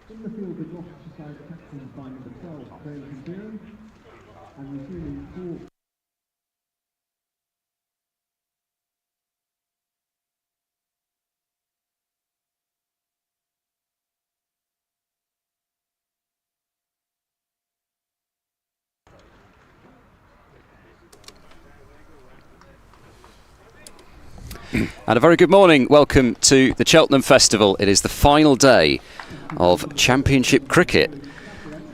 In the field, the Gloucestershire side captained by number 12, Glamorgan, and receiving 4. And a very good morning. Welcome to the Cheltenham Festival. It is the final day of Championship cricket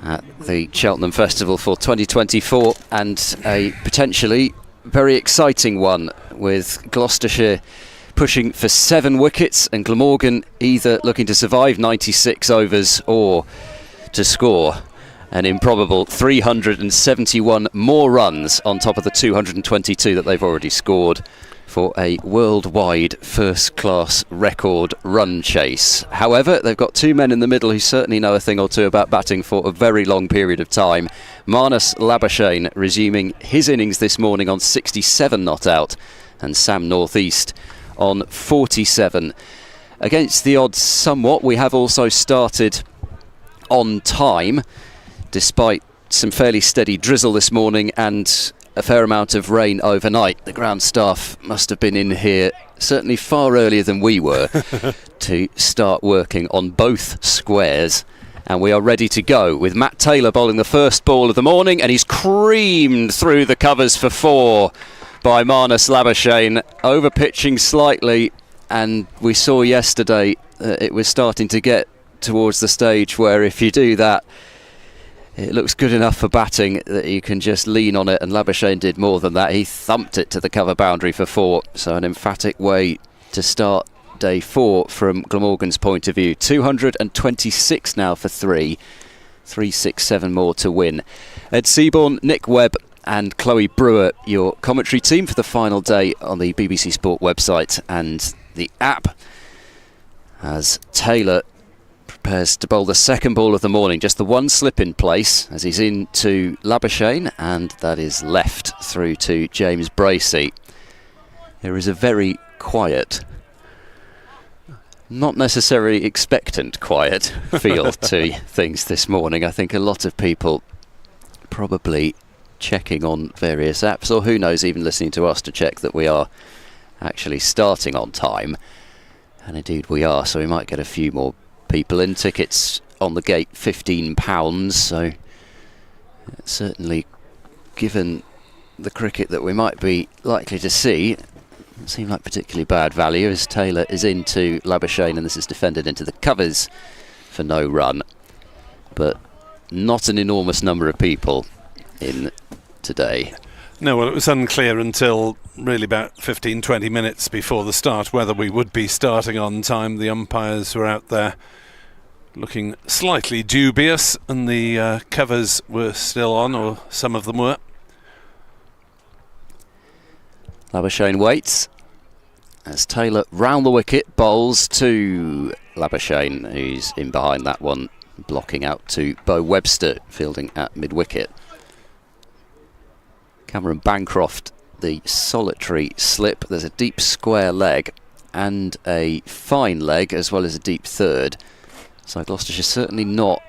at the Cheltenham Festival for 2024, and a potentially very exciting one, with Gloucestershire pushing for 7 wickets and Glamorgan either looking to survive 96 overs or to score an improbable 371 more runs on top of the 222 that they've already scored, for a worldwide first-class record run chase. However, they've got 2 men in the middle who certainly know a thing or two about batting for a very long period of time. Labuschagne resuming his innings this morning on 67 not out, and Sam Northeast on 47. Against the odds somewhat, we have also started on time, despite some fairly steady drizzle this morning and a fair amount of rain overnight. The ground staff must have been in here certainly far earlier than we were to start working on both squares, and we are ready to go with Matt Taylor bowling the first ball of the morning, and he's creamed through the covers for 4 by Labuschagne, over pitching slightly, and we saw yesterday it was starting to get towards the stage where if you do that, it looks good enough for batting that you can just lean on it, and Labuschagne did more than that. He thumped it to the cover boundary for 4, so an emphatic way to start day 4 from Glamorgan's point of view. 226 now for 3, 367 more to win. Ed Seaborn, Nick Webb and Chloe Brewer, your commentary team for the final day on the BBC Sport website and the app, as Taylor prepares to bowl the second ball of the morning. Just the one slip in place as he's into Labuschagne, and that is left through to James Bracey. There is a very quiet, not necessarily expectant quiet feel to things this morning. I think a lot of people probably checking on various apps, or who knows, even listening to us to check that we are actually starting on time. And indeed we are, so we might get a few more people in. Tickets on the gate £15, so certainly, given the cricket that we might be likely to see, it doesn't seem like particularly bad value, as Taylor is into Labuschagne, and this is defended into the covers for no run. But not an enormous number of people in today. No, well, it was unclear until really about 15-20 minutes before the start whether we would be starting on time. The umpires were out there looking slightly dubious, and the covers were still on, or some of them were. Labuschagne waits as Taylor round the wicket bowls to Labuschagne, who's in behind that one, blocking out to Bo Webster, fielding at mid-wicket. Cameron Bancroft, the solitary slip. There's a deep square leg and a fine leg, as well as a deep third. So Gloucestershire certainly not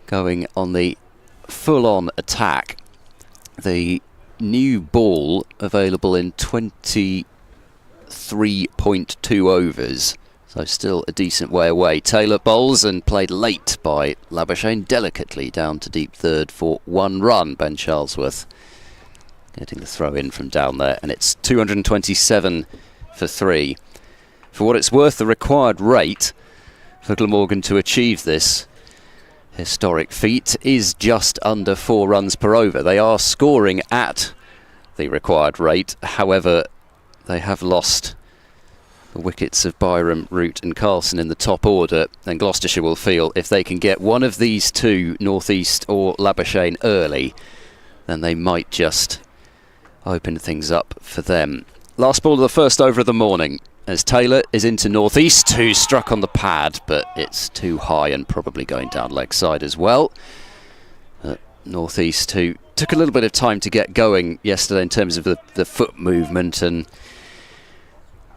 going on the full-on attack. The new ball available in 23.2 overs, so still a decent way away. Taylor bowls, and played late by Labuschagne, delicately down to deep third for 1 run. Ben Charlesworth getting the throw in from down there, and it's 227 for 3. For what it's worth, the required rate for Glamorgan to achieve this historic feat is just under 4 runs per over. They are scoring at the required rate, however they have lost the wickets of Byram, Root and Carlson in the top order, and Gloucestershire will feel if they can get one of these 2, Northeast or Labuschagne, early, then they might just open things up for them. Last ball of the first over of the morning, as Taylor is into Northeast, who struck on the pad, but it's too high and probably going down leg side as well. Northeast, who took a little bit of time to get going yesterday in terms of the foot movement and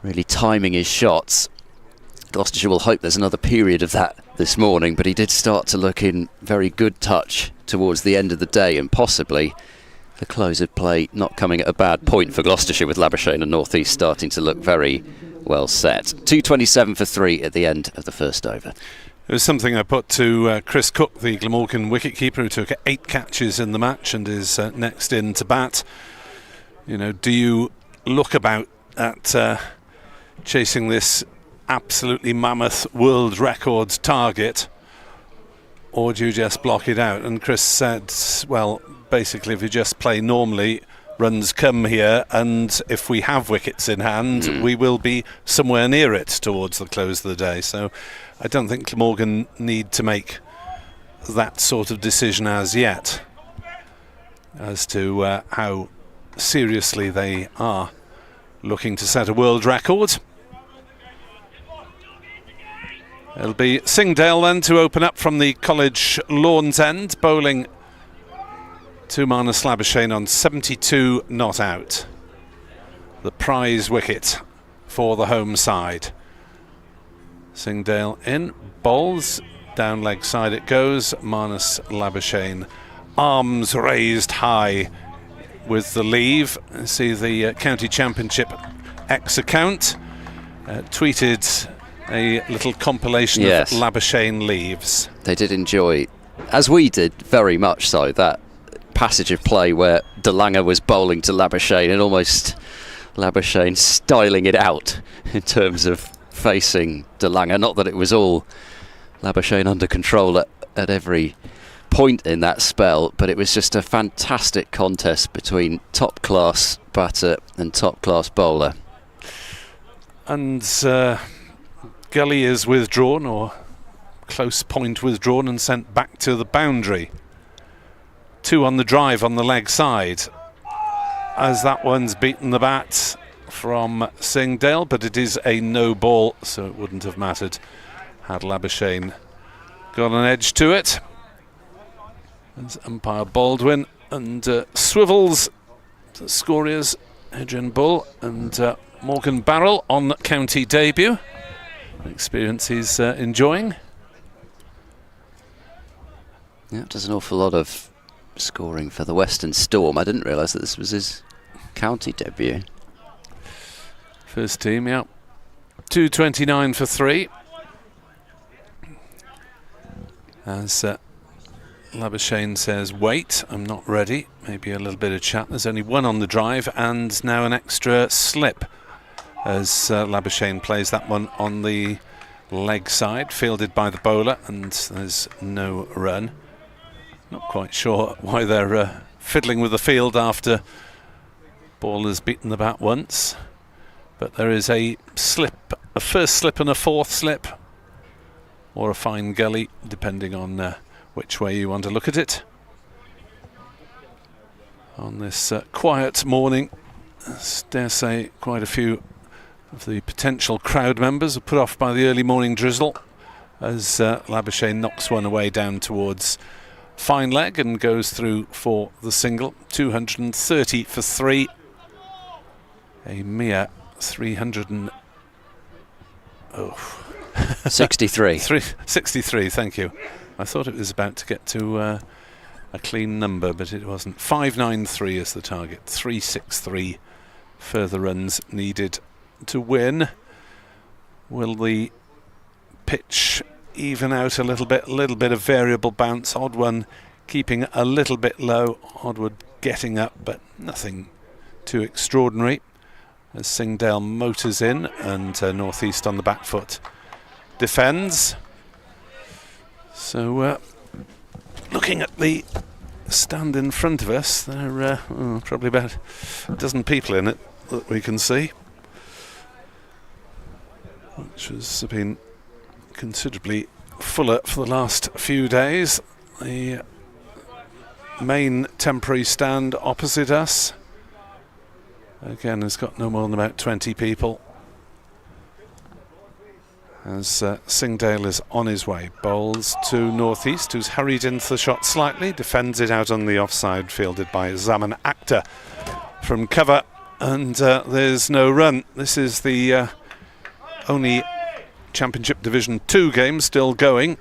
really timing his shots. Gloucestershire will hope there's another period of that this morning, but he did start to look in very good touch towards the end of the day, and possibly the close of play not coming at a bad point for Gloucestershire, with Labuschagne and North East starting to look very well set. 2:27 for 3 at the end of the first over. It was something I put to Chris Cook, the Glamorgan wicketkeeper, who took 8 catches in the match and is next in to bat. You know, do you look about at chasing this absolutely mammoth world record target, or do you just block it out? And Chris said, well, basically if you just play normally, runs come here, and if we have wickets in hand, we will be somewhere near it towards the close of the day. So I don't think Glamorgan need to make that sort of decision as yet as to how seriously they are looking to set a world record. It'll be Singdale then to open up from the College Lawns end, bowling to Marnus Labuschagne on 72 not out. The prize wicket for the home side. Singdale in, bowls, down leg side it goes. Marnus Labuschagne, arms raised high with the leave. See the County Championship X account tweeted a little compilation of Labuschagne leaves. They did enjoy, as we did very much so, that passage of play where De Lange was bowling to Labuschagne and almost Labuschagne styling it out in terms of facing De Lange. Not that it was all Labuschagne under control at every point in that spell, but it was just a fantastic contest between top class batter and top class bowler. And Gully is withdrawn, or close point withdrawn, and sent back to the boundary. 2 on the drive on the leg side, as that one's beaten the bat from Singdale, but it is a no ball, so it wouldn't have mattered had Labuschagne got an edge to it. There's umpire Baldwin and swivels the Scoriers, Adrian Bull and Morgan Barrell on county debut. An experience he's enjoying. Yeah, does an awful lot of scoring for the Western Storm. I didn't realise that this was his county debut. First team, yeah. 2:29 for 3. As Labuschagne says, wait, I'm not ready. Maybe a little bit of chat. There's only 1 on the drive and now an extra slip as Labuschagne plays that one on the leg side, fielded by the bowler, and there's no run. Not quite sure why they're fiddling with the field after ball has beaten the bat once, but there is a slip, a first slip and a fourth slip, or a fine gully, depending on which way you want to look at it. On this quiet morning, I dare say quite a few of the potential crowd members are put off by the early morning drizzle, as Labuschagne knocks one away down towards fine leg and goes through for the single. 230 for 3. A mere 63. 63, thank you. I thought it was about to get to a clean number, but it wasn't. 593 is the target. 363 further runs needed to win. Will the pitch even out a little bit of variable bounce? Odd one keeping a little bit low, Oddwood getting up, but nothing too extraordinary as Singdale motors in and North East on the back foot defends. So looking at the stand in front of us, there are probably about a dozen people in it that we can see, which has been considerably fuller for the last few days. The main temporary stand opposite us, again, has got no more than about 20 people, as Singdale is on his way. Bowls to North East, who's hurried into the shot slightly, defends it out on the offside, fielded by Zaman Akhtar from cover, and there's no run. This is the only Championship Division 2 game still going.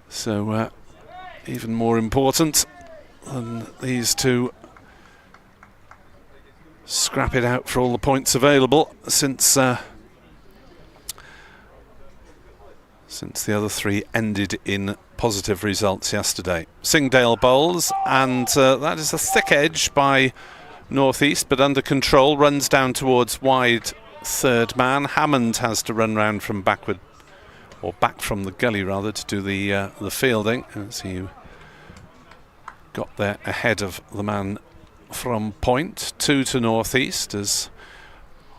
So even more important than these two scrap it out for all the points available since the other three ended in positive results yesterday. Singdale bowls, and that is a thick edge by North East, but under control, runs down towards wide third man. Hammond has to run round from backward, or back from the gully rather, to do the fielding, as he got there ahead of the man from point. 2 to North East as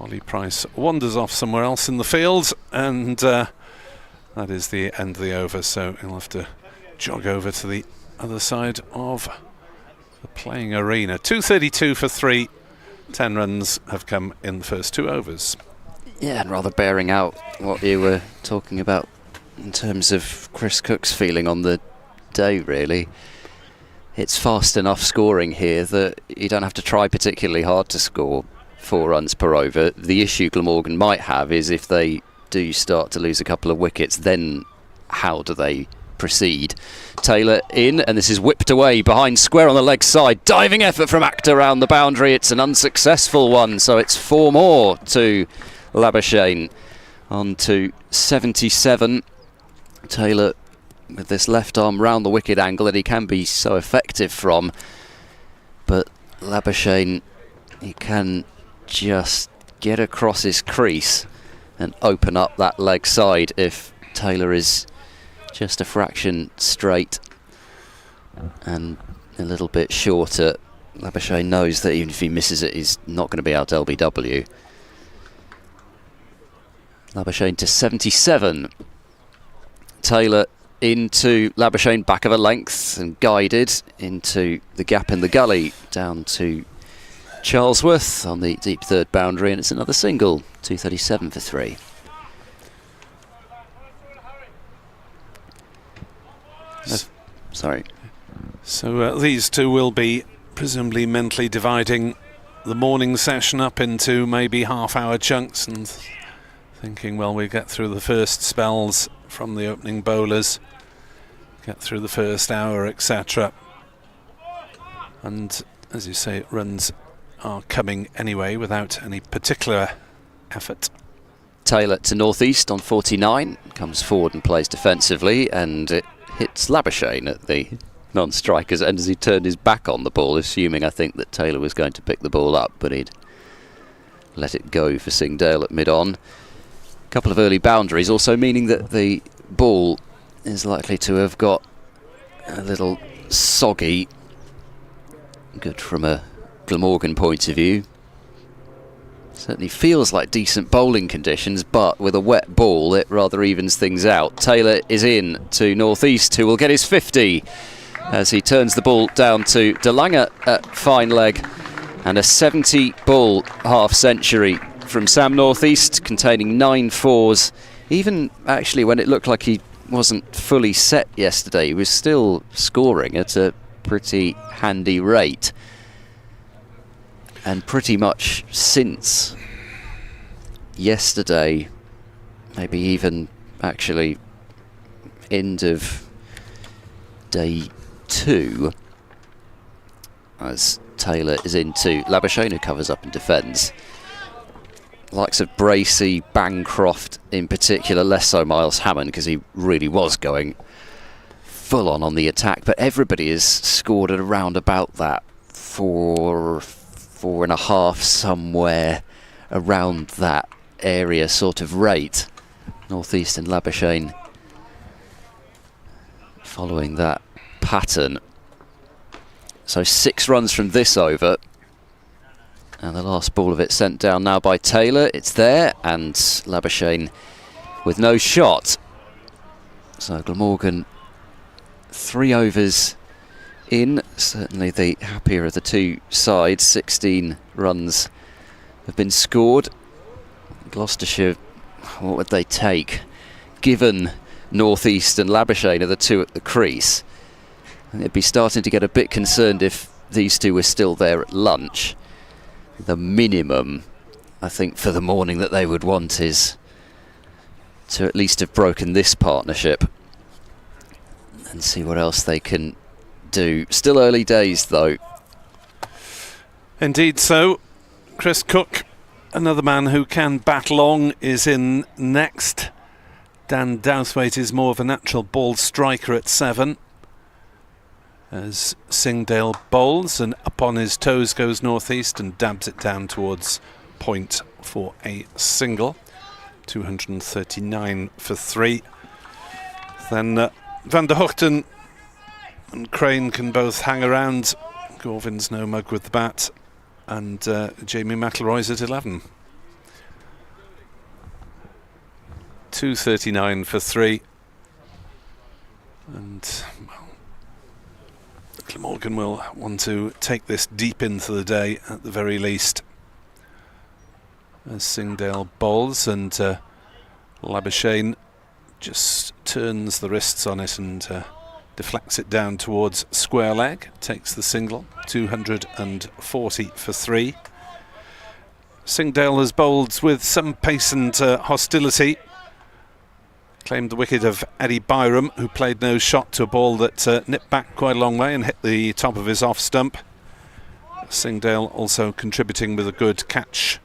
Ollie Price wanders off somewhere else in the field, and that is the end of the over, so he'll have to jog over to the other side of the playing arena. 2:32 for 3. 10 runs have come in the first 2 overs. Yeah, and rather bearing out what you were talking about in terms of Chris Cook's feeling on the day, really. It's fast enough scoring here that you don't have to try particularly hard to score 4 runs per over. The issue Glamorgan might have is if they do start to lose a couple of wickets, then how do they proceed? Taylor in, and this is whipped away behind square on the leg side. Diving effort from Akhtar around the boundary. It's an unsuccessful one, so it's 4 more to Labuschagne on to 77. Taylor with this left arm round the wicket angle that he can be so effective from, but Labuschagne, he can just get across his crease and open up that leg side if Taylor is just a fraction straight and a little bit shorter. Labuschagne knows that even if he misses it, he's not going to be out LBW. Labuschagne to 77. Taylor into Labuschagne, back of a length, and guided into the gap in the gully down to Charlesworth on the deep third boundary, and it's another single. 2:37 for 3. Sorry. So these two will be presumably mentally dividing the morning session up into maybe half-hour chunks and thinking, well, we get through the first spells from the opening bowlers, get through the first hour, etc. And as you say, runs are coming anyway without any particular effort. Taylor to North East on 49, comes forward and plays defensively, and it hits Labuschagne at the non-strikers, and as he turned his back on the ball, assuming I think that Taylor was going to pick the ball up, but he'd let it go for Singdale at mid-on. A couple of early boundaries also meaning that the ball is likely to have got a little soggy. Good from a Glamorgan point of view. Certainly feels like decent bowling conditions, but with a wet ball it rather evens things out. Taylor is in to North East, who will get his 50 as he turns the ball down to De Lange at fine leg, and a 70 ball half century from Sam North East, containing 9 fours. Even actually when it looked like he wasn't fully set yesterday, he was still scoring at a pretty handy rate. And pretty much since yesterday, maybe even actually end of day 2, as Taylor is into Labuschagne, who covers up and defends. Likes of Bracey, Bancroft in particular, less so Miles Hammond because he really was going full on the attack, but everybody has scored at around about that 4.5, somewhere around that area sort of rate. North East and Labuschagne following that pattern. So 6 runs from this over, and the last ball of it sent down now by Taylor. It's there, and Labuschagne with no shot. So Glamorgan 3 overs in, certainly the happier of the two sides. 16 runs have been scored. Gloucestershire, what would they take given North East and Labuschagne are the two at the crease? And they'd be starting to get a bit concerned if these two were still there at lunch. The minimum, I think, for the morning that they would want is to at least have broken this partnership and see what else they can do. Still early days though. Indeed so. Chris Cook, another man who can bat long, is in next. Dan Dowthwaite is more of a natural ball striker at 7. As Singdale bowls, and up on his toes goes Northeast and dabs it down towards point for a single. 239 for 3. Then Van der Hochten and Crane can both hang around. Gorvin's no mug with the bat, and Jamie McIlroy's at 11. 239 for 3, and well, Glamorgan will want to take this deep into the day at the very least. As Singdale bowls, and Labuschagne just turns the wrists on it and deflects it down towards square leg, takes the single. 240 for 3. Singdale has bowled with some pace and hostility. Claimed the wicket of Eddie Byram, who played no shot to a ball that nipped back quite a long way and hit the top of his off stump. Singdale also contributing with a good catch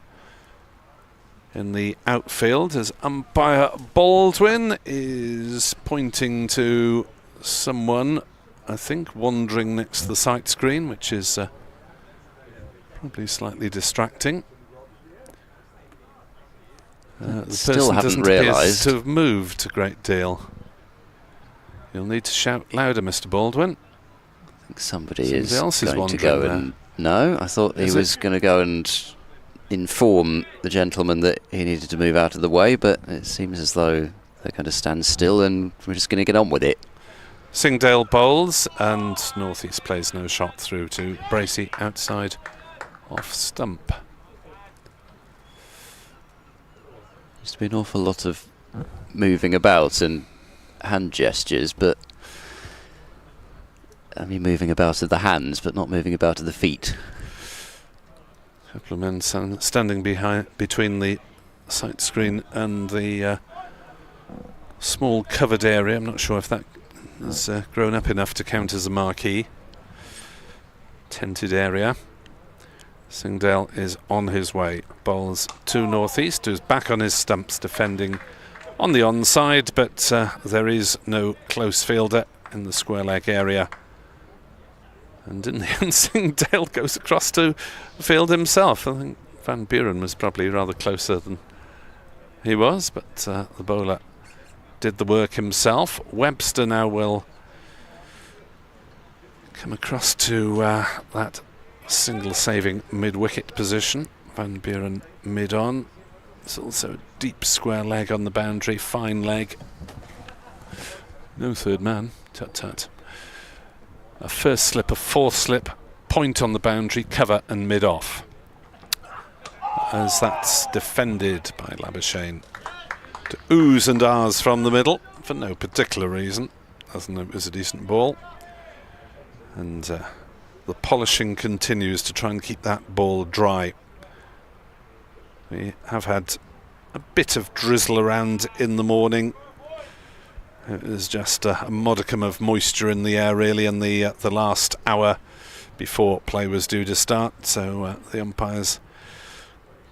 in the outfield, as umpire Baldwin is pointing to someone, I think, wandering next to the sight screen, which is probably slightly distracting. The Still person haven't doesn't appear realised to have moved a great deal. You'll need to shout louder, Mr. Baldwin. I think somebody is else is going to go wandering and... No, I thought he was going to go and inform the gentleman that he needed to move out of the way, but it seems as though they're going to stand still and we're just going to get on with it. Singdale bowls, and Northeast plays no shot through to Bracey outside off stump. Used to be an awful lot of moving about and hand gestures, but I mean moving about of the hands, but not moving about of the feet. A couple of men standing between the sight screen and the small covered area. I'm not sure if that has grown up enough to count as a marquee. Tented area. Singdale is on his way. Bowls to Northeast, who's back on his stumps defending on the onside, but there is no close fielder in the square leg area. And in the end, Singdale goes across to the field himself. I think Van Buren was probably rather closer than he was, but the bowler did the work himself. Webster now will come across to that single saving mid-wicket position. Van Buren mid-on. There's also a deep square leg on the boundary, fine leg. No third man, tut-tut. A first slip, a fourth slip, point on the boundary, cover and mid-off. As that's defended by Labuschagne. To oohs and ahs from the middle, for no particular reason, other than it was a decent ball. And the polishing continues to try and keep that ball dry. We have had a bit of drizzle around in the morning. It was just a modicum of moisture in the air really in the last hour before play was due to start, so the umpires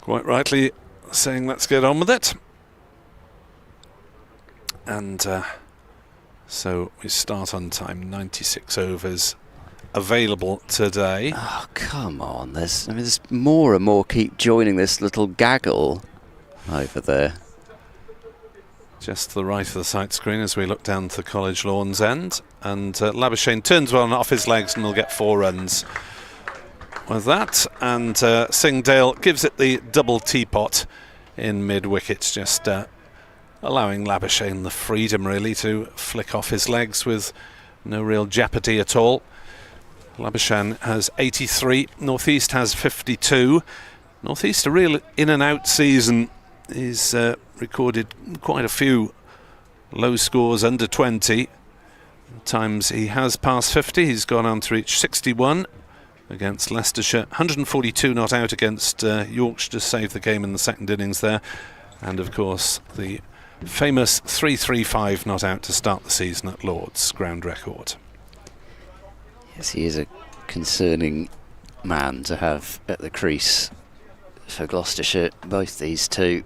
quite rightly saying let's get on with it. And so we start on time. 96 overs available today. Oh, come on. There's more and more keep joining this little gaggle over there. Just to the right of the sight screen as we look down to the College Lawns end. And Labuschagne turns one off his legs and will get 4 runs with that. And Singdale gives it the double teapot in mid-wicket, just allowing Labuschagne the freedom really to flick off his legs with no real jeopardy at all. Labuschagne has 83, Northeast has 52. Northeast a real in and out season. He's recorded quite a few low scores under 20. Times he has passed 50. He's gone on to reach 61 against Gloucestershire. 142 not out against Yorkshire to save the game in the second innings there. And of course the famous 3-3-5 not out to start the season at Lord's ground record. Yes, he is a concerning man to have at the crease for Gloucestershire, both these two.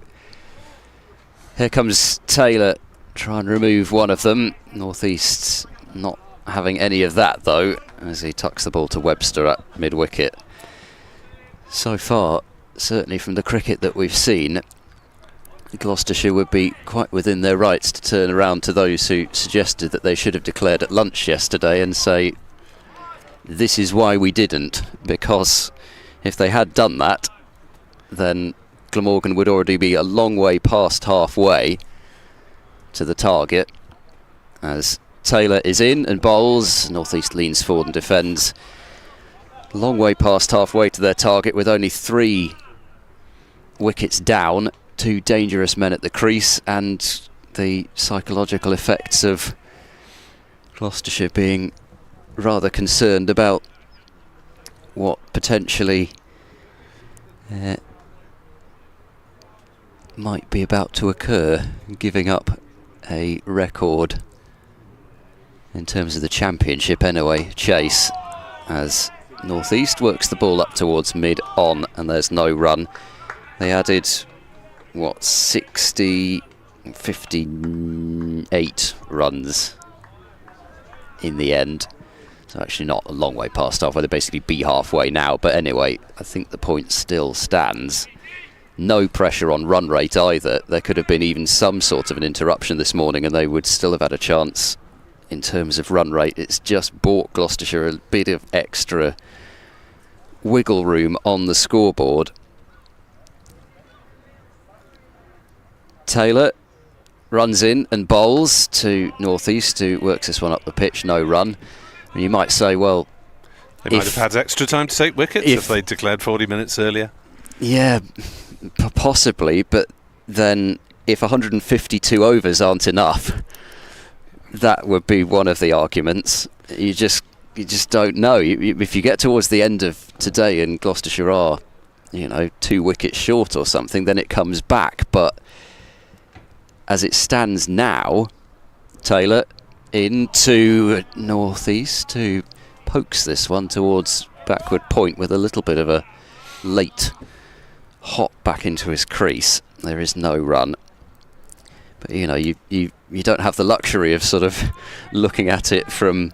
Here comes Taylor, trying to remove one of them. North East not having any of that though, as he tucks the ball to Webster at mid-wicket. So far, certainly from the cricket that we've seen, Gloucestershire would be quite within their rights to turn around to those who suggested that they should have declared at lunch yesterday and say, this is why we didn't, because if they had done that, then Glamorgan would already be a long way past halfway to the target. As Taylor is in and bowls, North East leans forward and defends. Long way past halfway to their target with only 3 wickets down, 2 dangerous men at the crease, and the psychological effects of Gloucestershire being rather concerned about what potentially might be about to occur, giving up a record in terms of the championship anyway, chase, as North East works the ball up towards mid-on and there's no run. They added, what, 58 runs in the end. So actually not a long way past halfway, they'd basically be halfway now. But anyway, I think the point still stands. No pressure on run rate either. There could have been even some sort of an interruption this morning and they would still have had a chance in terms of run rate. It's just bought Gloucestershire a bit of extra wiggle room on the scoreboard. Taylor runs in and bowls to North East, who works this one up the pitch, no run. And you might say, well, they might have had extra time to take wickets if they declared 40 minutes earlier. Yeah, possibly, but then if 152 overs aren't enough, that would be one of the arguments. You just don't know. If you get towards the end of today and Gloucestershire are, 2 wickets short or something, then it comes back. But as it stands now, Taylor into North East, who pokes this one towards backward point with a little bit of a late hop back into his crease. There is no run. But you don't have the luxury of sort of looking at it from,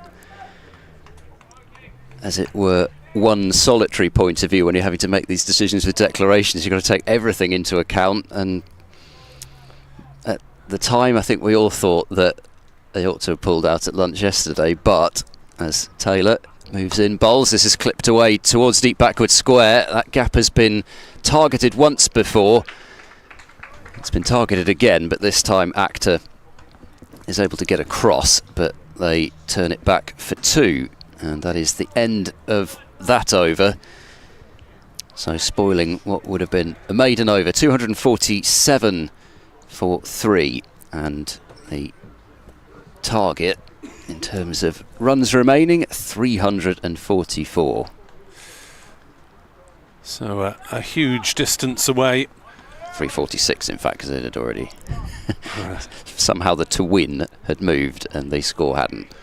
as it were, one solitary point of view when you're having to make these decisions with declarations. You've got to take everything into account, and at the time I think we all thought that they ought to have pulled out at lunch yesterday, but as Taylor moves in, bowls, this is clipped away towards deep backward square. That gap has been targeted once before. It's been targeted again, but this time Actor is able to get across, but they turn it back for 2, and that is the end of that over. So spoiling what would have been a maiden over, 247 for 3, and the target in terms of runs remaining, 344. So a huge distance away. 346 in fact, because it had already somehow the to win had moved and the score hadn't.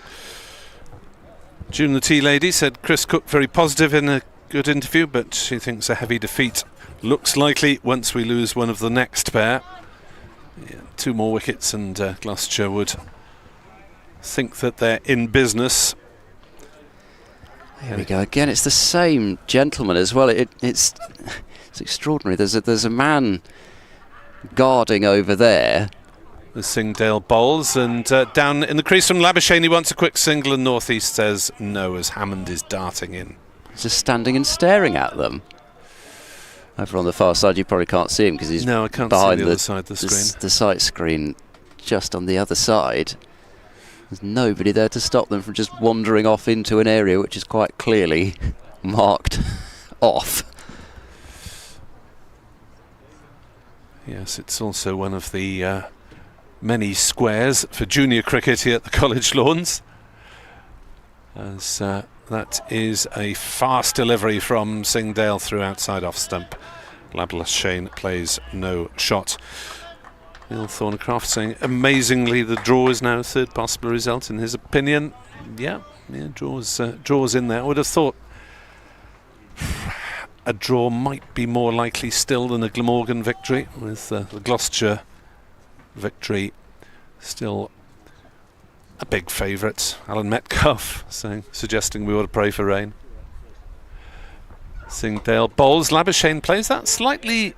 June the tea lady said Chris Cook very positive in a good interview, but she thinks a heavy defeat looks likely once we lose one of the next pair. 2 more wickets and Gloucestershire would think that they're in business. Here we go again. It's the same gentleman as well. It's extraordinary. There's a man guarding over there. The Singdale bowls, and down in the crease from Labuschagne wants a quick single, and North East says no as Hammond is darting in. Just standing and staring at them. Over on the far side, you probably can't see him because he's I can't behind see the other side of the screen. The sight screen just on the other side. There's nobody there to stop them from just wandering off into an area which is quite clearly marked off. Yes, it's also one of the many squares for junior cricket here at the college lawns, as that is a fast delivery from Singdale through outside off stump. Labuschagne plays no shot. Neil Thornycroft saying, amazingly, the draw is now third possible result in his opinion. Yeah, draws in there. I would have thought a draw might be more likely still than a Glamorgan victory, with the Gloucestershire victory still a big favourite. Alan Metcalf suggesting we ought to pray for rain. Singdale bowls. Labuschagne plays that slightly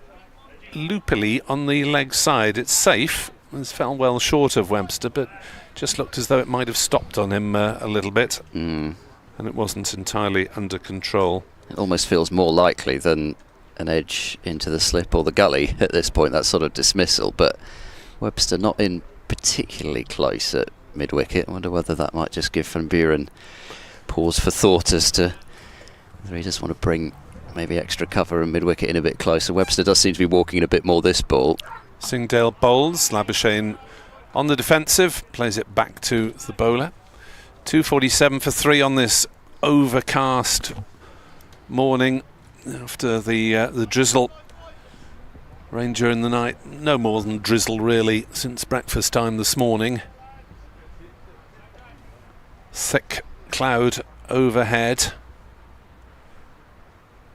loopily on the leg side. It's safe. It fell well short of Webster, but just looked as though it might have stopped on him a little bit, and it wasn't entirely under control. It almost feels more likely than an edge into the slip or the gully at this point, that sort of dismissal, but Webster not in particularly close at mid-wicket. I wonder whether that might just give Van Buren pause for thought as to whether he just want to bring maybe extra cover and mid-wicket in a bit closer. Webster does seem to be walking in a bit more this ball. Singdale bowls. Labuschagne on the defensive, plays it back to the bowler. 2:47 for 3 on this overcast morning after the drizzle. Rain during the night, no more than drizzle really since breakfast time this morning. Thick cloud overhead.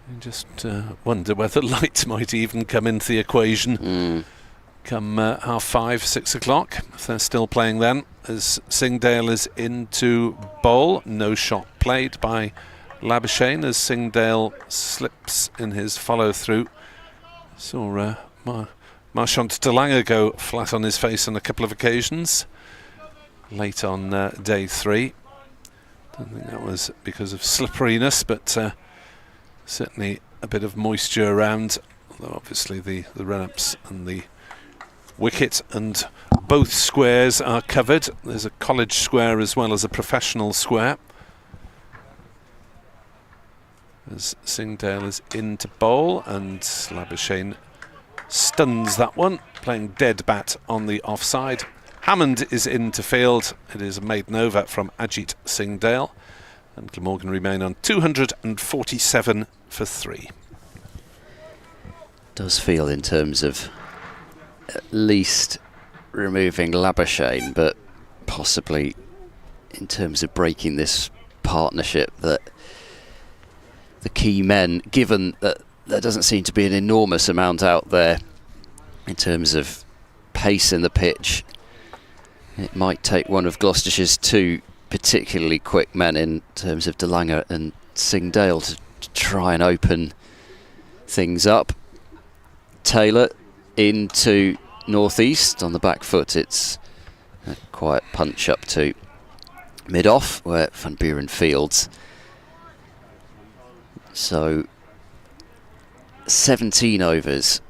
You just wonder whether light might even come into the equation come 5:30, 6 o'clock, if they're still playing then, as Singdale is into bowl. No shot played by Labuschagne as Singdale slips in his follow-through. Saw Marchant de Lange go flat on his face on a couple of occasions late on day 3. Don't think that was because of slipperiness, but certainly a bit of moisture around, although obviously the run-ups and the wicket and both squares are covered. There's a college square as well as a professional square. As Singdale is into bowl and Labuschagne stuns that one, playing dead bat on the offside. Hammond is into field. It is a maiden over from Ajit Singdale, and Glamorgan remain on 247 for 3. Does feel in terms of at least removing Labuschagne, but possibly in terms of breaking this partnership, that the key men, given that there doesn't seem to be an enormous amount out there in terms of pace in the pitch, it might take one of Gloucestershire's 2 particularly quick men in terms of de Lange and Singdale to try and open things up. Taylor into northeast on the back foot. It's a quiet punch up to mid-off where Van Buren fields. So 17 overs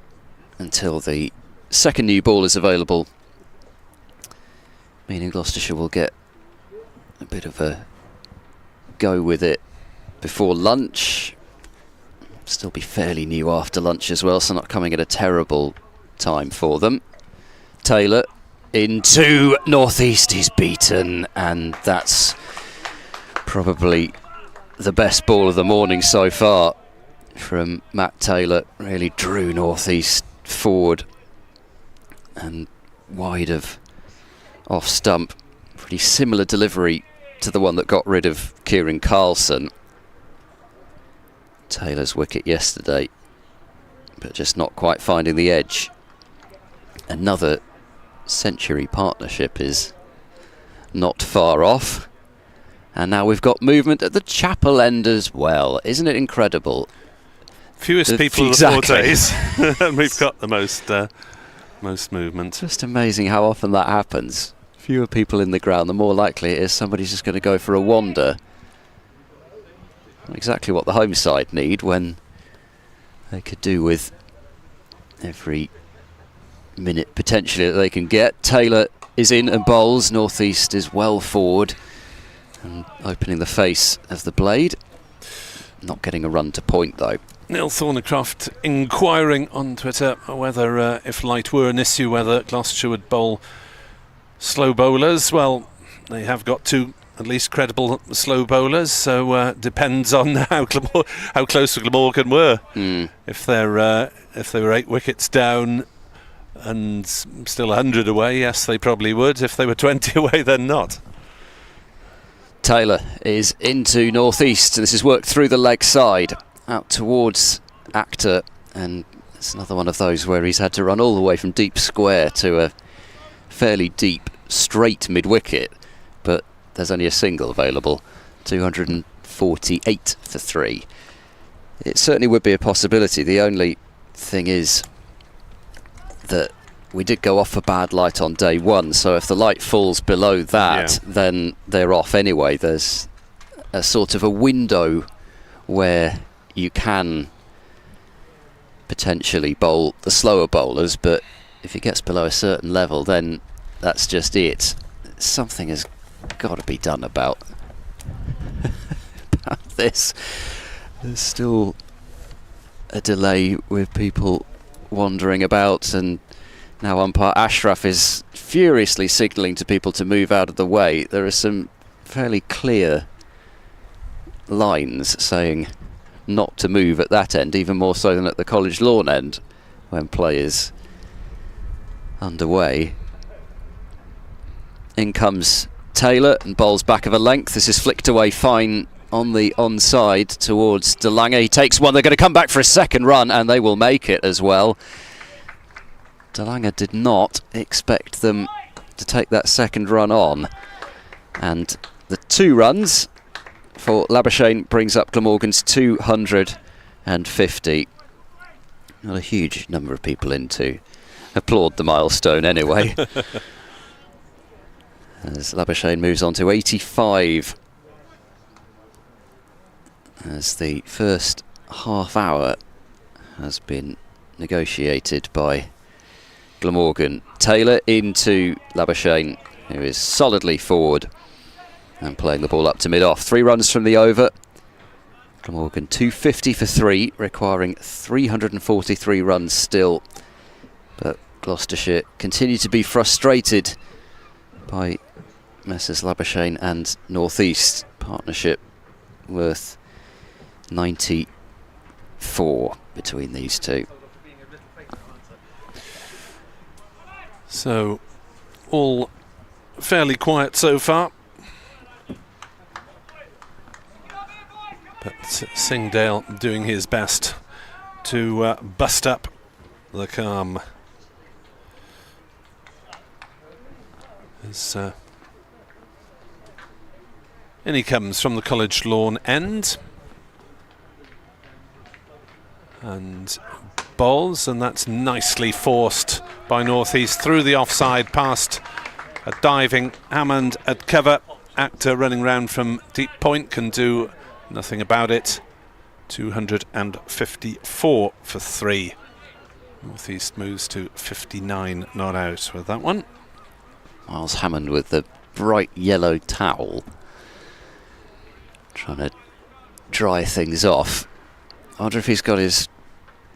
until the second new ball is available, meaning Gloucestershire will get a bit of a go with it before lunch. Still be fairly new after lunch as well, so not coming at a terrible time for them. Taylor into northeast, he's beaten, and that's probably the best ball of the morning so far from Matt Taylor. Really drew northeast forward and wide of off stump. Pretty similar delivery to the one that got rid of Kieran Carlson. Taylor's wicket yesterday, but just not quite finding the edge. Another century partnership is not far off. And now we've got movement at the Chapel End as well. Isn't it incredible? Fewest people in the 4 days, and we've got the most movement. Just amazing how often that happens. Fewer people in the ground, the more likely it is somebody's just going to go for a wander. Exactly what the home side need, when they could do with every minute potentially that they can get. Taylor is in and bowls. Northeast is well forward and opening the face of the blade. Not getting a run to point though. Neil Thornycroft inquiring on Twitter whether if light were an issue, whether Gloucestershire would bowl slow bowlers. Well, they have got 2 at least credible slow bowlers, so depends on how close the Glamorgan were. If they were 8 wickets down and still 100 away. Yes, they probably would. If they were 20 away, then not. Taylor is into northeast. This is worked through the leg side out towards Actor, and it's another one of those where he's had to run all the way from deep square to a fairly deep straight mid-wicket, but there's only a single available. 248 for 3. It certainly would be a possibility. The only thing is that we did go off for bad light on day 1, so if the light falls below that, then they're off anyway. There's a sort of a window where you can potentially bowl the slower bowlers, but if it gets below a certain level, then that's just it. Something has got to be done about this. There's still a delay with people wandering about, and now umpire Ashraf is furiously signalling to people to move out of the way. There are some fairly clear lines saying not to move at that end, even more so than at the College Lawn end when play is underway. In comes Taylor and bowls back of a length. This is flicked away fine on the onside towards De Lange. He takes one. They're going to come back for a second run, and they will make it as well. De Lange did not expect them to take that second run on, and the 2 runs for Labuschagne brings up Glamorgan's 250. Not a huge number of people in to applaud the milestone anyway. As Labuschagne moves on to 85, as the first half hour has been negotiated by Glamorgan. Taylor into Labuschagne, who is solidly forward and playing the ball up to mid-off. 3 runs from the over. Glamorgan 250 for 3, requiring 343 runs still. But Gloucestershire continue to be frustrated by Messrs Labuschagne and North East. Partnership worth 94 between these two. So, all fairly quiet so far. But Singdale doing his best to bust up the calm. In he comes from the College Lawn end. And bowls, and that's nicely forced by North East through the offside, past a diving Hammond at cover. Actor running round from deep point can do nothing about it. 254 for 3. North East moves to 59 not out with that one. Miles Hammond with the bright yellow towel, trying to dry things off. I wonder if he's got his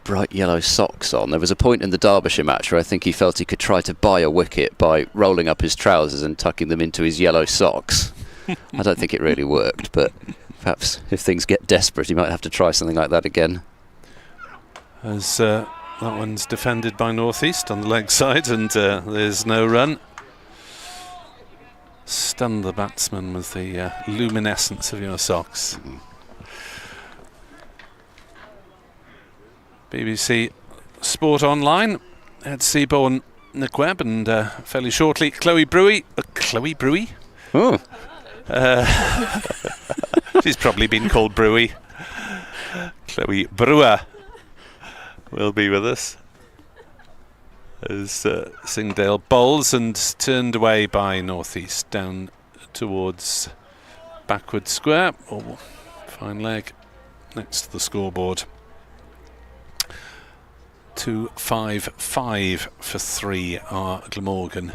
bright yellow socks on. There was a point in the Derbyshire match where I think he felt he could try to buy a wicket by rolling up his trousers and tucking them into his yellow socks. I don't think it really worked, but perhaps if things get desperate he might have to try something like that again. As that one's defended by North East on the leg side, and there's no run. Stun the batsman with the luminescence of your socks. BBC Sport Online at Seabourne Nick Webb, and fairly shortly Chloe Brewy. Chloe Brewy? Oh. She's probably been called Brewy. Chloe Brewer will be with us as Singdale bowls and turned away by North East down towards backward square. Oh, fine leg next to the scoreboard. 255 for 3 are Glamorgan.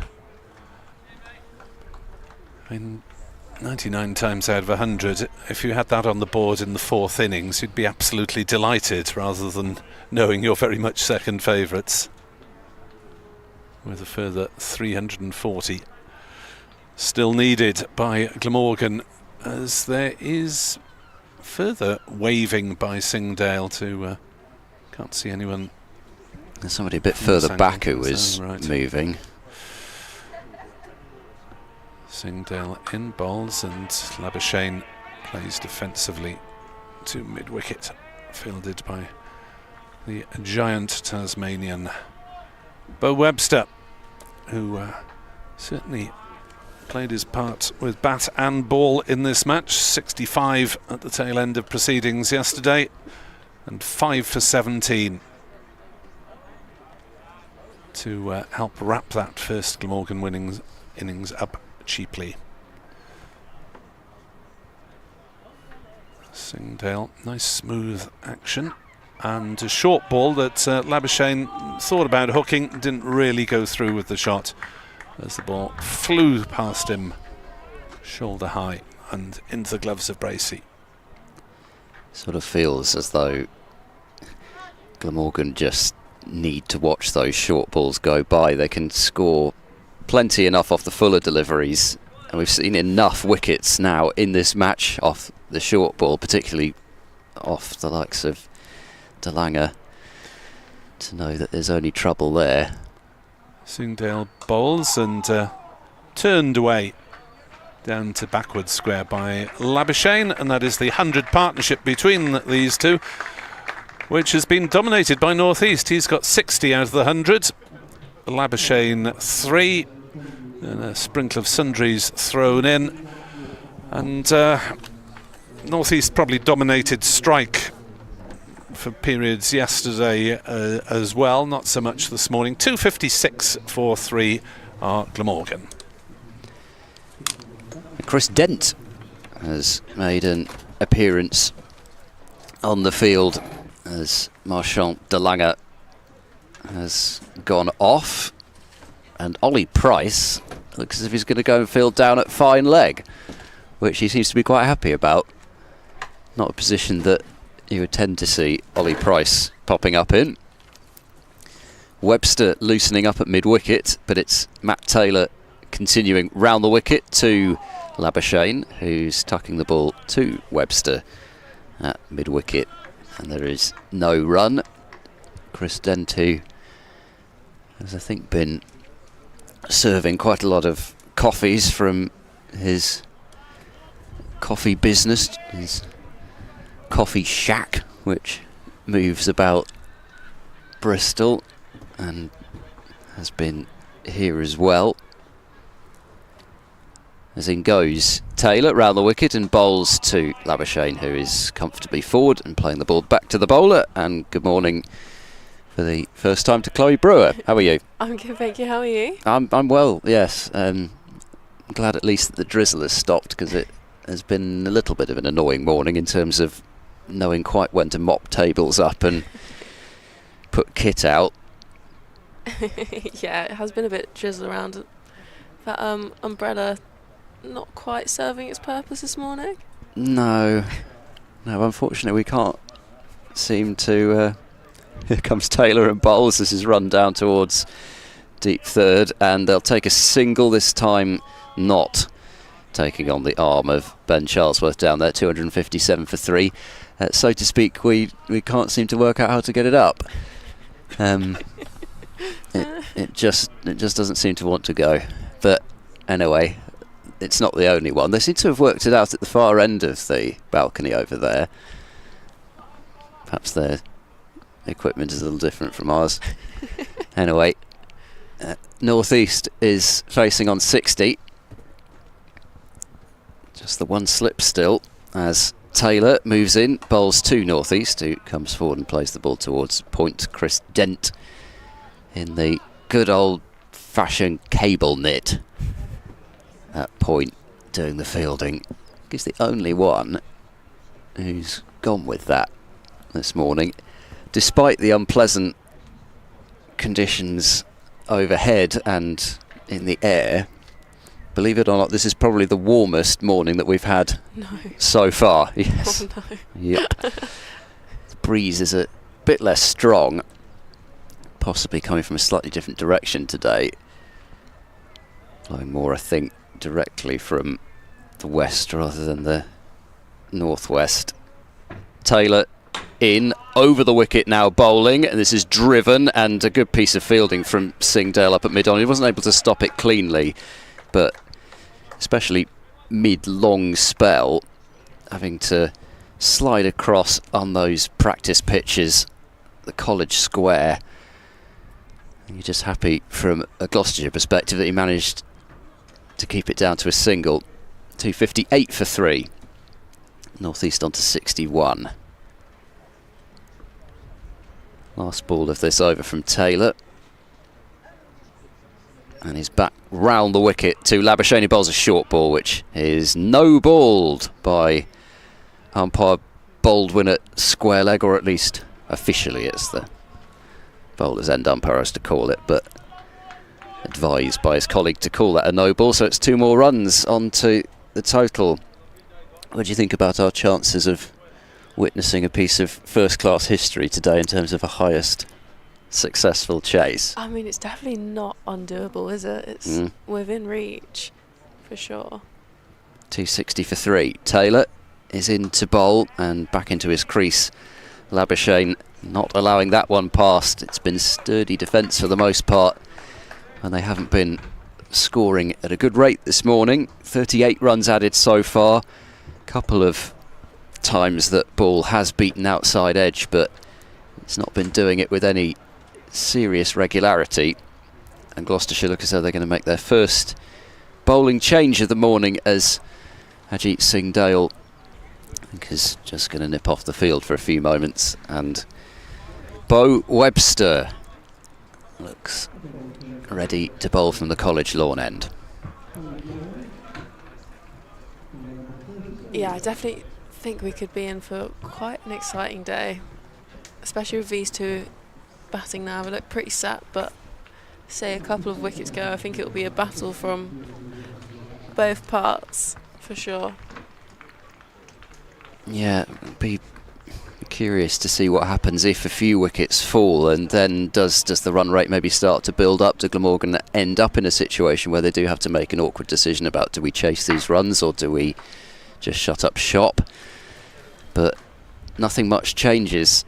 I mean, 99 times out of 100, if you had that on the board in the 4th innings, you'd be absolutely delighted rather than knowing you're very much second favourites. With a further 340 still needed by Glamorgan, as there is further waving by Singdale to can't see anyone There's somebody a bit further back who was moving. Singdale in bowls, and Labuschagne plays defensively to mid-wicket, fielded by the giant Tasmanian Bo Webster, who certainly played his part with bat and ball in this match. 65 at the tail end of proceedings yesterday, and 5 for 17 to help wrap that first Glamorgan innings up cheaply. Singdale, nice smooth action, and a short ball that Labuschagne thought about hooking, didn't really go through with the shot as the ball flew past him shoulder high and into the gloves of Bracey. Sort of feels as though Glamorgan just need to watch those short balls go by. They can score plenty enough off the fuller deliveries, and we've seen enough wickets now in this match off the short ball, particularly off the likes of Delanga, to know that there's only trouble there. Singdale bowls and turned away down to backward square by Labuschagne, and that is the 100 partnership between these two, which has been dominated by North East. He's got 60 out of the 100, Labuschagne 3, and a sprinkle of sundries thrown in, and North East probably dominated strike for periods yesterday as well, not so much this morning. 256 for 3 are Glamorgan. Chris Dent has made an appearance on the field as Marchant Delanga has gone off, and Ollie Price looks as if he's going to go and field down at fine leg, which he seems to be quite happy about. Not a position that you would tend to see Ollie Price popping up in. Webster loosening up at mid-wicket, but it's Matt Taylor continuing round the wicket to Labuschagne, who's tucking the ball to Webster at mid-wicket, and there is no run. Chris Dent, who has I think been serving quite a lot of coffees from his coffee business, his coffee shack, which moves about Bristol and has been here as well. As in goes Taylor round the wicket and bowls to Labuschagne, who is comfortably forward and playing the ball back to the bowler. And good morning for the first time to Chloe Brewer. How are you? I'm good, thank you. How are you? I'm well, yes. I'm glad at least that the drizzle has stopped, because it has been a little bit of an annoying morning in terms of knowing quite when to mop tables up and put kit out. Yeah, it has been a bit drizzle around. That umbrella not quite serving its purpose this morning. No, unfortunately we can't seem to. Here comes Taylor and bowls. This is run down towards deep third, and they'll take a single this time, not taking on the arm of Ben Charlesworth down there. 257 for 3. So to speak, we can't seem to work out how to get it up. It just doesn't seem to want to go. But anyway, it's not the only one. They seem to have worked it out at the far end of the balcony over there. Perhaps their equipment is a little different from ours. Anyway, North East is facing on 60. Just the one slip still as Taylor moves in, bowls to North East, who comes forward and plays the ball towards point. Chris Dent in the good old-fashioned cable knit at point, doing the fielding. He's the only one who's gone with that this morning, despite the unpleasant conditions overhead and in the air. Believe it or not, this is probably the warmest morning that we've had so far. Yes. Oh, no. Yep. The breeze is a bit less strong, possibly coming from a slightly different direction today. Blowing more, I think, directly from the west rather than the northwest. Taylor in, over the wicket now bowling, and this is driven, and a good piece of fielding from Singdale up at mid-on. He wasn't able to stop it cleanly, but especially mid-long spell, having to slide across on those practice pitches, the College Square. You're just happy from a Gloucestershire perspective that he managed to keep it down to a single. 258 for 3. North East on to 61. Last ball of this over from Taylor. And he's back round the wicket to Labuschagne, who bowls a short ball, which is no-balled by umpire Baldwin at square leg, or at least officially it's the bowler's end umpire as to call it, but advised by his colleague to call that a no-ball, so it's 2 more runs onto the total. What do you think about our chances of witnessing a piece of first-class history today in terms of a highest successful chase? I mean, it's definitely not undoable, is it? It's within reach, for sure. 260 for 3. Taylor is in to bowl and back into his crease. Labuschagne not allowing that one past. It's been sturdy defence for the most part, and they haven't been scoring at a good rate this morning. 38 runs added so far. Couple of times that ball has beaten outside edge, but it's not been doing it with any serious regularity. And Gloucestershire look as though they're going to make their first bowling change of the morning, as Ajit Singdale, I think, is just going to nip off the field for a few moments, and Bo Webster looks ready to bowl from the College lawn end. Yeah, I definitely think we could be in for quite an exciting day, especially with these two batting now. They look pretty set, but say a couple of wickets go, I think it will be a battle from both parts for sure. Yeah, be curious to see what happens if a few wickets fall, and then does the run rate maybe start to build up? Do Glamorgan end up in a situation where they do have to make an awkward decision about, do we chase these runs or do we just shut up shop? But nothing much changes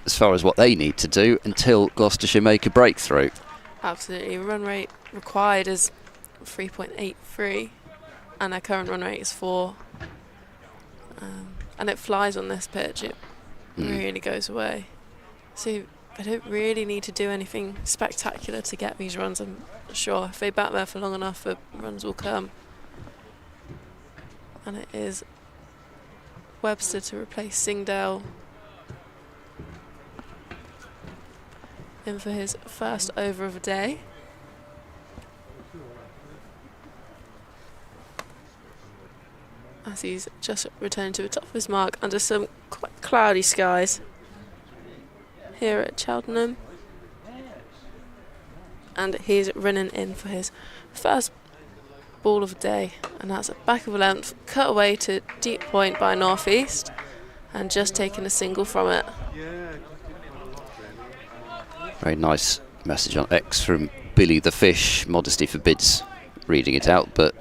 as far as what they need to do until Gloucestershire make a breakthrough. Absolutely. Run rate required is 3.83 and their current run rate is 4. And it flies on this pitch. It really goes away. So they don't really need to do anything spectacular to get these runs. I'm sure if they bat there for long enough, the runs will come. And it is Webster to replace Singdale in for his first over of the day. As he's just returned to the top of his mark under some quite cloudy skies here at Cheltenham. And he's running in for his first ball of the day, and that's a back of a length, cut away to deep point by North East, and just taking a single from it. Very nice message on X from Billy the Fish. Modesty forbids reading it out, but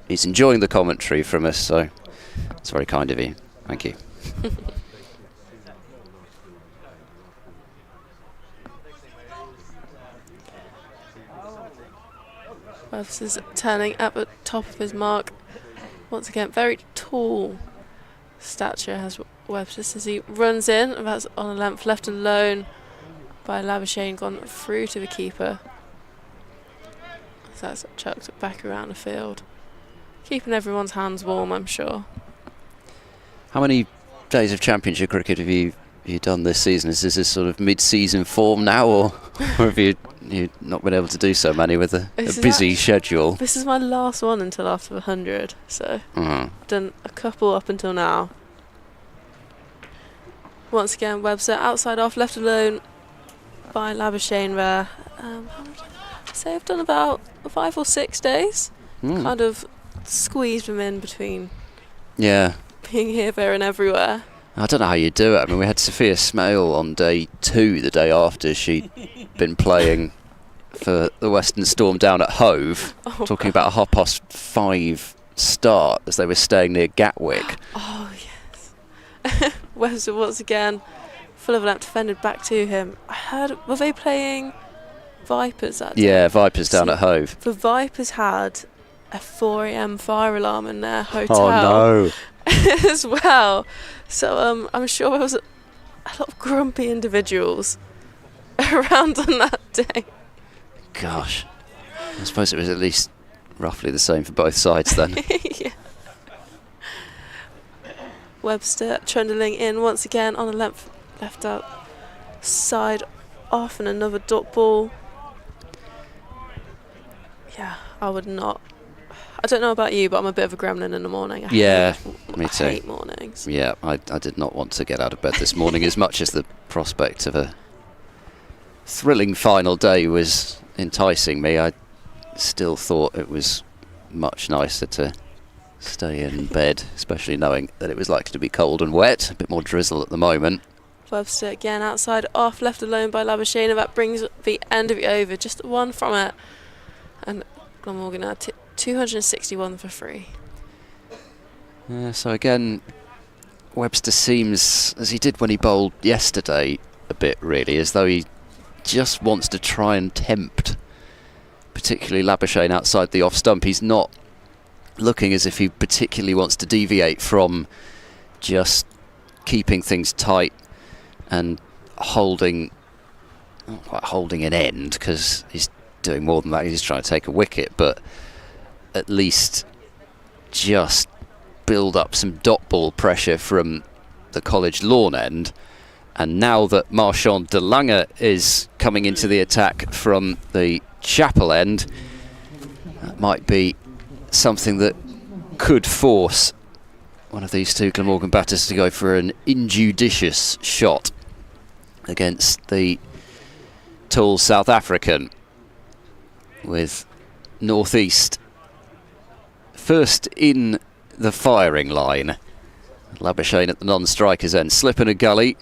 he's enjoying the commentary from us, so it's very kind of you. Thank you. Webster's turning at the top of his mark. Once again, very tall stature has Webster as he runs in, and that's on a length left alone by Labuschagne, gone through to the keeper. So that's chucked back around the field. Keeping everyone's hands warm, I'm sure. How many days of Championship cricket have you done this season? Is this sort of mid-season form now, or have you not been able to do so many with a busy schedule? This is my last one until after the 100, so I've done a couple up until now. Once again, Webster outside off, left alone by Labuschagne there. I'd say I've done about 5 or 6 days. Kind of squeezed them in between. Yeah. Being here, there and everywhere. I don't know how you do it. I mean, we had Sophia Smale on day 2, the day after she'd been playing for the Western Storm down at Hove, talking about a 5:30 start as they were staying near Gatwick. Oh, yes. Webster once again full of length defended back to him. I heard, were they playing Vipers that day? Yeah, Vipers down at Hove. The Vipers had a 4 a.m. fire alarm in their hotel. Oh no. as well. So I'm sure there was a lot of grumpy individuals around on that day. Gosh. I suppose it was at least roughly the same for both sides then. Yeah. Webster trundling in once again on a length left out side off, and another dot ball. Yeah, I would not. I don't know about you, but I'm a bit of a gremlin in the morning. Me too. I hate mornings. Yeah, I did not want to get out of bed this morning as much as the prospect of a thrilling final day was enticing me. I still thought it was much nicer to stay in bed, especially knowing that it was likely to be cold and wet, a bit more drizzle at the moment. Webster again outside off, left alone by Labuschagne. That brings the end of it over, just one from it. And Glamorgan now 261 for free. So again, Webster seems, as he did when he bowled yesterday, a bit really, as though he just wants to try and tempt, particularly Labuschagne outside the off stump. He's not looking as if he particularly wants to deviate from just keeping things tight and holding, not quite holding an end, because he's doing more than that. He's trying to take a wicket, but at least just build up some dot ball pressure from the College lawn end. And now that Marchand de Lange is coming into the attack from the Chapel end, that might be something that could force one of these two Glamorgan batters to go for an injudicious shot against the tall South African, with North East first in the firing line. Labuschagne at the non-strikers end, slip in a gully,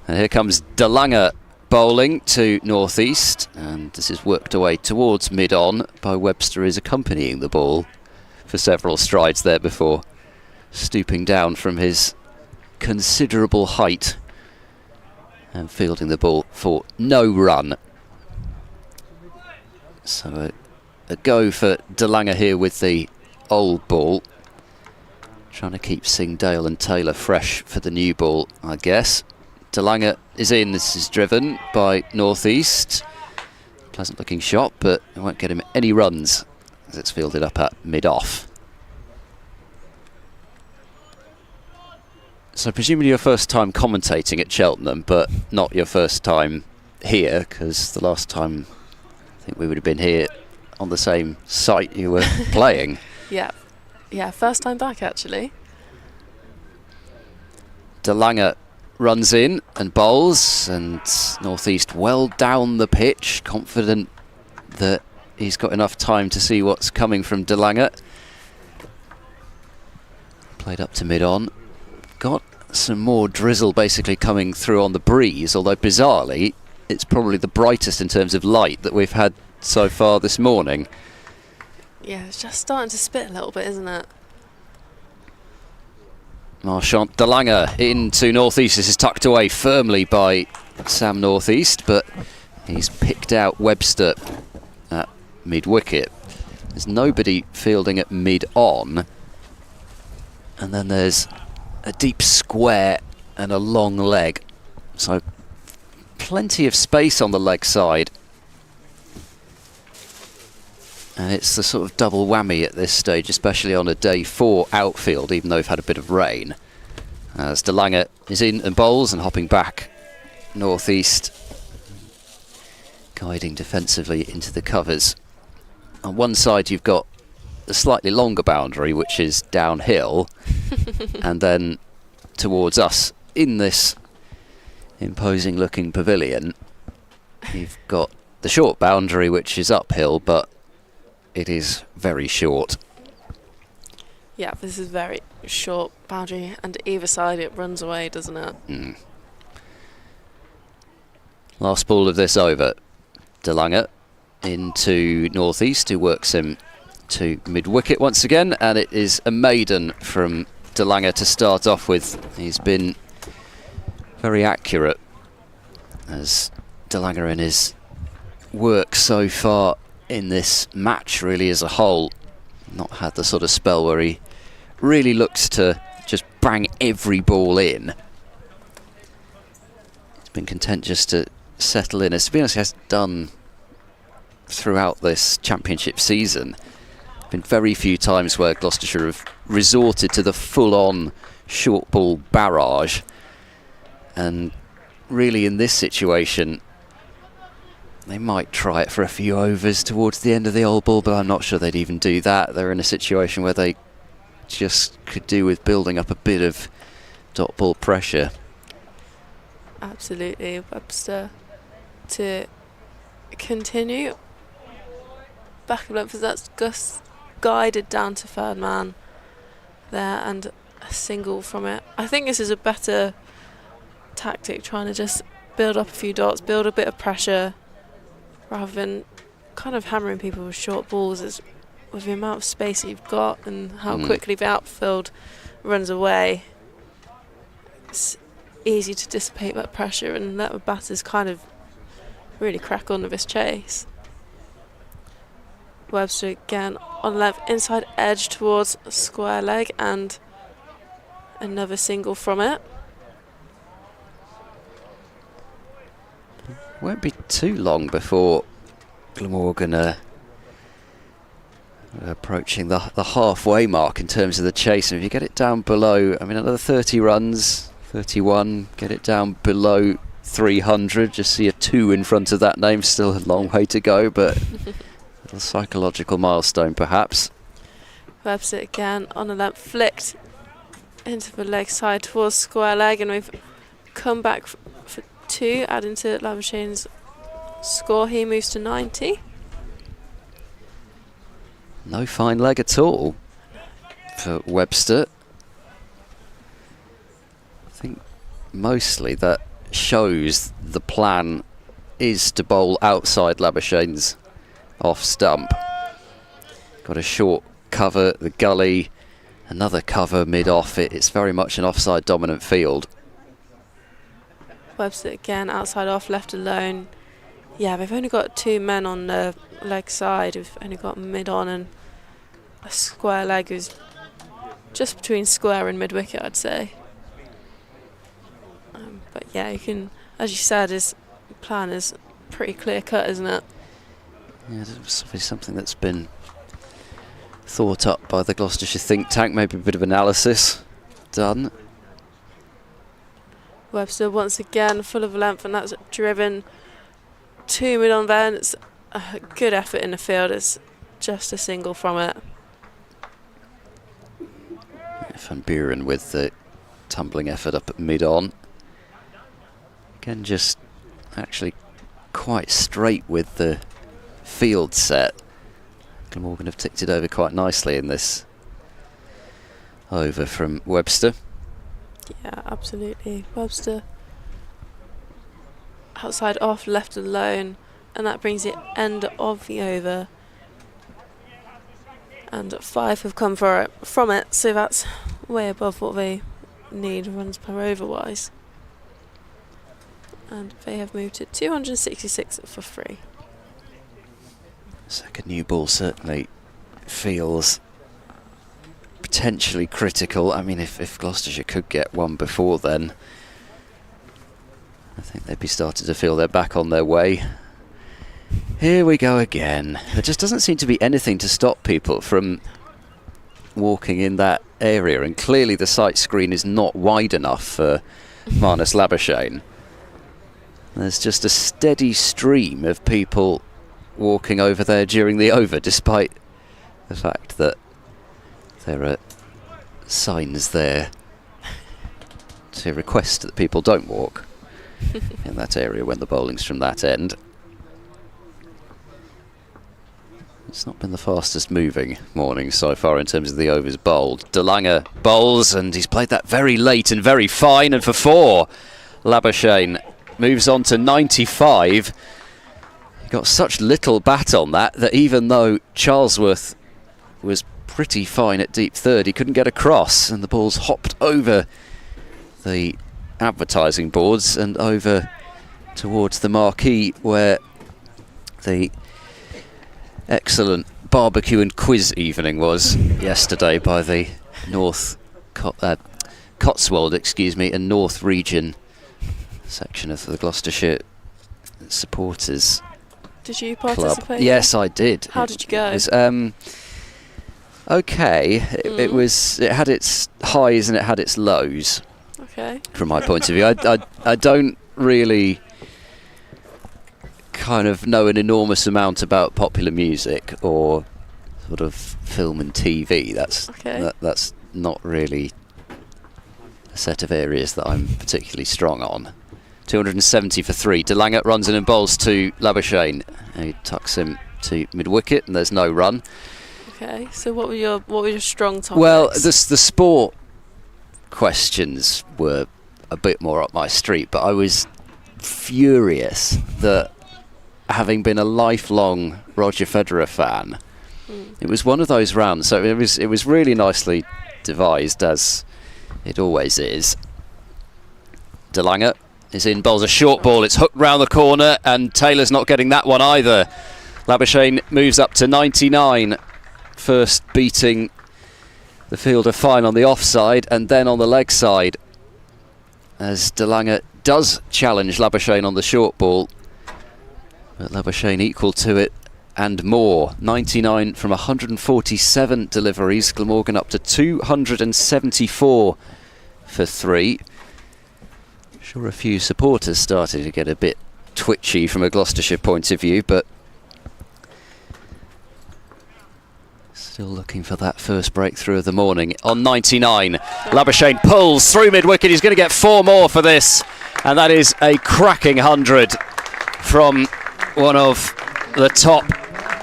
and here comes de Lange bowling to North East, and this is worked away towards mid-on by Webster, is accompanying the ball for several strides there before stooping down from his considerable height and fielding the ball for no run. So a go for de Lange here with the old ball, trying to keep Singh, Dale and Taylor fresh for the new ball, I guess. De Lange is in. This is driven by North East. Pleasant looking shot, but it won't get him any runs as it's fielded up at mid-off. So presumably your first time commentating at Cheltenham, but not your first time here, because the last time I think we would have been here on the same site you were playing. Yeah, first time back actually. De Lange runs in and bowls, and North East well down the pitch, confident that he's got enough time to see what's coming from de Lange. Played up to mid-on. Got some more drizzle basically coming through on the breeze, although bizarrely it's probably the brightest in terms of light that we've had so far this morning. Yeah, it's just starting to spit a little bit, isn't it? Marchand de Lange into North East. This is tucked away firmly by Sam North East, but he's picked out Webster at mid-wicket. There's nobody fielding at mid-on, and then there's a deep square and a long leg, so plenty of space on the leg side. And it's the sort of double whammy at this stage, especially on a day 4 outfield, even though we've had a bit of rain. As de Lange is in and bowls and hopping back North East, guiding defensively into the covers. On one side you've got the slightly longer boundary, which is downhill, and then towards us in this imposing looking pavilion you've got the short boundary, which is uphill, but it is very short. Yeah, this is very short boundary, and either side it runs away, doesn't it? Last ball of this over. De Lange into North East, who works him to mid-wicket once again, and it is a maiden from de Lange to start off with. He's been very accurate as Delanger in his work so far in this match really as a whole, not had the sort of spell where he really looks to just bang every ball in. He's been content just to settle in, as to be honest he has done throughout this championship season. Been very few times where Gloucestershire have resorted to the full-on short ball barrage, and really in this situation they might try it for a few overs towards the end of the old ball, but I'm not sure they'd even do that. They're in a situation where they just could do with building up a bit of dot ball pressure. Absolutely. Webster to continue. Back of length, that's Gus guided down to third man there, and a single from it. I think this is a better tactic, trying to just build up a few dots, build a bit of pressure, rather than kind of hammering people with short balls. It's, with the amount of space that you've got and how quickly the outfield runs away, it's easy to dissipate that pressure and let the batters kind of really crack on with this chase. Webster again on left, inside edge towards square leg, and another single from it. Won't be too long before Glamorgan are approaching the halfway mark in terms of the chase, and if you get it down below, I mean, another 30 runs, 31, get it down below 300, just see a 2 in front of that name, still a long way to go, but a psychological milestone perhaps. Webster again on the length, flicked into the leg side towards square leg, and we've come back for 2, adding to Labuschagne's score. He moves to 90. No fine leg at all for Webster. I think mostly that shows the plan is to bowl outside Labuschagne's off stump. Got a short cover, the gully, another cover mid-off. It's very much an offside dominant field. Webster again outside off, left alone. Yeah, they've only got 2 men on the leg side. They've only got mid on and a square leg who's just between square and mid wicket, I'd say. But yeah, you can, as you said, his plan is pretty clear cut, isn't it? Yeah, it's obviously something that's been thought up by the Gloucestershire think tank, maybe a bit of analysis done. Webster once again full of length, and that's driven 2 mid on there, and it's a good effort in the field. It's just a single from it. Van Buren with the tumbling effort up at mid on. Again, just actually quite straight with the field set. Glamorgan have ticked it over quite nicely in this over from Webster. Yeah, absolutely. Webster outside off, left alone, and that brings the end of the over. And 5 have come from it, so that's way above what they need runs per over wise. And they have moved to 266 for 3. Second new ball certainly feels potentially critical. I mean, if Gloucestershire could get one before then, I think they'd be starting to feel they're back on their way. Here we go again. There just doesn't seem to be anything to stop people from walking in that area, and clearly the sight screen is not wide enough for Marnus Labuschagne. There's just a steady stream of people walking over there during the over, despite the fact that there are signs there to request that people don't walk in that area when the bowling's from that end. It's not been the fastest moving morning so far in terms of the overs bowled. Delanger bowls, and he's played that very late and very fine, and for 4 Labuschagne moves on to 95. He got such little bat on that even though Charlesworth was pretty fine at deep third, he couldn't get across, and the ball's hopped over the advertising boards and over towards the marquee where the excellent barbecue and quiz evening was yesterday by the Cotswold, and North Region section of the Gloucestershire supporters. Did you Club. participate? Yes, I did. How did you go? It was okay. It had its highs and it had its lows. Okay. From my point of view, I don't really kind of know an enormous amount about popular music or sort of film and TV. That's not really a set of areas that I'm particularly strong on. 270 for 3. De Lange runs in and bowls to Labuschagne. He tucks him to mid-wicket and there's no run. Okay, so what were your strong topics? Well, the sport questions were a bit more up my street, but I was furious that, having been a lifelong Roger Federer fan, it was one of those rounds. So it was really nicely devised, as it always is. De Lange is in, bowls a short ball. It's hooked round the corner, and Taylor's not getting that one either. Labuschagne moves up to 99, first beating the fielder fine on the offside and then on the leg side, as De Lange does challenge Labuschagne on the short ball, but Labuschagne equal to it and more. 99 from 147 deliveries. Glamorgan up to 274 for 3. Sure, a few supporters started to get a bit twitchy from a Gloucestershire point of view, but still looking for that first breakthrough of the morning. On 99, Labuschagne pulls through mid-wicket. He's going to get 4 more for this, and that is a cracking 100 from one of the top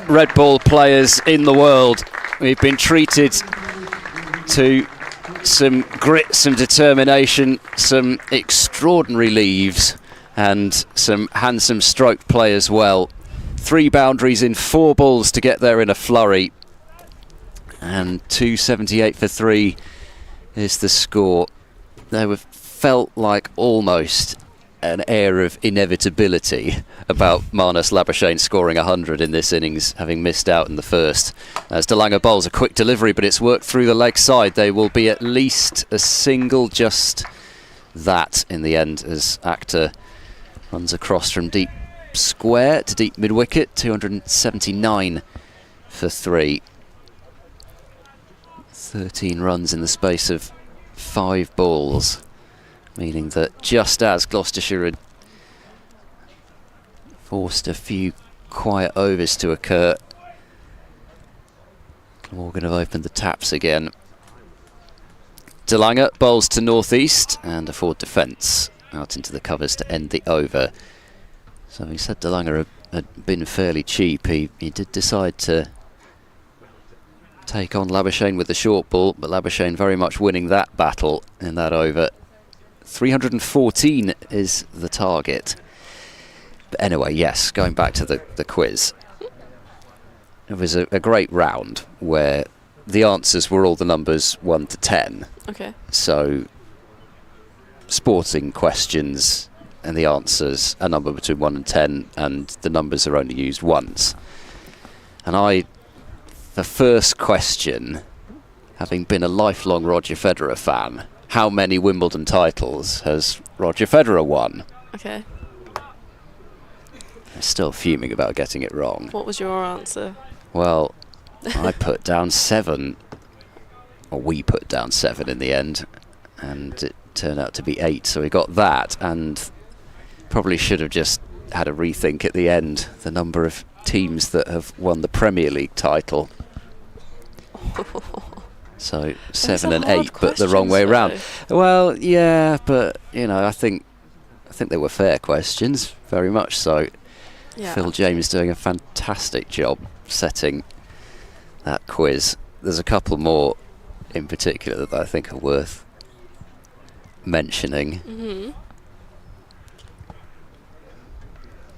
red ball players in the world. We've been treated to some grit, some determination, some extraordinary leaves, and some handsome stroke play as well. 3 boundaries in 4 balls to get there in a flurry, and 278 for 3 is the score. There felt like almost an air of inevitability about Marnus Labuschagne scoring 100 in this innings, having missed out in the first. As De Lange bowls a quick delivery, but it's worked through the leg side. They will be at least a single, just that in the end, as Actor runs across from deep square to deep mid-wicket. 279 for 3. 13 runs in the space of 5 balls, meaning that just as Gloucestershire had forced a few quiet overs to occur, Glamorgan have opened the taps again. De Lange bowls to northeast and a forward defence out into the covers to end the over. So he said De Lange had been fairly cheap. He did decide to take on Labuschagne with the short ball, but Labuschagne very much winning that battle in that over. 314 is the target. But anyway, yes, going back to the quiz. It was a great round where the answers were all the numbers 1 to 10. Okay. So sporting questions and the answers a number between 1 and 10, and the numbers are only used once. And the first question, having been a lifelong Roger Federer fan, how many Wimbledon titles has Roger Federer won? Okay. I'm still fuming about getting it wrong. What was your answer? Well, I put down 7, or we put down 7 in the end, and it turned out to be 8, so we got that, and probably should have just had a rethink at the end, the number of teams that have won the Premier League title. So 7 and 8, but the wrong way round. Well, yeah, but you know, I think they were fair questions, very much so. Yeah. Phil James doing a fantastic job setting that quiz. There's a couple more in particular that I think are worth mentioning. Mm-hmm.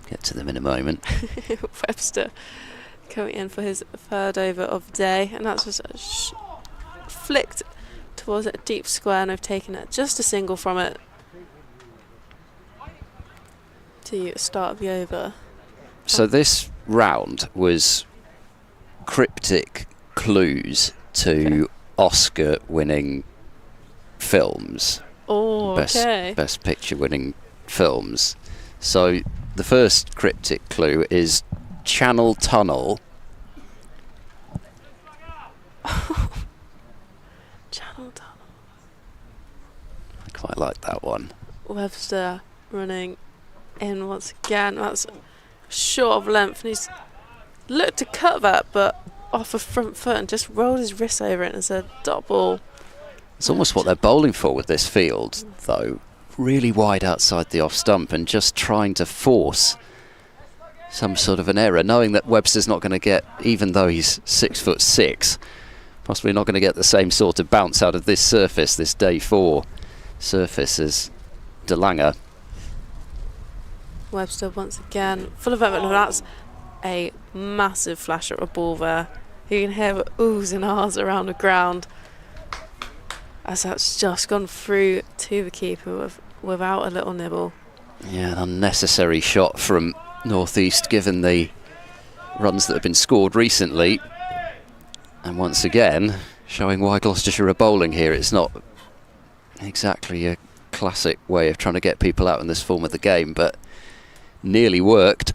Get to them in a moment. Webster coming in for his 3rd over of the day, and that's just flicked towards a deep square, and I've taken it just a single from it. to start of the over. So this round was cryptic clues to Oscar-winning films. Oh, okay. Best picture-winning films. So the first cryptic clue is Channel Tunnel. Channel Tunnel. I quite like that one. Webster running in once again. That's short of length, and he's looked to cut that, but off a front foot and just rolled his wrist over it as a dot ball. It's almost what they're bowling for with this field, though. Really wide outside the off stump and just trying to force some sort of an error, knowing that Webster's not going to get, even though he's 6'6", possibly not going to get the same sort of bounce out of this surface, this day 4 surface, as De Lange. Webster once again full of effort. That's a massive flash at a ball there. You can hear the oohs and ahs around the ground as that's just gone through to the keeper without a little nibble. Yeah, an unnecessary shot from Northeast given the runs that have been scored recently, and once again showing why Gloucestershire are bowling here. It's not exactly a classic way of trying to get people out in this form of the game, but nearly worked.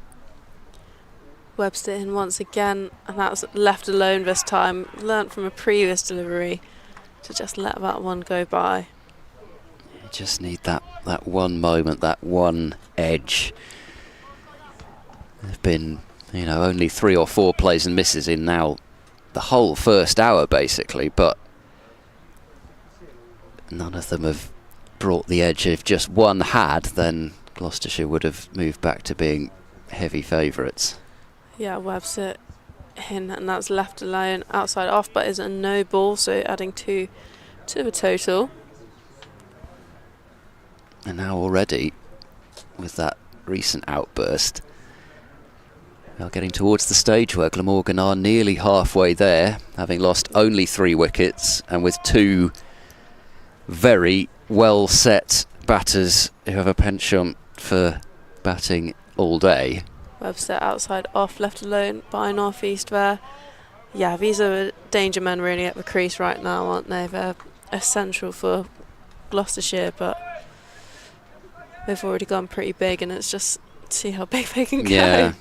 Webster in once again, and that's left alone this time. Learnt from a previous delivery to just let that one go by. You just need that one moment, that one edge. There've been, only 3 or 4 plays and misses in now the whole first hour basically, but none of them have brought the edge. If just one had, then Gloucestershire would have moved back to being heavy favourites. Yeah, Webster in, and that's left alone outside off, but is a no ball, so adding 2 to the total. And now already, with that recent outburst, we are getting towards the stage where Glamorgan are nearly halfway there, having lost only 3 wickets, and with 2 very well set batters who have a penchant for batting all day. Webster outside off, left alone by Northeast there. Yeah, these are the danger men really at the crease right now, aren't they? They're essential for Gloucestershire, but they've already gone pretty big, and it's just see how big they can go. Yeah,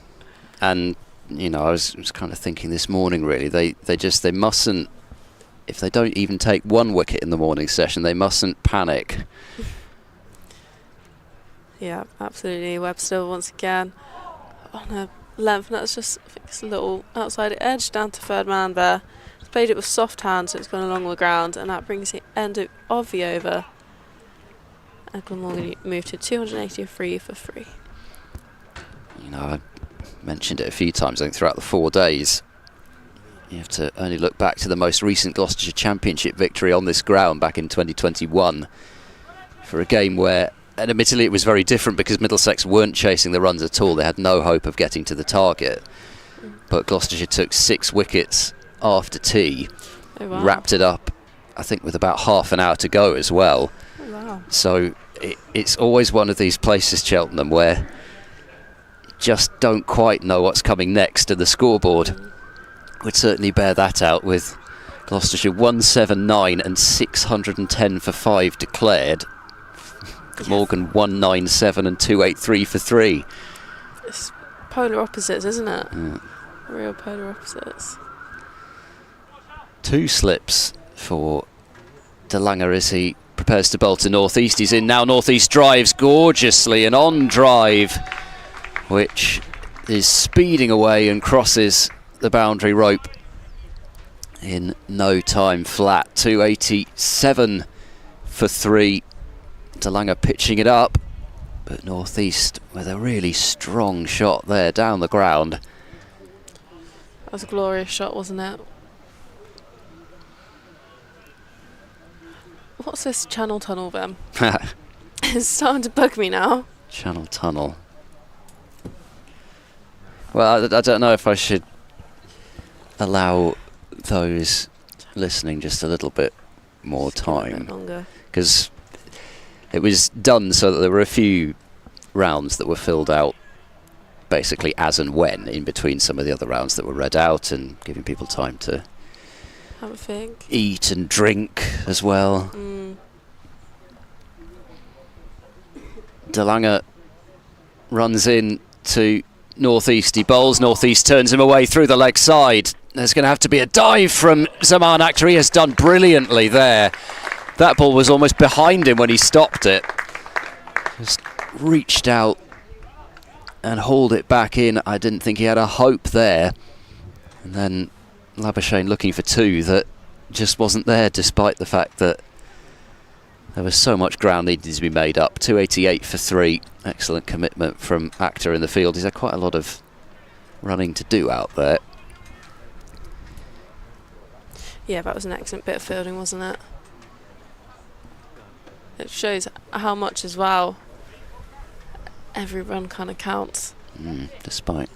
and I was kind of thinking this morning really, they mustn't, if they don't even take 1 wicket in the morning session, they mustn't panic. Yeah, absolutely. Webster once again on a length, and that's just, I think it's a little outside edge down to third man there. He's played it with soft hand, so it's gone along the ground, and that brings the end of the over. And Glamorgan moved to 283 for 3. I mentioned it a few times, I think, throughout the 4 days. You have to only look back to the most recent Gloucestershire Championship victory on this ground back in 2021 for a game where, and admittedly it was very different because Middlesex weren't chasing the runs at all. They had no hope of getting to the target. But Gloucestershire took 6 wickets after tea, wrapped it up, I think, with about half an hour to go as well. Oh, wow. So it's always one of these places, Cheltenham, where you just don't quite know what's coming next, and the scoreboard would certainly bear that out, with Gloucestershire 179 and 610 for 5 declared. Glamorgan 197 and 283 for 3. It's polar opposites, isn't it? Yeah. Real polar opposites. 2 slips for De Lange as he prepares to bowl to Northeast. He's in now. Northeast drives gorgeously, and on drive, which is speeding away and crosses the boundary rope in no time flat. 287 for 3. De Lange pitching it up, but Northeast with a really strong shot there down the ground. That was a glorious shot, wasn't it? What's this channel tunnel then? It's starting to bug me now. Channel tunnel. Well, I don't know if I should allow those listening just a little bit more time, longer, because it was done so that there were a few rounds that were filled out basically as and when, in between some of the other rounds that were read out, and giving people time to have a think, eat and drink as well. De Lange runs in to Northeast. He bowls. Northeast turns him away through the leg side. There's going to have to be a dive from Zaman Akhtar. He has done brilliantly there. That ball was almost behind him when he stopped it. Just reached out and hauled it back in. I didn't think he had a hope there. And then Labuschagne looking for two that just wasn't there, despite the fact that there was so much ground needed to be made up. 288 for 3. Excellent commitment from Akhtar in the field. He's had quite a lot of running to do out there. Yeah, that was an excellent bit of fielding, wasn't it? It shows how much as well every run kind of counts. Despite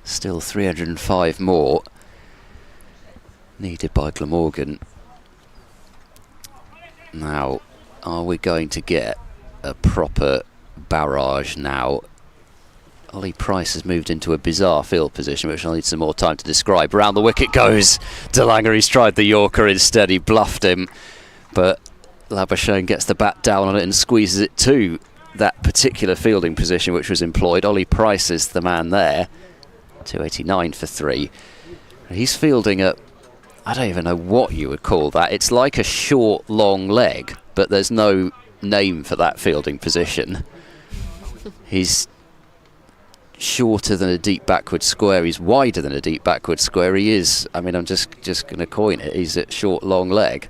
still 305 more needed by Glamorgan. Now, are we going to get a proper barrage now? Ollie Price has moved into a bizarre field position, which I'll need some more time to describe. Round the wicket goes De Lange. He's tried the Yorker instead. He bluffed him, but Labuschagne gets the bat down on it and squeezes it to that particular fielding position which was employed. Ollie Price is the man there. 289 for 3. He's fielding at, I don't even know what you would call that. It's like a short, long leg, but there's no name for that fielding position. He's shorter than a deep backward square. He's wider than a deep backward square. He is, I mean, I'm just going to coin it. He's at short, long leg.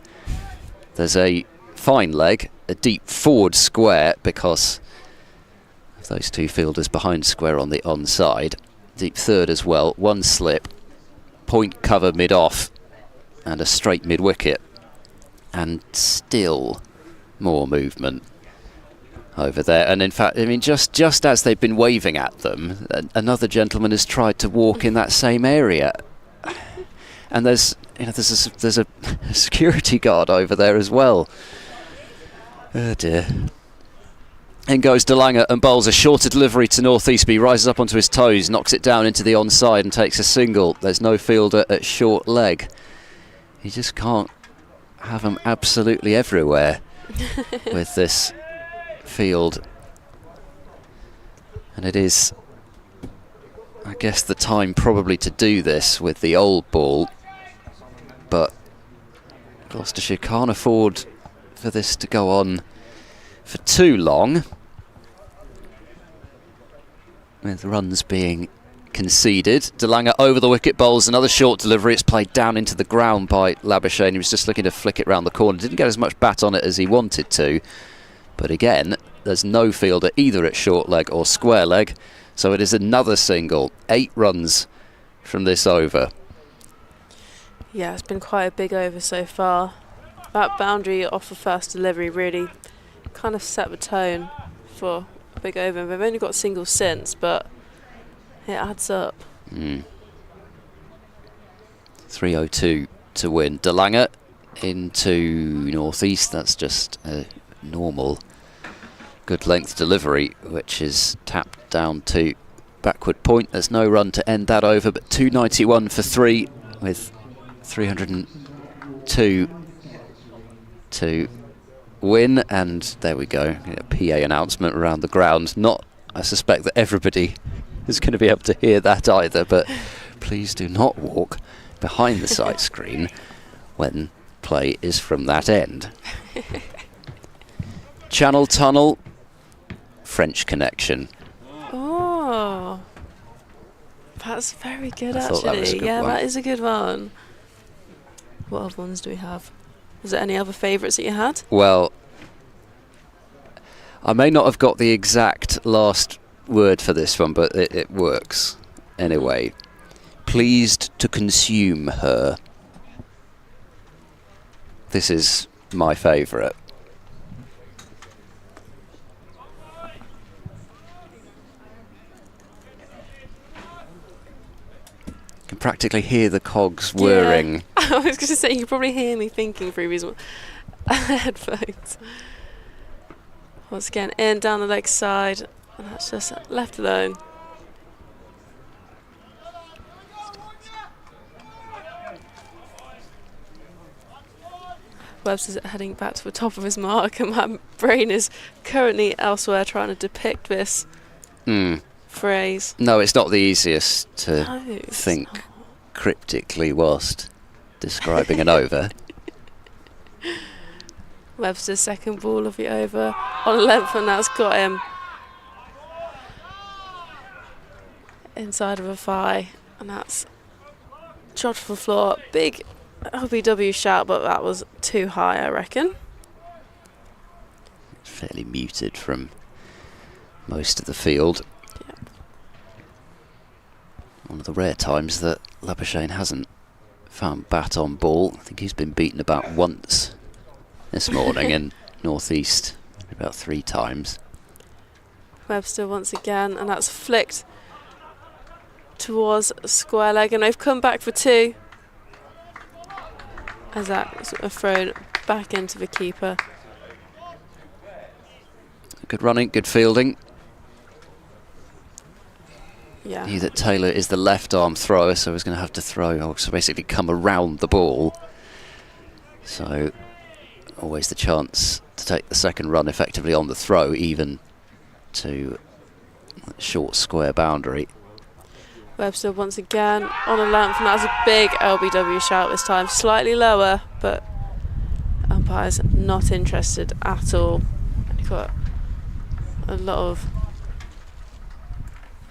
There's a fine leg, a deep forward square because of those two fielders behind square on the onside. Deep third as well. One slip, point cover mid-off, and a straight mid-wicket. And still more movement over there. And in fact, I mean, just as they've been waving at them, another gentleman has tried to walk in that same area. And there's a security guard over there as well. Oh dear. In goes De Lange and bowls a shorter delivery to Northeast. He rises up onto his toes, knocks it down into the onside and takes a single. There's no fielder at short leg. You just can't have them absolutely everywhere with this field. And it is, I guess, the time probably to do this with the old ball. But Gloucestershire can't afford for this to go on for too long, with runs being conceded. De Lange over the wicket, bowls another short delivery. It's played down into the ground by Labuschagne. He was just looking to flick it round the corner. Didn't get as much bat on it as he wanted to. But again, there's no fielder either at short leg or square leg. So it is another single. 8 runs from this over. Yeah, it's been quite a big over so far. That boundary off the first delivery really kind of set the tone for a big over. They've only got singles since, but it adds up. 302 to win. De Lange into Northeast. That's just a normal good length delivery, which is tapped down to backward point. There's no run to end that over, but 291 for 3 with 302 to win. And there we go, a PA announcement around the ground. Not, I suspect that everybody is going to be able to hear that either, but please do not walk behind the sight screen when play is from that end. Channel Tunnel, French Connection. Oh, that's very good, I thought that was a actually. good Yeah, one. that is a good one. What other ones do we have? Was there any other favourites that you had? Well, I may not have got the exact last word for this one, but it works anyway. Pleased to consume her. This is my favourite. You can practically hear the cogs whirring. Yeah. I was going to say, you can probably hear me thinking through these headphones. Once again, in, down the leg side. And that's just left alone. Webster's heading back to the top of his mark, and my brain is currently elsewhere trying to depict this phrase. No, it's not the easiest to No, think not. cryptically whilst describing an over. Webster's second ball of the over on a length, and that's got him inside of a thigh, and that's shot to the floor. Big LBW shout, but that was too high, I reckon. Fairly muted from most of the field. Yep. One of the rare times that Labuschagne hasn't found bat on ball. I think he's been beaten about once this morning in Northeast, about 3 times. Webster once again, and that's flicked towards square leg, and they've come back for 2. As that's thrown back into the keeper. Good running, good fielding. Yeah. Knew that Taylor is the left arm thrower, so he's going to have to throw, so basically come around the ball. So always the chance to take the second run effectively on the throw, even to short square boundary. Webster once again on a length, and that's a big LBW shout this time. Slightly lower, but umpire's not interested at all. And you've got a lot of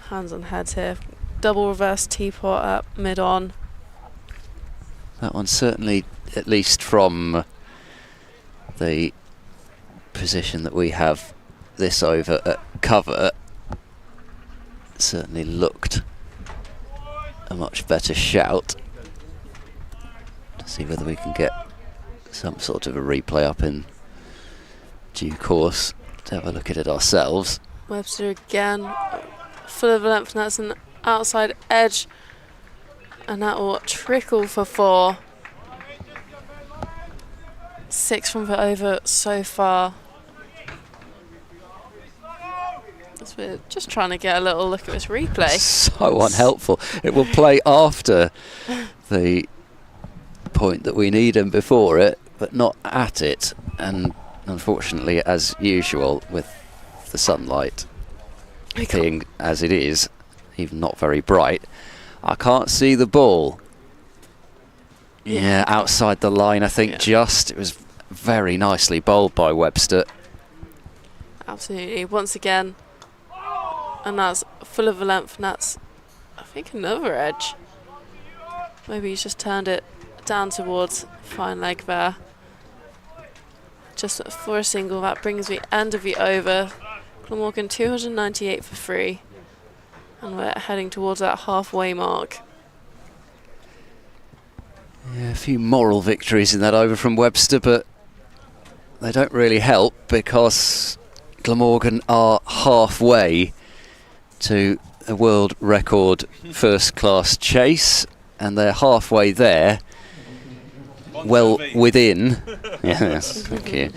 hands on heads here. Double reverse teapot up mid-on. That one certainly, at least from the position that we have this over at cover, certainly looked a much better shout. To see whether we can get some sort of a replay up in due course to have a look at it ourselves. Webster again, full of length, and that's an outside edge, and that will trickle for 4. 6 from the over so far. So we're just trying to get a little look at this replay. So unhelpful. It will play after the point that we need and before it, but not at it. And unfortunately, as usual, with the sunlight being as it is, even not very bright, I can't see the ball. Yeah, outside the line, I think. Just it was very nicely bowled by Webster. Absolutely. Once again, and that's full of a length, and that's, I think, another edge. Maybe he's just turned it down towards fine leg there. Just for a single, that brings the end of the over. Glamorgan 298 for 3, and we're heading towards that halfway mark. Yeah, a few moral victories in that over from Webster, but they don't really help because Glamorgan are halfway to a world record first class chase, and they're halfway there, well within yes, thank you,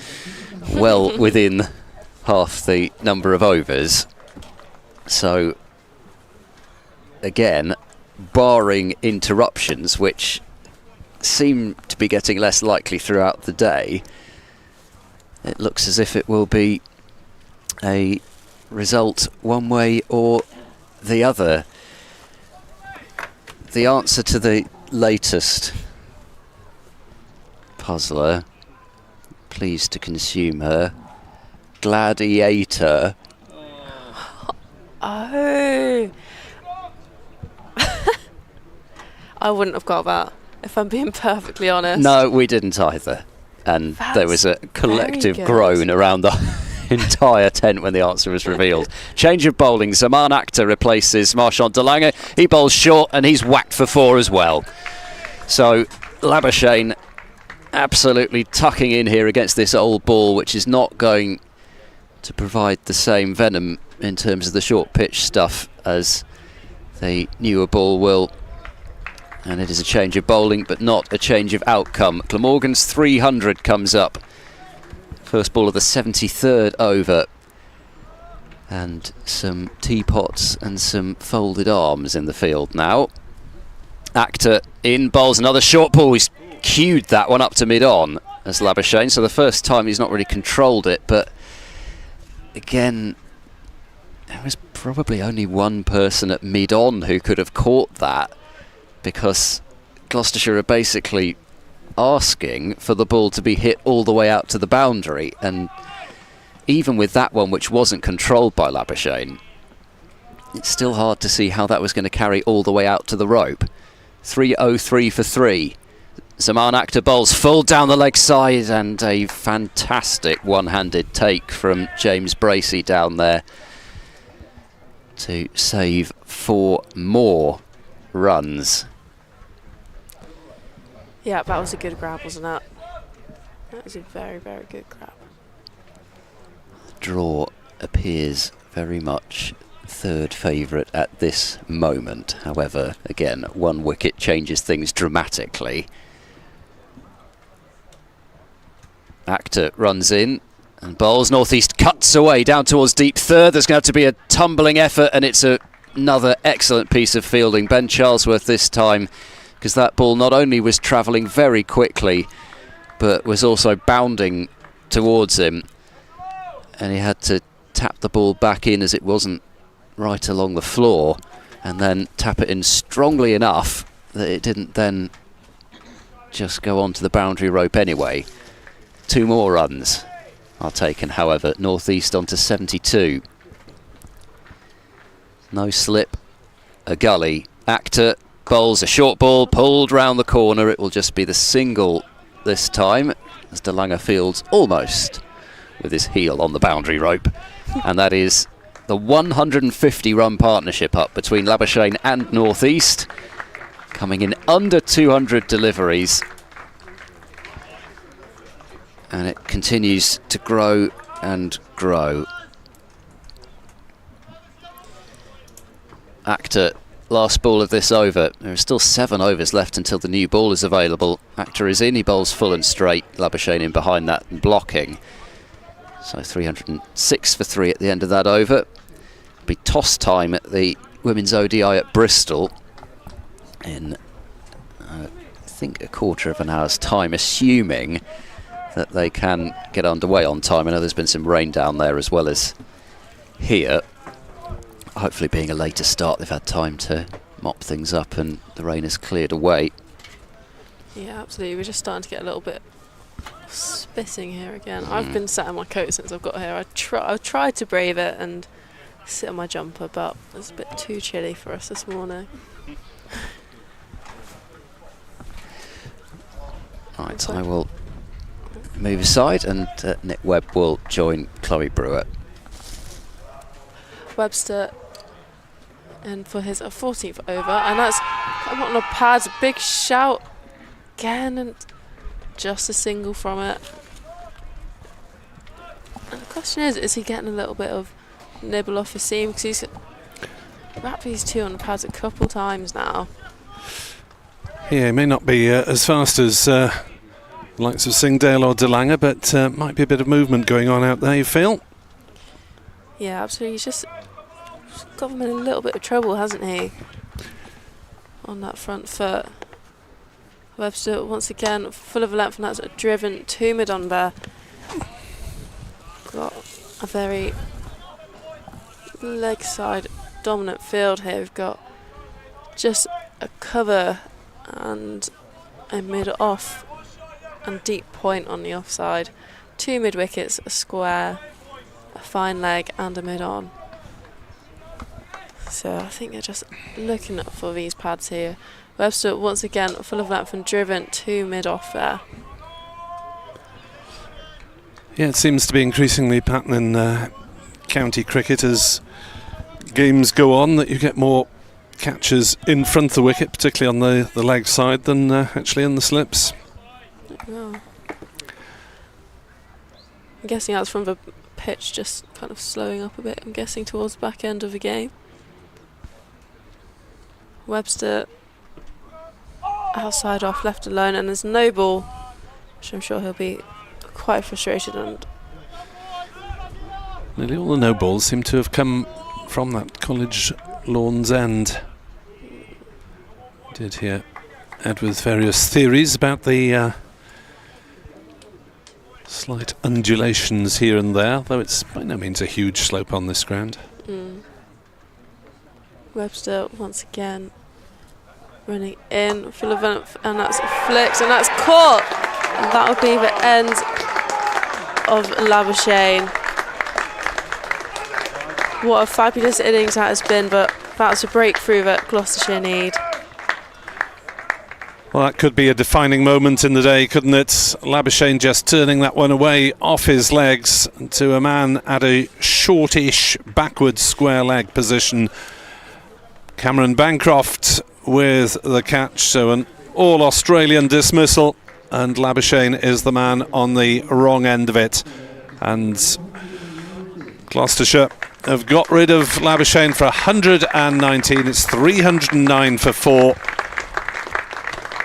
well within half the number of overs. So again, barring interruptions, which seem to be getting less likely throughout the day, it looks as if it will be a result one way or the other. The answer to the latest puzzler, pleased to consume her, gladiator. Oh. I wouldn't have got that, if I'm being perfectly honest. No, we didn't either. And there was a collective groan around the entire tent when the answer was revealed. Change of bowling. Zaman Akhtar replaces Marchand de Lange. He bowls short and he's whacked for 4 as well. So Labuschagne absolutely tucking in here against this old ball, which is not going to provide the same venom in terms of the short pitch stuff as the newer ball will. And it is a change of bowling, but not a change of outcome. Glamorgan's 300 comes up. First ball of the 73rd over. and some teapots and some folded arms in the field now. Actor in, bowls another short ball. He's cued that one up to mid-on as Labuschagne, so the first time he's not really controlled it, but again, there was probably only one person at mid-on who could have caught that, because Gloucestershire are basically asking for the ball to be hit all the way out to the boundary, and even with that one, which wasn't controlled by Labuschagne, it's still hard to see how that was going to carry all the way out to the rope. 3-0-3 for 3. Zaman Akhtar bowls full down the leg side, and a fantastic one-handed take from James Bracey down there to save 4 more runs. Yeah, that was a good grab, wasn't it? That was a very, very good grab. Draw appears very much third favourite at this moment. However, again, 1 wicket changes things dramatically. Akhtar runs in and bowls. Northeast cuts away down towards deep third. There's going to have to be a tumbling effort, and it's another excellent piece of fielding. Ben Charlesworth this time, because that ball not only was travelling very quickly, but was also bounding towards him, and he had to tap the ball back in as it wasn't right along the floor, and then tap it in strongly enough that it didn't then just go onto the boundary rope anyway. 2 more runs are taken, however. Northeast onto 72. No slip, a gully. Akhtar bowls a short ball, pulled round the corner. It will just be the single this time, as De Lange fields almost with his heel on the boundary rope. And that is the 150-run partnership up between Labuschagne and Northeast, coming in under 200 deliveries. And it continues to grow and grow. Akhtar, last ball of this over. There are still 7 overs left until the new ball is available. Akhtar is in, he bowls full and straight. Labuschagne in behind that and blocking. So 306 for 3 at the end of that over. It'll be toss time at the Women's ODI at Bristol in, I think, a quarter of an hour's time, assuming that they can get underway on time. I know there's been some rain down there as well as here. Hopefully being a later start, they've had time to mop things up and the rain has cleared away. Yeah, absolutely. We're just starting to get a little bit spitting here again. I've been sat in my coat since I've got here. I've tried to brave it and sit on my jumper, but it's a bit too chilly for us this morning. Right, I will move aside, and Nick Webb will join Chloe Brewer. Webster in for his 14th over, and that's come on the pads. Big shout again, and just a single from it. And the question is he getting a little bit of nibble off his seam, because he's wrapped these 2 on the pads a couple times now. Yeah, he may not be as fast as the likes of Singdale or De Lange, but might be a bit of movement going on out there, you feel? Yeah, absolutely. He's just got him in a little bit of trouble, hasn't he? On that front foot. Webster once again full of length, and that's driven to mid-on there. Got a very leg side dominant field here. We've got just a cover and a mid-off and deep point on the offside. 2 mid-wickets, a square, a fine leg and a mid-on. So I think they're just looking for these pads here. Webster once again full of length and driven to mid-off there. Yeah, it seems to be increasingly pattern in county cricket as games go on, that you get more catches in front of the wicket, particularly on the leg side, than actually in the slips. Well, I'm guessing that's from the pitch just kind of slowing up a bit, I'm guessing towards the back end of the game. Webster outside off, left alone, and there's no ball, which I'm sure he'll be quite frustrated and Nearly all the no balls seem to have come from that College Lawn's end. Did hear Ed with various theories about the slight undulations here and there, though it's by no means a huge slope on this ground. Webster once again running in, full of and that's flicked and that's caught. And that will be the end of Labuschagne. What a fabulous innings that has been, but that's a breakthrough that Gloucestershire need. Well, that could be a defining moment in the day, couldn't it? Labuschagne just turning that one away off his legs to a man at a shortish backward square leg position. Cameron Bancroft with the catch, so an all-Australian dismissal, and Labuschagne is the man on the wrong end of it. And Gloucestershire have got rid of Labuschagne for 119. It's 309 for 4.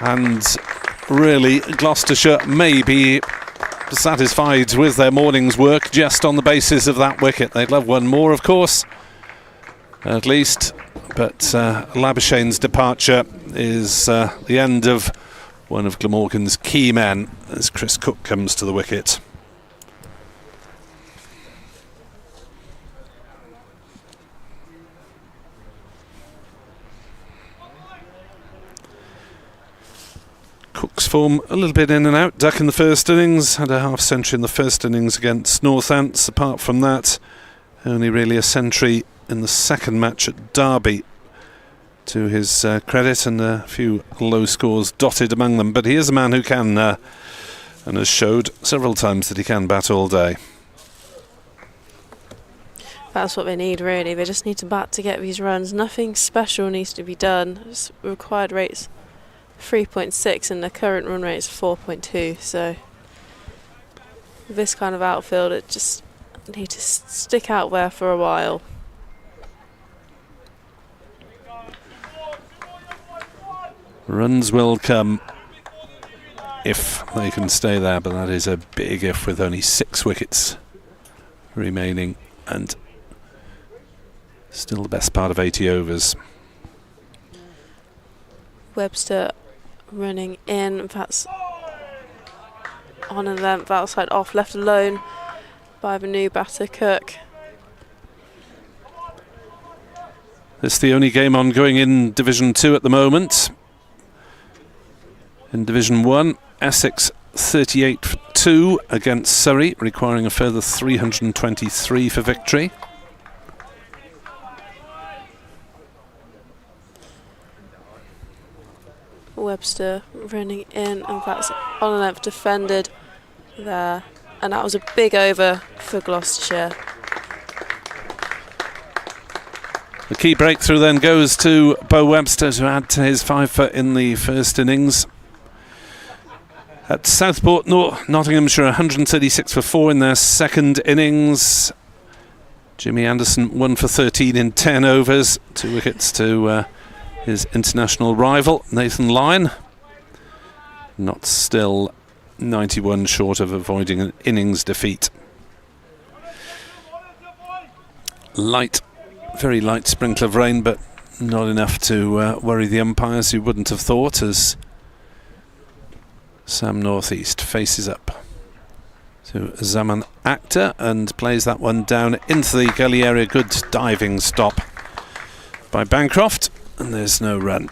And really, Gloucestershire may be satisfied with their morning's work just on the basis of that wicket. They'd love one more, of course, at least. But Labuschagne's departure is the end of one of Glamorgan's key men as Chris Cook comes to the wicket. Cook's form a little bit in and out. Duck in the first innings, had a half century in the first innings against Northants. Apart from that, only really a century in the second match at Derby to his credit, and a few low scores dotted among them. But he is a man who can, and has showed several times that he can bat all day. That's what they need, really. They just need to bat to get these runs. Nothing special needs to be done. It's required rates 3.6 and the current run rate is 4.2. So this kind of outfield, it just need to stick out there for a while. Runs will come if they can stay there, but that is a big if with only 6 wickets remaining and still the best part of 80 overs. Webster running in, that's on and length outside off, left alone by the new batter Cook. It's the only game ongoing in Division 2 at the moment. In Division 1, Essex 38 for 2 against Surrey, requiring a further 323 for victory. Webster running in, and that's on and length defended there, and that was a big over for Gloucestershire. The key breakthrough then goes to Bo Webster to add to his 5 in the first innings. At Southport, Nottinghamshire 136 for 4 in their second innings. Jimmy Anderson 1 for 13 in 10 overs, 2 wickets to his international rival Nathan Lyon. Not still 91 short of avoiding an innings defeat. Very light sprinkle of rain, but not enough to worry the umpires, who wouldn't have thought, as Sam Northeast faces up to Zaman Akhtar and plays that one down into the gully area. Good diving stop by Bancroft, and there's no run.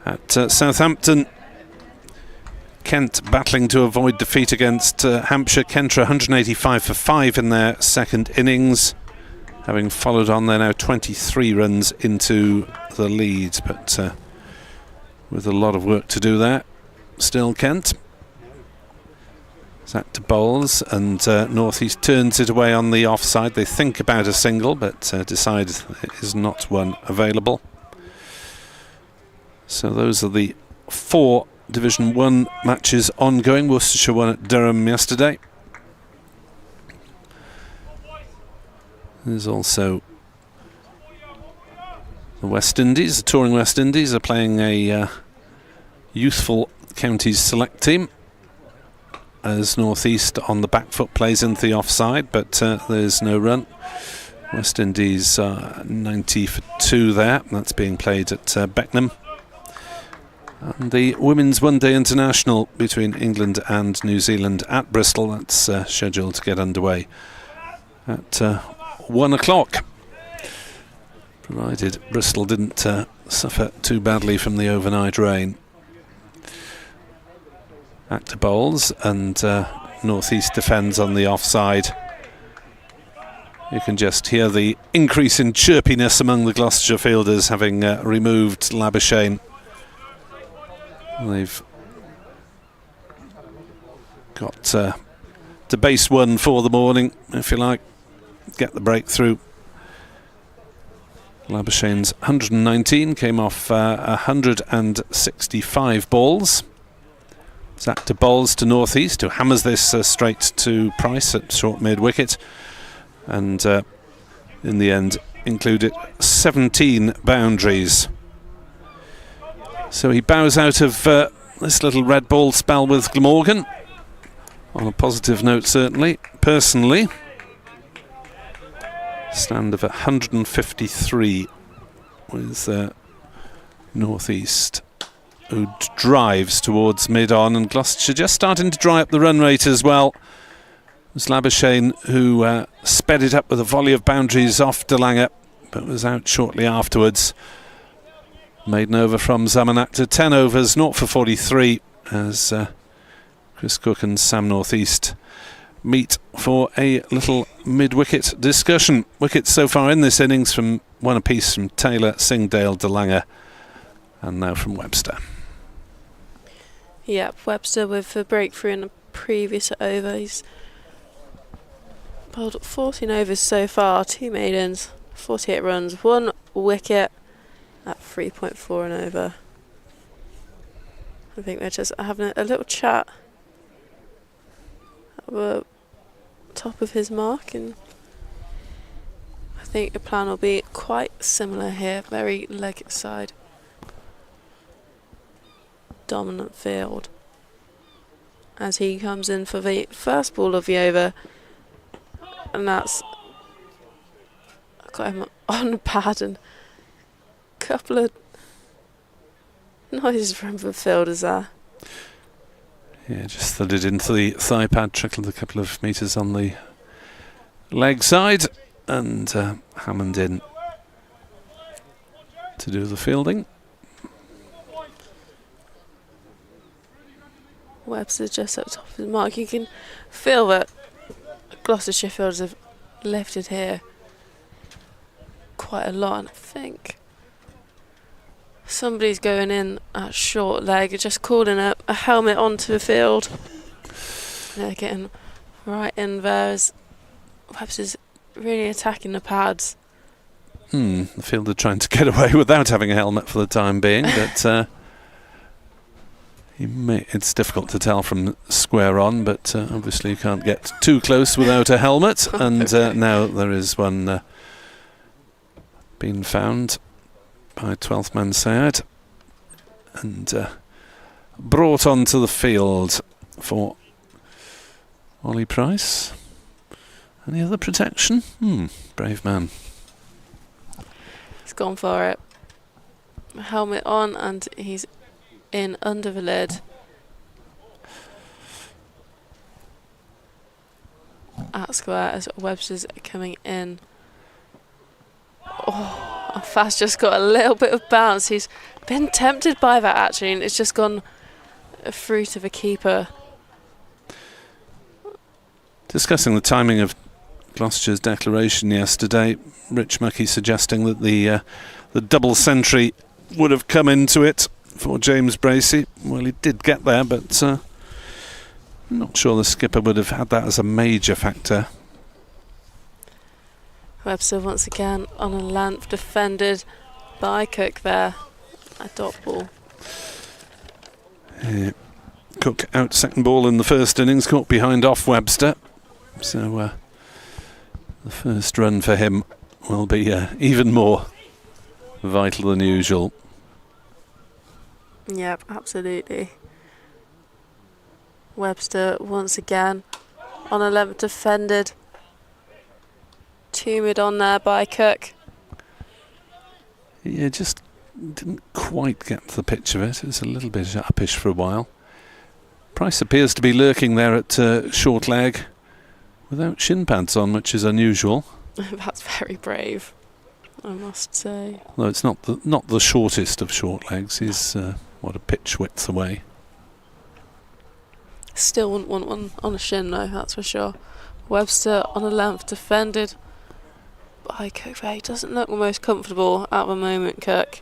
At Southampton, Kent battling to avoid defeat against Hampshire. Kentra 185 for 5 in their second innings, having followed on there now 23 runs into the lead, but with a lot of work to do there. Still Kent. Zach to bowls, and Northeast turns it away on the offside. They think about a single, but decide it is not one available. So those are the 4 Division 1 matches ongoing. Worcestershire won at Durham yesterday. There's also the West Indies. The touring West Indies are playing a youthful counties select team. as North East on the back foot plays into the offside, but there's no run. West Indies 90 for 2 there. That's being played at Beckenham. And the Women's One Day International between England and New Zealand at Bristol, that's scheduled to get underway at 1 o'clock. Provided Bristol didn't suffer too badly from the overnight rain. Actor bowls and North East defends on the offside. You can just hear the increase in chirpiness among the Gloucestershire fielders, having removed Labuschagne. They've got to base one for the morning, if you like, get the breakthrough. Labuschagne's 119 came off 165 balls. Zach to bowls to North East, who hammers this straight to Price at short mid-wicket. And in the end included 17 boundaries. So he bows out of this little red ball spell with Glamorgan. On a positive note, certainly. Personally, stand of 153 with North East, who drives towards mid-on, and Gloucestershire just starting to dry up the run rate as well. It was Labuschagne who sped it up with a volley of boundaries off DeLange, but was out shortly afterwards. Maiden over from Zamanak to 10 overs, 0 for 43, as Chris Cook and Sam North East meet for a little mid-wicket discussion. Wickets so far in this innings from one apiece from Taylor, Singdale, DeLange, and now from Webster. Yep, Webster with the breakthrough in the previous over. He's bowled 14 overs so far, 2 maidens, 48 runs, 1 wicket at 3.4 and over. I think they're just having a little chat at the top of his mark, and I think the plan will be quite similar here. Very leg side dominant field as he comes in for the first ball of the over, and that's got him on the pad, and a couple of noises from the fielders there. Yeah, just thudded into the thigh pad, trickled a couple of metres on the leg side, and Hammond in to do the fielding. Webster just up top of his mark. You can feel that Gloucestershire fielders have lifted here quite a lot, and I think somebody's going in at short leg, just calling a helmet onto the field. They're getting right in there as Webster's really attacking the pads. The fielder trying to get away without having a helmet for the time being, but it's difficult to tell from square on, but obviously you can't get too close without a helmet. And now there is one being found by 12th man Sayed and brought onto the field for Ollie Price. Any other protection? Brave man. He's gone for it. Helmet on, and he's in under the lid. At square as Webster's coming in. Oh, Fast just got a little bit of bounce. He's been tempted by that actually, and it's just gone through to the keeper. Discussing the timing of Gloucestershire's declaration yesterday, Rich Muckey suggesting that the double century would have come into it for James Bracey. Well, he did get there, but not sure the skipper would have had that as a major factor. Webster once again on a length, defended by Cook there. A dot ball. Cook out second ball in the first innings, caught behind off Webster. So the first run for him will be even more vital than usual. Yep, absolutely. Webster once again on a length defended. 2 mid on there by Cook. Yeah, just didn't quite get the pitch of it. It was a little bit uppish for a while. Price appears to be lurking there at short leg without shin pads on, which is unusual. That's very brave, I must say. Though it's not the shortest of short legs. He's a pitch width away. Still wouldn't want one on a shin though, that's for sure. Webster on a length defended by Cook. He doesn't look the most comfortable at the moment, Cook.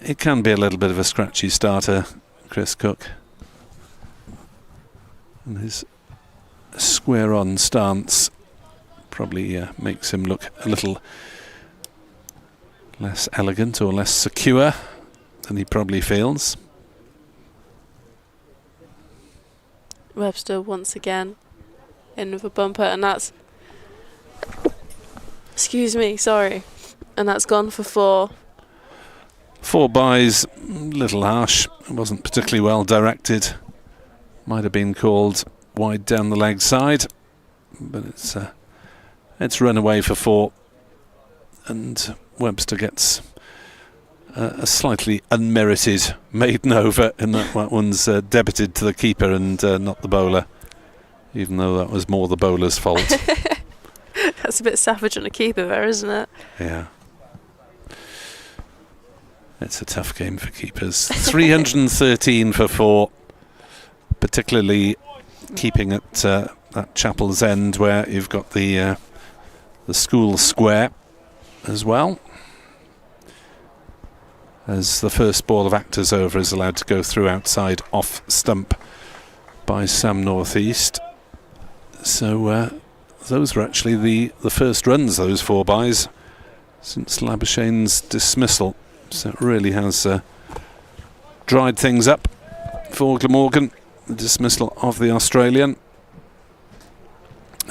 It can be a little bit of a scratchy starter, Chris Cook. And his square on stance probably makes him look a little less elegant or less secure than he probably feels. Webster once again in with a bumper, and that's, excuse me, sorry, and that's gone for 4. 4 buys, little harsh. It wasn't particularly well directed. Might have been called wide down the leg side, but it's run away for 4, and Webster gets a slightly unmerited maiden over in that one's debited to the keeper and not the bowler, even though that was more the bowler's fault. That's a bit savage on a keeper there, isn't it? Yeah. It's a tough game for keepers. 313 for 4, particularly keeping at that Chapel's End where you've got the school square as well, as the first ball of Actors over is allowed to go through outside off stump by Sam Northeast. So those were actually the first runs, those 4 buys, since Labuschagne's dismissal. So it really has dried things up for Glamorgan, the dismissal of the Australian,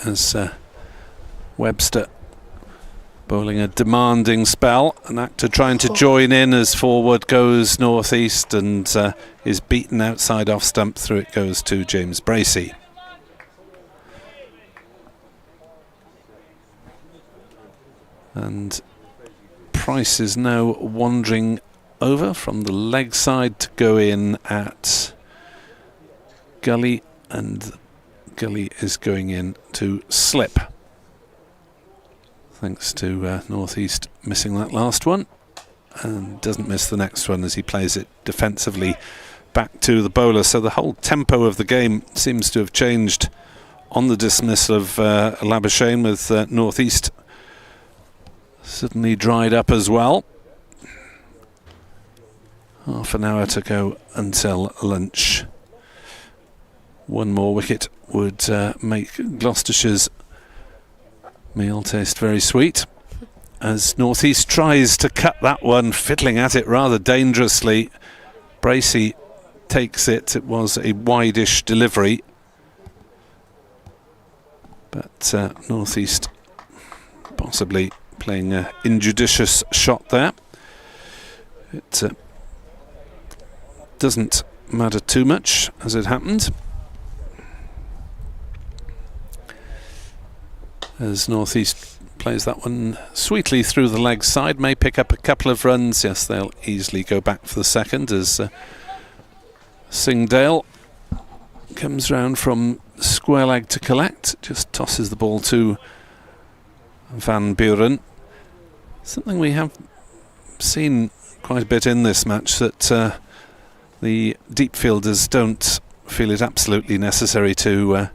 as Webster bowling a demanding spell, an Actor trying to join in as forward goes Northeast and is beaten outside off stump. Through it goes to James Bracey. And Price is now wandering over from the leg side to go in at Gully, and Gully is going in to slip, thanks to Northeast missing that last one, and doesn't miss the next one as he plays it defensively back to the bowler. So the whole tempo of the game seems to have changed on the dismissal of Labuschagne, with Northeast suddenly dried up as well. Half an hour to go until lunch. One more wicket would make Gloucestershire's meal taste very sweet, as Northeast tries to cut that one, fiddling at it rather dangerously. Bracey takes it. It was a wide-ish delivery, but Northeast possibly playing an injudicious shot there. It doesn't matter too much as it happened, as Northeast plays that one sweetly through the leg side. May pick up a couple of runs. Yes, they'll easily go back for the second as Singdale comes round from square leg to collect, just tosses the ball to Van Buren. Something we have seen quite a bit in this match, that the deep fielders don't feel it absolutely necessary to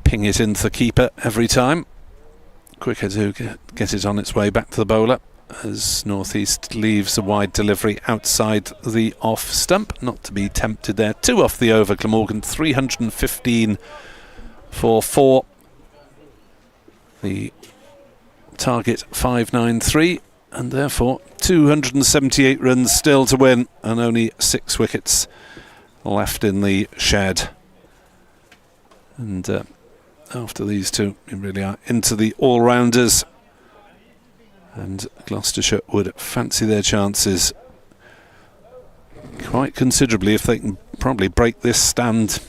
ping it into the keeper every time. Quicker to get it on its way back to the bowler, as Northeast leaves a wide delivery outside the off stump, not to be tempted there. 2 off the over. Glamorgan 315 for 4. The target 593, and therefore 278 runs still to win, and only 6 wickets left in the shed. And after these two, we really are into the all-rounders, and Gloucestershire would fancy their chances quite considerably if they can probably break this stand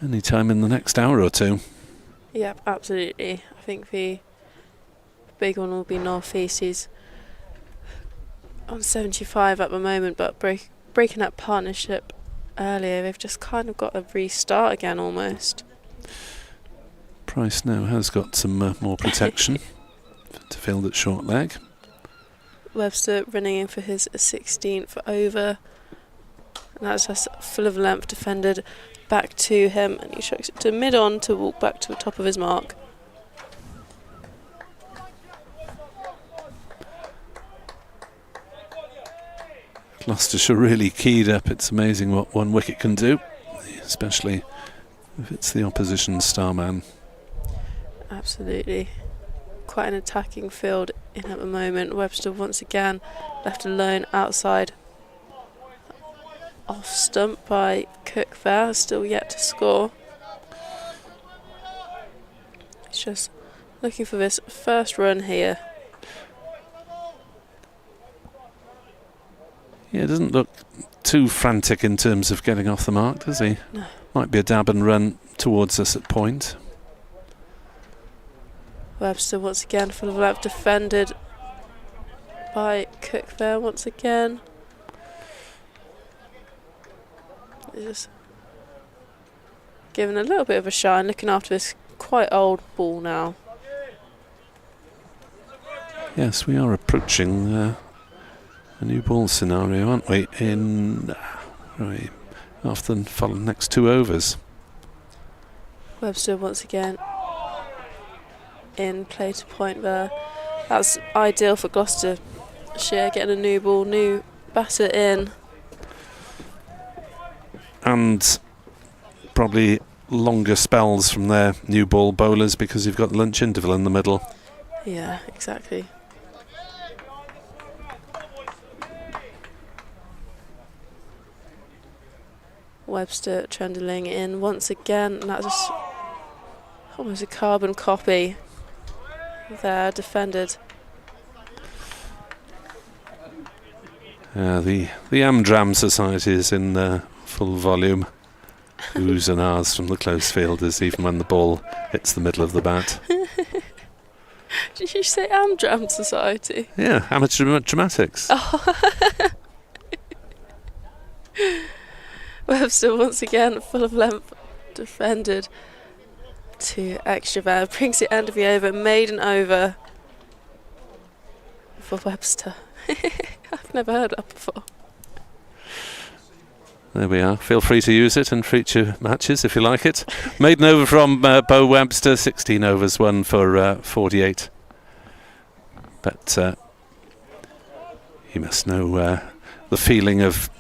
any time in the next hour or two. Yep, absolutely. I think the big one will be North East. He's on 75 at the moment, but breaking that partnership earlier, they've just kind of got a restart again almost. Price now has got some more protection to field at short leg. Webster running in for his 16th over, and that's just full of length defended back to him, and he strikes it to mid-on to walk back to the top of his mark. Gloucestershire really keyed up. It's amazing what one wicket can do, especially if it's the opposition star man. Absolutely. Quite an attacking field in at the moment. Webster once again left alone outside. Off stump by Cook there, still yet to score. He's just looking for this first run here. Yeah, it doesn't look too frantic in terms of getting off the mark, does he? No. Might be a dab and run towards us at point. Webster once again full of length defended by Cook there once again. He's just giving a little bit of a shine, looking after this quite old ball now. Yes, we are approaching a new ball scenario, aren't we? In after the next 2 overs. Webster once again in play to point there. That's ideal for Gloucestershire, getting a new ball, new batter in. And probably longer spells from their new ball bowlers because you've got the lunch interval in the middle. Yeah, exactly. Webster trundling in once again, and that's just almost a carbon copy there, defended. The Amdram Society is in full volume. Oohs and ahs from the close fielders, even when the ball hits the middle of the bat. Did you say Amdram Society? Yeah, amateur dramatics. Oh. Webster once again full of length defended to extra there, brings the end of the over, maiden over for Webster. I've never heard that before. There we are. Feel free to use it in future matches if you like it. Maiden over from Bo Webster, 16 overs, won for 48. But you must know the feeling of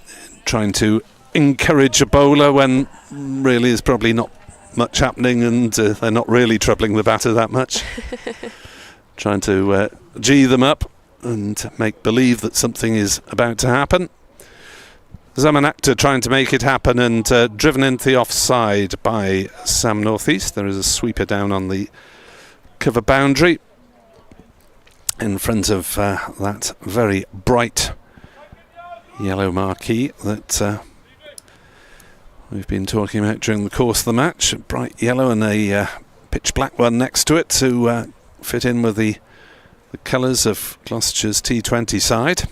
trying to encourage a bowler when really there's probably not much happening and they're not really troubling the batter that much. Trying to gee them up and make believe that something is about to happen. Zaman Akhtar trying to make it happen and driven into the offside by Sam Northeast. There is a sweeper down on the cover boundary in front of that very bright yellow marquee that we've been talking about during the course of the match. A bright yellow and a pitch black one next to it to fit in with the colours of Gloucestershire's T20 side.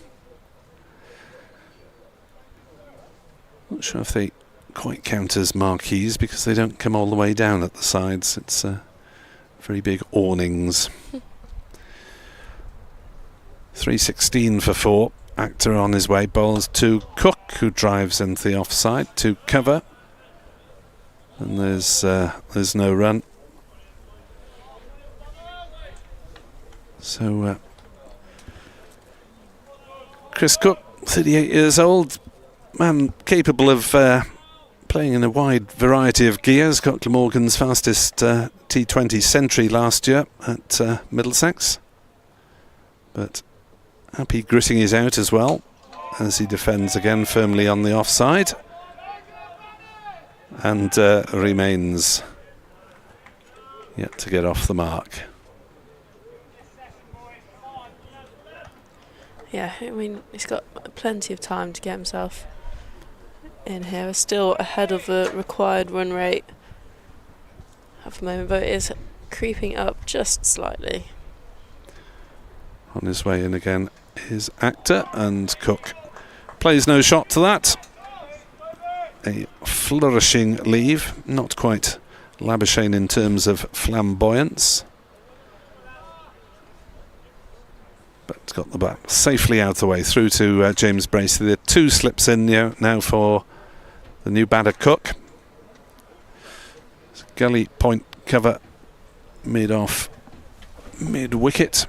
Not sure if they quite count as marquees because they don't come all the way down at the sides. It's very big awnings. 316 for 4. Akhtar on his way, bowls to Cook, who drives into the offside to cover. And there's no run. So Chris Cook, 38 years old, man capable of playing in a wide variety of gears. Got Glamorgan's fastest T20 century last year at Middlesex. But happy gritting his out as well as he defends again firmly on the offside and remains yet to get off the mark. Yeah, I mean, he's got plenty of time to get himself in here. Still ahead of the required run rate at the moment, but it is creeping up just slightly. On his way in again is Actor, and Cook plays no shot to that. A flourishing leave, not quite Labuschagne in terms of flamboyance, but got the bat safely out of the way through to James Bracey. There are 2 slips in now for the new batter Cook. Gully point cover mid-off, mid-wicket.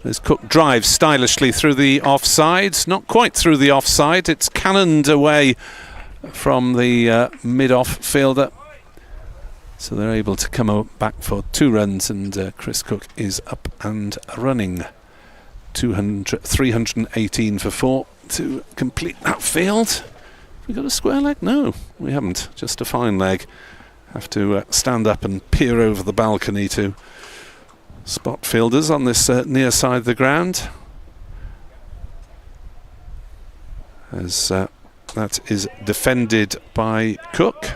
As Cook drives stylishly through the offside, not quite through the offside, it's cannoned away from the mid-off fielder. So they're able to come back for 2 runs, and Chris Cook is up and running. 318 for 4 to complete that field. We got a square leg? No, we haven't. Just a fine leg. Have to stand up and peer over the balcony to spot fielders on this near side of the ground, as that is defended by Cook.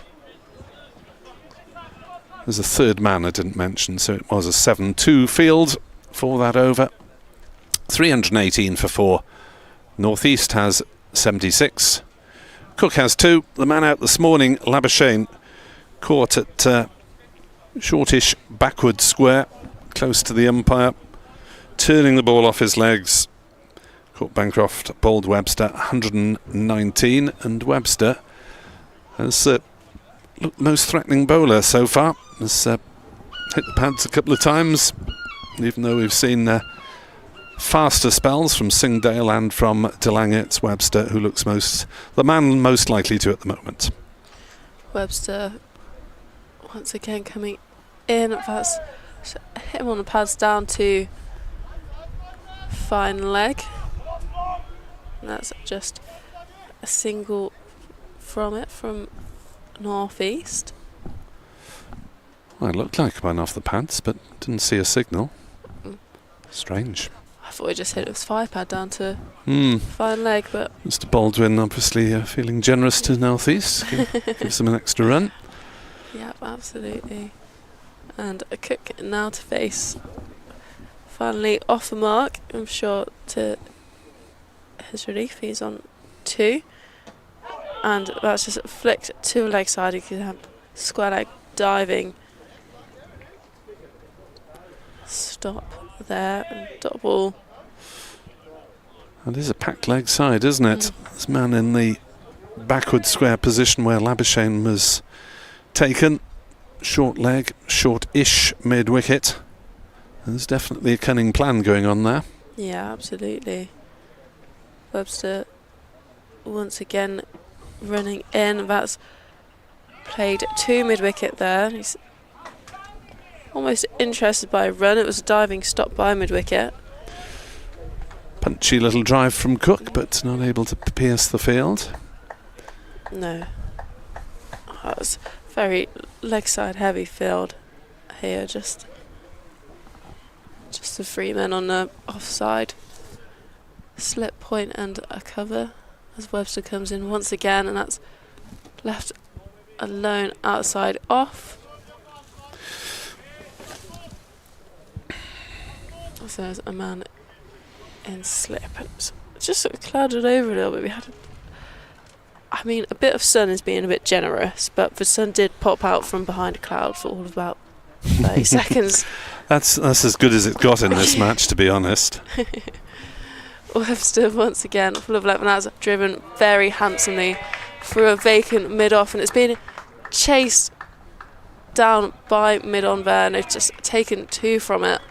There's a 3rd man I didn't mention, so it was a 7-2 field for that over. 318 for 4. North East has 76. Cook has 2. The man out this morning, Labuschagne, caught at shortish backward square, close to the umpire, turning the ball off his legs. Caught Bancroft, bowled Webster 119, and Webster has looked most threatening bowler so far. Has hit the pads a couple of times, even though we've seen faster spells from Singdale and from DeLange. It's Webster who looks the man most likely to at the moment. Webster once again coming in. That's hit him on the pads down to fine leg. And that's just a single from North East. Well, it looked like it went off the pads, but didn't see a signal. Strange. I thought he just hit his 5 pad down to fine leg, but Mr. Baldwin obviously feeling generous to North East. Gives them an extra run. yeah, absolutely. And a Cook now to face. Finally off the mark. I'm sure to his relief, he's on 2. And that's just flicked to a leg side. You can have square leg diving. Stop there and dot ball. It is a packed leg side, isn't it? This man in the backward square position where Labuschagne was taken. Short leg, short-ish mid-wicket. There's definitely a cunning plan going on there. Yeah, absolutely. Webster once again running in. That's played 2 mid-wicket there. He's almost interested by a run. It was a diving stop by mid-wicket. Punchy little drive from Cook, but not able to pierce the field. No. That was very leg side heavy field here. Just the 3 men on the offside. Slip point and a cover as Webster comes in once again, and that's left alone outside off. So there's a man in slip. It's just sort of clouded over a little bit. We had a bit of sun is being a bit generous, but the sun did pop out from behind a cloud for all of about 30 seconds. That's as good as it got in this match, to be honest. Webster once again full of 11 has driven very handsomely through a vacant mid-off, and it's been chased down by mid-on there, and they've just taken 2 from it.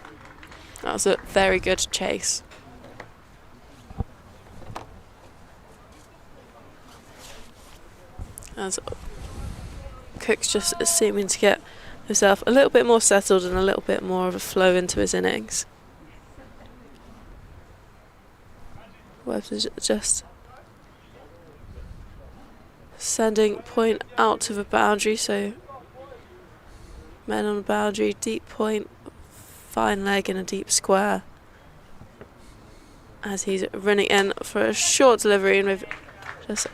That was a very good chase. As Cook's just seeming to get himself a little bit more settled and a little bit more of a flow into his innings. Webster's just sending point out to the boundary, so men on the boundary, deep point, fine leg in a deep square. As he's running in for a short delivery, and we've just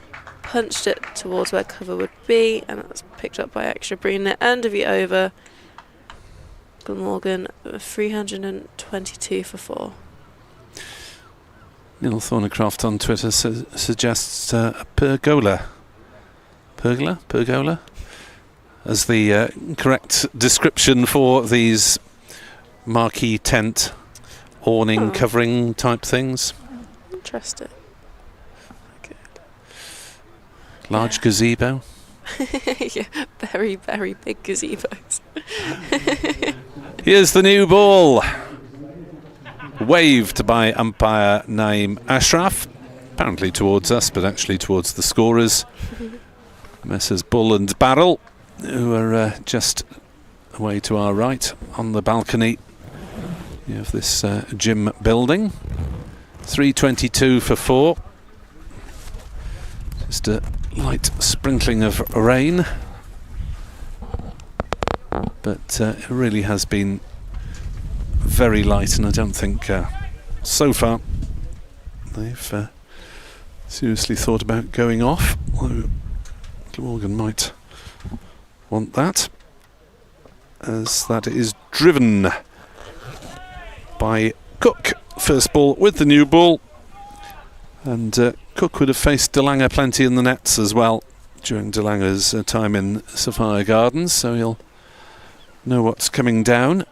punched it towards where cover would be, and that's picked up by Extra, bringing the end of the over. Glamorgan 322 for 4. Neil Thornycroft on Twitter suggests a pergola. Pergola? As the correct description for these marquee tent, awning, covering type things. Interesting. Large gazebo. Yeah, very, very big gazebos. Here's the new ball. Waved by umpire Naeem Ashraf. Apparently towards us, but actually towards the scorers. Messrs Bull and Barrel, who are just away to our right on the balcony of this gym building. 322 for 4. Just a light sprinkling of rain, but it really has been very light, and I don't think so far they've seriously thought about going off, although Glamorgan might want that, as that is driven by Cook. First ball with the new ball, and Cook would have faced De Lange plenty in the nets as well during De Lange's time in Sophia Gardens, so he'll know what's coming down.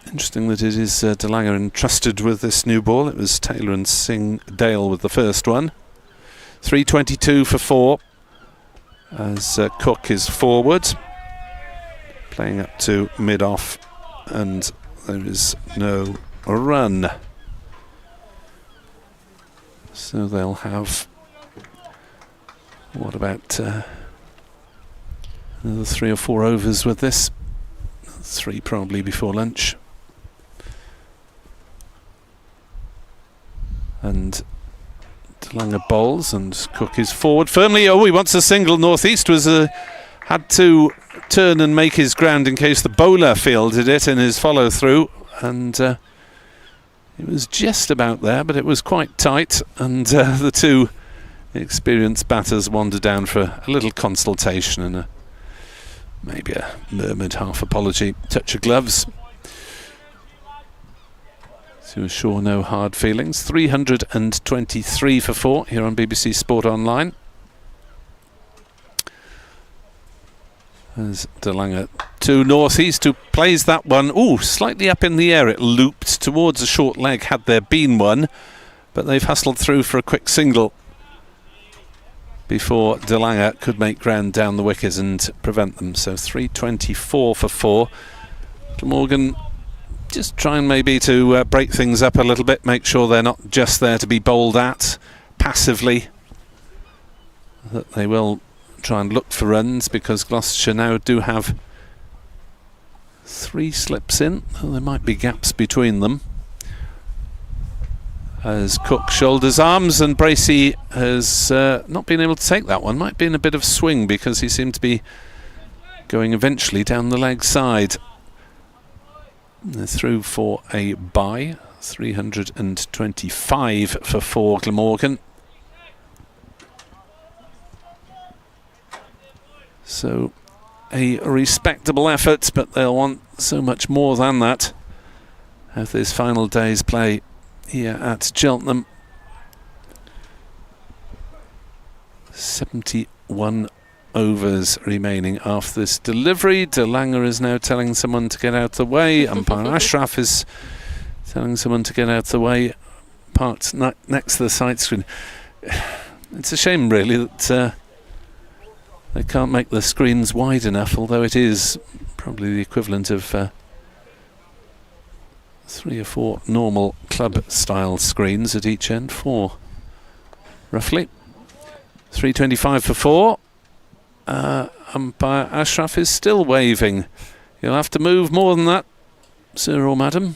Interesting that it is De Lange entrusted with this new ball. It was Taylor and Singh Dale with the first one. 322 for 4 as Cook is forward, playing up to mid-off, and there is no run. So they'll have, what about another 3 or 4 overs with this? 3 probably before lunch. And De Lange bowls, and Cook is forward firmly. Oh, he wants a single. Northeast was had to turn and make his ground in case the bowler fielded it in his follow through, and it was just about there, but it was quite tight, and the two experienced batters wandered down for a little consultation and maybe a murmured half apology, touch of gloves. To assure no hard feelings. 323 for 4 here on BBC Sport Online. As De Lange to Northeast, who plays that one. Ooh, slightly up in the air. It looped towards a short leg had there been one, but they've hustled through for a quick single before De Lange could make ground down the wicket and prevent them. So 324 for 4. Glamorgan just trying maybe to break things up a little bit, make sure they're not just there to be bowled at passively, that they will try and look for runs, because Gloucestershire now do have 3 slips in, though there might be gaps between them. As Cook shoulders arms, and Bracey has not been able to take that one. Might be in a bit of swing because he seemed to be going eventually down the leg side. They're through for a bye. 325 for 4 Glamorgan. So a respectable effort, but they'll want so much more than that of this final day's play here at Cheltenham. 71 overs remaining after this delivery. De Lange is now telling someone to get out the way. Umpire Ashraf is telling someone to get out the way, parked next to the side screen. It's a shame really that they can't make the screens wide enough, although it is probably the equivalent of 3 or 4 normal club style screens at each end. 4 roughly. 325 for 4. Umpire Ashraf is still waving. You'll have to move more than that, sir or madam.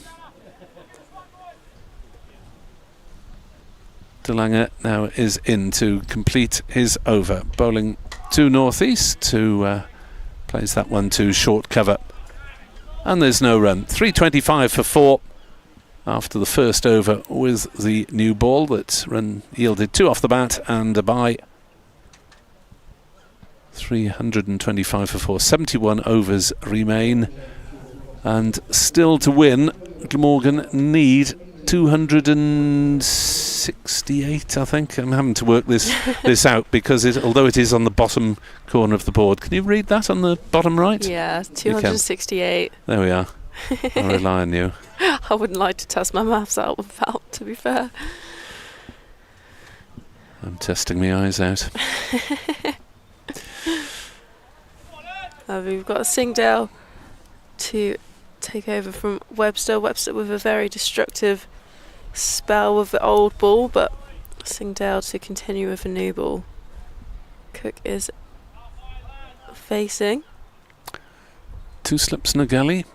De Lange now is in to complete his over, bowling to Northeast, who plays that one to short cover, and there's no run. 325 for 4 after the first over with the new ball. That run yielded 2 off the bat and a bye. 325 for 4. 71 overs remain. And still to win, Glamorgan need 268, I think. I'm having to work this out because although it is on the bottom corner of the board. Can you read that on the bottom right? Yeah, 268. There we are. I rely on you. I wouldn't like to test my maths out without, to be fair. I'm testing my eyes out. We've got Singdale to take over from Webster. Webster with a very destructive spell with the old ball, but Singdale to continue with a new ball. Cook is facing. 2 slips and a gully,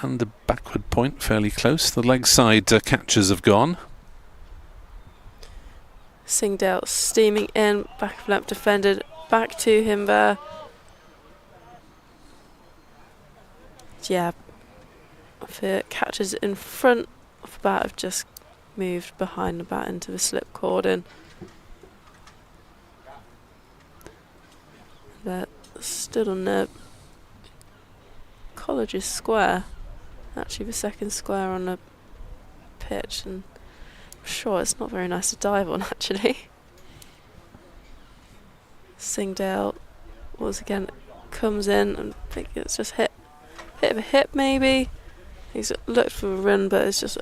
and the backward point fairly close. The leg side catches have gone. Singdale steaming in, back of length defended, back to him there. Yeah, the catches in front of the bat have just moved behind the bat into the slip cordon. They're stood on the College's square, actually the second square on the pitch, and I'm sure it's not very nice to dive on actually. Singdale once again comes in and I think it's just hit a bit of a hip maybe. He's looked for a run but it's just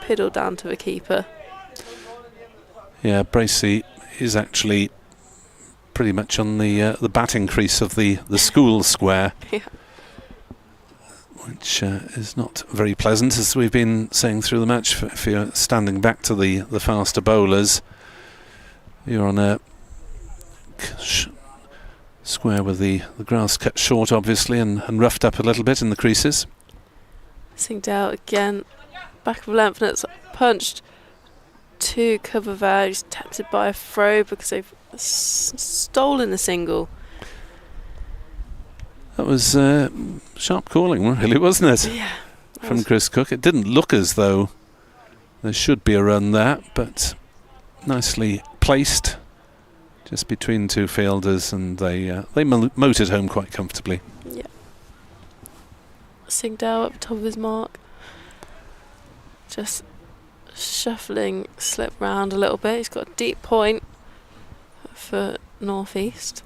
piddled down to the keeper. Yeah, Bracey is actually pretty much on the batting crease of the school square. Yeah. Which is not very pleasant, as we've been saying through the match. If you're standing back to the faster bowlers, you're on a square with the grass cut short, obviously, and roughed up a little bit in the creases. Singdale again, back of length, and it's punched to cover there. He's tempted by a throw because they've stolen the single. That was sharp calling, really, wasn't it? Yeah. From Chris Cook. It didn't look as though there should be a run there, but nicely placed just between 2 fielders, and they motored home quite comfortably. Yeah. Singdale at the top of his mark. Just shuffling slip round a little bit. He's got a deep point for northeast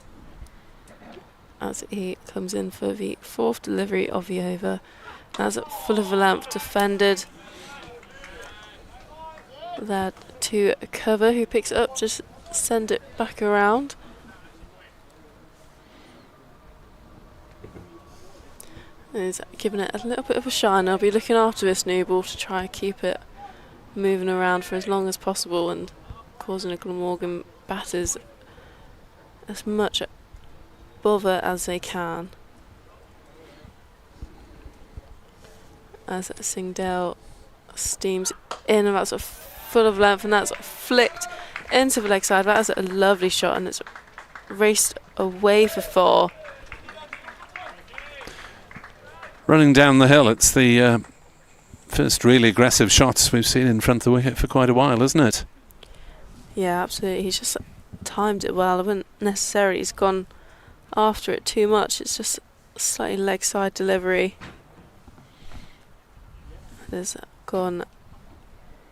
as he comes in for the 4th delivery of the over. As full of a lamp defended there to cover, who picks it up, just send it back around. And he's giving it a little bit of a shine. I'll be looking after this new ball to try and keep it moving around for as long as possible and causing the Glamorgan batters as much bother as they can. As Singdale steams in, and that's sort of full of length, and that's flicked into the leg side. That is a lovely shot, and it's raced away for 4. Running down the hill, it's the first really aggressive shots we've seen in front of the wicket for quite a while, isn't it? Yeah, absolutely. He's just timed it well. I wouldn't necessarily he's gone after it too much. It's just slightly leg side delivery. There's gone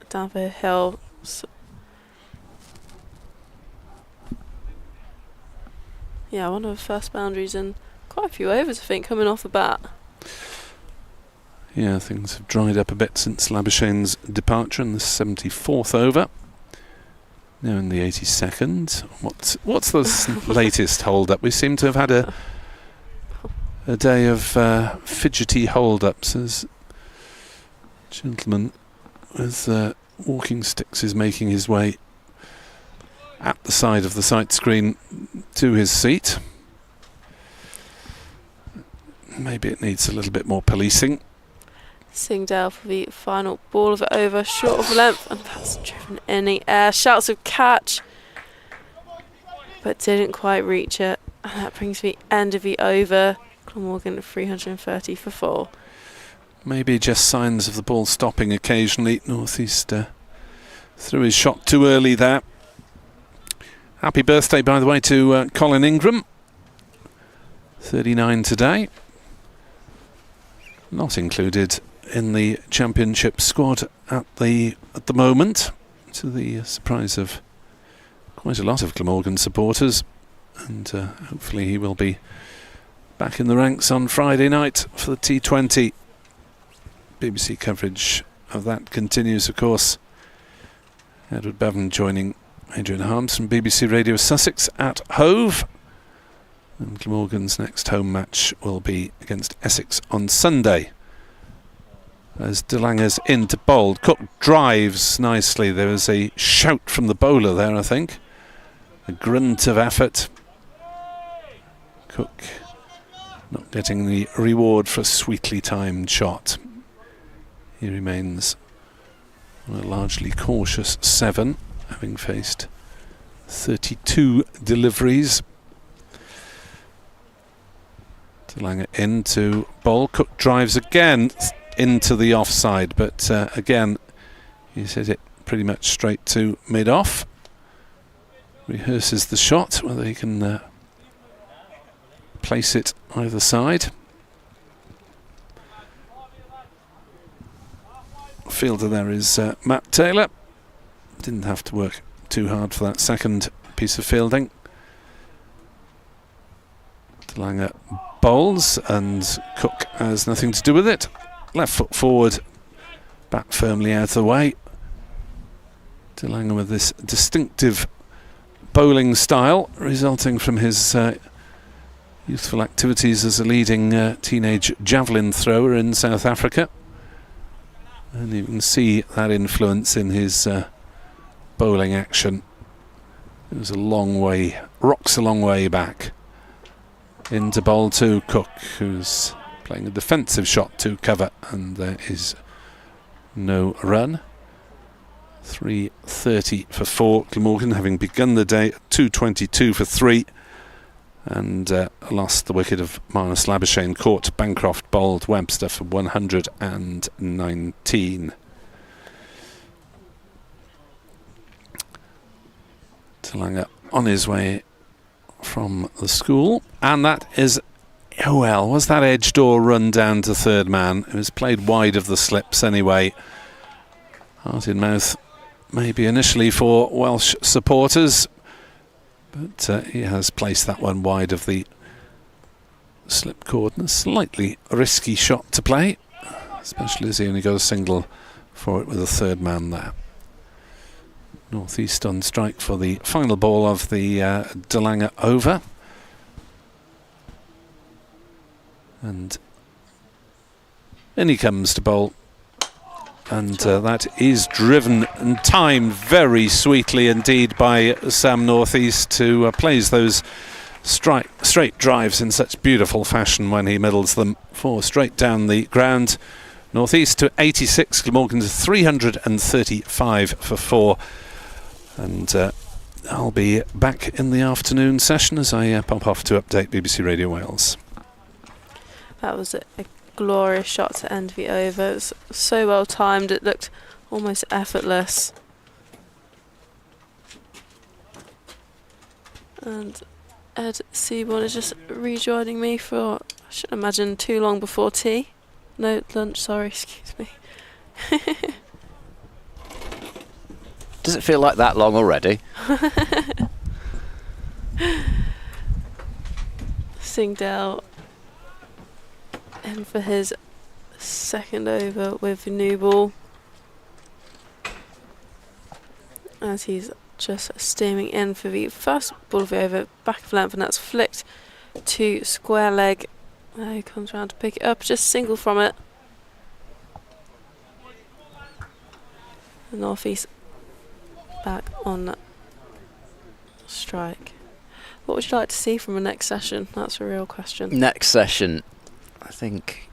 down the hill. So yeah, one of the first boundaries and quite a few overs, I think, coming off the bat. Yeah, things have dried up a bit since Labuschagne's departure in the 74th over. Now in the 82nd. What's the latest hold-up? We seem to have had a day of fidgety hold-ups as gentleman with walking sticks is making his way at the side of the sight screen to his seat. Maybe it needs a little bit more policing. Singdale for the final ball of it over, short of length, and that's driven in the air. Shouts of catch, but didn't quite reach it. And that brings the end of the over. Glamorgan 330 for 4. Maybe just signs of the ball stopping occasionally. Northeast threw his shot too early there. Happy birthday, by the way, to Colin Ingram. 39 today. Not included in the championship squad at the moment, to the surprise of quite a lot of Glamorgan supporters, and hopefully he will be back in the ranks on Friday night for the T20. BBC coverage of that continues, of course. Edward Bevan joining Adrian Harms from BBC Radio Sussex at Hove. And Glamorgan's next home match will be against Essex on Sunday. As De Lange's into bowl, Cook drives nicely. There was a shout from the bowler there, I think. A grunt of effort. Cook not getting the reward for a sweetly timed shot. He remains on a largely cautious 7, having faced 32 deliveries. De Lange into bowl. Cook drives again into the offside, but again he's hit it pretty much straight to mid-off. Rehearses the shot, whether he can place it either side. Fielder there is Matt Taylor. Didn't have to work too hard for that second piece of fielding. De Lange bowls and Cook has nothing to do with it. Left foot forward, back firmly out of the way. De Lange with this distinctive bowling style resulting from his youthful activities as a leading teenage javelin thrower in South Africa. And you can see that influence in his bowling action. It was a long way, rocks a long way back. Into bowl to Cook, who's playing a defensive shot to cover, and there is no run. 3:30 for 4. Glamorgan having begun the day at 2:22 for 3, and lost the wicket of Marnus Labuschagne. Caught Bancroft, bowled Webster for 119. De Lange on his way from the school, and that is, oh well, was that edge door run down to third man? It was played wide of the slips anyway. Heart in mouth maybe initially for Welsh supporters, but he has placed that one wide of the slip cord, and a slightly risky shot to play, especially as he only got a single for it with a third man there. North East on strike for the final ball of the De Lange over. And in he comes to bowl. And that is driven and timed very sweetly indeed by Sam North East, who plays those straight drives in such beautiful fashion when he middles them for straight down the ground. North East to 86, Glamorgan to 335 for 4. And I'll be back in the afternoon session as I pop off to update BBC Radio Wales. That was a glorious shot to end the over. It was so well timed, it looked almost effortless. And Ed Seaborn is just rejoining me for, I should imagine, too long before tea. No, lunch, sorry, excuse me. Does it feel like that long already? Singdale in for his second over with the new ball, as he's just steaming in for the first ball of the over, back of length, and that's flicked to square leg. There he comes round to pick it up, just single from it. The North East back on strike. What would you like to see from the next session? That's a real question. Next session, I think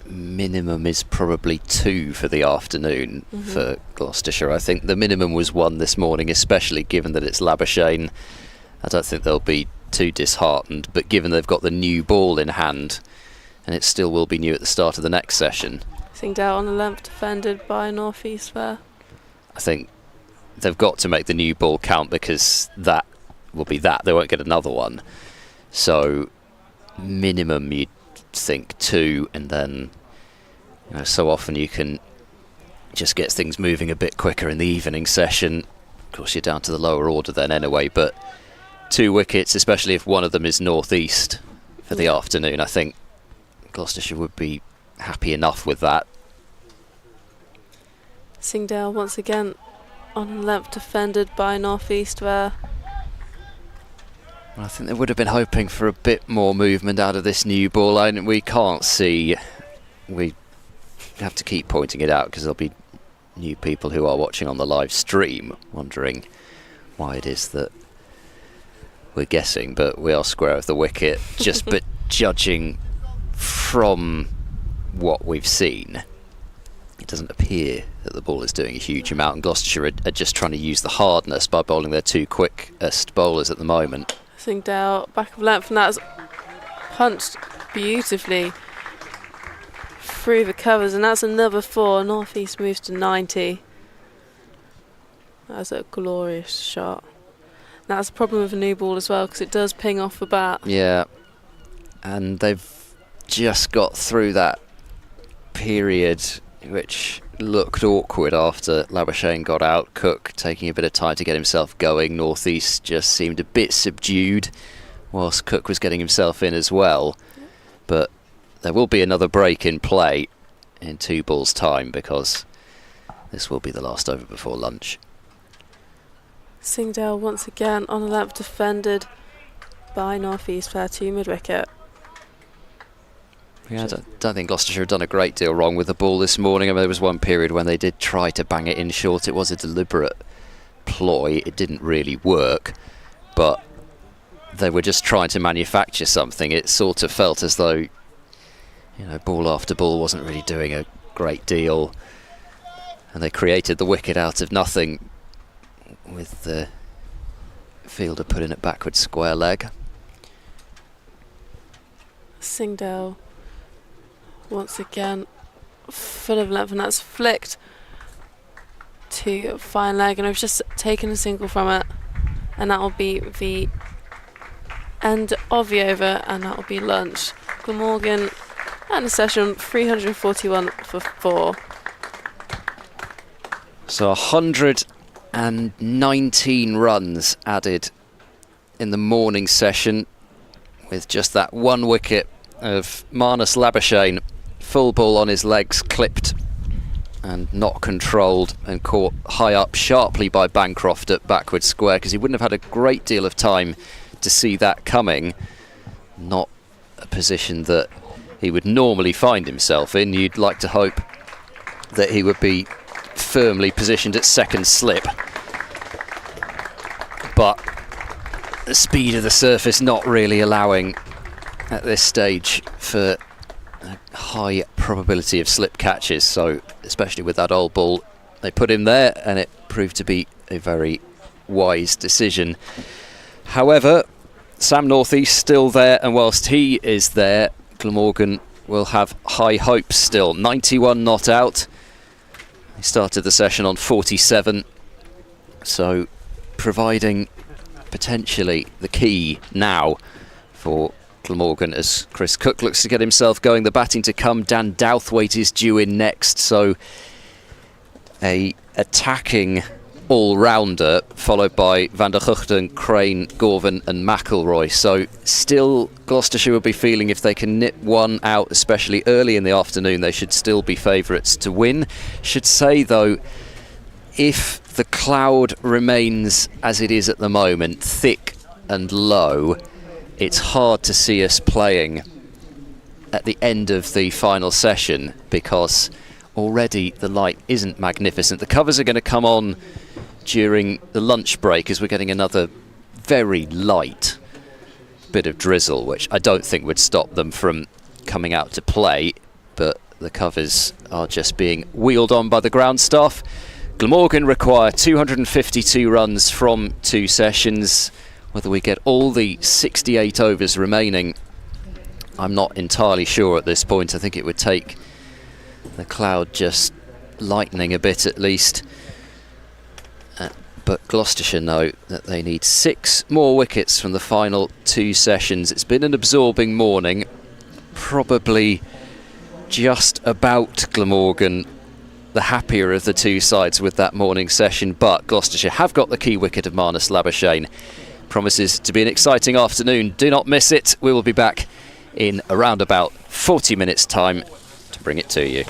minimum is probably 2 for the afternoon for Gloucestershire. I think the minimum was 1 this morning, especially given that it's Labuschagne. I don't think they'll be too disheartened, but given they've got the new ball in hand, and it still will be new at the start of the next session. Singdale on the length, defended by North East there. I think they've got to make the new ball count, because that will be that. They won't get another one. So minimum you'd think 2, and then so often you can just get things moving a bit quicker in the evening session. Of course, you're down to the lower order then anyway, but 2 wickets, especially if one of them is northeast for the afternoon, I think Gloucestershire would be happy enough with that. Singdale once again on length defended by northeast there. I think they would have been hoping for a bit more movement out of this new ball line. We can't see. We have to keep pointing it out because there'll be new people who are watching on the live stream wondering why it is that we're guessing, but we are square of the wicket. But judging from what we've seen, it doesn't appear that the ball is doing a huge amount, and Gloucestershire are just trying to use the hardness by bowling their 2 quickest bowlers at the moment. Singdale back of length, and that's punched beautifully through the covers, and that's another 4. Northeast moves to 90. That's a glorious shot. That's a problem with a new ball as well, because it does ping off the bat. Yeah, and they've just got through that period which looked awkward after Labuschagne got out. Cook taking a bit of time to get himself going. Northeast just seemed a bit subdued whilst Cook was getting himself in as well. But there will be another break in play in 2 balls time, because this will be the last over before lunch. Singdale once again on a length defended by northeast fair to mid-wicket. Yeah, I don't think Gloucestershire have done a great deal wrong with the ball this morning. I mean, there was one period when they did try to bang it in short. It was a deliberate ploy. It didn't really work, but they were just trying to manufacture something. It sort of felt as though, ball after ball wasn't really doing a great deal, and they created the wicket out of nothing with the fielder putting it backward square leg. Singdale once again full of length, and that's flicked to fine leg, and I've just taken a single from it, and that will be the end of the over, and that will be lunch. Glamorgan and a session 341 for 4. So 119 runs added in the morning session, with just that 1 wicket of Marnus Labuschagne. Full ball on his legs, clipped and not controlled, and caught high up sharply by Bancroft at backward square, because he wouldn't have had a great deal of time to see that coming. Not a position that he would normally find himself in. You'd like to hope that he would be firmly positioned at second slip, but the speed of the surface not really allowing at this stage for a high probability of slip catches. So especially with that old ball, they put him there, and it proved to be a very wise decision. However, Sam Northeast still there, and whilst he is there, Glamorgan will have high hopes still. 91 not out. He started the session on 47, so providing potentially the key now for Glamorgan as Chris Cook looks to get himself going. The batting to come. Dan Douthwaite is due in next, so a attacking all-rounder followed by Van der Guchten, Crane, Gorvin and McIlroy. So still Gloucestershire will be feeling if they can nip one out, especially early in the afternoon, they should still be favourites to win. Should say though, if the cloud remains as it is at the moment, thick and low, it's hard to see us playing at the end of the final session, because already the light isn't magnificent. The covers are going to come on during the lunch break as we're getting another very light bit of drizzle, which I don't think would stop them from coming out to play, but the covers are just being wheeled on by the ground staff. Glamorgan require 252 runs from 2 sessions. Whether we get all the 68 overs remaining, I'm not entirely sure at this point. I think it would take the cloud just lightening a bit at least. but Gloucestershire know that they need 6 more wickets from the final 2 sessions. It's been an absorbing morning, probably just about Glamorgan the happier of the 2 sides with that morning session, but Gloucestershire have got the key wicket of Marnus Labuschagne. Promises to be an exciting afternoon. Do not miss it. We will be back in around about 40 minutes time to bring it to you.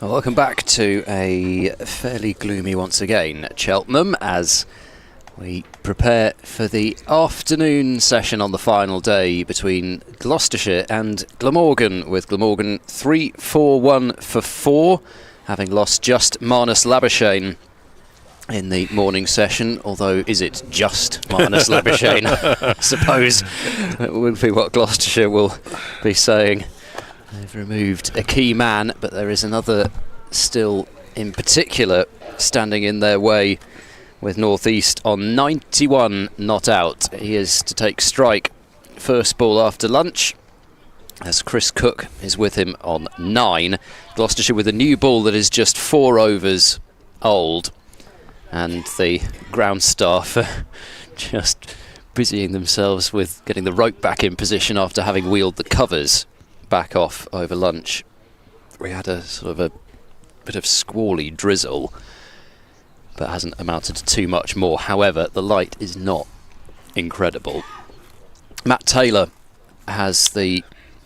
Well, welcome back to a fairly gloomy once again at Cheltenham as we prepare for the afternoon session on the final day between Gloucestershire and Glamorgan, with Glamorgan 3-4-1 for 4, having lost just Marnus Labuschagne in the morning session, although is it just Marnus Labuschagne? I suppose that would be what Gloucestershire will be saying. They've removed a key man, but there is another still in particular standing in their way, with North East on 91 not out. He is to take strike first ball after lunch, as Chris Cook is with him on 9. Gloucestershire with a new ball that is just 4 overs old, and the ground staff are just busying themselves with getting the rope back in position after having wheeled the covers back off over lunch. We had a sort of a bit of squally drizzle, but hasn't amounted to too much more. However, the light is not incredible. Matt Taylor has the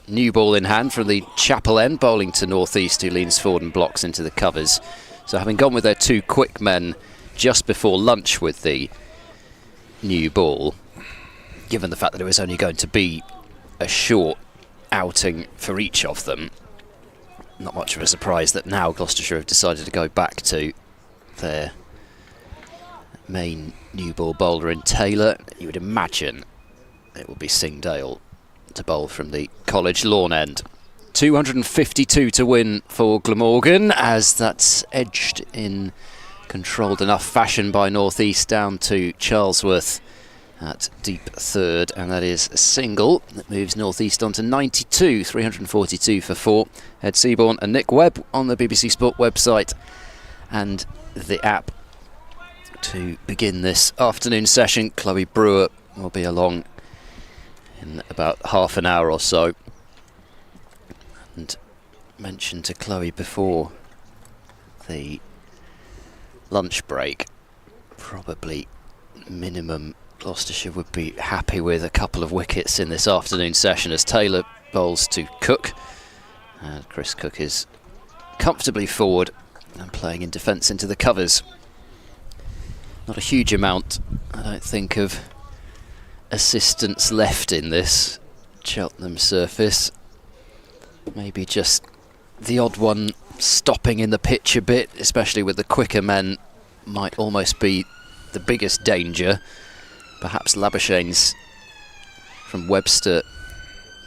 new ball in hand from the Chapel end, bowling to North East, who leans forward and blocks into the covers. So having gone with their 2 quick men just before lunch with the new ball, given the fact that it was only going to be a short outing for each of them, not much of a surprise that now Gloucestershire have decided to go back to their main new ball bowler in Taylor. You would imagine it will be Singdale to bowl from the College lawn end. 252 to win for Glamorgan, as that's edged in controlled enough fashion by North East down to Charlesworth at deep third, and that is a single that moves North East on to 92, 342 for 4. Ed Seaborn and Nick Webb on the BBC Sport website and the app to begin this afternoon session. Chloe Brewer will be along in about half an hour or so. And mentioned to Chloe before the lunch break, probably minimum Gloucestershire would be happy with a couple of wickets in this afternoon session, as Taylor bowls to Cook, and Chris Cook is comfortably forward and playing in defence into the covers. Not a huge amount, I don't think, of assistance left in this Cheltenham surface. Maybe just the odd one stopping in the pitch a bit, especially with the quicker men, might almost be the biggest danger. Perhaps Labuschagne's from Webster,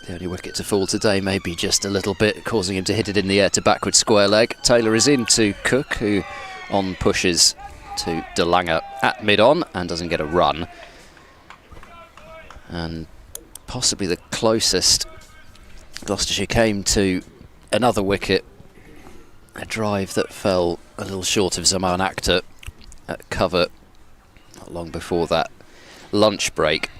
the only wicket to fall today, maybe just a little bit, causing him to hit it in the air to backward square leg. Taylor is in to Cook, who on pushes to De Lange at mid-on and doesn't get a run. And possibly the closest Gloucestershire came to another wicket, a drive that fell a little short of Zaman Akhtar at cover not long before that lunch break.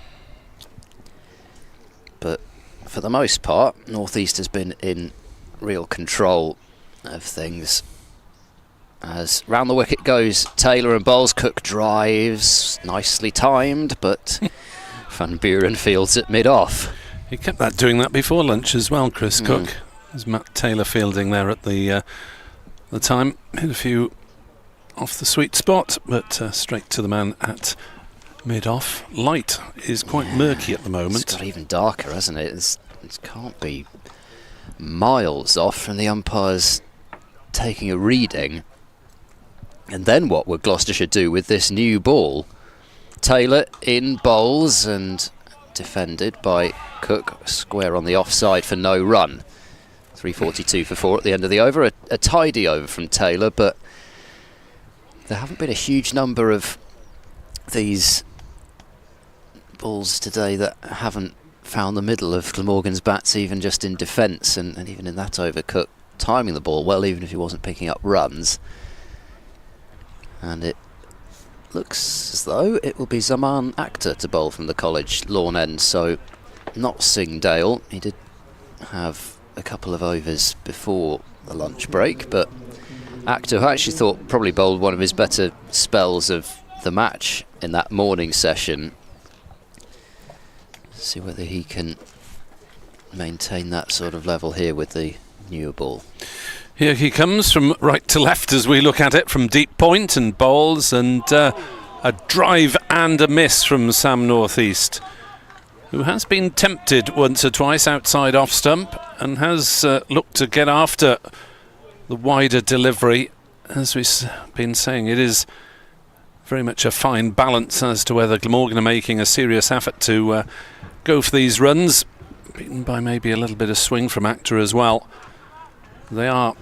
But for the most part, North East has been in real control of things. As round the wicket goes Taylor and bowls. Cook drives, nicely timed, but Van Buren fields at mid-off. He kept doing that before lunch as well, Chris Cook. There's Matt Taylor fielding there at the time. Hit a few off the sweet spot, but straight to the man at mid-off. Light is quite murky at the moment. It's got even darker, hasn't it? It can't be miles off from the umpires taking a reading. And then what would Gloucestershire do with this new ball? Taylor in bowls and defended by Cook, square on the offside for no run. 342 for 4 at the end of the over. A tidy over from Taylor, but there haven't been a huge number of these balls today that haven't found the middle of Glamorgan's bats, even just in defence, and even in that over, Cook timing the ball well, even if he wasn't picking up runs. And it looks as though it will be Zaman Akhtar to bowl from the College lawn end, so not Singdale. He did have a couple of overs before the lunch break, but Akhtar, who I actually thought probably bowled one of his better spells of the match in that morning session. See whether he can maintain that sort of level here with the newer ball. Here he comes from right to left as we look at it, from deep point and bowls, and a drive and a miss from Sam Northeast, who has been tempted once or twice outside off stump and has looked to get after the wider delivery. As we've been saying, it is very much a fine balance as to whether Glamorgan are making a serious effort to go for these runs, beaten by maybe a little bit of swing from Actor as well. They are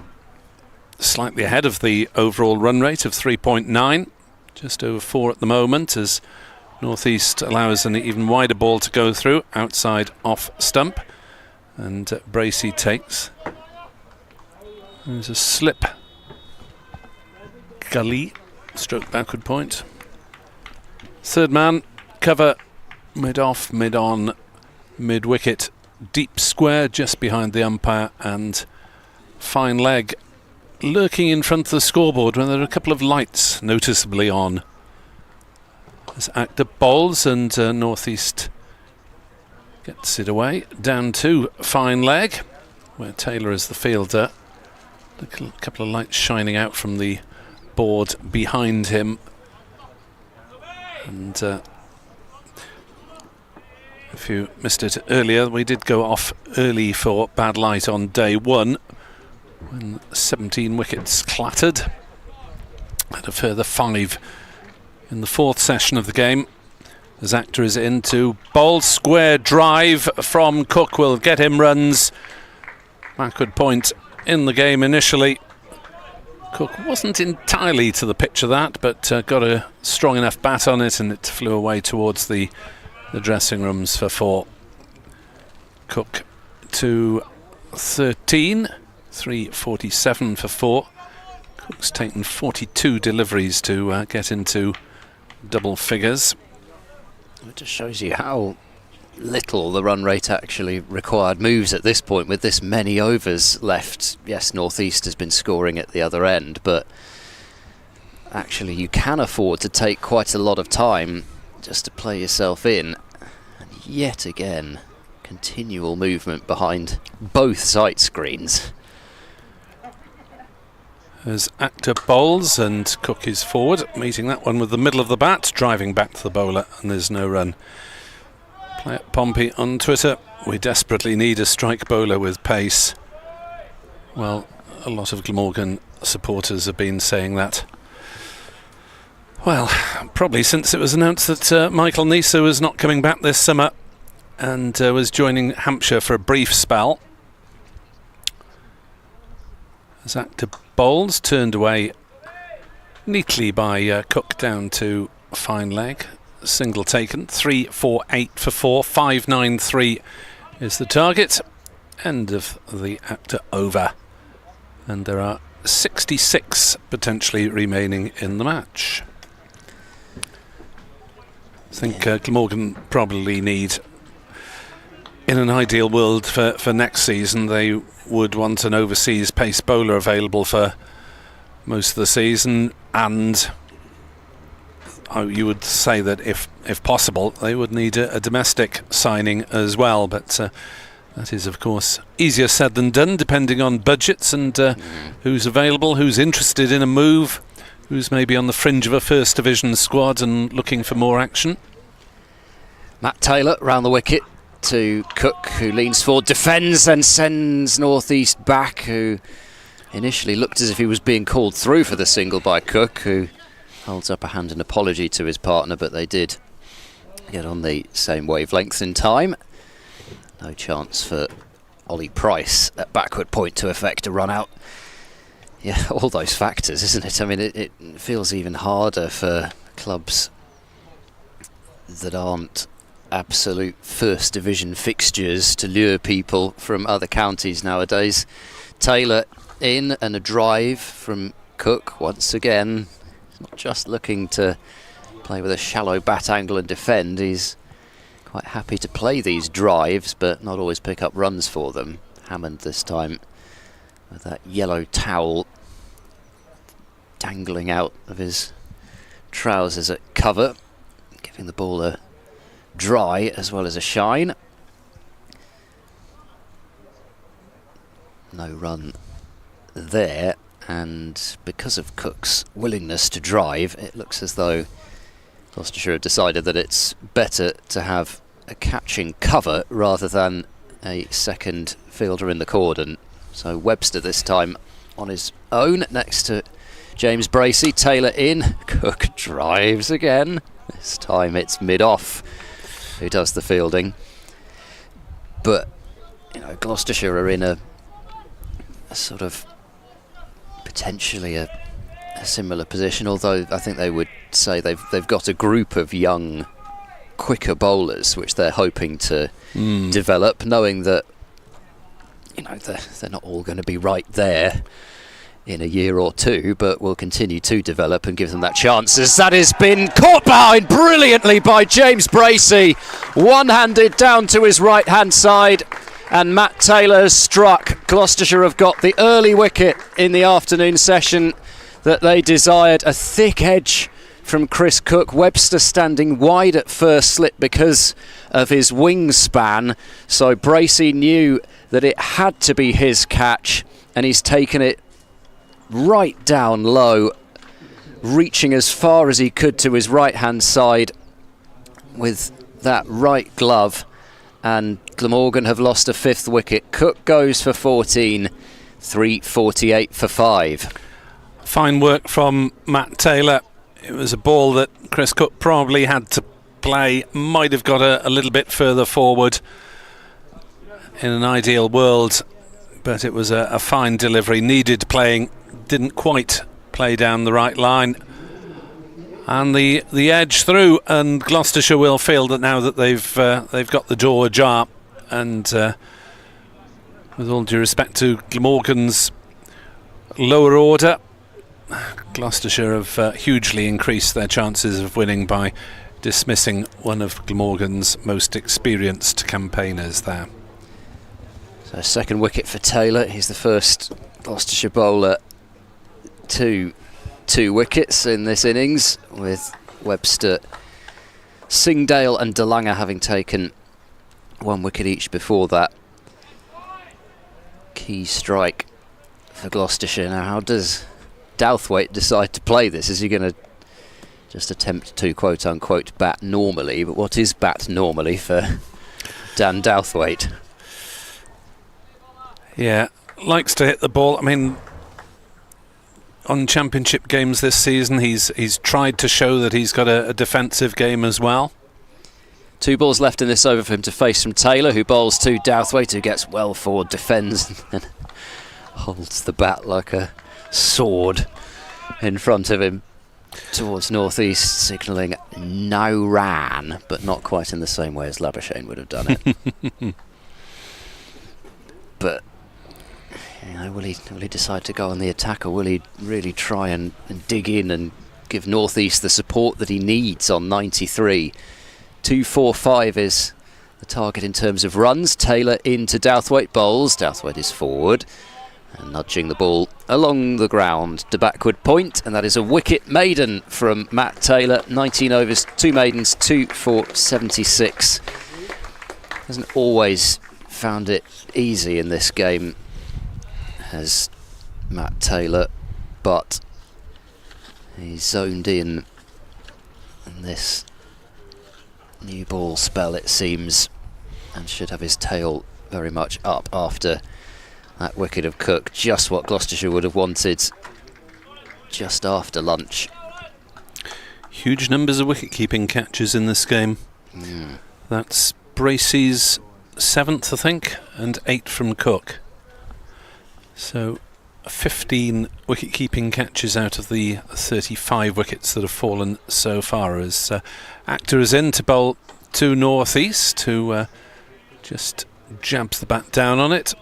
slightly ahead of the overall run rate of 3.9, just over 4 at the moment, as Northeast allows an even wider ball to go through outside off stump, and Bracey takes. There's a slip gully stroke backward point. Third man, cover, mid off, mid on, mid wicket, deep square just behind the umpire, and fine leg lurking in front of the scoreboard when there are a couple of lights noticeably on. As Actor bowls and Northeast gets it away down to fine leg, where Taylor is the fielder. A couple of lights shining out from the board behind him, and if you missed it earlier, we did go off early for bad light on day one when 17 wickets clattered, and a further 5 in the 4th session of the game. As Actor is into bowl, square drive from Cook will get him runs. Backward point in the game initially. Cook wasn't entirely to the pitch of that, but got a strong enough bat on it, and it flew away towards the dressing rooms for 4. Cook to 13, 347 for 4. Cook's taken 42 deliveries to get into double figures. It just shows you how little the run rate actually required moves at this point with this many overs left. Yes, Northeast has been scoring at the other end, but actually you can afford to take quite a lot of time just to play yourself in. And yet again, continual movement behind both sight screens. As Actor bowls and Cook is forward, meeting that one with the middle of the bat, driving back to the bowler, and there's no run. Play at Pompey on Twitter, we desperately need a strike bowler with pace. Well, a lot of Glamorgan supporters have been saying that. Well, probably since it was announced that Michael Nisa was not coming back this summer and was joining Hampshire for a brief spell. As Actor bowls, turned away neatly by Cook down to fine leg. Single taken, 3-4-8 for 4, 5-9-3 is the target. End of the Actor over. And there are 66 potentially remaining in the match. I think Glamorgan probably need, in an ideal world for next season, they would want an overseas pace bowler available for most of the season, and you would say that if possible they would need a domestic signing as well, but that is of course easier said than done, depending on budgets and who's available, who's interested in a move, who's maybe on the fringe of a First Division squad and looking for more action. Matt Taylor round the wicket to Cook, who leans forward, defends and sends Northeast back, who initially looked as if he was being called through for the single by Cook, who holds up a hand in apology to his partner, but they did get on the same wavelength in time. No chance for Ollie Price at backward point to effect a run out. Yeah, all those factors, isn't it? I mean, it feels even harder for clubs that aren't absolute First Division fixtures to lure people from other counties nowadays. Taylor in, and a drive from Cook once again. He's not just looking to play with a shallow bat angle and defend, he's quite happy to play these drives but not always pick up runs for them. Hammond this time with that yellow towel dangling out of his trousers at cover, giving the ball a dry as well as a shine. No run there, and because of Cook's willingness to drive, it looks as though Gloucestershire have decided that it's better to have a catching cover rather than a second fielder in the cordon. So Webster this time on his own next to James Bracey. Taylor in, Cook drives again. This time it's mid-off who does the fielding. But, you know, Gloucestershire are in a sort of potentially a similar position, although I think they would say they've got a group of young, quicker bowlers which they're hoping to develop, knowing that, you know, they're not all going to be right there in a year or two, but will continue to develop and give them that chance, as that has been caught behind brilliantly by James Bracey, one-handed down to his right hand side, and Matt Taylor has struck. Gloucestershire have got the early wicket in the afternoon session that they desired. A thick edge from Chris Cook. Webster standing wide at first slip because of his wingspan, so Bracey knew that it had to be his catch, and he's taken it right down low, reaching as far as he could to his right hand side with that right glove, and Glamorgan have lost a fifth wicket. Cook goes for 14, 348 for 5. Fine work from Matt Taylor. It was a ball that Chris Cook probably had to play, might have got a little bit further forward in an ideal world, but it was a fine delivery, needed playing, didn't quite play down the right line, and the edge through, and Gloucestershire will feel that now that they've got the door ajar, and with all due respect to Glamorgan's lower order, Gloucestershire have hugely increased their chances of winning by dismissing one of Glamorgan's most experienced campaigners there. So second wicket for Taylor. He's the first Gloucestershire bowler to 2 wickets in this innings, with Webster, Singdale and DeLanger having taken 1 wicket each before that. Key strike for Gloucestershire. Now, how does Douthwaite decide to play this? Is he going to just attempt to quote-unquote bat normally? But what is bat normally for Dan Douthwaite? Yeah, likes to hit the ball. I mean, on championship games this season, he's tried to show that he's got a defensive game as well. 2 balls left in this over for him to face from Taylor, who bowls to Douthwaite, who gets well forward, defends, and holds the bat like a sword in front of him towards northeast, signalling no ran, but not quite in the same way as Labuschagne would have done it. But, you know, will he decide to go on the attack, or will he really try and dig in and give northeast the support that he needs on 93? 245 is the target in terms of runs. Taylor into Douthwaite bowls. Douthwaite is forward and nudging the ball along the ground to backward point, and that is a wicket maiden from Matt Taylor. 19 overs, 2 maidens, 2 for 76. Hasn't always found it easy in this game, has Matt Taylor, but he's zoned in this new ball spell, it seems, and should have his tail very much up after that wicket of Cook. Just what Gloucestershire would have wanted just after lunch. Huge numbers of wicket-keeping catches in this game. That's Bracey's 7th, I think, and 8 from Cook. So 15 wicket-keeping catches out of the 35 wickets that have fallen so far, as Actor is in to bowl to northeast, who just jabs the bat down on it,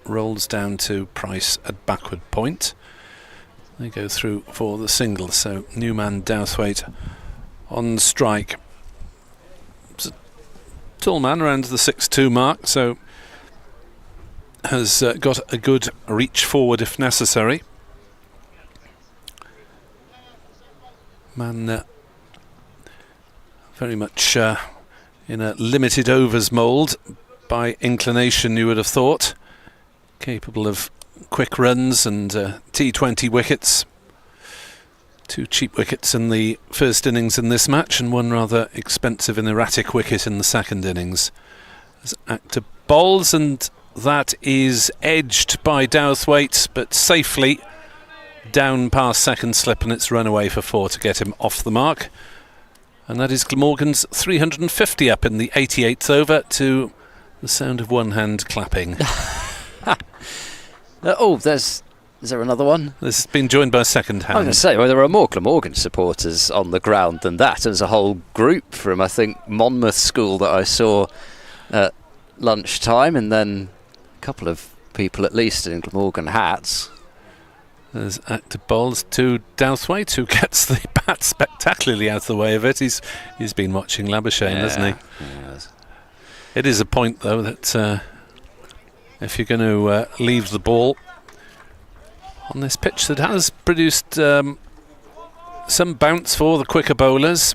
rolls down to Price at backward point. They go through for the single, so Newman Douthwaite on strike. It's a tall man around the 6'2" mark, so has got a good reach forward if necessary. Man very much in a limited overs mould by inclination, you would have thought. Capable of quick runs and T20 wickets. 2 cheap wickets in the first innings in this match and 1 rather expensive and erratic wicket in the second innings. As Actor bowls, and that is edged by Douthwaite, but safely down past second slip, and it's run away for 4 to get him off the mark. And that is Glamorgan's 350 up in the 88th over, to the sound of one hand clapping. Is there another one? This has been joined by a second hand. I was going to say, well, there are more Glamorgan supporters on the ground than that. There's a whole group from, I think, Monmouth School that I saw at lunchtime, and then a couple of people at least in Glamorgan hats. There's active bowls to Douthwaite, who gets the bat spectacularly out of the way of it. He's been watching Labuschagne, hasn't he? Yes. It is a point, though, that if you're going to leave the ball on this pitch that has produced some bounce for the quicker bowlers,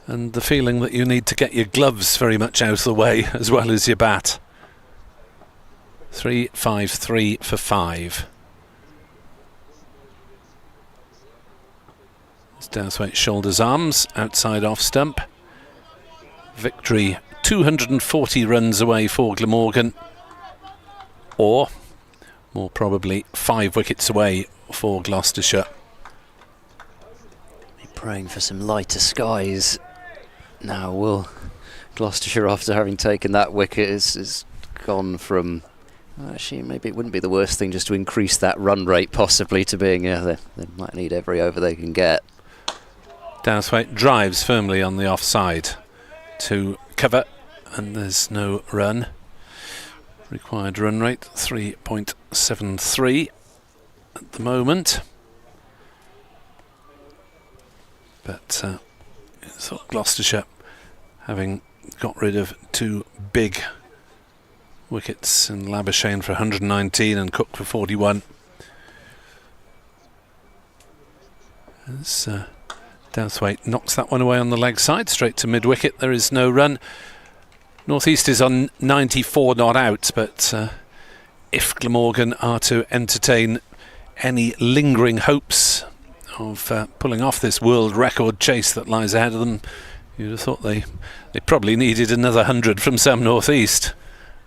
and the feeling that you need to get your gloves very much out of the way as well as your bat. 3-5-3 for 5. As Douthwaite shoulders arms outside off stump. Victory 240 runs away for Glamorgan, or more probably 5 wickets away for Gloucestershire. Be praying for some lighter skies now. Will Gloucestershire, after having taken that wicket, is gone from, actually maybe it wouldn't be the worst thing just to increase that run rate possibly to being, they might need every over they can get. Douthwaite drives firmly on the offside to cover, and there's no run. Required run rate 3.73 at the moment, but thought Gloucestershire, having got rid of 2 big wickets in Labuschagne for 119 and Cook for 41, as Douthwaite knocks that one away on the leg side straight to mid-wicket. There is no run. North East is on 94 not out, but if Glamorgan are to entertain any lingering hopes of pulling off this world record chase that lies ahead of them, you'd have thought they probably needed another 100 from Sam North East.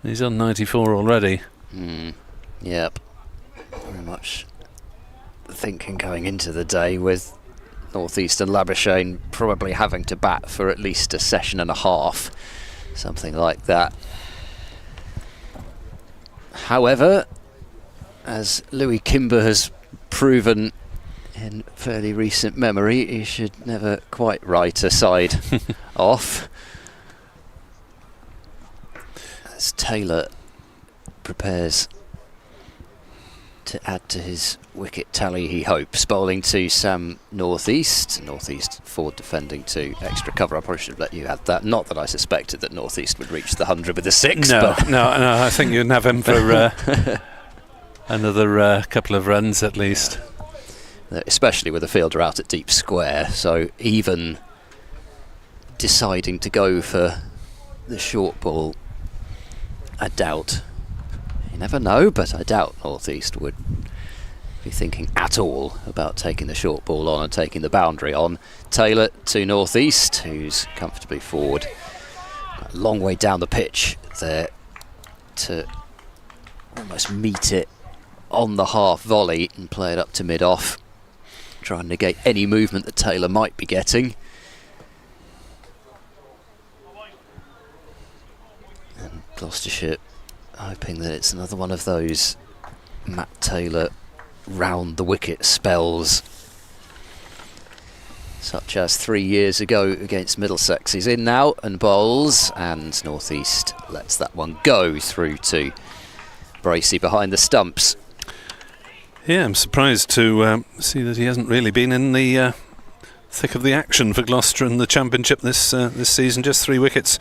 He's on 94 already. Yep. Very much thinking going into the day with North East and Labuschagne probably having to bat for at least a session and a half. Something like that. However, as Louis Kimber has proven in fairly recent memory, he should never quite write a side off. As Taylor prepares to add to his wicket tally, he hopes, bowling to Sam North East. North East forward defending to extra cover. I probably should have let you add that. Not that I suspected that North East would reach the 100 with a 6. No, I think you'd have him for another couple of runs at least. Especially with a fielder out at deep square, so even deciding to go for the short ball, I doubt. You never know, but I doubt North East would be thinking at all about taking the short ball on and taking the boundary on. Taylor to North East, who's comfortably forward. A long way down the pitch there to almost meet it on the half volley and play it up to mid-off. Try and negate any movement that Taylor might be getting. And Gloucestershire hoping that it's another one of those Matt Taylor round the wicket spells, such as 3 years ago against Middlesex. He's in now and bowls, and North East lets that one go through to Bracey behind the stumps. Yeah, I'm surprised to see that he hasn't really been in the thick of the action for Gloucester in the Championship this season. Just 3 wickets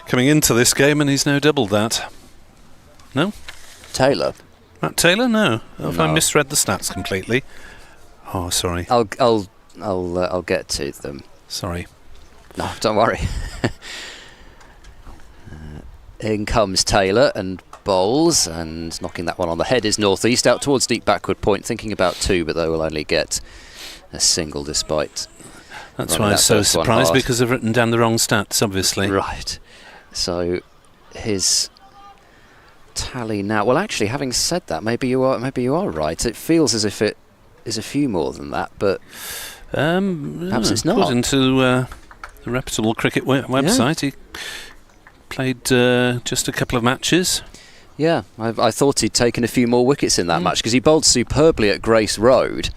coming into this game, and he's now doubled that. No? Taylor? Matt Taylor? No. No. Have I misread the stats completely? Oh, sorry. I'll get to them. Sorry. No, don't worry. In comes Taylor and Bowles, and knocking that one on the head is North East out towards deep backward point, thinking about 2, but they will only get a single despite. That's why I was so surprised, because I've written down the wrong stats, obviously. Right. So his tally now. Well, actually, having said that, maybe you are right. It feels as if it is a few more than that, but perhaps it's not. According to the reputable cricket website, he played just a couple of matches. Yeah, I thought he'd taken a few more wickets in that match, because he bowled superbly at Grace Road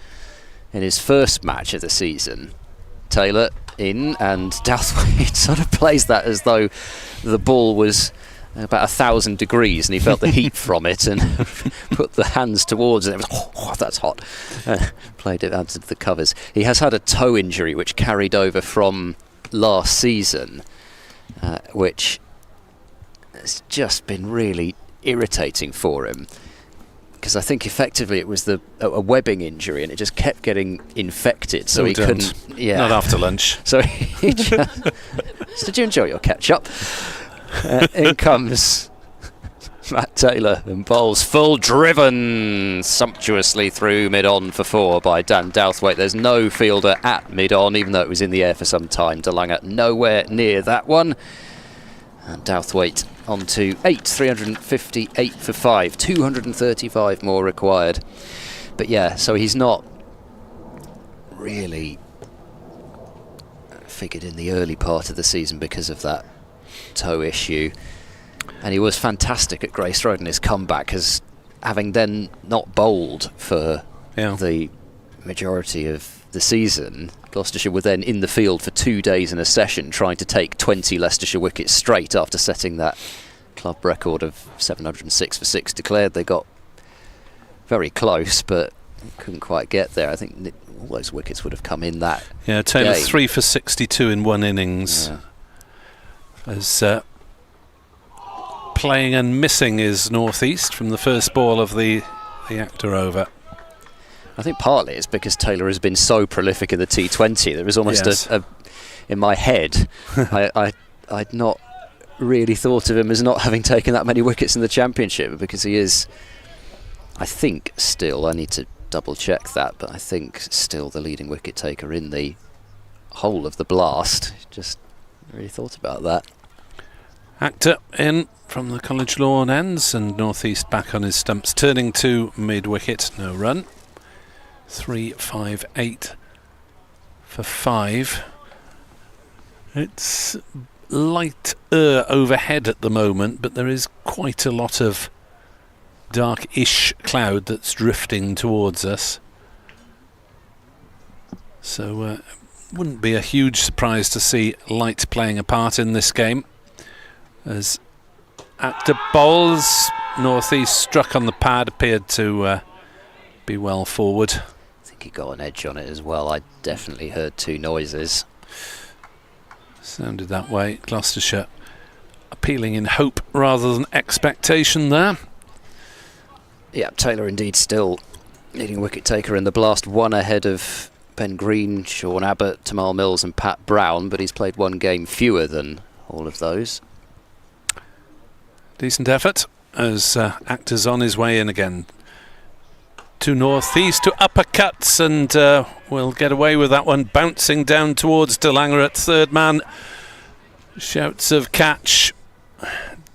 in his first match of the season. Taylor in, and Douthwaite sort of plays that as though the ball was about 1,000 degrees and he felt the heat from it and put the hands towards it. It was, oh, that's hot. Played it out of the covers. He has had a toe injury which carried over from last season, which has just been really irritating for him, because I think effectively it was a webbing injury and it just kept getting infected, so he couldn't. Yeah, not after lunch. So he just, did you enjoy your ketchup? In comes Matt Taylor and bowls full, driven sumptuously through mid-on for 4 by Dan Douthwaite. There's no fielder at mid-on, even though it was in the air for some time. DeLange nowhere near that one. And Douthwaite on to 8, 358 for 5, 235 more required. But yeah, so he's not really figured in the early part of the season because of that toe issue. And he was fantastic at Grace Road in his comeback, as having then not bowled for the majority of the season. Gloucestershire were then in the field for 2 days in a session trying to take 20 Leicestershire wickets straight after setting that club record of 706 for 6 declared. They got very close but couldn't quite get there. I think all those wickets would have come in that Taylor game. 3 for 62 in one innings. As playing and missing is North East from the first ball of the Actor over. I think partly it's because Taylor has been so prolific in the T20. There was almost a in my head, I'd not really thought of him as not having taken that many wickets in the Championship, because he is, I think, still, I need to double check that, but I think still the leading wicket taker in the whole of the Blast. Just really thought about that. Actor in from the College lawn ends, and North East back on his stumps, turning to mid-wicket, no run. 3-5-8 for 5. It's light overhead at the moment, but there is quite a lot of dark-ish cloud that's drifting towards us. So wouldn't be a huge surprise to see light playing a part in this game. As Actor bowls, North East struck on the pad, appeared to be well forward. I think he got an edge on it as well. I definitely heard 2 noises. Sounded that way. Gloucestershire appealing in hope rather than expectation there. Yeah, Taylor indeed still leading wicket taker in the Blast, 1 ahead of Ben Green, Sean Abbott, Tamal Mills and Pat Brown, but he's played 1 game fewer than all of those. Decent effort as Actor's on his way in again. To North East, to uppercuts, and we'll get away with that one. Bouncing down towards DeLange at third man. Shouts of catch.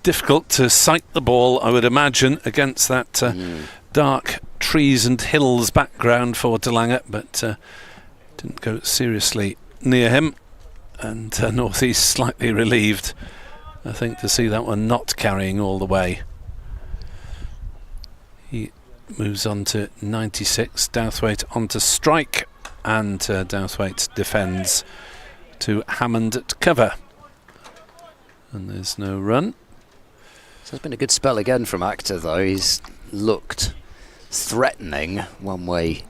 Difficult to sight the ball, I would imagine, against that dark trees and hills background for DeLange, but didn't go seriously near him. And North East slightly relieved, I think, to see that one not carrying all the way. He moves on to 96. Douthwaite on to strike, and Douthwaite defends to Hammond at cover. And there's no run. So it's been a good spell again from Actor, though. He's looked threatening one way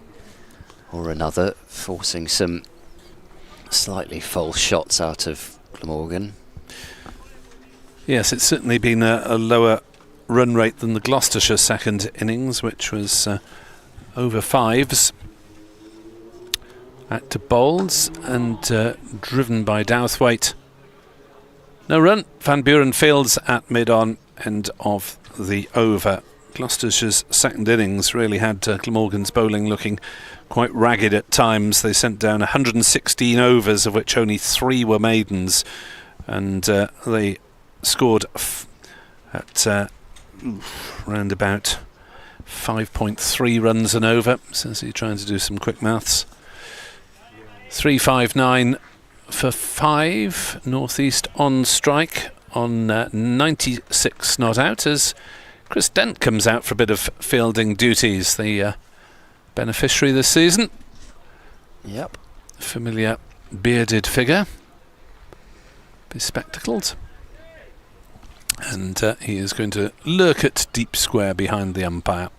or another, forcing some slightly false shots out of Glamorgan. Yes, it's certainly been a lower run rate than the Gloucestershire second innings, which was over 5s. Actor bowls and driven by Douthwaite. No run. Van Buren fields at mid-on, end of the over. Gloucestershire's second innings really had Glamorgan's bowling looking quite ragged at times. They sent down 116 overs, of which only 3 were maidens, and they scored at round about 5.3 runs an over. So you're trying to do some quick maths. 359 for 5. North East on strike on 96 not out, as Chris Dent comes out for a bit of fielding duties, the beneficiary this season. Yep. Familiar bearded figure, bespectacled, and he is going to lurk at deep square behind the umpire.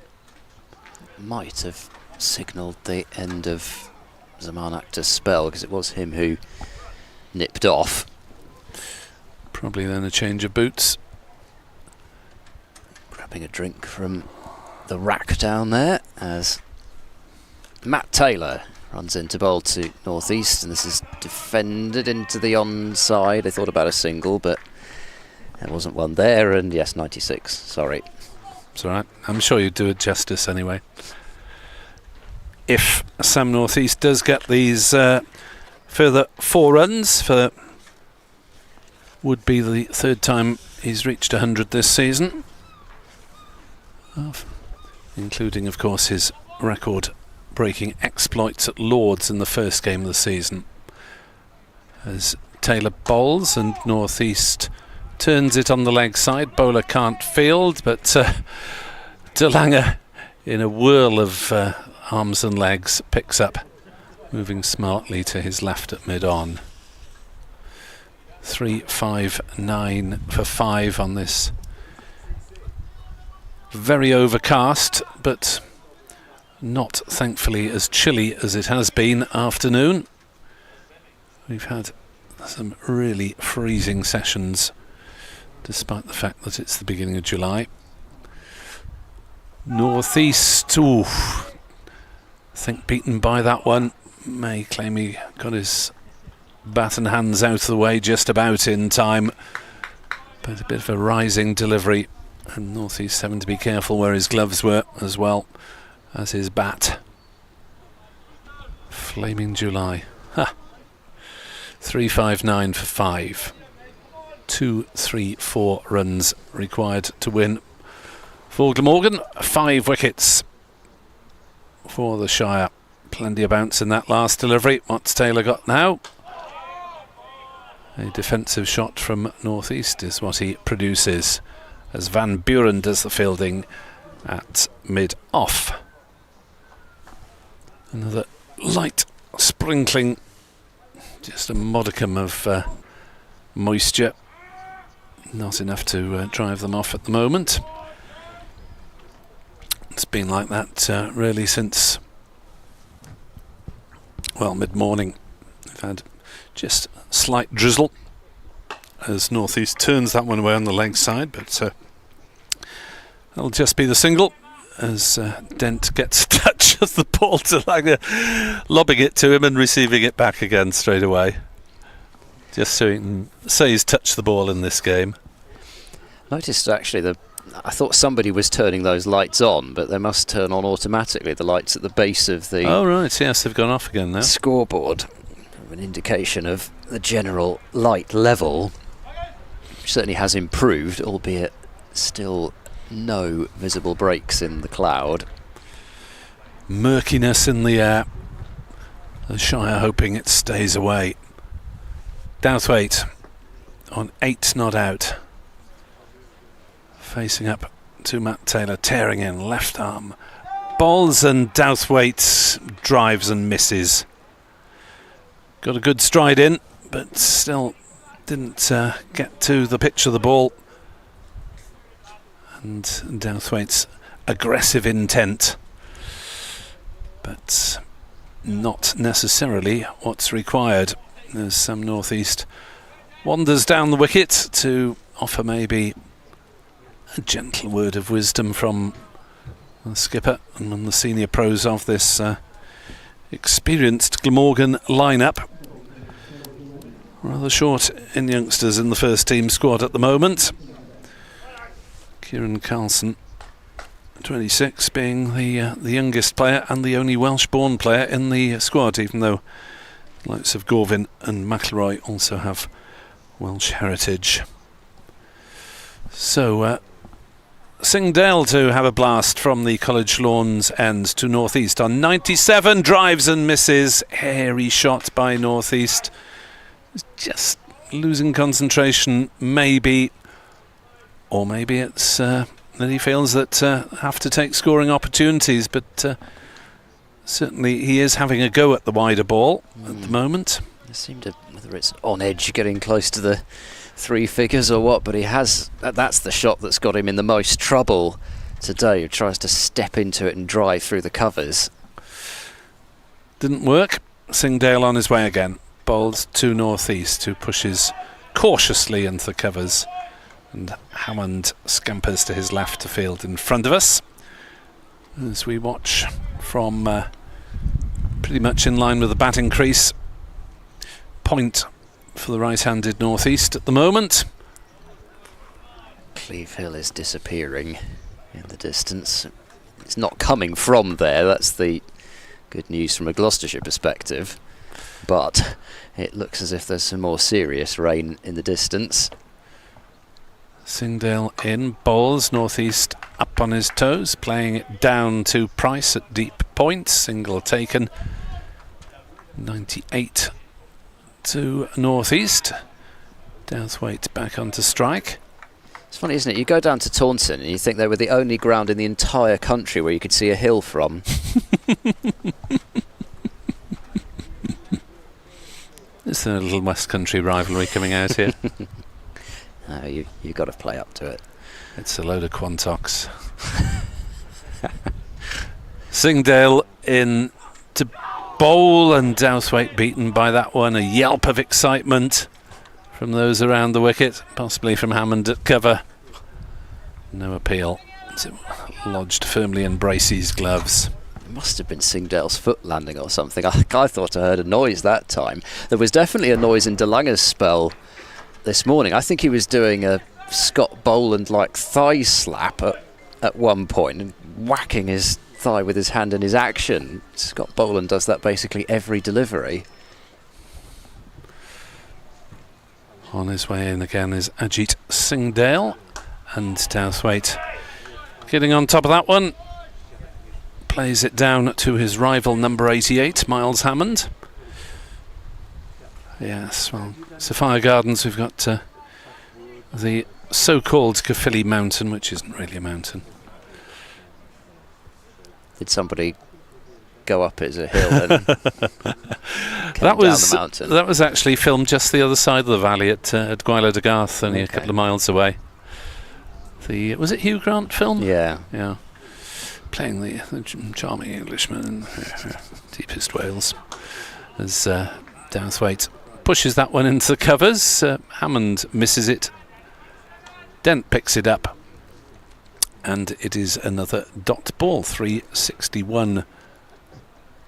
Might have signalled the end of Zaman Akhtar's spell, because it was him who nipped off. Probably then a change of boots. Grabbing a drink from the rack down there as Matt Taylor runs into bowl to North East, and this is defended into the onside. They thought about a single, but there wasn't one there, and yes, 96, sorry. It's all right. I'm sure you'd do it justice anyway. If Sam North East does get these further 4 runs, for would be the 3rd time he's reached 100 this season, including, of course, his record-breaking exploits at Lords in the first game of the season. As Taylor bowls and North East turns it on the leg side, bowler can't field, but De Lange, in a whirl of arms and legs, picks up, moving smartly to his left at mid-on. 359 for 5 on this very overcast, but not, thankfully, as chilly as it has been afternoon. We've had some really freezing sessions, despite the fact that it's the beginning of July. North East, ooh, I think beaten by that one. May claim he got his bat and hands out of the way just about in time, but a bit of a rising delivery, and North East having to be careful where his gloves were as well as his bat. Flaming July. 359 for 5. 2, 3, 4 runs required to win for Glamorgan. 5 wickets for the Shire. Plenty of bounce in that last delivery. What's Taylor got now? A defensive shot from North East is what he produces, as Van Buren does the fielding at mid-off. Another light sprinkling, just a modicum of moisture. Not enough to drive them off at the moment. It's been like that really since, well, mid-morning. We've had just slight drizzle as North East turns that one away on the leg side, but that'll just be the single as Dent gets touch of the ball, to Lange lobbing it to him and receiving it back again straight away, just so he can say he's touched the ball in this game. Noticed actually I thought somebody was turning those lights on, but they must turn on automatically, the lights at the base of the oh right, yes, they've gone off again now. Scoreboard. An indication of the general light level, which certainly has improved, albeit still no visible breaks in the cloud. Murkiness in the air. The Shire hoping it stays away. Douthwaite on 8 not out. Facing up to Matt Taylor, tearing in, left arm. Balls, and Douthwaite drives and misses. Got a good stride in, but still didn't get to the pitch of the ball. And Douthwaite's aggressive intent, but not necessarily what's required, as some North East wanders down the wicket to offer maybe a gentle word of wisdom from the skipper and one of the senior pros of this experienced Glamorgan lineup. Rather short in youngsters in the first team squad at the moment. Kieran Carlson, 26, being the youngest player and the only Welsh-born player in the squad, even though the likes of Gorvin and McIlroy also have Welsh heritage. So Singdale to have a blast from the College Lawns end to Northeast on 97, drives and misses. Hairy shot by Northeast. Just losing concentration, maybe, or maybe it's that he feels that have to take scoring opportunities, but certainly he is having a go at the wider ball at the moment. It seemed to, whether it's on edge getting close to the three figures or what, but he has, that's the shot that's got him in the most trouble today. He tries to step into it and drive through the covers. Didn't work. Singdale on his way again. Bowls to Northeast, who pushes cautiously into the covers, and Hammond scampers to his left to field in front of us as we watch from pretty much in line with the batting crease. Point for the right-handed Northeast at the moment. Cleve Hill is disappearing in the distance. It's not coming from there, that's the good news from a Gloucestershire perspective, but it looks as if there's some more serious rain in the distance. Singdale in, bowls, Northeast up on his toes, playing it down to Price at deep point, single taken, 98 to Northeast. Douthwaite back onto strike. It's funny, isn't it? You go down to Taunton and you think they were the only ground in the entire country where you could see a hill from. Is there a little West Country rivalry coming out here? No, you've got to play up to it. It's a load of Quantox. Singdale in to bowl, and Douthwaite beaten by that one. A yelp of excitement from those around the wicket, possibly from Hammond at cover. No appeal. It's lodged firmly in Bracey's gloves. It must have been Singdale's foot landing or something. I thought I heard a noise that time. There was definitely a noise in DeLange's spell this morning. I think he was doing a Scott Boland-like thigh slap at one point and whacking his thigh with his hand in his action. Scott Boland does that basically every delivery. On his way in again is Ajit Singdale, and Douthwaite getting on top of that one. Plays it down to his rival number 88, Miles Hammond. Yes, well, Sophia Gardens, we've got the so-called Caerphilly Mountain, which isn't really a mountain. Did somebody go up it as a hill and that was down the mountain? That was actually filmed just the other side of the valley at Gwyler de Garth, only a couple of miles away. Was it Hugh Grant film? Yeah. Yeah. Playing the charming Englishman in deepest Wales. As Douthwaite pushes that one into the covers. Hammond misses it. Dent picks it up. And it is another dot ball, 361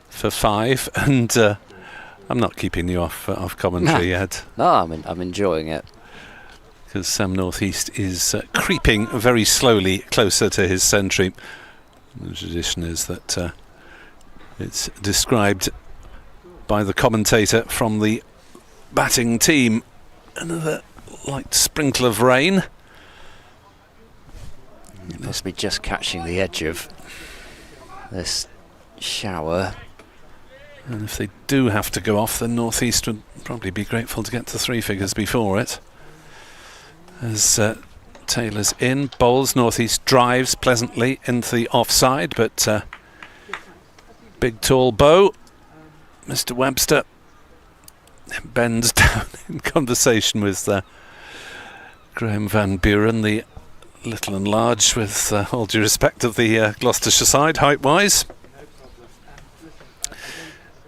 for 5. And I'm not keeping you off commentary yet. No, I'm enjoying it. Because Sam Northeast is creeping very slowly closer to his century. The tradition is that it's described by the commentator from the batting team. Another light sprinkle of rain. It must be just catching the edge of this shower. And if they do have to go off, then Northeast would probably be grateful to get to three figures before it. As Taylor's in, bowls, Northeast drives pleasantly into the offside, but big tall bow, Mr. Webster, bends down in conversation with Graham Van Buren, the little and large, with all due respect of the Gloucestershire side, height-wise.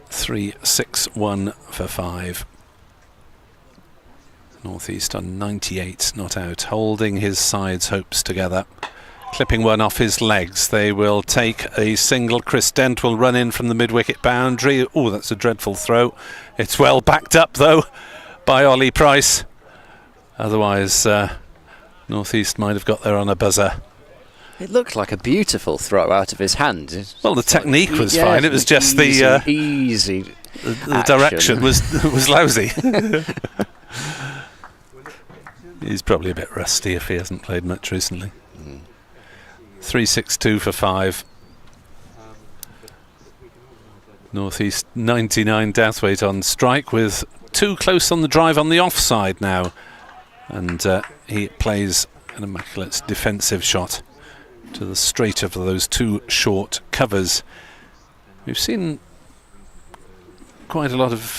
361 for 5. Northeast on 98, not out, holding his side's hopes together. Clipping one off his legs. They will take a single. Chris Dent will run in from the mid-wicket boundary. Oh, that's a dreadful throw. It's well backed up, though, by Ollie Price. Otherwise, North East might have got there on a buzzer. It looked like a beautiful throw out of his hand. Well, the technique was fine. It was just easy. The direction was lousy. He's probably a bit rusty if he hasn't played much recently. 3-6-2 for 5. North East 99 Dathwaite on strike with too close on the drive on the offside now. And he plays an immaculate defensive shot to the straight of those two short covers. We've seen quite a lot of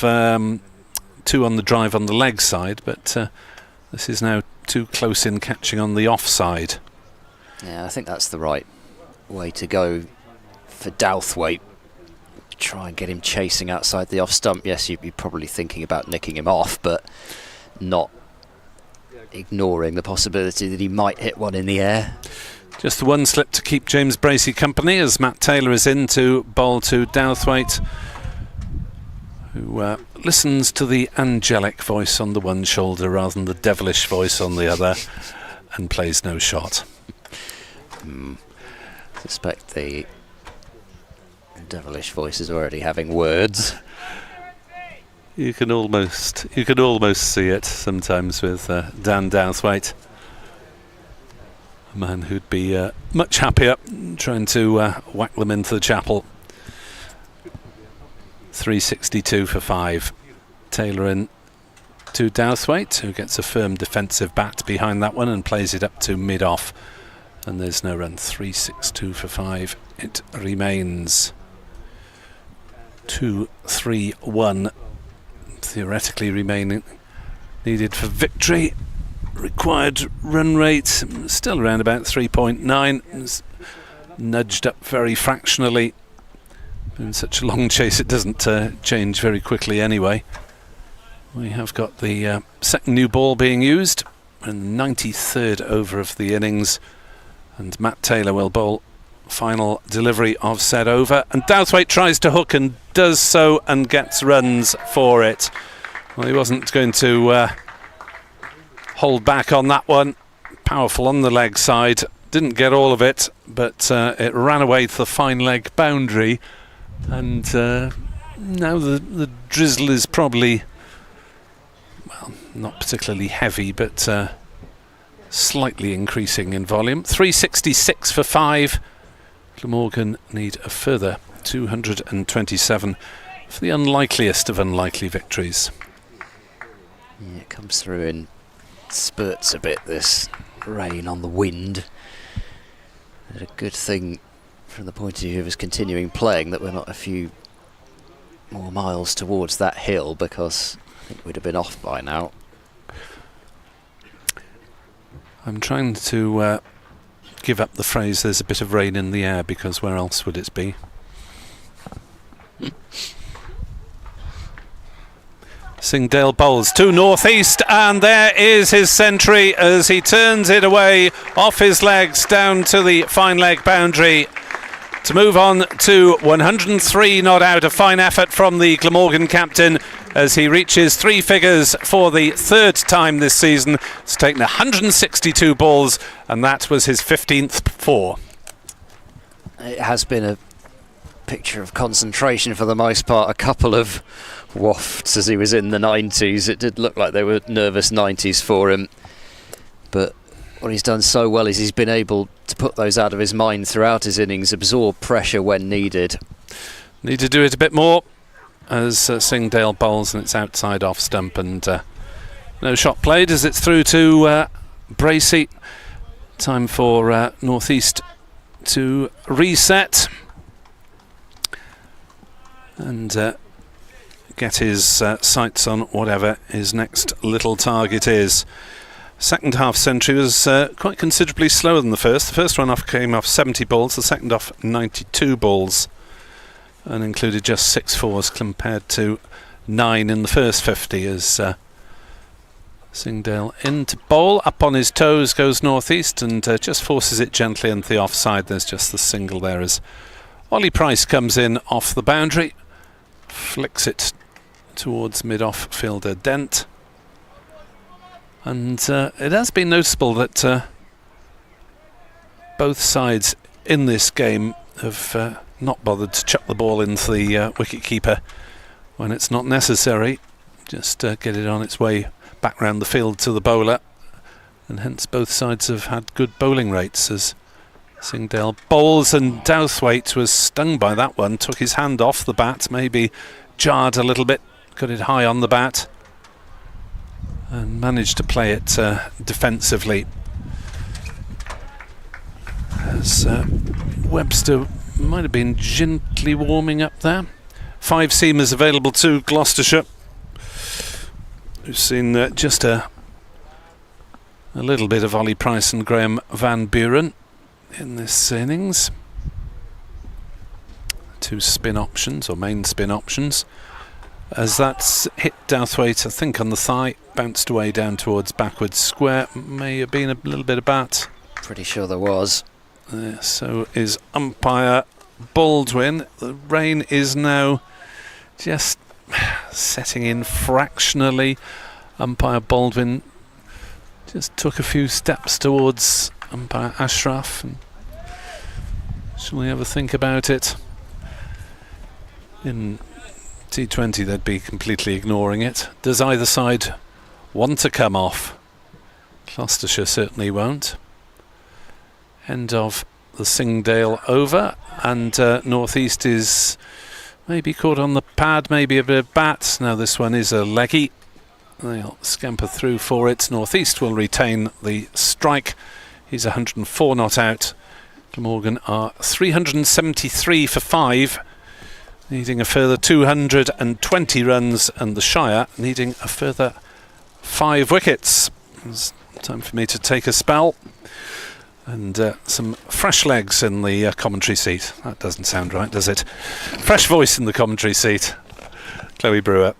two on the drive on the leg side, but this is now too close in catching on the offside. Yeah, I think that's the right way to go for Douthwaite. Try and get him chasing outside the off stump. Yes, you'd be probably thinking about nicking him off, but not ignoring the possibility that he might hit one in the air. Just the one slip to keep James Bracey company as Matt Taylor is in to bowl to Douthwaite, who listens to the angelic voice on the one shoulder rather than the devilish voice on the other, and plays no shot. Suspect the devilish voice is already having words. You can almost see it sometimes with Dan Douthwaite, a man who'd be much happier trying to whack them into the chapel. 362 for 5. Taylor in to Douthwaite, who gets a firm defensive bat behind that one and plays it up to mid-off. And there's no run. 362 for 5. It remains 2-3-1. Theoretically remaining needed for victory. Required run rate still around about 3.9. It's nudged up very fractionally. In such a long chase it doesn't change very quickly anyway. We have got the second new ball being used in the 93rd over of the innings, and Matt Taylor will bowl final delivery of said over, and Douthwaite tries to hook and does so and gets runs for it. Well, he wasn't going to hold back on that one. Powerful on the leg side, didn't get all of it, but it ran away to the fine leg boundary, and now the drizzle is probably, well, not particularly heavy, but slightly increasing in volume. 366 for 5. Glamorgan need a further 227 for the unlikeliest of unlikely victories. Yeah, it comes through in spurts a bit, this rain on the wind. But a good thing from the point of view of us continuing playing that we're not a few more miles towards that hill, because I think we'd have been off by now. I'm trying to give up the phrase "there's a bit of rain in the air," because where else would it be? Singdale bowls to North East, and there is his century as he turns it away off his legs down to the fine leg boundary to move on to 103 not out. A fine effort from the Glamorgan captain as he reaches three figures for the third time this season. It's taken 162 balls, and that was his 15th 4. It has been a picture of concentration for the most part. A couple of wafts as he was in the 90s. It did look like they were nervous 90s for him, but what he's done so well is he's been able to put those out of his mind throughout his innings, absorb pressure when needed. Need to do it a bit more as Singdale bowls, and it's outside off stump, and no shot played as it's through to Bracey. Time for North East to reset and get his sights on whatever his next little target is. Second half century was quite considerably slower than the first. The first one came off 70 balls, the second off 92 balls, and included just 6 fours compared to 9 in the first 50 as Singdale into bowl. Up on his toes goes North East and just forces it gently into the offside. There's just the single there as Ollie Price comes in off the boundary, flicks it towards mid-off fielder Dent, And it has been noticeable that both sides in this game have not bothered to chuck the ball into the wicket-keeper when it's not necessary. Just get it on its way back round the field to the bowler. And hence both sides have had good bowling rates as Singdale bowls, and Douthwaite was stung by that one, took his hand off the bat, maybe jarred a little bit, got it high on the bat and managed to play it defensively. As Webster might have been gently warming up there. 5 seamers available to Gloucestershire. We've seen just a little bit of Ollie Price and Graham Van Buren in this innings. 2 spin options, or main spin options. As that's hit Douthwaite, I think, on the thigh, bounced away down towards backwards square. May have been a little bit of bat. Pretty sure there was. So is umpire Baldwin. The rain is now just setting in fractionally. Umpire Baldwin just took a few steps towards umpire Ashraf. And shall we ever think about it? In T20 they'd be completely ignoring it. Does either side want to come off? Gloucestershire certainly won't. End of the Singdale over, and North East is maybe caught on the pad, maybe a bit of bat. Now this one is a leggy. They'll scamper through for it. North East will retain the strike. He's 104 not out. Glamorgan are 373 for 5, needing a further 220 runs, and the Shire needing a further 5 wickets. It's time for me to take a spell. And some fresh legs in the commentary seat. That doesn't sound right, does it? Fresh voice in the commentary seat. Chloe Brewer.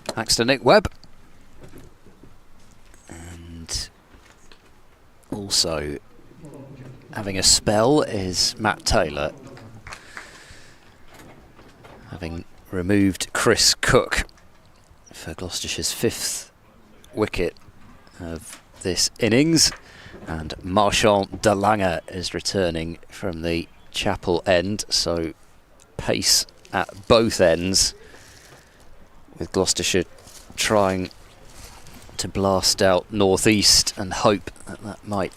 Thanks to Nick Webb. And also having a spell is Matt Taylor, having removed Chris Cook for Gloucestershire's 5th wicket of this innings, and Marchand de Lange is returning from the Chapel end, so pace at both ends, with Gloucestershire trying to blast out North East and hope that that might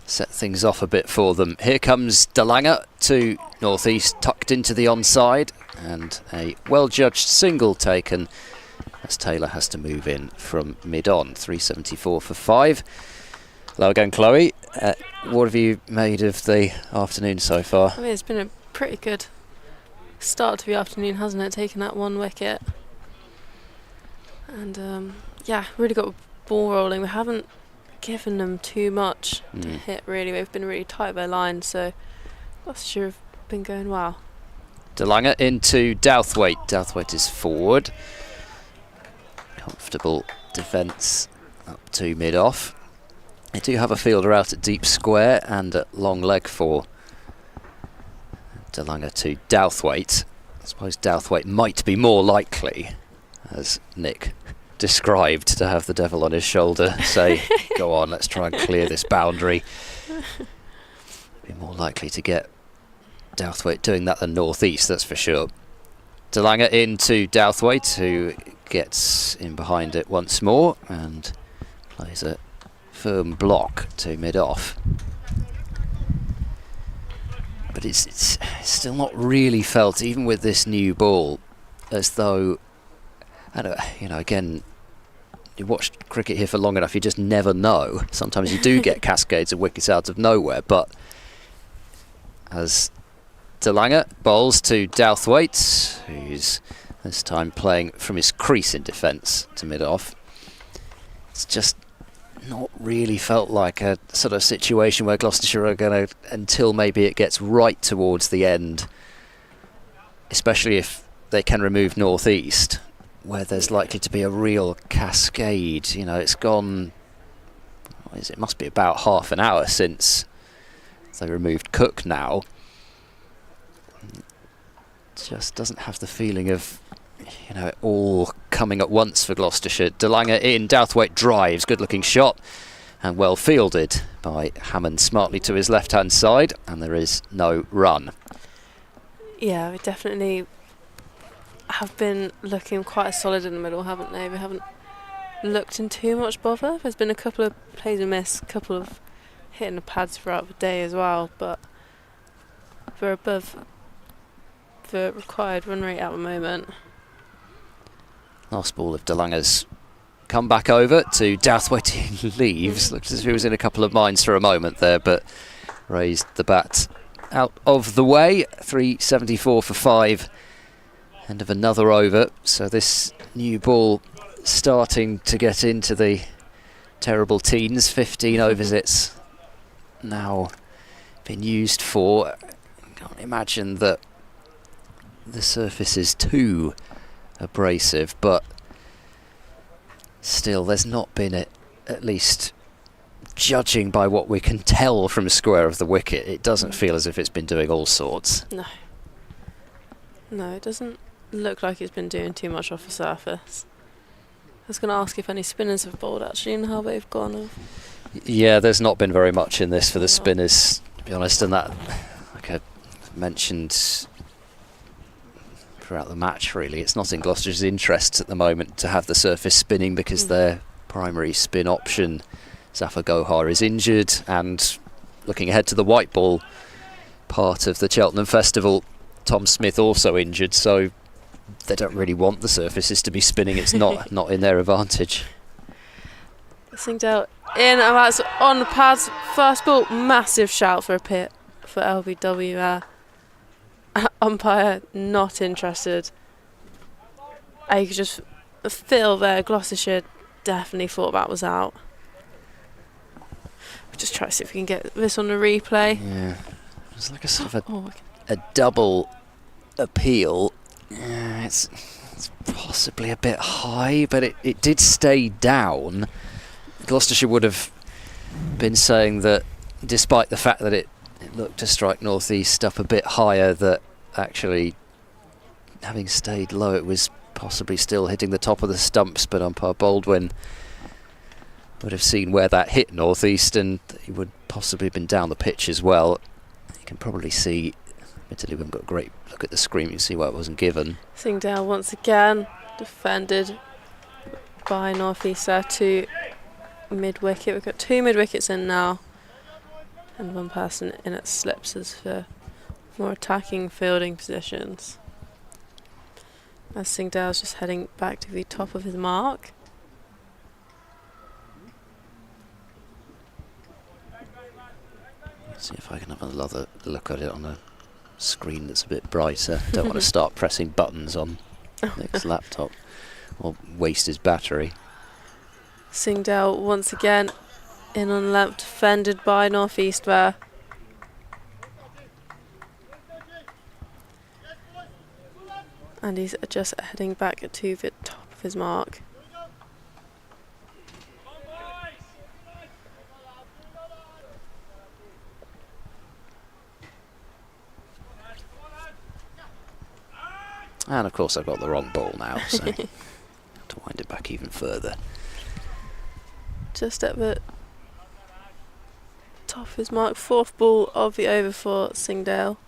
set things off a bit for them. Here comes de Lange to North East, tucked into the onside, and a well-judged single taken as Taylor has to move in from mid-on. 374 for 5. Hello again, Chloe. What have you made of the afternoon so far? I mean, it's been a pretty good start to the afternoon, hasn't it? Taking that 1 wicket. And, yeah, really got the ball rolling. We haven't given them too much to hit, really. We've been really tight by line, so Gloucestershire have been going well. De Lange into Douthwaite. Douthwaite is forward. Comfortable defence up to mid-off. They do have a fielder out at deep square and at long leg for de Lange to Douthwaite. I suppose Douthwaite might be more likely, as Nick described, to have the devil on his shoulder, say, go on, let's try and clear this boundary. Be more likely to get Douthwaite doing that than North East, that's for sure. De Lange into Douthwaite, who gets in behind it once more and plays a firm block to mid-off. But it's still not really felt, even with this new ball, as though, I don't know, you know, again, you watch cricket here for long enough, you just never know. Sometimes you do get cascades of wickets out of nowhere, but as de Lange bowls to Douthwaite, who's this time playing from his crease in defence to mid-off, it's just not really felt like a sort of situation where Gloucestershire are going to, until maybe it gets right towards the end, especially if they can remove North East, where there's likely to be a real cascade. You know, it's gone, it must be about half an hour since they removed Cook now. It just doesn't have the feeling of, you know, it all coming at once for Gloucestershire. De Lange in, Douthwaite drives, good looking shot and well fielded by Hammond smartly to his left hand side, and there is no run. Yeah, we definitely have been looking quite solid in the middle, haven't they? We haven't looked in too much bother. There's been a couple of plays and miss, a couple of hitting the pads throughout the day as well, but we're above the required run rate at the moment. Last ball of De Lange's come back over to Douthwaite. He leaves. Looks as if he was in a couple of minds for a moment there, but raised the bat out of the way. 374 for 5. End of another over. So this new ball starting to get into the terrible teens. 15 overs it's now been used for. Can't imagine that the surface is too abrasive, but still there's not been at least judging by what we can tell from square of the wicket, it doesn't feel as if it's been doing all sorts. No, it doesn't look like it's been doing too much off the surface. I was going to ask if any spinners have bowled actually and how they've gone. Yeah, there's not been very much in this for the spinners, to be honest, and that, like I mentioned throughout the match, really, it's not in Gloucestershire's interests at the moment to have the surface spinning because their primary spin option, Zafar Gohar, is injured, and looking ahead to the white ball part of the Cheltenham Festival, Tom Smith also injured, so they don't really want the surfaces to be spinning. It's not in their advantage. Singdale in, and that's on the pads. First ball, massive shout for a pit for LBW there. Umpire not interested. I could just feel there Gloucestershire definitely thought that was out. We'll just try to see if we can get this on the replay. Yeah, it's like a sort of a double appeal. Yeah, it's possibly a bit high, but it did stay down. Gloucestershire would have been saying that despite the fact that it looked to strike northeast up a bit higher, that actually having stayed low it was possibly still hitting the top of the stumps, but umpire Baldwin would have seen where that hit northeast and he would possibly have been down the pitch as well. You can probably see, admittedly we haven't got a great look at the screen, you can see why it wasn't given. Singdale once again defended by northeast there to mid-wicket. We've got 2 mid-wickets in now and 1 person in at slips as for more attacking fielding positions. As Singdale's just heading back to the top of his mark. Let's see if I can have another look at it on a screen that's a bit brighter. Don't want to start pressing buttons on Nick's laptop or waste his battery. Singdale once again in on length, defended by northeast there. And he's just heading back to the top of his mark. And of course I've got the wrong ball now, so I have to wind it back even further. Just at the top of his mark, 4th ball of the over for Singdale.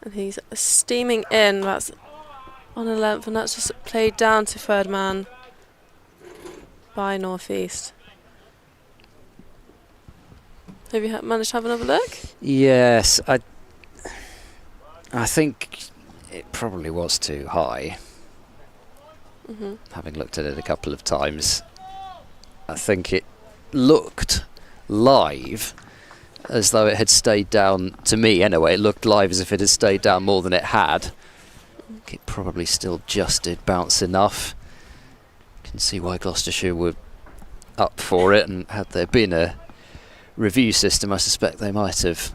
And he's steaming in, that's on a length, and that's just played down to 3rd man by northeast. Have you managed to have another look? Yes, I think it probably was too high. Having looked at it a couple of times, I think it looked live as though it had stayed down, to me anyway, it looked live as if it had stayed down more than it had. It probably still just did bounce enough. Can see why Gloucestershire were up for it, and had there been a review system I suspect they might have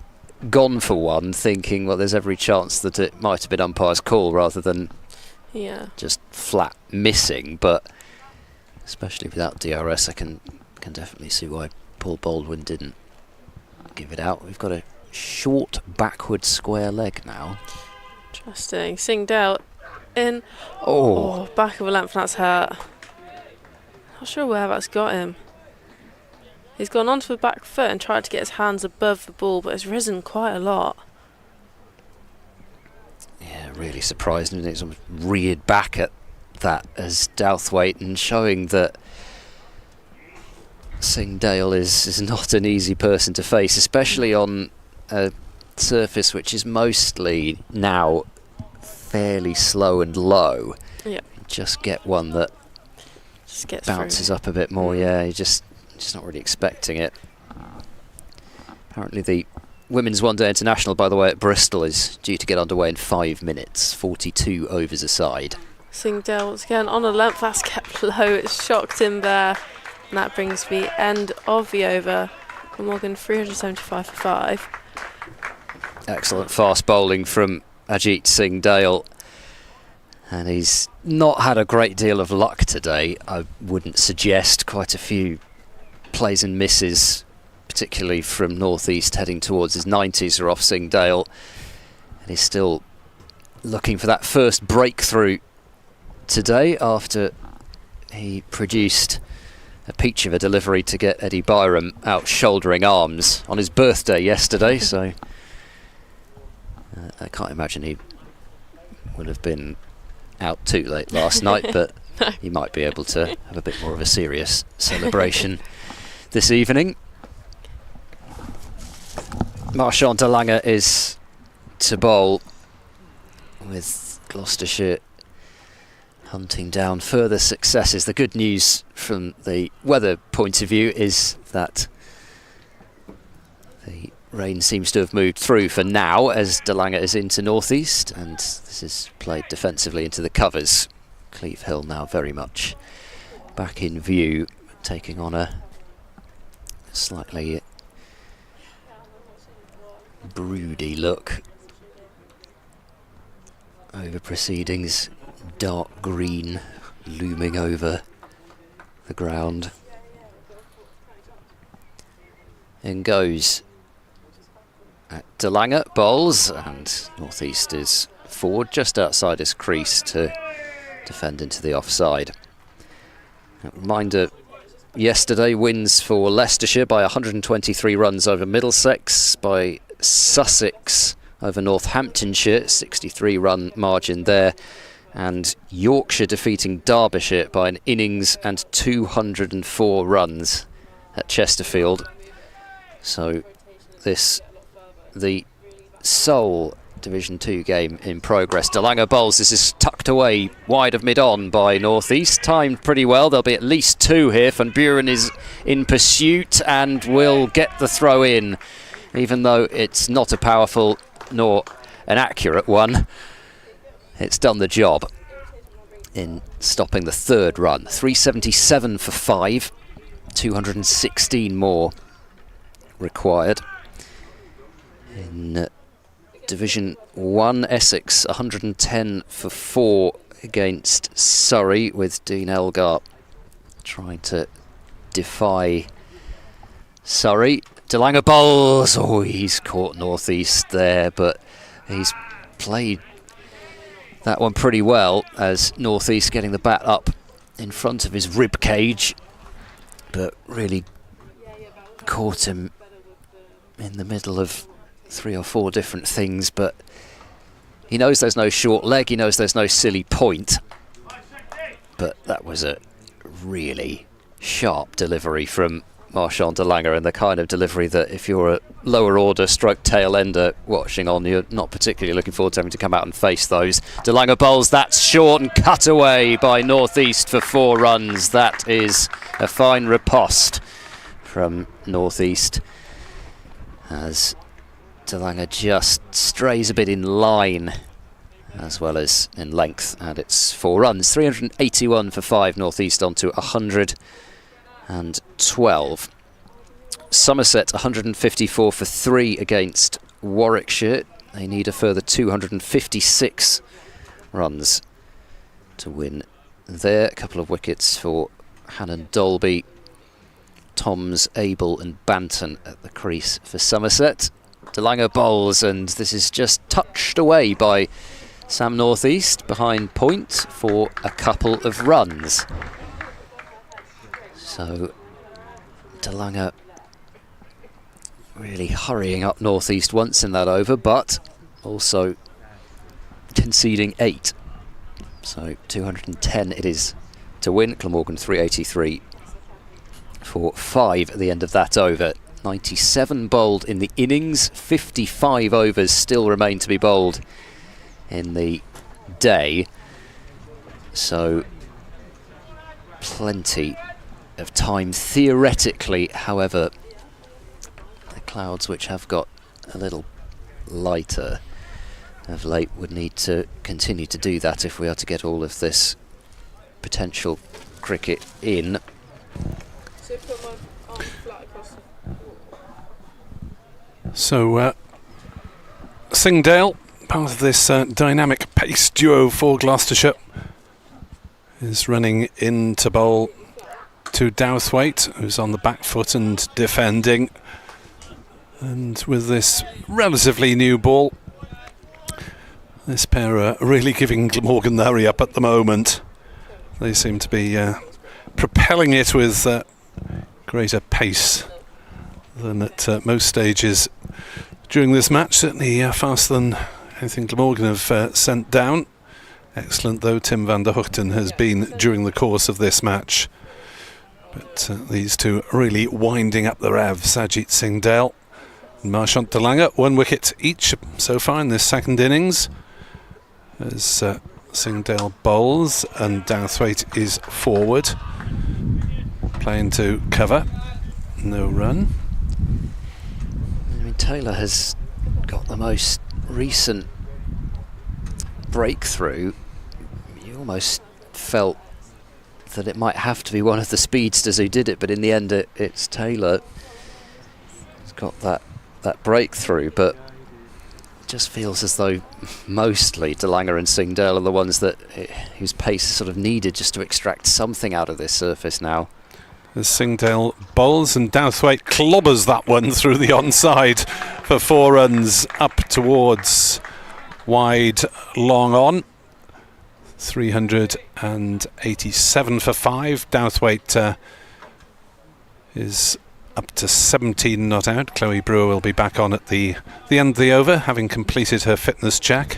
gone for one, thinking, well, there's every chance that it might have been umpire's call rather than just flat missing. But especially without DRS, I can definitely see why Paul Baldwin didn't give it out. We've got a short backward square leg now. Interesting. Singdale in. Oh, back of a length, and that's hurt. Not sure where that's got him. He's gone onto the back foot and tried to get his hands above the ball, but has risen quite a lot. Yeah, really surprising. It's almost reared back at that as Douthwaite, and showing that Singdale is not an easy person to face, especially on a surface which is mostly now fairly slow and low. Yeah. Just get one that Just gets bounces through. up a bit more. Yeah, you're just not really expecting it. Apparently the Women's One Day International, by the way, at Bristol is due to get underway in 5 minutes. 42 overs aside. Singdale once again on a length, that's kept low. It's shocked him there. And that brings the end of the over. Glamorgan 375 for 5. Excellent fast bowling from Ajit Singdale. And he's not had a great deal of luck today. I wouldn't suggest. Quite a few plays and misses, particularly from northeast heading towards his 90s, are off Singdale. And he's still looking for that first breakthrough today after he produced a peach of a delivery to get Eddie Byram out shouldering arms on his birthday yesterday. So I can't imagine he would have been out too late last night, but he might be able to have a bit more of a serious celebration this evening. Marchand de Lange is to bowl, with Gloucestershire hunting down further successes. The good news from the weather point of view is that the rain seems to have moved through for now, as de Lange is into northeast, and this is played defensively into the covers. Cleve Hill now very much back in view, taking on a slightly broody look over proceedings. Dark green looming over the ground. In goes at de Lange, bowls, and northeast is forward just outside his crease to defend into the offside. A reminder, yesterday wins for Leicestershire by 123 runs over Middlesex, by Sussex over Northamptonshire, 63 run margin there, and Yorkshire defeating Derbyshire by an innings and 204 runs at Chesterfield. So this, the sole Division 2 game in progress. De Lange bowls. This is tucked away wide of mid-on by Northeast. Timed pretty well. There'll be at least two here. Van Buren is in pursuit and will get the throw in, even though it's not a powerful nor an accurate one. It's done the job in stopping the third run. 377 for 5. 216 more required. In Division 1, Essex 110 for 4 against Surrey, with Dean Elgar trying to defy Surrey. De Lange bowls. Oh, he's caught Northeast there, but he's played that one pretty well, as Northeast getting the bat up in front of his rib cage, but really caught him in the middle of 3 or 4 different things. But he knows there's no short leg, he knows there's no silly point, but that was a really sharp delivery from Marchand de Lange, and the kind of delivery that if you're a lower order stroke tail ender watching on, you're not particularly looking forward to having to come out and face those. De Lange bowls, that's short and cut away by Northeast for 4 runs. That is a fine riposte from Northeast, as De Lange just strays a bit in line as well as in length, and it's 4 runs. 381 for 5, Northeast onto 112. Somerset 154 for 3 against Warwickshire. They need a further 256 runs to win there. A couple of wickets for Hannon Dolby, Toms, Abel and Banton at the crease for Somerset. De Lange bowls, and this is just touched away by Sam Northeast behind point for a couple of runs. So DeLange really hurrying up Northeast once in that over, but also conceding 8. So 210 it is to win. Glamorgan 383 for 5 at the end of that over. 97 bowled in the innings, 55 overs still remain to be bowled in the day. So plenty of time theoretically. However, the clouds, which have got a little lighter of late, would need to continue to do that if we are to get all of this potential cricket in. So Singdale, part of this dynamic pace duo for Gloucestershire, is running in to bowl to Douthwaite, who's on the back foot and defending. And with this relatively new ball, this pair are really giving Glamorgan the hurry up at the moment. They seem to be propelling it with greater pace than at most stages during this match. Certainly faster than anything Glamorgan have sent down. Excellent though Tim van der Hoogten has been during the course of this match. But these two are really winding up the rev. Sajid Singdale and Marchant DeLange, 1 wicket each so far in this second innings, as Singdale bowls and Douthwaite is forward, playing to cover. No run. I mean, Taylor has got the most recent breakthrough. You almost felt that it might have to be one of the speedsters who did it, but in the end it's Taylor who's got that breakthrough. But it just feels as though mostly DeLange and Singdale are the ones that whose pace is sort of needed just to extract something out of this surface now. As Singdale bowls and Douthwaite clobbers that one through the onside for 4 runs up towards wide long on. 387 for 5. Douthwaite is up to 17 not out. Chloe Brewer will be back on at the end of the over, having completed her fitness check.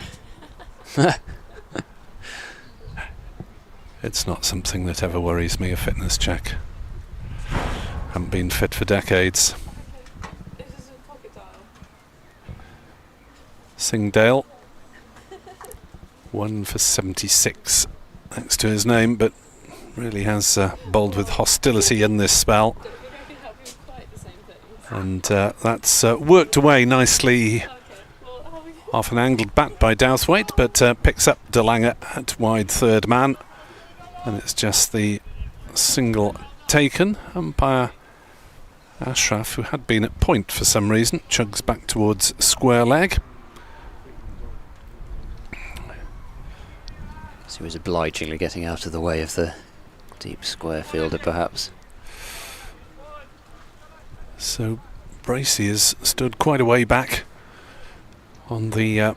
It's not something that ever worries me, a fitness check. Haven't been fit for decades. Singdale, 1 for 76 next to his name, but really has bowled with hostility in this spell. And that's worked away nicely off an angled bat by Douthwaite, but picks up DeLange at wide third man. And it's just the single taken. Umpire Ashraf, who had been at point for some reason, chugs back towards square leg. So he was obligingly getting out of the way of the deep square fielder, perhaps. So Bracey has stood quite a way back on the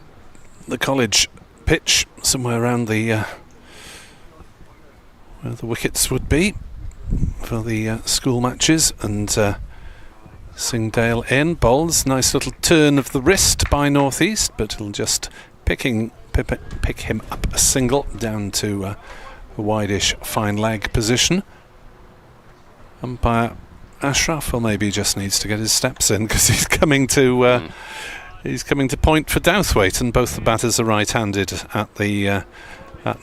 college pitch, somewhere around the where the wickets would be for the school matches, and Singdale in, bowls, nice little turn of the wrist by Northeast, but he'll just pick him up a single down to a wide-ish fine leg position. Umpire Ashraf, or maybe just needs to get his steps in, because he's coming to point for Douthwaite, and both the batters are right-handed at the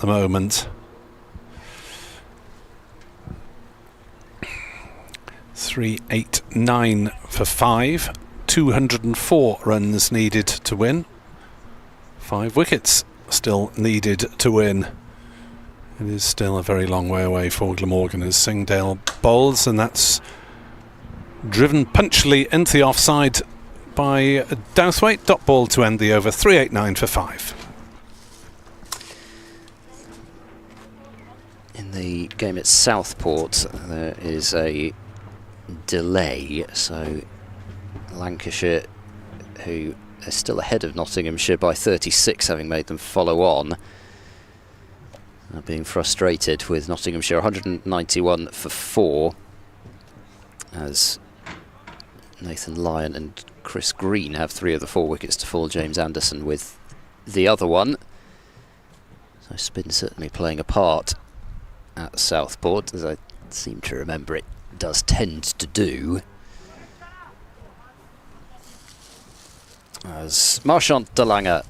moment. 389 for 5, 204 runs needed to win. 5 wickets still needed to win. It is still a very long way away for Glamorgan as Singdale bowls, and that's driven punchily into the offside by Douthwaite. Dot ball to end the over, 389 for 5. In the game at Southport, there is a delay, so Lancashire, who they're still ahead of Nottinghamshire by 36, having made them follow on. Being frustrated with Nottinghamshire, 191 for 4, as Nathan Lyon and Chris Green have 3 of the 4 wickets to fall, James Anderson with the other one. So spin certainly playing a part at Southport, as I seem to remember it does tend to do. As Marchant de Lange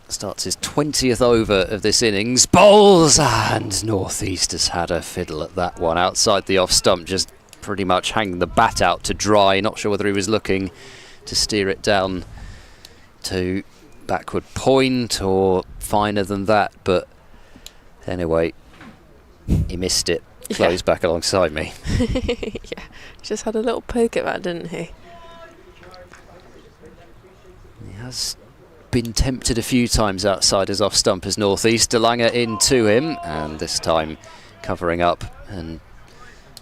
starts his 20th over of this innings, bowls, and North East has had a fiddle at that one outside the off stump, just pretty much hanging the bat out to dry. Not sure whether he was looking to steer it down to backward point or finer than that, but anyway, he missed it. Closed back alongside me. Yeah, just had a little poke at that, didn't he? He has been tempted a few times outside his off stump as North East. De Lange into him, and this time covering up and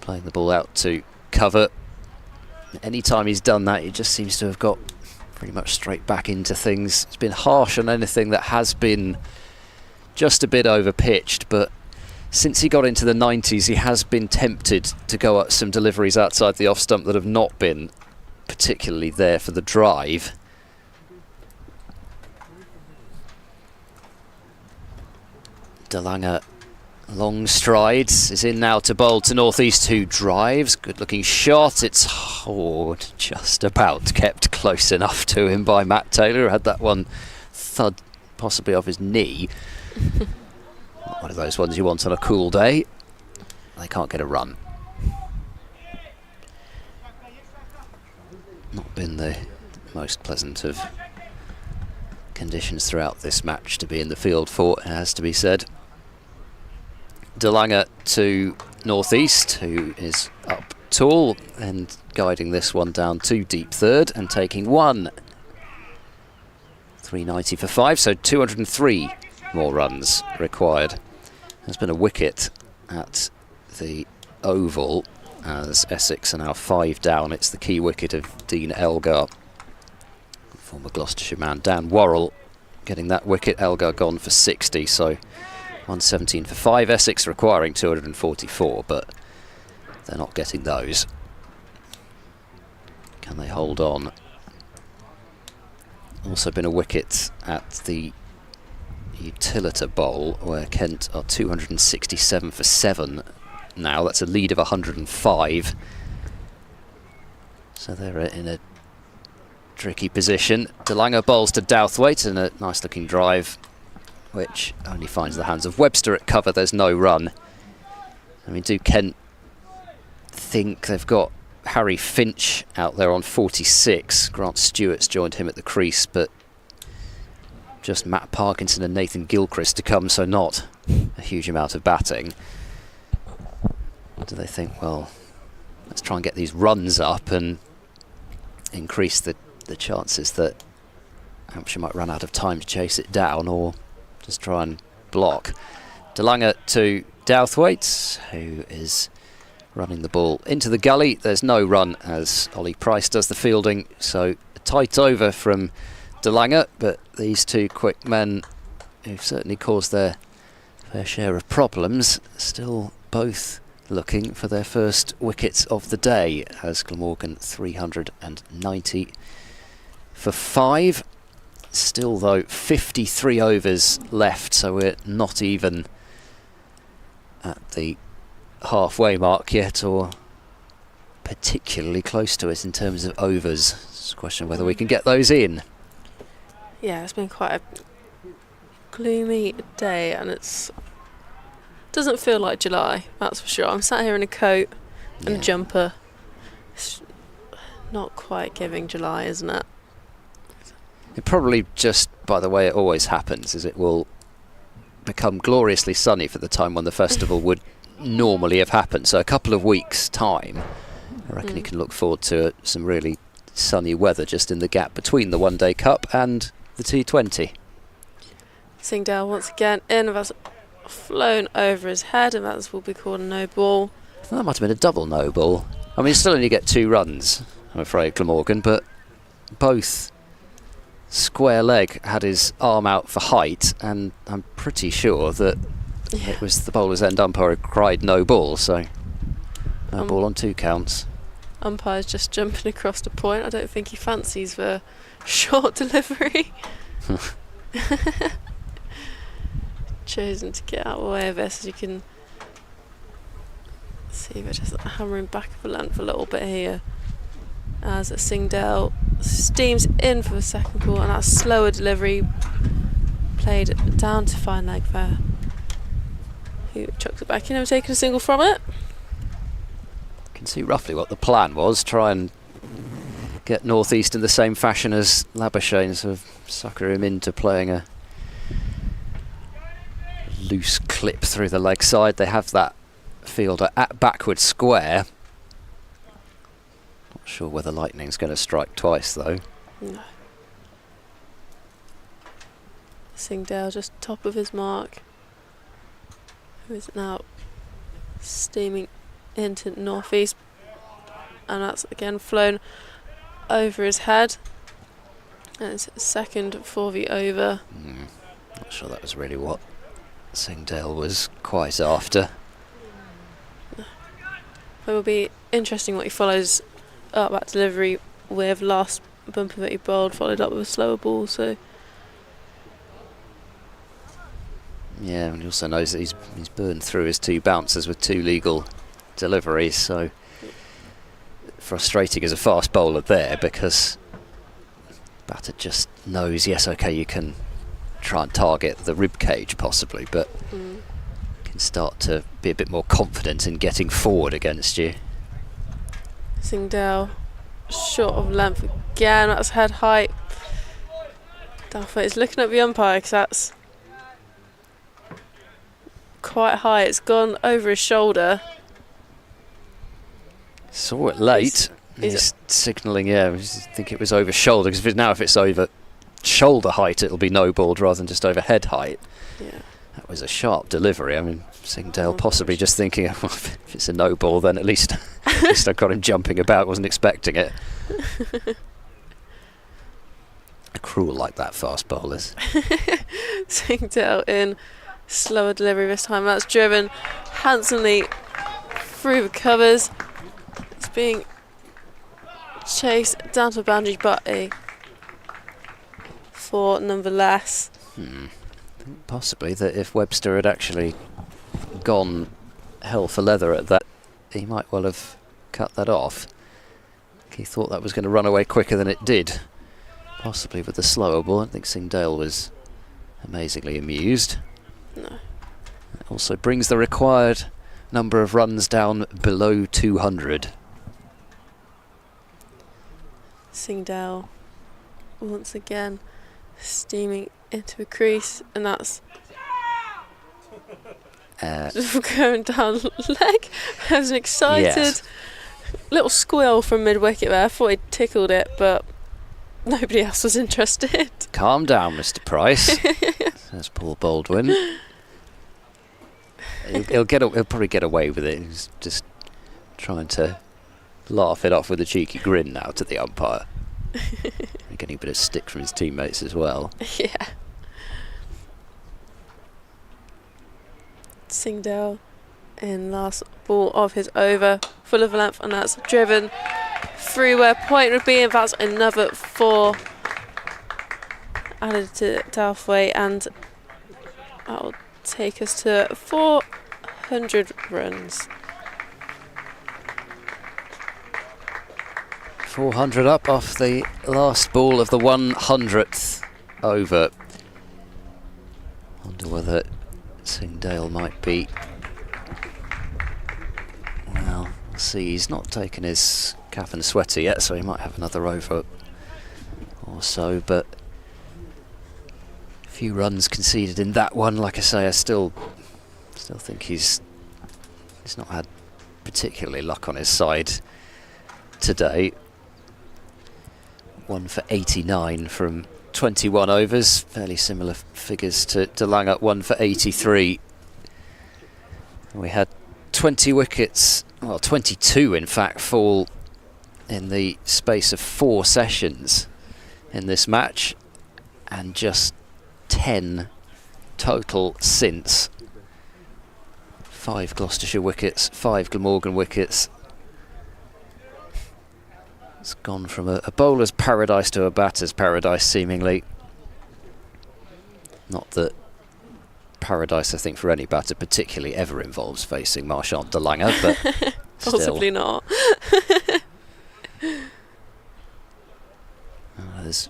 playing the ball out to cover. Any time he's done that, he just seems to have got pretty much straight back into things. It's been harsh on anything that has been just a bit over pitched, but since he got into the 90s, he has been tempted to go at some deliveries outside the off stump that have not been particularly there for the drive. De Lange, long strides, is in now to bowl to North East, who drives. Good looking shot. It's just about kept close enough to him by Matt Taylor, who had that one thud possibly off his knee. One of those ones you want on a cool day. They can't get a run. Not been the most pleasant of conditions throughout this match to be in the field for, it has to be said. De Lange to North East, who is up tall and guiding this one down to deep third and taking one. 390 for 5, so 203 more runs required. There's been a wicket at the Oval as Essex are now 5 down. It's the key wicket of Dean Elgar, former Gloucestershire man. Dan Worrell getting that wicket. Elgar gone for 60, so 117 for 5. Essex requiring 244, but they're not getting those. Can they hold on? Also been a wicket at the Utilita Bowl, where Kent are 267 for 7 now. That's a lead of 105. So they're in a tricky position. De Lange bowls to Douthwaite in a nice looking drive, which only finds the hands of Webster at cover. There's no run. I mean, do Kent think they've got Harry Finch out there on 46? Grant Stewart's joined him at the crease, but just Matt Parkinson and Nathan Gilchrist to come, so not a huge amount of batting. Do they think, well, let's try and get these runs up and increase the chances that Hampshire might run out of time to chase it down, or just try and block? De Lange to Douthwaite, who is running the ball into the gully. There's no run as Ollie Price does the fielding, so a tight over from De Lange, but these two quick men, who've certainly caused their fair share of problems, still both looking for their first wickets of the day, as Glamorgan 390 for 5. Still though 53 overs left, so we're not even at the halfway mark yet, or particularly close to it in terms of overs. It's a question of whether we can get those in. Yeah, it's been quite a gloomy day, and doesn't feel like July, that's for sure. I'm sat here in a coat and a jumper. It's not quite giving July, isn't it? It probably, just by the way it always happens, is it will become gloriously sunny for the time when the festival would normally have happened. So a couple of weeks' time, I reckon you can look forward to some really sunny weather just in the gap between the One Day Cup and the T20. Singdale once again in, that's flown over his head, and that will be called a no ball. Well, that might have been a double no ball. I mean, still only get 2 runs, I'm afraid, Glamorgan, but both square leg had his arm out for height, and I'm pretty sure that it was the bowler's end umpire who cried no ball, so no ball on 2 counts. Umpire's just jumping across the point. I don't think he fancies the short delivery. Chosen to get out of the way of this, as you can see. They're just hammering back of the length a little bit here as Singdale steams in for the second ball, and that slower delivery played down to fine leg there, who chucks it back in and taking a single from it. You can see roughly what the plan was, try and get North East in the same fashion as Labuschagne, sort of sucker him into playing a loose clip through the leg side. They have that fielder at backward square. Not sure whether Lightning's going to strike twice though. No. Singdale just top of his mark, who is now steaming into northeast, and that's again flown over his head, and it's second for the over. Not sure that was really what Singdale was quite after. It will be interesting what he follows up that delivery with. Last bumper that he bowled followed up with a slower ball, so yeah, and he also knows that he's burned through his 2 bouncers with 2 legal deliveries, so frustrating as a fast bowler there, because batter just knows, yes, okay, you can try and target the rib cage possibly, but can start to be a bit more confident in getting forward against you. Singdale short of length again. That's head height. Dalford is looking at the umpire because that's quite high. It's gone over his shoulder. Saw it late. He's signalling, yeah, I think it was over shoulder, because if it's over shoulder height, it'll be no balled rather than just over head height. Yeah. That was a sharp delivery. I mean, Singdale possibly just thinking, well, if it's a no ball, then at least I got him jumping about, wasn't expecting it. Cruel like that, fast bowlers. Singdale in slower delivery this time. That's driven handsomely through the covers. It's being chased down to the boundary, but a 4 nonetheless. Possibly that if Webster had actually gone hell for leather at that, he might well have cut that off. He thought that was going to run away quicker than it did. Possibly with the slower ball. I think Singdale was amazingly amused. No. It also brings the required number of runs down below 200. Singdale once again steaming into a crease, and that's going down leg. I was excited little squeal from mid-wicket there. I thought he'd tickled it, but nobody else was interested. Calm down, Mr. Price, says Paul Baldwin. He'll probably get away with it. He's just trying to laugh it off with a cheeky grin now to the umpire. Getting a bit of stick from his teammates as well. Yeah. Singdale in last ball of his over, full of length, and that's driven through where point would be, and that's another 4 added to Dalfway, and that will take us to 400 runs. 400 up off the last ball of the 100th over. Wonder whether Singdale might be, well, we'll see. He's not taken his cap and sweater yet, so he might have another over or so, but a few runs conceded in that one. Like I say, I still think he's not had particularly luck on his side today. 1 for 89 from 21 overs, fairly similar figures to Langer, 1 for 83. We had 20 wickets, well 22 in fact, fall in the space of 4 sessions in this match. and just 10 total since. 5 Gloucestershire wickets, 5 Glamorgan wickets. It's gone from a bowler's paradise to a batter's paradise, seemingly. Not that paradise, I think, for any batter particularly ever involves facing Marchand de Lange, but Possibly not. There's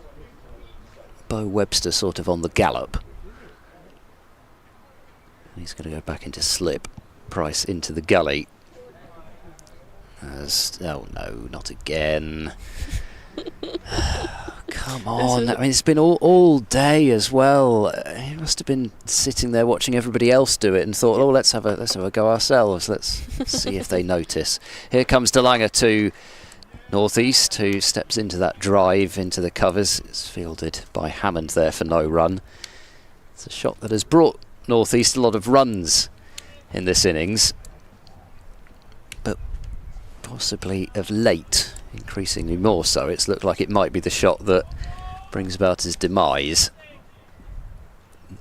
Bo Webster sort of on the gallop. He's going to go back into slip. Price into the gully. Oh no, not again. Come on. I mean, it's been all day as well. He must have been sitting there watching everybody else do it and thought, oh, let's have a go ourselves. Let's see if they notice. Here comes de Lange to northeast, who steps into that drive into the covers. It's fielded by Hammond there for no run. It's a shot that has brought northeast a lot of runs in this innings, but possibly of late, increasingly more so, it's looked like it might be the shot that brings about his demise.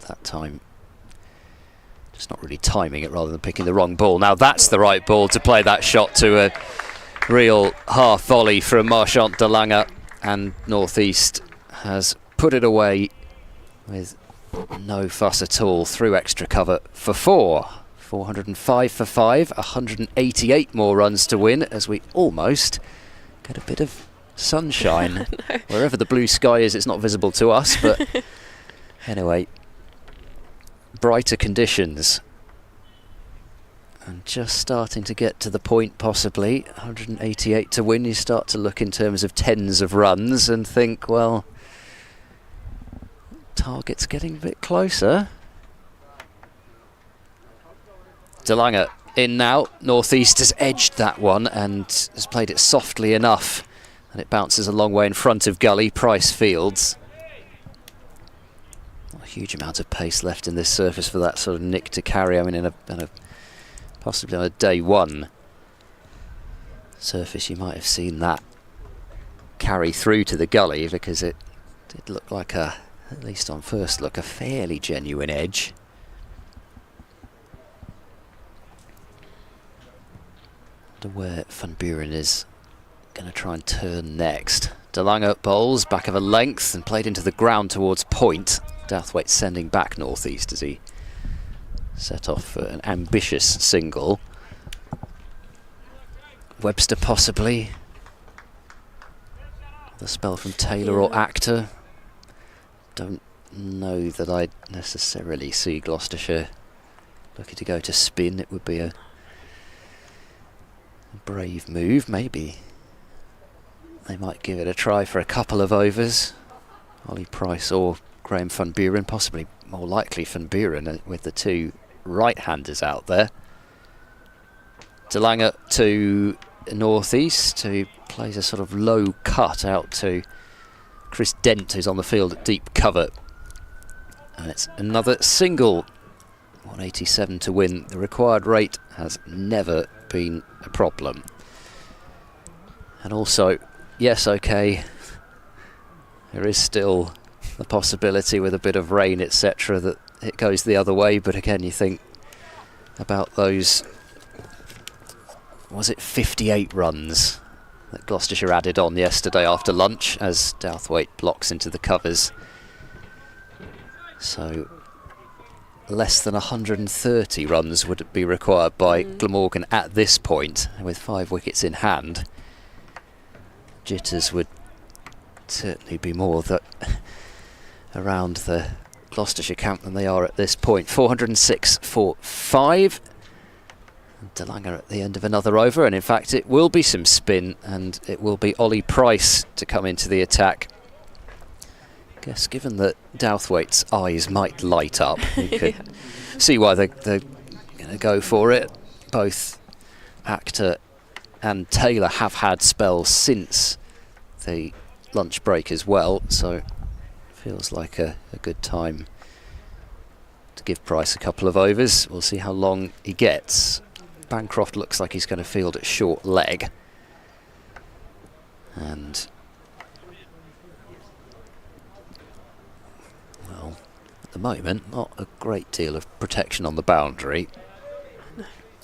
That time, just not really timing it rather than picking the wrong ball. Now that's the right ball to play that shot to a real half volley from Marchand de Lange, and northeast has put it away with no fuss at all through extra cover for 4. 405 for 5, 188 more runs to win as we almost get a bit of sunshine. No. Wherever the blue sky is, it's not visible to us, but anyway, brighter conditions. And just starting to get to the point, possibly 188 to win, you start to look in terms of tens of runs and think, well, target's getting a bit closer. De Lange in now. Northeast has edged that one and has played it softly enough, and it bounces a long way in front of gully. Price fields. Not a huge amount of pace left in this surface for that sort of nick to carry. I mean, possibly on a day one surface, you might have seen that carry through to the gully, because it did look like at least on first look, a fairly genuine edge. Where Van Buren is going to try and turn next. De Lange bowls back of a length and played into the ground towards point. Douthwaite sending back northeast as he set off for an ambitious single. Webster possibly. The spell from Taylor or Actor. Don't know that I'd necessarily see Gloucestershire looking to go to spin. It would be a brave move. Maybe they might give it a try for a couple of overs. Ollie Price or Graham Van Buren, possibly more likely Van Buren with the two right-handers out there. De Lange to northeast, who plays a sort of low cut out to Chris Dent, who's on the field at deep cover. And it's another single. 187 to win. The required rate has never been a problem. And also, yes, okay, there is still the possibility with a bit of rain, etc., that it goes the other way. But again, you think about those, was it 58 runs that Gloucestershire added on yesterday after lunch as Douthwaite blocks into the covers. So less than 130 runs would be required by Glamorgan at this point, with 5 wickets in hand. Jitters would certainly be more around the Gloucestershire camp than they are at this point. 406 for 5. De Lange at the end of another over, and in fact it will be some spin, and it will be Ollie Price to come into the attack. Guess given that Douthwaite's eyes might light up, you could see why they're going to go for it. Both Actor and Taylor have had spells since the lunch break as well, so feels like a good time to give Price a couple of overs. We'll see how long he gets. Bancroft looks like he's going to field at short leg, and the moment, not a great deal of protection on the boundary.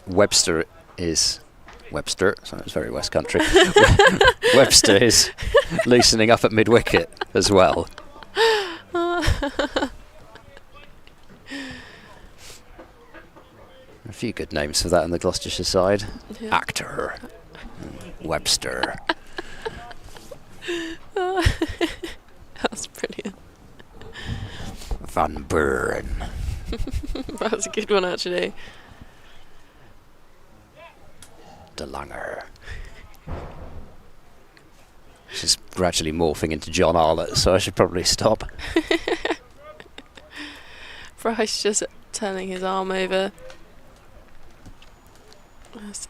Webster, so it's very West Country. Webster is loosening up at mid-wicket as well. A few good names for that in the Gloucestershire side. Yeah. Actor. Webster. That's brilliant. Van Buren. That's a good one, actually. De Langer. She's gradually morphing into John Arlott, so I should probably stop. Bryce just turning his arm over. That's a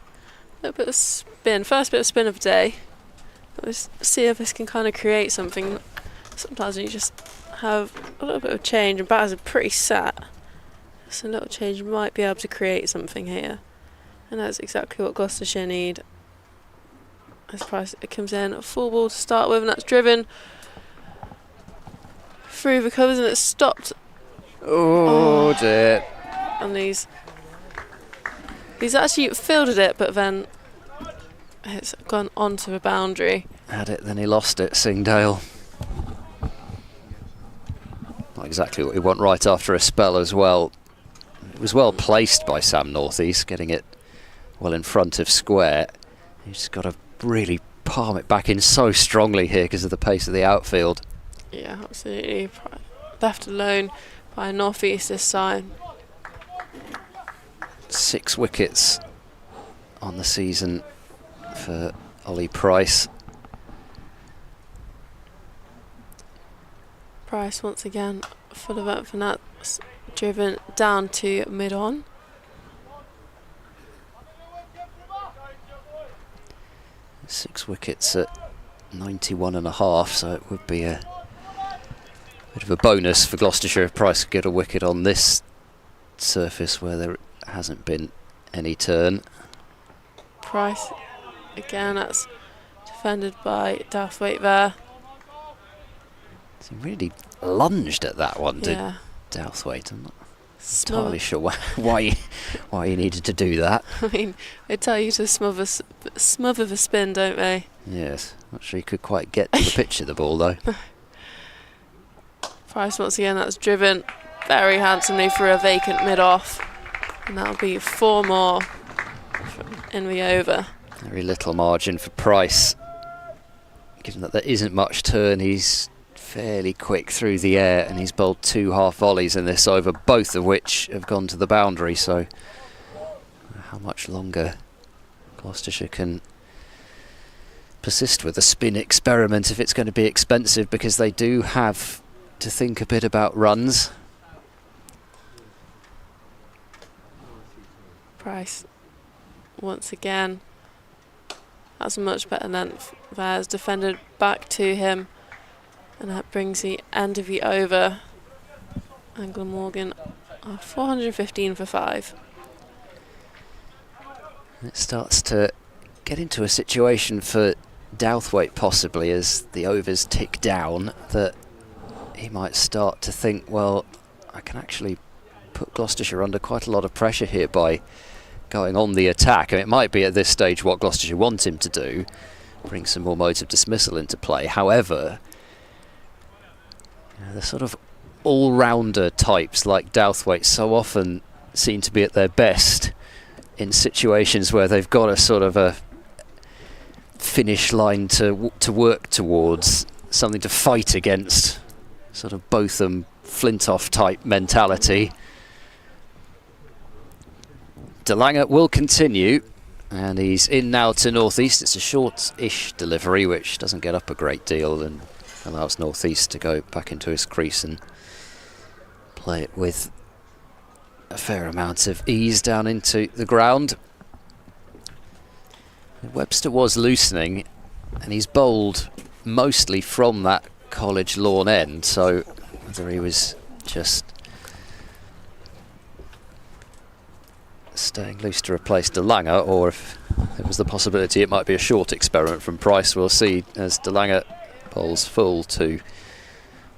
little bit of spin. First bit of spin of the day. Let's see if this can kind of create something. Sometimes you just have a little bit of change, and batters are pretty sat. So a little change might be able to create something here. And that's exactly what Gloucestershire need. As Price, it comes in, a full ball to start with, and that's driven through the covers, and it's stopped. Oh dear. And he's actually fielded it, but then it's gone onto the boundary. Had it, then he lost it, Singdale. Not exactly what we want right after a spell as well. It was well placed by Sam Northeast, getting it well in front of square. He's just got to really palm it back in so strongly here because of the pace of the outfield. Yeah, absolutely. Left alone by Northeast this side. 6 wickets on the season for Ollie Price. Price once again full of up, and that's driven down to mid-on. Six wickets at 91.5, so it would be a bit of a bonus for Gloucestershire if Price could get a wicket on this surface where there hasn't been any turn. Price again, that's defended by Douthwaite there. So he really lunged at that one, did Yeah. Douthwaite. I'm not Smother. entirely sure why he needed to do that. I mean, they tell you to smother the spin, don't they? Yes, not sure he could quite get to the pitch of the ball though. Price once again, that's driven very handsomely through a vacant mid-off. And that'll be 4 more in the over. Very little margin for Price. Given that there isn't much turn, he's fairly quick through the air, and he's bowled 2 half volleys in this over, both of which have gone to the boundary. So how much longer Gloucestershire can persist with a spin experiment if it's going to be expensive, because they do have to think a bit about runs. Price once again, that's a much better length. There's defended back to him, and that brings the end of the over. And Glamorgan are 415 for 5. It starts to get into a situation for Douthwaite possibly as the overs tick down, that he might start to think, well, I can actually put Gloucestershire under quite a lot of pressure here by going on the attack. And it might be at this stage what Gloucestershire want him to do, bring some more modes of dismissal into play. However, the sort of all-rounder types like Douthwaite so often seem to be at their best in situations where they've got a sort of a finish line to work towards, something to fight against, sort of Botham Flintoff type mentality. De Langer will continue, and he's in now to Northeast. It's a short-ish delivery which doesn't get up a great deal and allows Northeast to go back into his crease and play it with a fair amount of ease down into the ground. Webster was loosening, and he's bowled mostly from that College lawn end, so whether he was just staying loose to replace De Langer, or if there was the possibility it might be a short experiment from Price, we'll see as De Langer bowls full to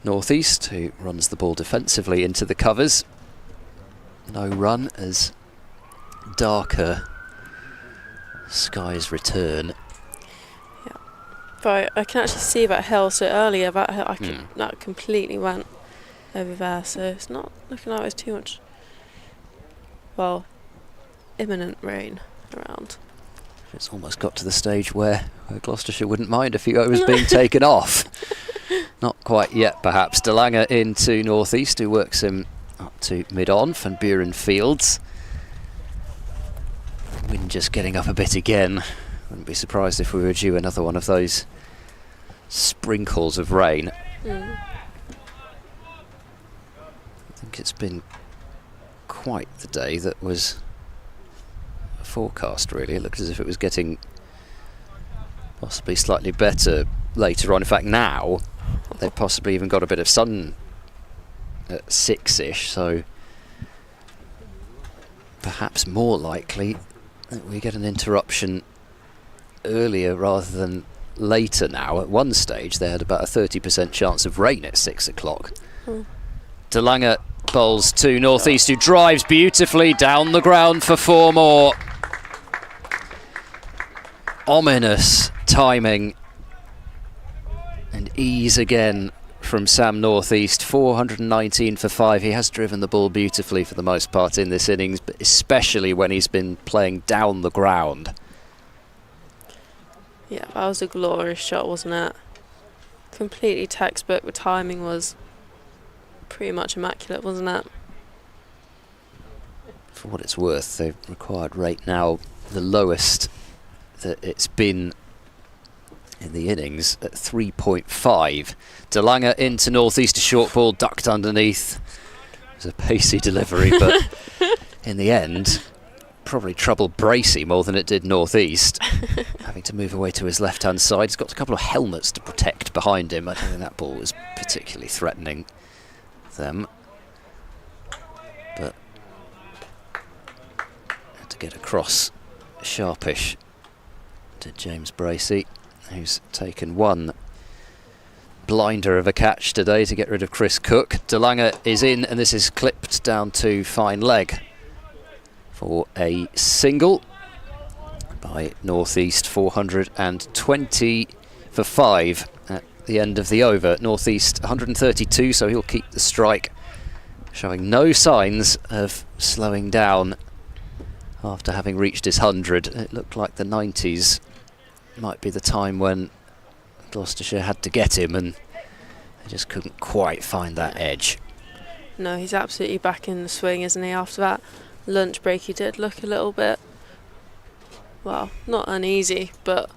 North East, who runs the ball defensively into the covers. No run as darker skies return. Yeah, but I can actually see that hill. So earlier that hill, that completely went over there. So it's not looking like there's too much, well, imminent rain around. It's almost got to the stage where Gloucestershire wouldn't mind a few overs being taken off. Not quite yet, perhaps. De Lange into North East, who works him up to mid-on. Van Buren fields. Wind just getting up a bit again. Wouldn't be surprised if we were due another one of those sprinkles of rain. I think it's been quite the day that was forecast, really. It looked as if it was getting possibly slightly better later on. In fact, now they've possibly even got a bit of sun at 6ish, so perhaps more likely that we get an interruption earlier rather than later now. At one stage they had about a 30% chance of rain at 6 o'clock. De Lange bowls to North East, who drives beautifully down the ground for 4 more. Ominous timing and ease again from Sam North East. 419 for 5. He has driven the ball beautifully for the most part in this innings, but especially when he's been playing down the ground. Yeah, that was a glorious shot, wasn't it? Completely textbook. The timing was pretty much immaculate, wasn't it? For what it's worth, they've required rate now the lowest that it's been in the innings at 3.5. De Lange into North East, a short ball ducked underneath. It was a pacey delivery, but in the end probably troubled Bracey more than it did North East. Having to move away to his left hand side. He's got a couple of helmets to protect behind him. I don't think that ball was particularly threatening them, but had to get across sharpish to James Bracey, who's taken one blinder of a catch today to get rid of Chris Cook. De Lange is in, and this is clipped down to fine leg for a single by North East. 420 for 5 at the end of the over. North East 132, so he'll keep the strike, showing no signs of slowing down after having reached his 100. It looked like the 90s might be the time when Gloucestershire had to get him, and they just couldn't quite find that edge. No, he's absolutely back in the swing, isn't he? After that lunch break, he did look a little bit, well, not uneasy, but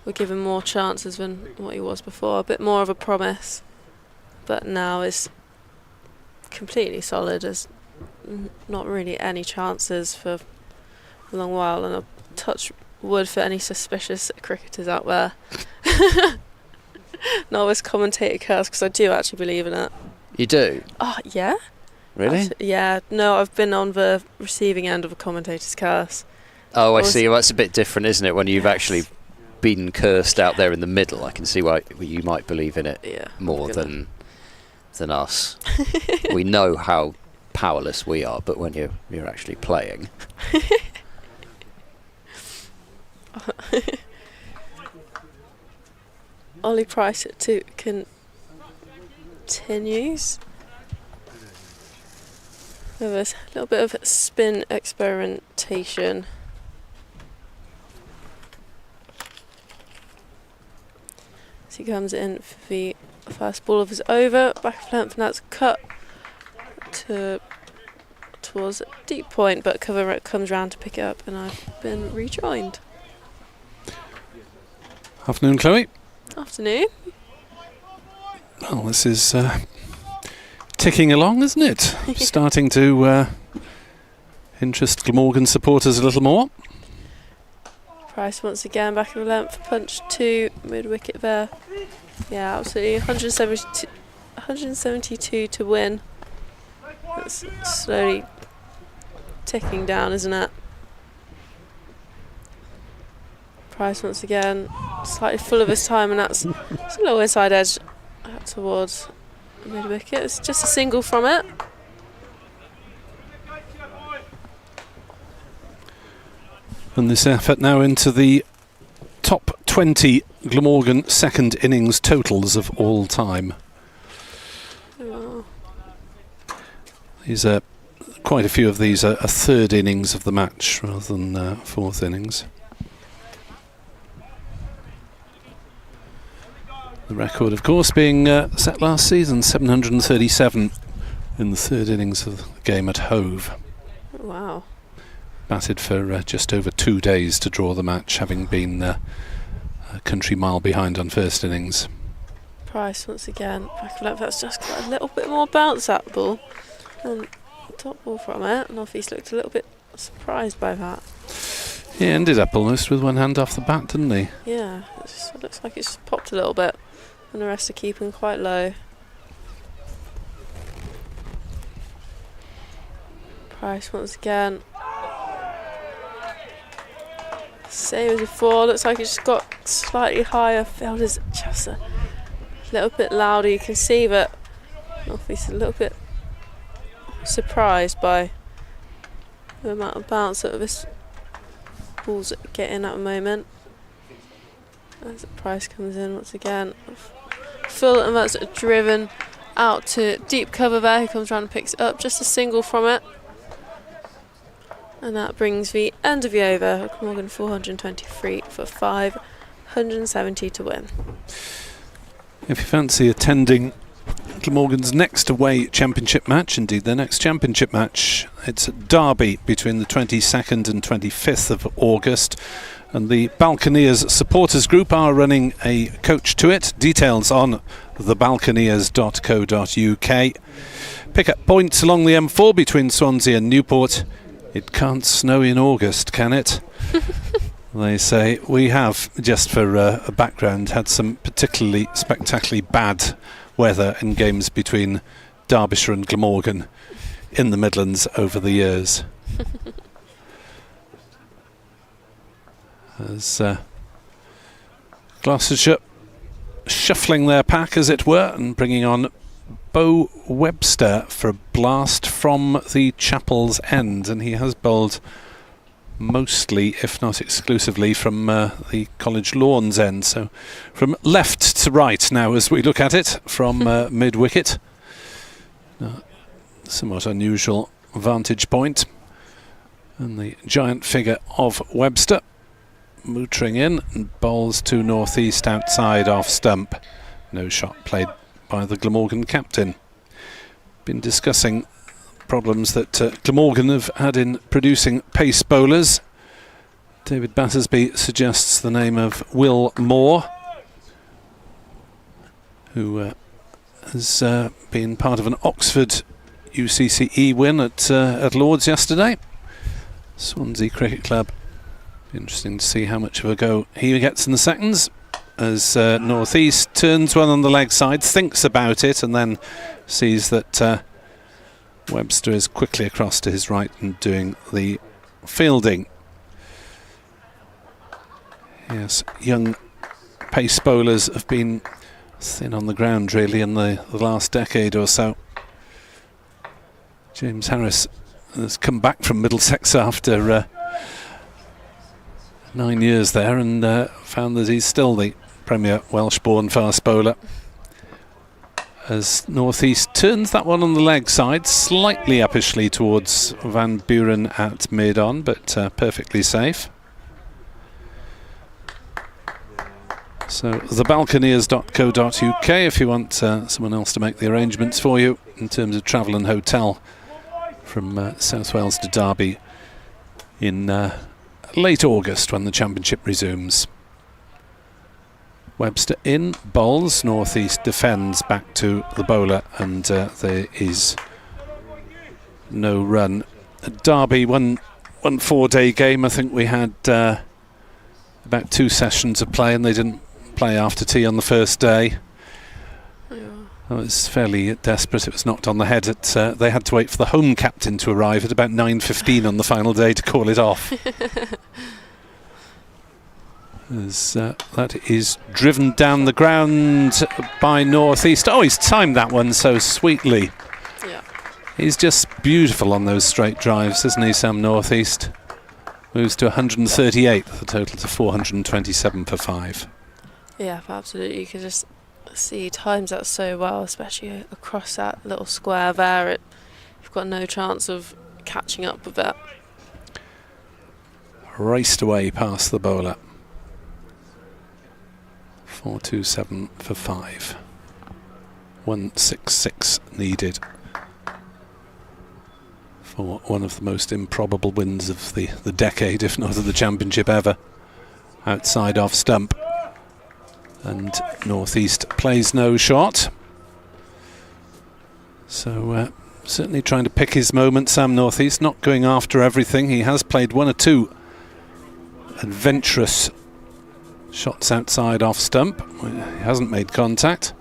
we're giving more chances than what he was before. A bit more of a promise, but now is completely solid. There's not really any chances for a long while, and I'll touch wood for any suspicious cricketers out there. Not this commentator curse, because I do actually believe in it. You do? Oh, yeah. Really? Yeah, no, I've been on the receiving end of a commentator's curse. Oh, I see. Well, that's a bit different, isn't it, when you've actually been cursed out there in the middle. I can see why you might believe in it more than us. We know how powerless we are, but when you're actually playing. Ollie Price at 2 continues. There's a little bit of spin experimentation. So he comes in for the first ball of his over, back of length, and that's cut towards a deep point, but cover comes round to pick it up, and I've been rejoined. Afternoon, Chloe. Afternoon. Well, this is ticking along, isn't it? Starting to interest Glamorgan supporters a little more. Price once again, back of the length, punch 2, mid-wicket there. Yeah, absolutely. 172 to win. That's slowly ticking down, isn't it? Price once again, slightly full of his time, and that's a little inside edge towards mid wicket. It's just a single from it. And this effort now into the top 20 Glamorgan second innings totals of all time. Oh. These are quite a few of these are third innings of the match rather than fourth innings. The record, of course, being set last season, 737 in the third innings of the game at Hove. Wow. Batted for just over 2 days to draw the match, having been a country mile behind on first innings. Price once again. Back of left, that's just got a little bit more bounce at the ball. And top ball from it. Northeast looked a little bit surprised by that. He ended up almost with one hand off the bat, didn't he? Yeah, it looks like it's just popped a little bit. And the rest are keeping quite low. Price once again. Same as before, looks like it's just got slightly higher. Field is just a little bit louder. You can see that Northeast is a little bit surprised by the amount of bounce that this ball's getting at the moment. As the Price comes in once again. Full, and that's driven out to deep cover there. He comes around and picks it up. Just a single from it. And that brings the end of the over. Glamorgan 423 for 570 to win. If you fancy attending Glamorgan's next away championship match, indeed their next championship match, it's at Derby between the 22nd and 25th of August. And the Balconeers supporters group are running a coach to it. Details on thebalconeers.co.uk. Pick up points along the M4 between Swansea and Newport. It can't snow in August, can it? They say. We have, just for a background, had some particularly spectacularly bad weather in games between Derbyshire and Glamorgan in the Midlands over the years. As Gloucestershire shuffling their pack, as it were, and bringing on Bo Webster for a blast from the Chapel's end, and he has bowled mostly, if not exclusively, from the College Lawns end. So from left to right now as we look at it from mid-wicket. Somewhat unusual vantage point. And the giant figure of Webster motoring in and bowls to northeast outside off stump. No shot played by the Glamorgan captain. Been discussing problems that Glamorgan have had in producing pace bowlers. David Battersby suggests the name of Will Moore, who has been part of an Oxford UCCE win at Lord's yesterday. Swansea Cricket Club. Be interesting to see how much of a go he gets in the seconds, as Northeast turns one on the leg side, thinks about it, and then sees that Webster is quickly across to his right and doing the fielding. Yes, young pace bowlers have been thin on the ground really in the last decade or so. James Harris has come back from Middlesex after 9 years there, and found that he's still the premier Welsh-born fast bowler. As Northeast turns that one on the leg side, slightly uppishly towards Van Buren at mid-on, but perfectly safe. So thebalconeers.co.uk if you want someone else to make the arrangements for you in terms of travel and hotel from South Wales to Derby in late August when the championship resumes. Webster in, bowls, Northeast defends back to the bowler, and there is no run. At Derby, one 4-day game. I think we had about 2 sessions of play, and they didn't play after tea on the first day. It was fairly desperate. It was knocked on the head. They had to wait for the home captain to arrive at about 9:15 on the final day to call it off. As that is driven down the ground by Northeast. Oh, he's timed that one so sweetly. Yeah. He's just beautiful on those straight drives, isn't he, Sam Northeast? Moves to 138, the total to 427 for 5. Yeah, absolutely. You can just see he times that so well, especially across that little square there. You've got no chance of catching up with that. Raced away past the bowler. 427 for 5. 166 needed for one of the most improbable wins of the decade, if not of the championship ever. Outside off stump. And Northeast plays no shot. So certainly trying to pick his moment, Sam Northeast, not going after everything. He has played one or two adventurous shots outside off stump. He hasn't made contact.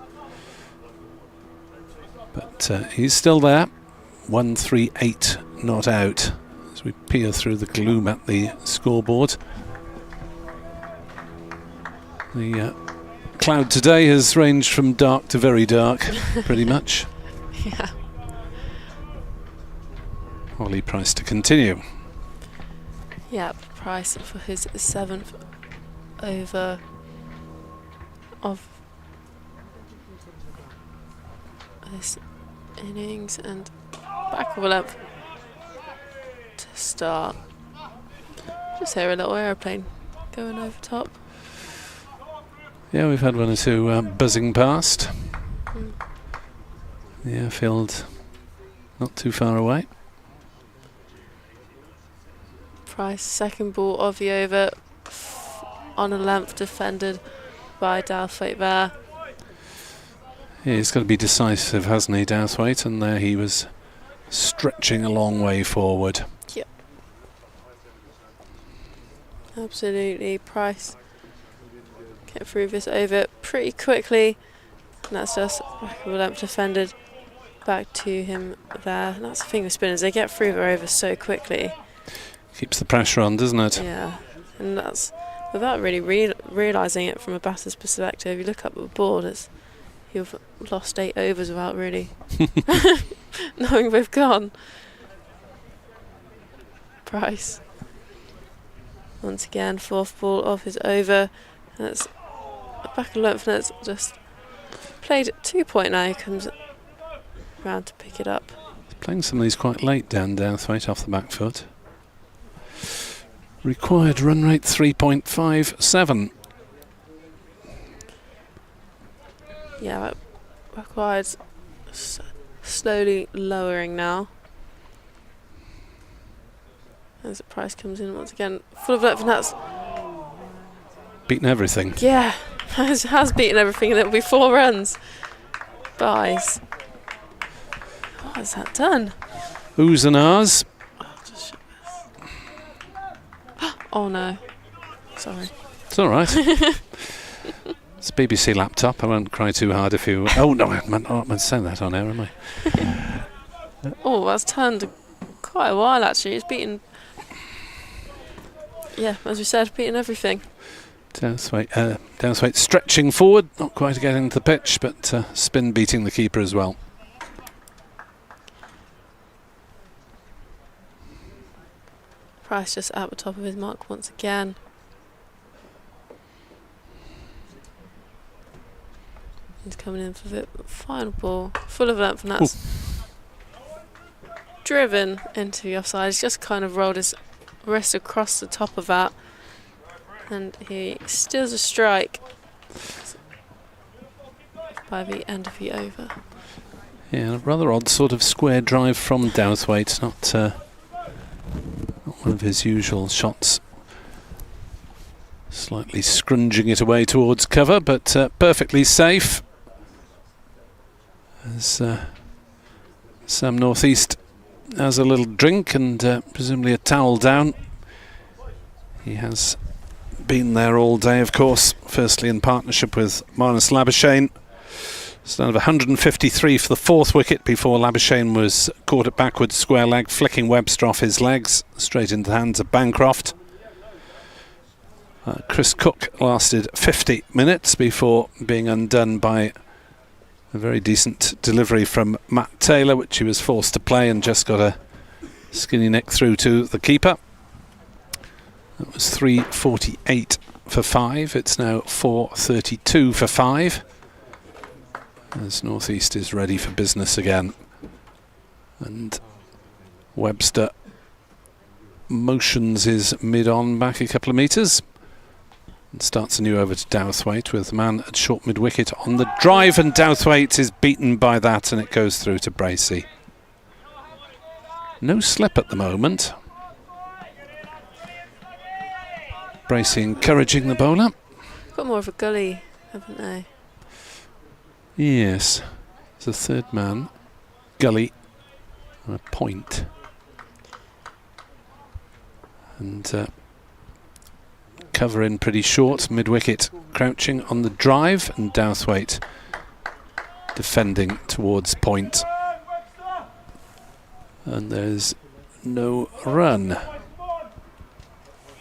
But he's still there. 138 not out as we peer through the gloom at the scoreboard. The cloud today has ranged from dark to very dark, pretty much. Yeah. Ollie Price to continue. Yeah, Price for his 7th over of this innings, and back of a length to start. Just hear a little aeroplane going over top. Yeah, we've had one or two buzzing past. The airfield not too far away. Price, second ball of the over, on a length, defended by Dowthwaite there. Yeah, he's got to be decisive, hasn't he, Dowthwaite? And there he was stretching a long way forward. Yep. Absolutely. Price get through this over pretty quickly. And that's just back of a length defended back to him there. And that's the thing with spinners, they get through their over so quickly. Keeps the pressure on, doesn't it? Yeah, and that's without really realising it from a batter's perspective. You look up at the board, you've lost 8 overs without really knowing they've gone. Price. Once again, 4th ball of his over. And it's back and length, and it's just played at 2 point now. He comes round to pick it up. He's playing some of these quite late, Dowthwaite, off the back foot. Required run rate 3.57. Yeah, that requires slowly lowering now. As the Price comes in once again, full of length, and that's Beaten everything. yeah, has beaten everything, and it'll be 4 runs. Buys. What has that done? Oohs and ahs. Oh no, sorry. It's all right. It's a BBC laptop. I won't cry too hard if you... Oh, no, I'm not saying that on air, am I? Oh, that's turned quite a while, actually. It's beaten... Yeah, as we said, beaten everything. Dowthwaite stretching forward, not quite getting to the pitch, but spin beating the keeper as well. Price just at the top of his mark once again. He's coming in for the final ball, full of length, and that's driven into the offside. He's just kind of rolled his wrist across the top of that, and he steals a strike by the end of the over. Yeah, a rather odd sort of square drive from Dowthwaite, not one of his usual shots. Slightly scrunging it away towards cover, but perfectly safe. As Sam Northeast has a little drink and presumably a towel down. He has been there all day, of course, firstly in partnership with Marnus Labuschagne. Stand of 153 for the 4th wicket before Labuschagne was caught at backwards square leg, flicking Webster off his legs straight into the hands of Bancroft. Chris Cook lasted 50 minutes before being undone by a very decent delivery from Matt Taylor, which he was forced to play and just got a skinny nick through to the keeper. That was 3:48 for 5. It's now 4:32 for 5. As North East is ready for business again. And Webster motions his mid-on back a couple of metres. And starts a new over to Douthwaite with the man at short mid-wicket on the drive, and Douthwaite is beaten by that, and it goes through to Bracey. No slip at the moment. Bracey encouraging the bowler. Got more of a gully, haven't they? Yes. There's a third man. Gully. And a point. And cover in pretty short. Mid-wicket crouching on the drive, and Douthwaite defending towards point. And there's no run.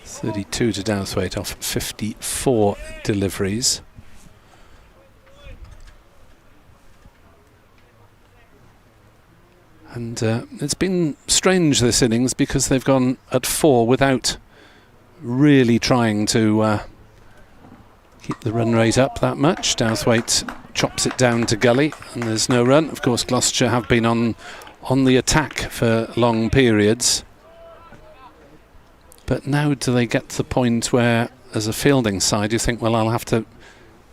32 to Douthwaite off 54 deliveries. And it's been strange this innings because they've gone at 4 without really trying to keep the run rate up that much. Douthwaite chops it down to gully and there's no run. Of course, Gloucestershire have been on the attack for long periods. But now do they get to the point where, as a fielding side, you think, well, I'll have to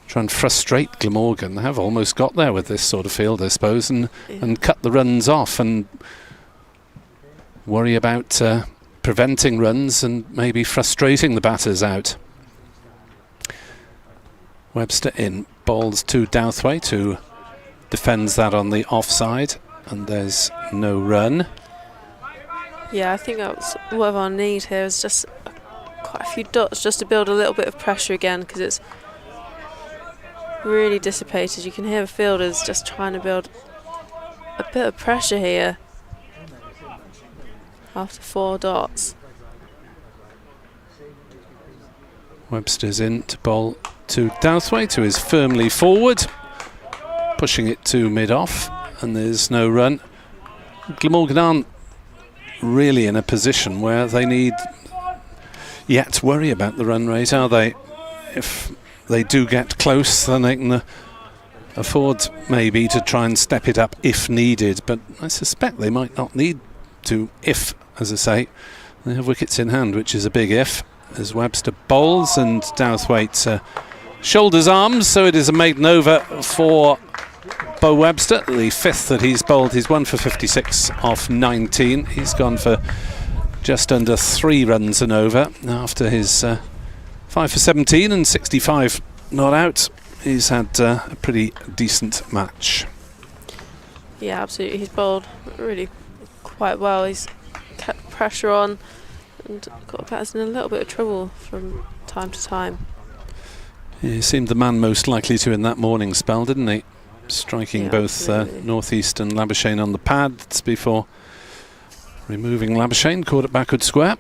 try and frustrate Glamorgan. They have almost got there with this sort of field, I suppose, and cut the runs off and worry about preventing runs and maybe frustrating the batters out. Webster in, bowls to Douthwaite, who defends that on the offside, and there's no run. Yeah, I think that's what our need here is just quite a few dots just to build a little bit of pressure again, because it's really dissipated. You can hear the fielders just trying to build a bit of pressure here after 4 dots. Webster's in to bowl to Douthwaite, who is firmly forward, pushing it to mid-off, and there's no run. Glamorgan aren't really in a position where they need yet to worry about the run rate, are they? If they do get close, then they can afford maybe to try and step it up if needed, but I suspect they might not need to if, as I say, they have wickets in hand, which is a big if, as Webster bowls and Douthwaite shoulders arms, so it is a maiden over for Bo Webster, the 5th that he's bowled. He's 1 for 56 off 19. He's gone for just under 3 runs and over after his 5 for 17 and 65 not out. He's had a pretty decent match. Yeah, absolutely. He's bowled really quite well. He's kept pressure on and got batters in a little bit of trouble from time to time. Yeah, he seemed the man most likely to in that morning spell, didn't he? Striking both North East and Labuschagne on the pads before removing Labuschagne, caught it backward square.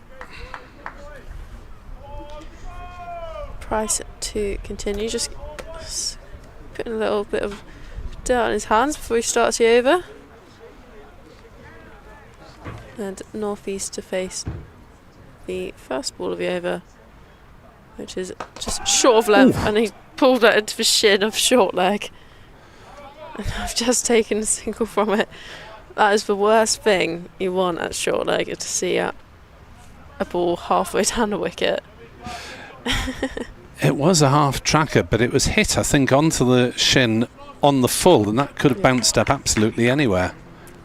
Price to continue, just putting a little bit of dirt on his hands before he starts the over. And North East to face the first ball of the over, which is just short of length. Ooh. And he pulled that into the shin of short leg. And I've just taken a single from it. That is the worst thing you want at short leg, to see a ball halfway down the wicket. It was a half tracker, but it was hit, I think, onto the shin on the full, and that could have bounced up absolutely anywhere.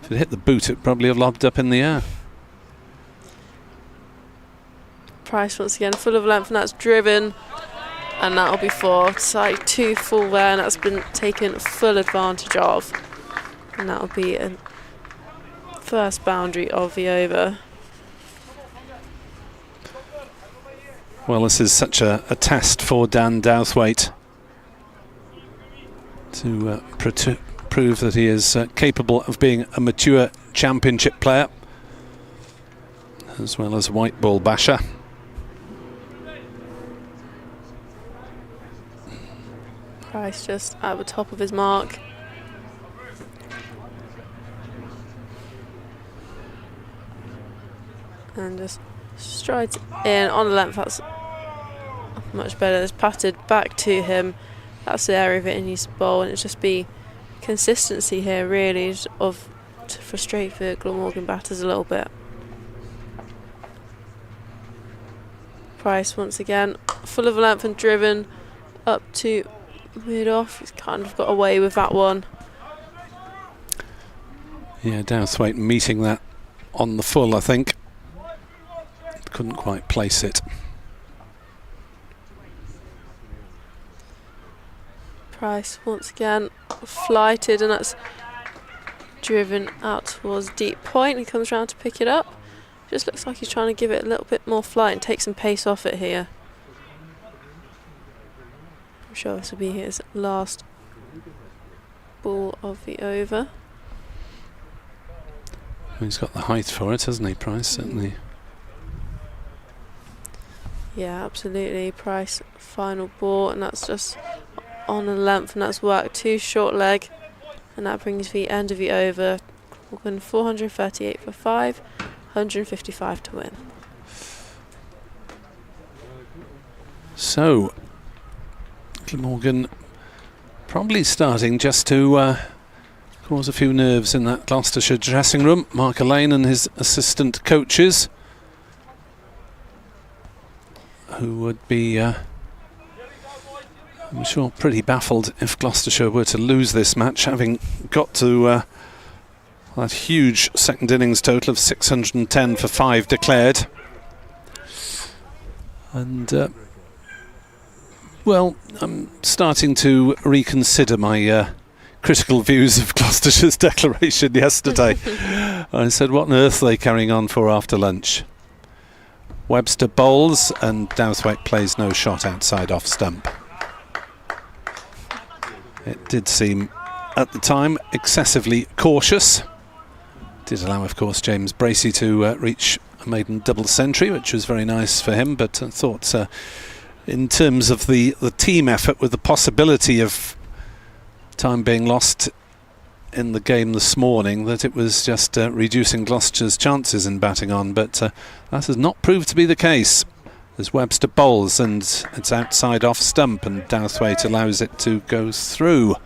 If it hit the boot, it probably have lobbed up in the air. Price once again full of length, and that's driven, and that'll be 4. Side 2 full there, and that's been taken full advantage of, and that'll be a first boundary of the over. Well, this is such a test for Dan Douthwaite to prove that he is capable of being a mature championship player as well as a white ball basher. Price just at the top of his mark. And just strides in on the length. That's much better. It's patted back to him. That's the area that he needs to bowl, and it's just be consistency here, really, of to frustrate the Glamorgan batters a little bit. Price once again full of length and driven up to mid off. He's kind of got away with that one. Yeah, Dowthwaite meeting that on the full, I think. Couldn't quite place it. Price once again flighted, and that's driven out towards deep point. He comes around to pick it up. Just looks like he's trying to give it a little bit more flight and take some pace off it here. I'm sure this will be his last ball of the over. He's got the height for it, hasn't he, Price? Certainly. Yeah, absolutely. Price final ball, and that's just on a length, and that's worked too short leg, and that brings the end of the over. Glamorgan 438 for 5, 155 to win. So Glamorgan probably starting just to cause a few nerves in that Gloucestershire dressing room. Mark Lane and his assistant coaches, who would be, I'm sure, pretty baffled if Gloucestershire were to lose this match, having got to that huge second innings total of 610 for 5 declared. And, well, I'm starting to reconsider my critical views of Gloucestershire's declaration yesterday. I said, what on earth are they carrying on for after lunch? Webster bowls and Dowthwaite plays no shot outside off stump. It did seem at the time excessively cautious. Did allow, of course, James Bracey to reach a maiden double century, which was very nice for him, but I thought in terms of the team effort, with the possibility of time being lost in the game this morning, that it was just reducing Gloucestershire's chances in batting on, but that has not proved to be the case. As Webster bowls and it's outside off stump, and Dowthwaite allows it to go through.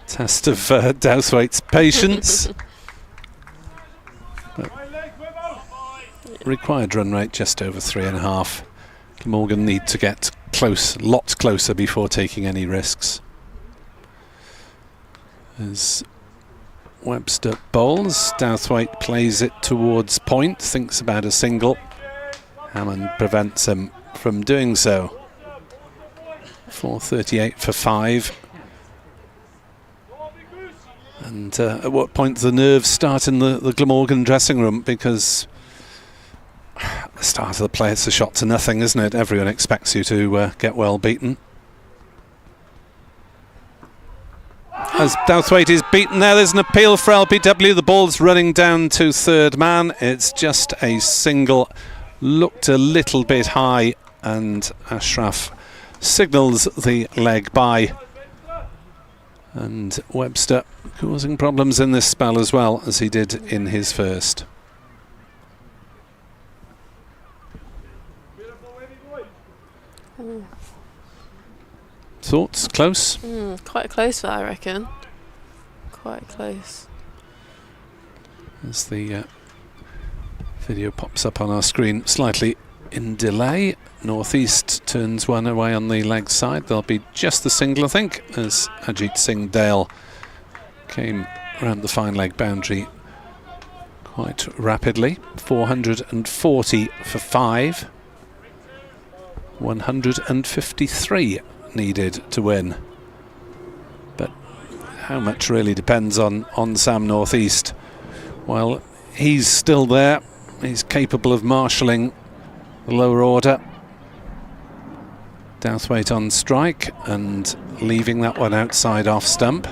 Test of Dowthwaite's patience. Required run rate just over 3.5. Glamorgan need to get close, lots closer before taking any risks. As Webster bowls, Dowthwaite plays it towards point, thinks about a single. Hammond prevents him from doing so. 438 for 5. And at what point the nerves start in the Glamorgan dressing room, because at the start of the play it's a shot to nothing, isn't it? Everyone expects you to get well beaten. As Dowthwaite is beaten there's an appeal for LBW. The ball's running down to third man. It's just a single, looked a little bit high, and Ashraf signals the leg by. And Webster causing problems in this spell as well, as he did in his first. Thoughts? Close? Quite close, I reckon. Quite close. As the video pops up on our screen, slightly in delay. Northeast turns one away on the leg side. There'll be just the single, I think, as Ajit Singh Dale came around the fine leg boundary quite rapidly. 440 for 5. 153 needed to win. But how much really depends on Sam Northeast. Well, he's still there. He's capable of marshalling the lower order. Dowthwaite on strike and leaving that one outside off stump.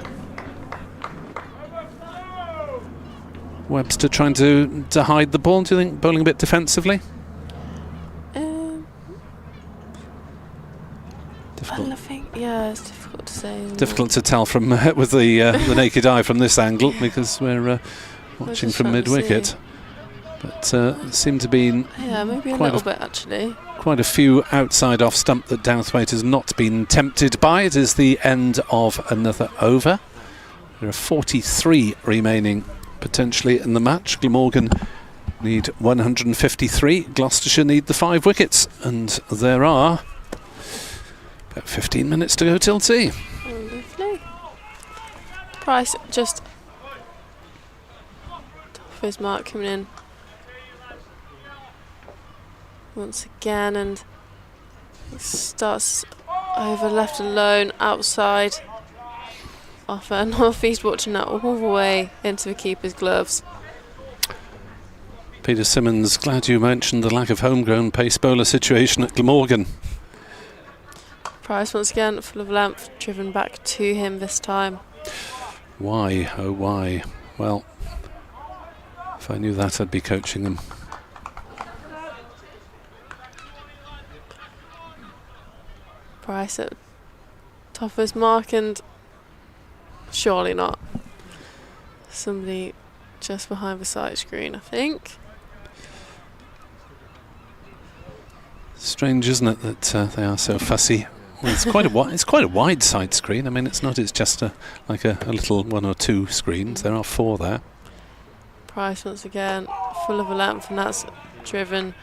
Webster trying to hide the ball. Do you think bowling a bit defensively? difficult. I think, yeah, it's difficult to say. isn't Difficult it? to tell from with the naked eye from this angle because we're watching just from trying to mid-wicket. see. But seem to be Yeah, maybe a quite little bit actually. quite a few outside off stump that Douthwaite has not been tempted by. It is the end of another over. There are 43 remaining potentially in the match. Glamorgan need 153. Gloucestershire need the 5 wickets. And there are about 15 minutes to go till tea. Oh, lovely. Price just top of his mark coming in once again, and starts over left alone outside off a north-east, watching that all the way into the keeper's gloves. Peter Simmons, glad you mentioned the lack of homegrown pace bowler situation at Glamorgan. Price once again full of length, driven back to him this time. Why, oh why? Well, if I knew that, I'd be coaching them. Price at top of his mark, and surely not. Somebody just behind the side screen, I think. Strange, isn't it, that they are so fussy? Well, it's quite a wide side screen. I mean, it's not. It's just like a little 1 or 2 screens. There are 4 there. Price once again full of a length, and that's driven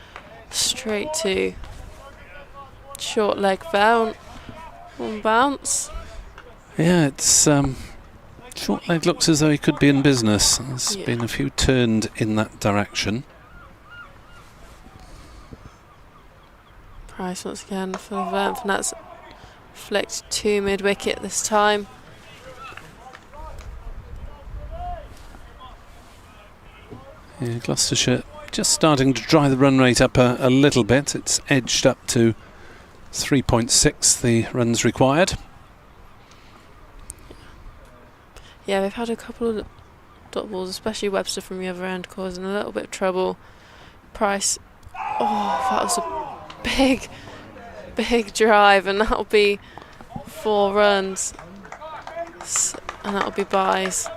straight to short leg there on bounce. Yeah, it's short leg looks as though he could be in business. There's been a few turned in that direction. Price once again full of length, and that's flicked to mid wicket this time. Yeah, Gloucestershire just starting to dry the run rate up a little bit. It's edged up to 3.6, the runs required. Yeah, they've had a couple of dot balls, especially Webster from the other end, causing a little bit of trouble. Price, oh, that was a big drive, and that'll be 4 runs, and that'll be buys.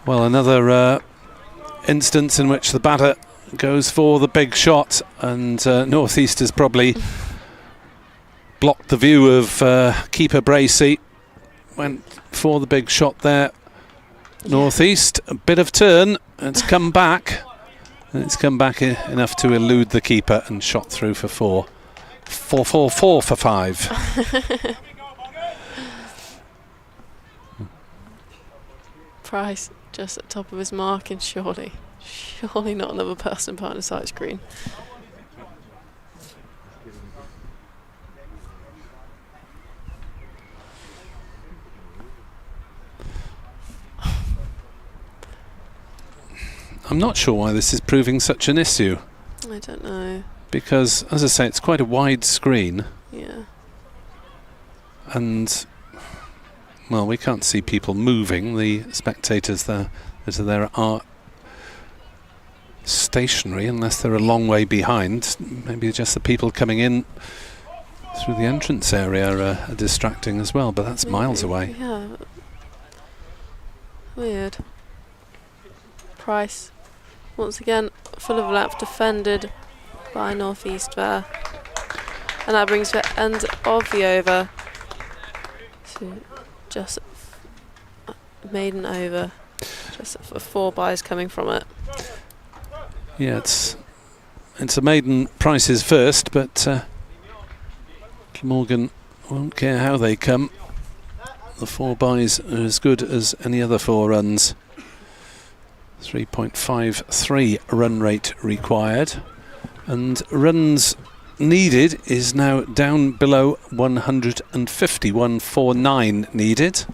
Well, another instance in which the batter goes for the big shot, and North-East has probably blocked the view of keeper Bracey. Went for the big shot there. North-East, a bit of turn, it's come back. And it's come back enough to elude the keeper and shot through for 4. 4 for 5. Price just at top of his mark, and surely not another person behind the side screen. I'm not sure why this is proving such an issue. I don't know. Because, as I say, it's quite a wide screen. Yeah. And, well, we can't see people moving. The spectators that are there are stationary unless they're a long way behind. Maybe just the people coming in through the entrance area are distracting as well, but that's miles away. Yeah. Weird. Price once again full of lap, defended by North-East there, and that brings the end of the over to just maiden over, just for 4 buys coming from it. Yeah, it's a maiden prices first, but Glamorgan won't care how they come. The 4 buys are as good as any other 4 runs. 3.53 run rate required, and runs needed is now down below 150. 149 needed.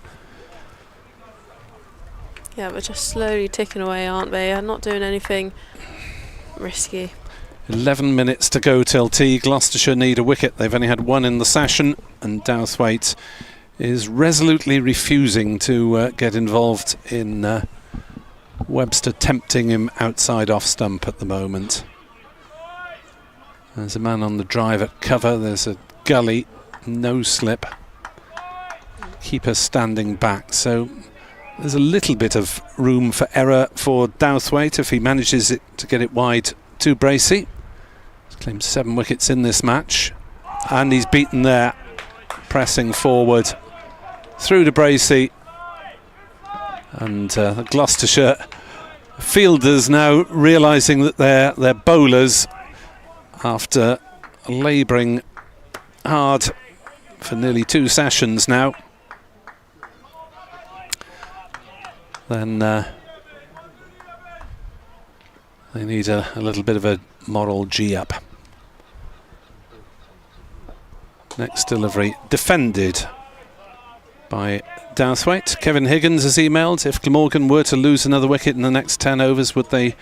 Yeah, but just slowly ticking away, aren't they? They're not doing anything risky. 11 minutes to go till tea. Gloucestershire need a wicket. They've only had 1 in the session, and Douthwaite is resolutely refusing to get involved in Webster tempting him outside off stump at the moment. There's a man on the drive at cover. There's a gully. no slip. Keeper standing back, so there's a little bit of room for error for Douthwaite if he manages to get it wide to Bracey. He's claimed 7 wickets in this match, and he's beaten there, pressing forward through to Bracey. And the Gloucestershire fielders now realising that they're bowlers after labouring hard for nearly 2 sessions now. Then they need a little bit of a moral G-up. Next delivery defended by Douthwaite. Kevin Higgins has emailed, if Glamorgan were to lose another wicket in the next 10 overs, would they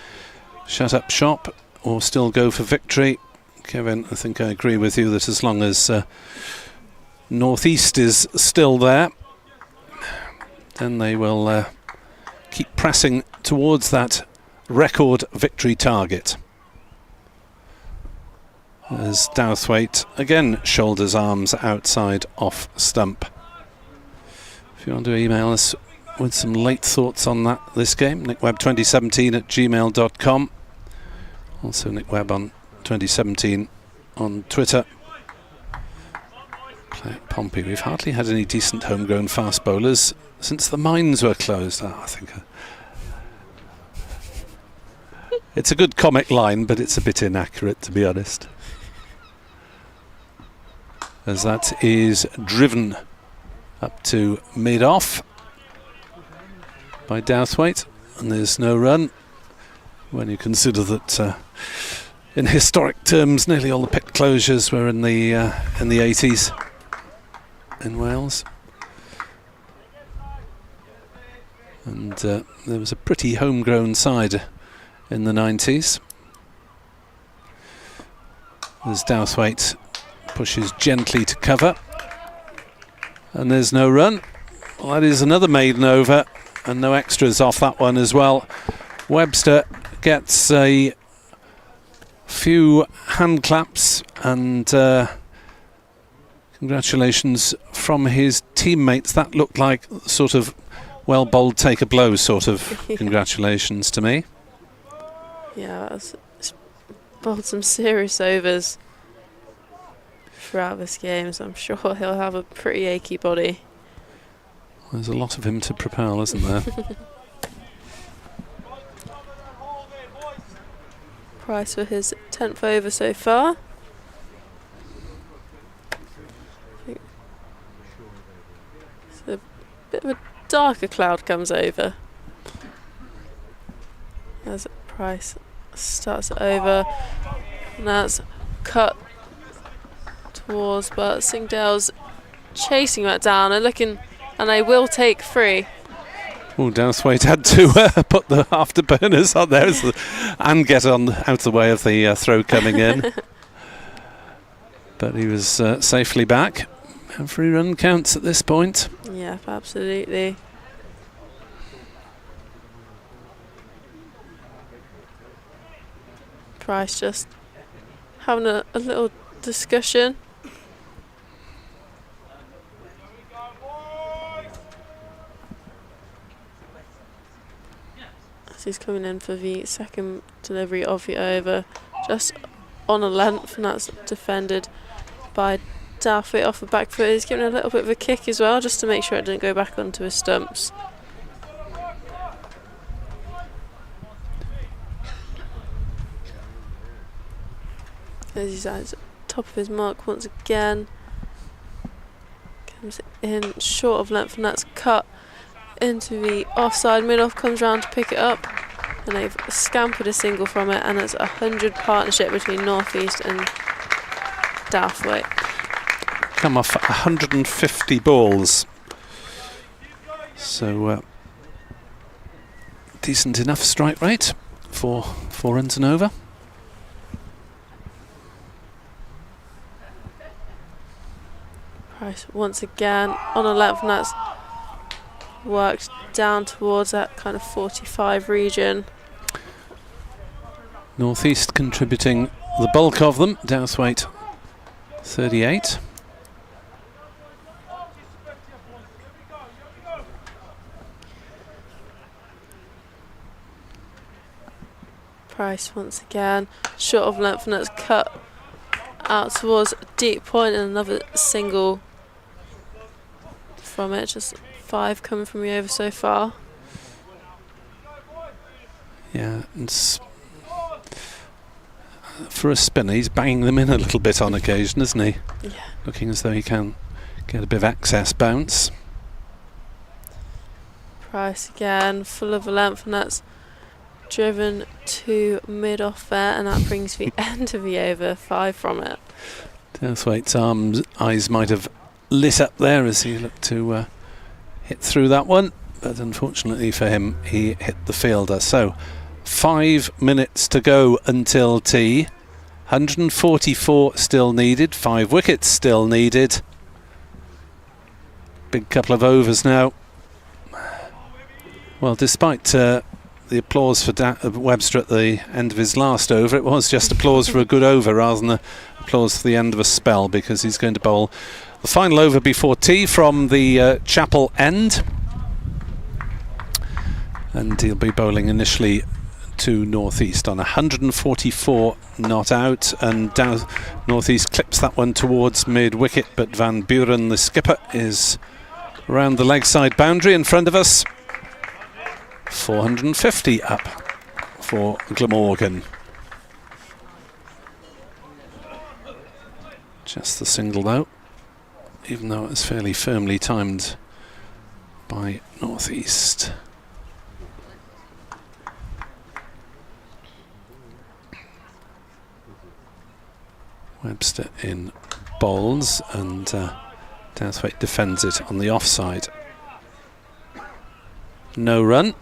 shut up shop or still go for victory? Kevin, I think I agree with you that as long as North East is still there, then they will keep pressing towards that record victory target. As Douthwaite again shoulders arms outside off stump. If you want to email us with some late thoughts on this game, nickwebb2017@gmail.com. Also Nick Webb on 2017 on Twitter. Pompey, we've hardly had any decent homegrown fast bowlers since the mines were closed. I think it's a good comic line, but it's a bit inaccurate, to be honest. As that is driven up to mid-off by Douthwaite, and there's no run when you consider that in historic terms nearly all the pit closures were in the 80s in Wales, and there was a pretty homegrown side in the 90s. As Douthwaite pushes gently to cover, and there's no run. Well, that is another maiden over, and no extras off that one as well. Webster gets a few hand claps and congratulations from his teammates. That looked like sort of well bowled, take a blow sort of congratulations to me. Yeah, it's bowled some serious overs throughout this game, so I'm sure he'll have a pretty achy body. There's a lot of him to propel, isn't there? Price for his 10th over so far. So a bit of a darker cloud comes over as Price starts it over, and that's cut towards, but Singdale's chasing that down and looking, and they will take 3. Oh, Douthwaite had to put the afterburners on there and get out of the way of the throw coming in. But he was safely back. Every run counts at this point. Yeah, absolutely. Price just having a little discussion. As he's coming in for the second delivery of the over, just on a length, and that's defended by Douthwaite off the back foot. He's giving a little bit of a kick as well, just to make sure it didn't go back onto his stumps. As he's at the top of his mark once again. Comes in short of length, and that's cut into the offside. Minoff comes round to pick it up, and they've scampered a single from it, and it's a 100 partnership between North East and Douthwaite. Come off 150 balls. So decent enough strike rate for 4 runs and over. Price once again on a length, and that's worked down towards that kind of 45 region. North East contributing the bulk of them. Douthwaite 38. Price once again, short of length, and that's cut out towards deep point, and another single from it. Just 5 coming from the over so far. Yeah, and for a spinner, he's banging them in a little bit on occasion, isn't he? Yeah. Looking as though he can get a bit of excess bounce. Price again, full of length, and that's driven to mid off there, and that brings the end of the over. 5 from it. Dowthwaite's eyes might have lit up there as he looked to hit through that one, but unfortunately for him, he hit the fielder. So 5 minutes to go until tea. 144 still needed, 5 wickets still needed. Big couple of overs now. Well, despite the applause for Webster at the end of his last over, it was just applause for a good over rather than applause for the end of a spell, because he's going to bowl the final over before tea from the Chapel end, and he'll be bowling initially to northeast on 144 not out, and down northeast clips that one towards mid wicket, but Van Buren, the skipper, is around the leg side boundary in front of us. 450 up for Glamorgan. Just the single though, even though it was fairly firmly timed by northeast. Webster in bowls, and Dowthwaite defends it on the offside. No run.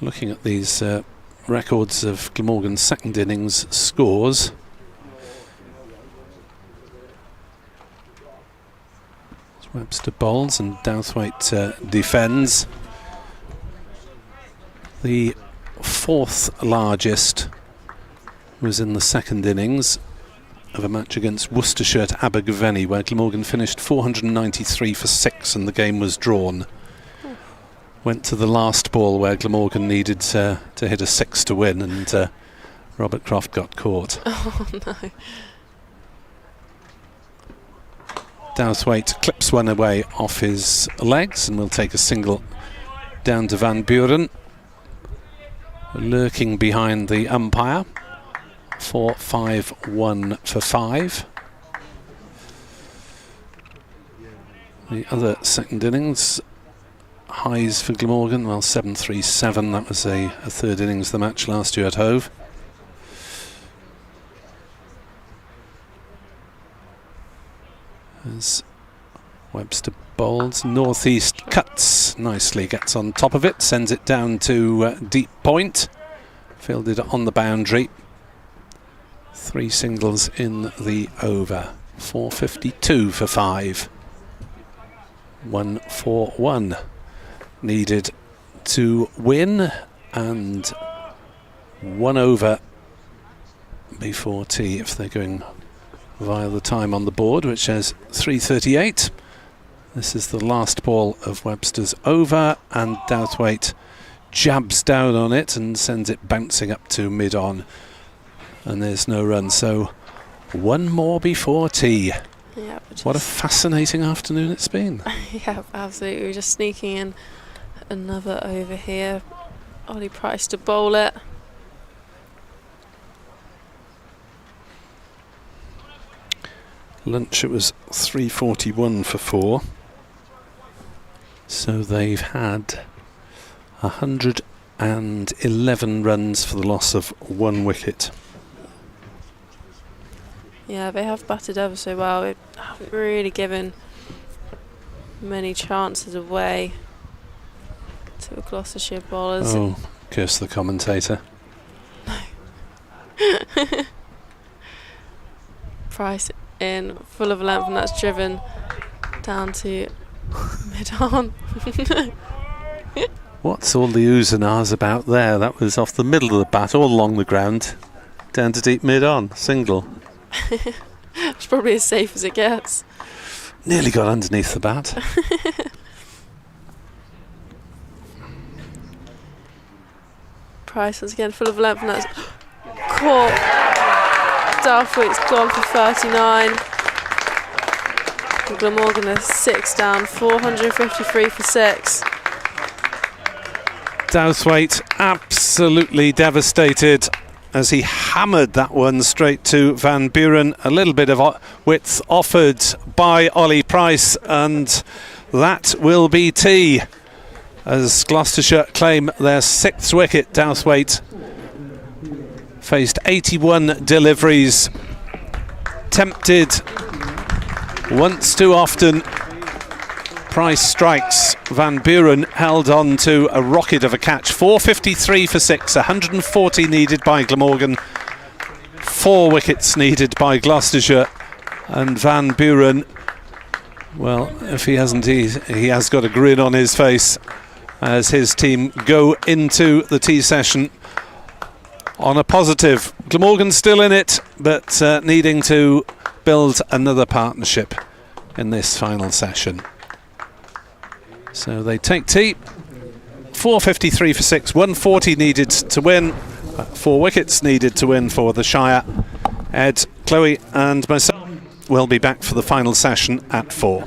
Looking at these records of Glamorgan's second innings scores, Webster bowls and Dowthwaite defends. The 4th largest was in the second innings of a match against Worcestershire at Abergavenny, where Glamorgan finished 493 for 6 and the game was drawn. Went to the last ball where Glamorgan needed to hit a 6 to win, and Robert Croft got caught. Oh no. Dowthwaite clips one away off his legs and will take a single down to Van Buren, lurking behind the umpire. 4-5-1 for 5. The other second innings highs for Glamorgan, well, 7-3-7, that was a third innings of the match last year at Hove. As Webster bowls, northeast cuts nicely, gets on top of it, sends it down to deep point, fielded on the boundary. 3 singles in the over. 452 for 5. 141 needed to win, and 1 over before tea if they're going via the time on the board, which says 3:38. This is the last ball of Webster's over, and Dowthwaite jabs down on it and sends it bouncing up to mid-on, and there's no run. So 1 more before tea. Yeah, what a fascinating afternoon it's been. Yeah, absolutely. We're just sneaking in another over here. Ollie Price to bowl it. Lunch, it was 3:41 for 4. So they've had 111 runs for the loss of 1 wicket. Yeah, they have batted ever so well. They haven't really given many chances away to the Gloucestershire bowlers. Oh, curse the commentator. Price in, full of length, and that's driven down to mid-on. What's all the oohs and ahs about there? That was off the middle of the bat, all along the ground, down to deep mid-on, single. It's probably as safe as it gets. Nearly got underneath the bat. Price once again full of length, and that's caught. Darthwaite's gone for 39. And Glamorgan is 6 down, 453 for 6. Dowthwaite absolutely devastated as he hammered that one straight to Van Buren. A little bit of width offered by Ollie Price, and that will be tea as Gloucestershire claim their 6th wicket. Dowthwaite faced 81 deliveries, tempted once too often. Price strikes. Van Buren held on to a rocket of a catch. 453 for 6, 140 needed by Glamorgan, 4 wickets needed by Gloucestershire, and Van Buren, well, if he hasn't, he has got a grin on his face as his team go into the tea session on a positive. Glamorgan still in it, but needing to build another partnership in this final session. So they take tea. 453 for 6, 140 needed to win, 4 wickets needed to win for the Shire. Ed, Chloe and myself will be back for the final session at 4.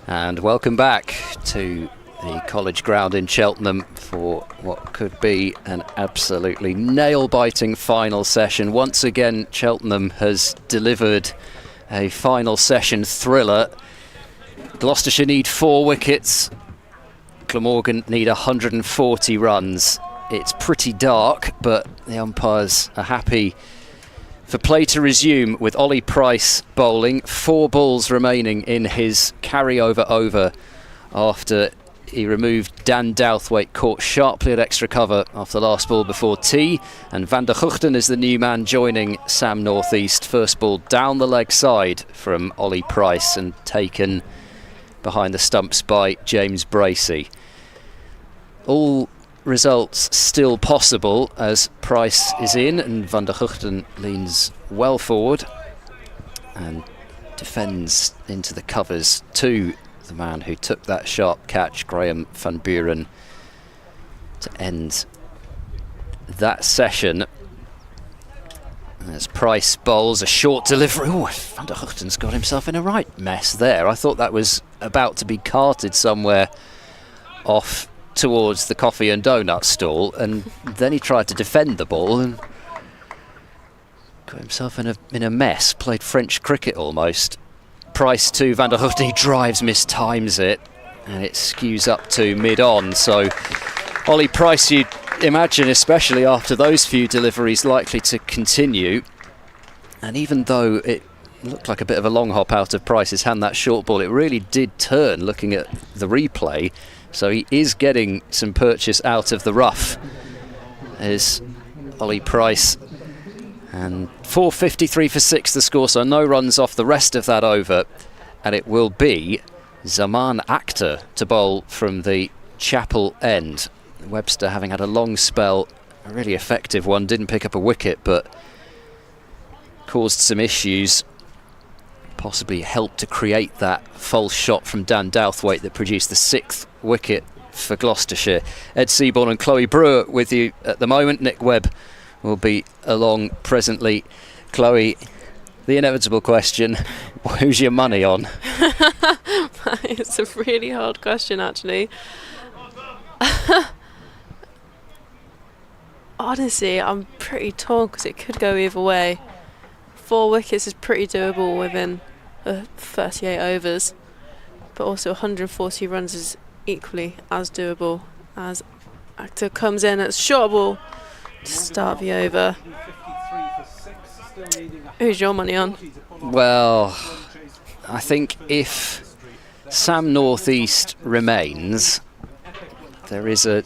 And welcome back to the college ground in Cheltenham for what could be an absolutely nail-biting final session. Once again, Cheltenham has delivered a final session thriller. Gloucestershire need 4 wickets. Glamorgan need 140 runs. It's pretty dark, but the umpires are happy for play to resume with Ollie Price bowling. 4 balls remaining in his carryover over after he removed Dan Douthwaite, caught sharply at extra cover after the last ball before tea. And Van der Guchten is the new man joining Sam Northeast. First ball down the leg side from Ollie Price and taken behind the stumps by James Bracey. All results still possible as Price is in and Van der Guchten leans well forward and defends into the covers to the man who took that sharp catch, Graham van Buren, to end that session. As Price bowls a short delivery. Oh, Van der Guchten's got himself in a right mess there. I thought that was about to be carted somewhere off towards the coffee and donut stall, and then he tried to defend the ball and got himself in a mess. Played French cricket almost. Price to Van der Guchten, he drives, mistimes it, and it skews up to mid-on. So Ollie Price, you'd imagine, especially after those few deliveries, likely to continue. And even though it looked like a bit of a long hop out of Price's hand, that short ball, it really did turn looking at the replay. So he is getting some purchase out of the rough, is Ollie Price. And 453 for 6 the score, so no runs off the rest of that over. And it will be Zaman Akhtar to bowl from the Chapel end. Webster, having had a long spell, a really effective one, didn't pick up a wicket but caused some issues. Possibly helped to create that false shot from Dan Douthwaite that produced the 6th wicket for Gloucestershire. Ed Seaborn and Chloe Brewer with you at the moment. Nick Webb will be along presently. Chloe, the inevitable question, who's your money on? It's a really hard question, actually. Honestly, I'm pretty torn because it could go either way. 4 wickets is pretty doable within 38 overs, but also 140 runs is equally as doable as Akhtar comes in at short ball to start the over. Who's your money on? Well, I think if Sam Northeast remains, there is a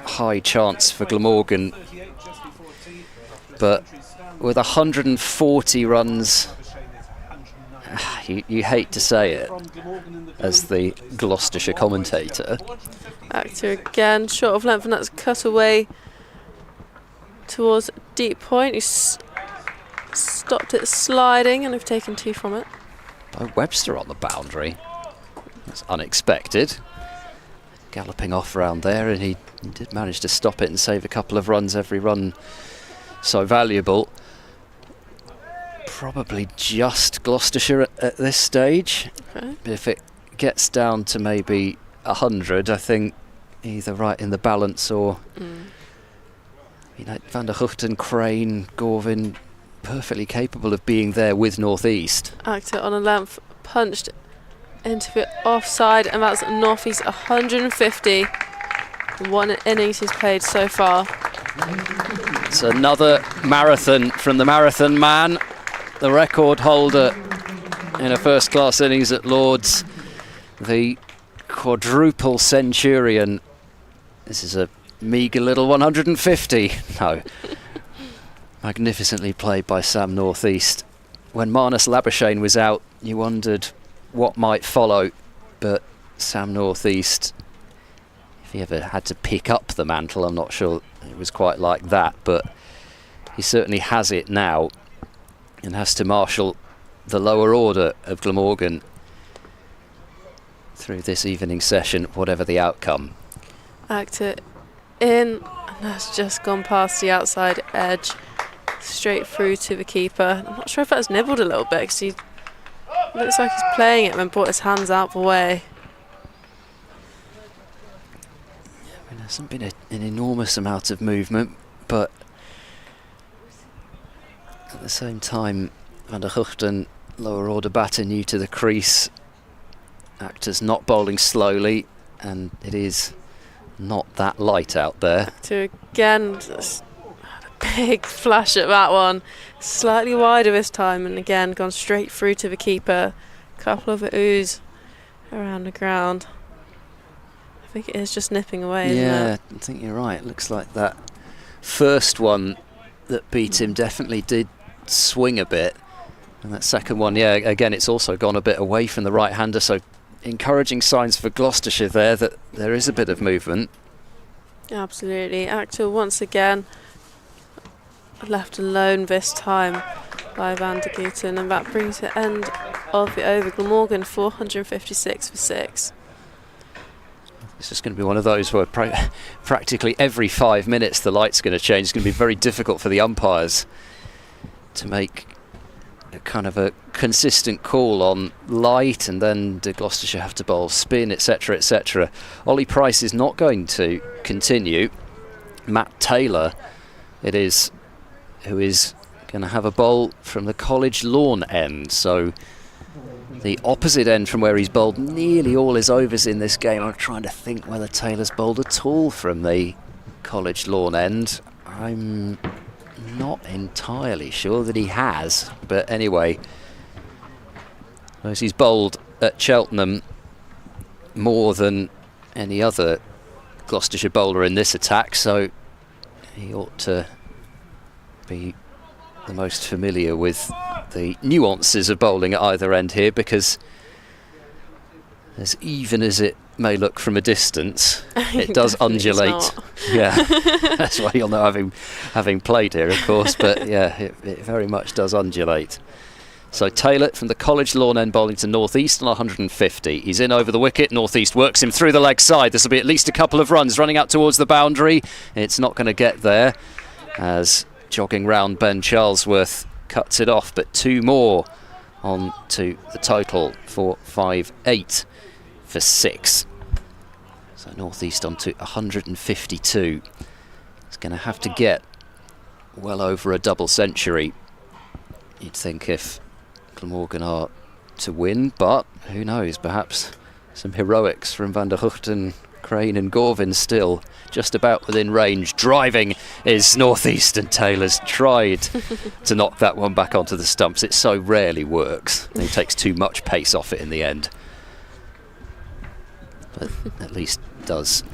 high chance for Glamorgan, but with 140 runs, you hate to say it as the Gloucestershire commentator. Akhtar again, short of length, and that's cut away towards deep point. He's stopped it sliding and they've taken 2 from it. Oh, Webster on the boundary. That's unexpected. Galloping off around there, and he did manage to stop it and save a couple of runs. Every run so valuable. Probably just Gloucestershire at this stage. Okay. If it gets down to maybe 100, I think either right in the balance or you know, Van der Guchten, Crane, Gorvin, perfectly capable of being there with Northeast. Akhtar on a length, punched into the offside, and that's Northeast 150. 1 innings he's played so far. It's another marathon from the marathon man, the record holder in a first-class innings at Lord's, the quadruple centurion. This is a meagre little 150. No. Magnificently played by Sam Northeast. When Marnus Labuschagne was out, you wondered what might follow, but Sam Northeast, if he ever had to pick up the mantle, I'm not sure it was quite like that, but he certainly has it now and has to marshal the lower order of Glamorgan through this evening session, whatever the outcome. Actor in, and that's just gone past the outside edge, straight through to the keeper. I'm not sure if that's nibbled a little bit, because he looks like he's playing it and then brought his hands out the way. There hasn't been an enormous amount of movement, but at the same time, Van der Huchten, lower order batter, new to the crease. Actor's not bowling slowly, and it is not that light out there. To again, just had a big flash at that one. Slightly wider this time, and again gone straight through to the keeper. Couple of oohs around the ground. I think it is just nipping away, isn't it? I think you're right. It looks like that first one that beat him definitely did swing a bit. And that second one, again, it's also gone a bit away from the right-hander, so encouraging signs for Gloucestershire there that there is a bit of movement. Absolutely. Actor once again left alone this time by Van der Guchten, and that brings the end of the over. Glamorgan 456 for 6. This is going to be one of those where practically every 5 minutes the light's going to change. It's going to be very difficult for the umpires to make a kind of a consistent call on light, and then do Gloucestershire have to bowl spin, etc, etc. Ollie Price is not going to continue. Matt Taylor it is who is going to have a bowl from the College lawn end, so the opposite end from where he's bowled nearly all his overs in this game. I'm trying to think whether Taylor's bowled at all from the College lawn end. I'm not entirely sure that he has, but anyway, as he's bowled at Cheltenham more than any other Gloucestershire bowler in this attack, so he ought to be the most familiar with the nuances of bowling at either end here, because as even as it may look from a distance, it does undulate. Yeah, that's why you'll know having played here, of course, but yeah, it very much does undulate. So Taylor from the College lawn end bowling to North East on 150. He's in over the wicket. North East works him through the leg side. This will be at least a couple of runs running out towards the boundary. It's not going to get there as jogging round Ben Charlesworth cuts it off, but two more on to the total for 5-8 for 6. So North East on to 152. It's going to have to get well over a double century, you'd think, if Glamorgan are to win, but who knows, perhaps some heroics from Van der Huchten, Crane and Gorvin still just about within range. Driving is North East, and Taylor's tried to knock that one back onto the stumps. It so rarely works. He takes too much pace off it in the end, but at least does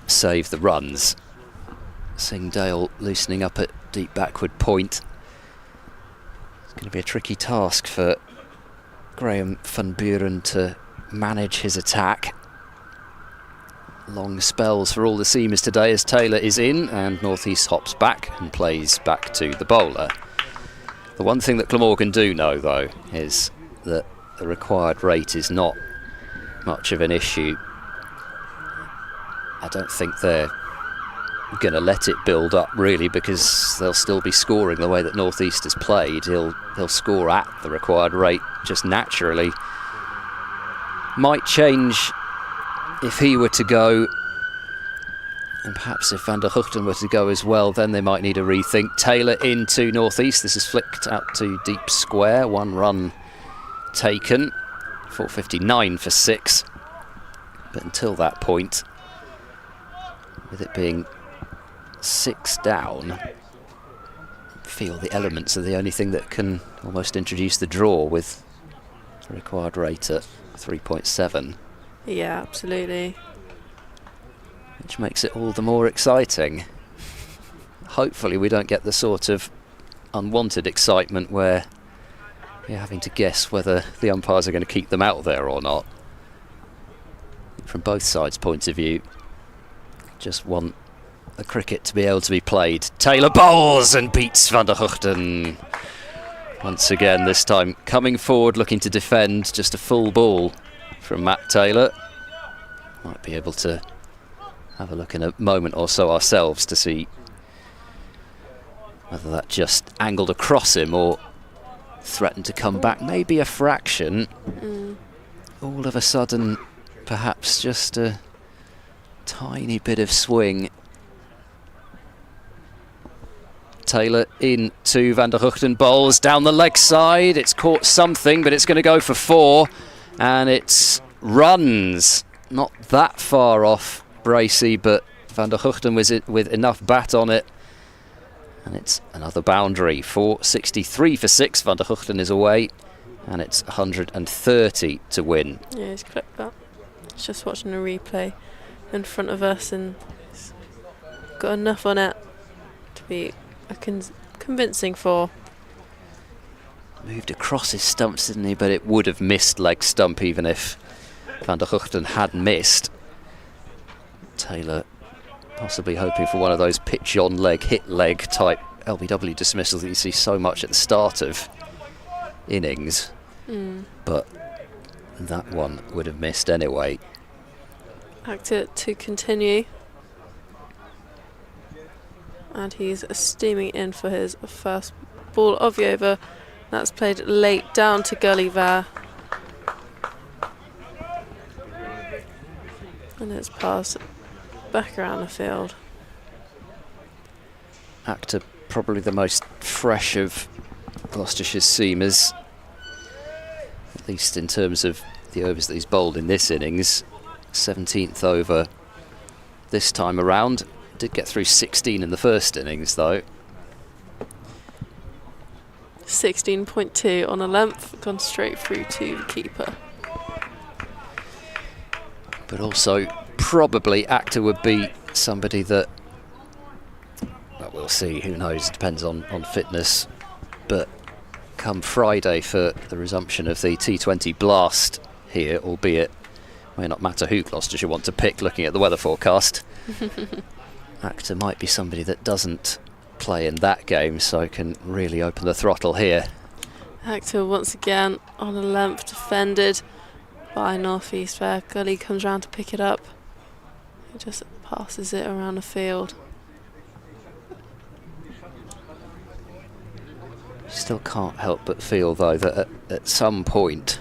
save the runs. Singdale loosening up at deep backward point. It's going to be a tricky task for Graham van Buren to manage his attack. Long spells for all the seamers today as Taylor is in and North East hops back and plays back to the bowler. The one thing that Glamorgan do know, though, is that the required rate is not much of an issue. I don't think they're going to let it build up, really, because they'll still be scoring the way that North East has played. He'll score at the required rate just naturally. Might change if he were to go, and perhaps if Van der Huchten were to go as well, then they might need a rethink. Taylor into North East. This is flicked out to deep square. 1 run taken. 459 for 6. But until that point, with it being 6 down, I feel the elements are the only thing that can almost introduce the draw, with the required rate at 3.7. Yeah, absolutely. Which makes it all the more exciting. Hopefully we don't get the sort of unwanted excitement where you're having to guess whether the umpires are going to keep them out there or not. From both sides' points of view, just want the cricket to be able to be played. Taylor bowls and beats Van der Huchten. Once again, this time coming forward, looking to defend. Just a full ball from Matt Taylor. Might be able to have a look in a moment or so ourselves to see whether that just angled across him or threatened to come back. Maybe a fraction. All of a sudden, perhaps just a tiny bit of swing. Taylor into Van der Huchten, bowls down the leg side. It's caught something, but it's going to go for 4. And it's runs. Not that far off Bracey, but Van der Huchten was with enough bat on it. And it's another boundary. 463 for 6. Van der Huchten is away. And it's 130 to win. Yeah, he's clipped that. He's just watching a replay in front of us, and he's got enough on it to be a convincing 4. Moved across his stumps, didn't he? But it would have missed leg stump even if Van der Huchten had missed. Taylor possibly hoping for one of those pitch on leg, hit leg type LBW dismissals that you see so much at the start of innings. But that one would have missed anyway. Actor to continue. And he's steaming in for his first ball of the over. That's played late down to gully there. And it's passed back around the field. Actor probably the most fresh of Gloucestershire's seamers, at least in terms of the overs that he's bowled in this innings. 17th over this time around. Did get through 16 in the first innings though. 16.2 on a length, gone straight through to the keeper. But also probably Actor would be somebody that, well, we'll see, who knows, depends on fitness. But come Friday for the resumption of the T20 Blast here, albeit may not matter who Gloucestershire want to pick looking at the weather forecast. Actor might be somebody that doesn't play in that game, so can really open the throttle here. Actor once again on a length, defended by North East there. Gully comes round to pick it up. He just passes it around the field. Still can't help but feel though that at some point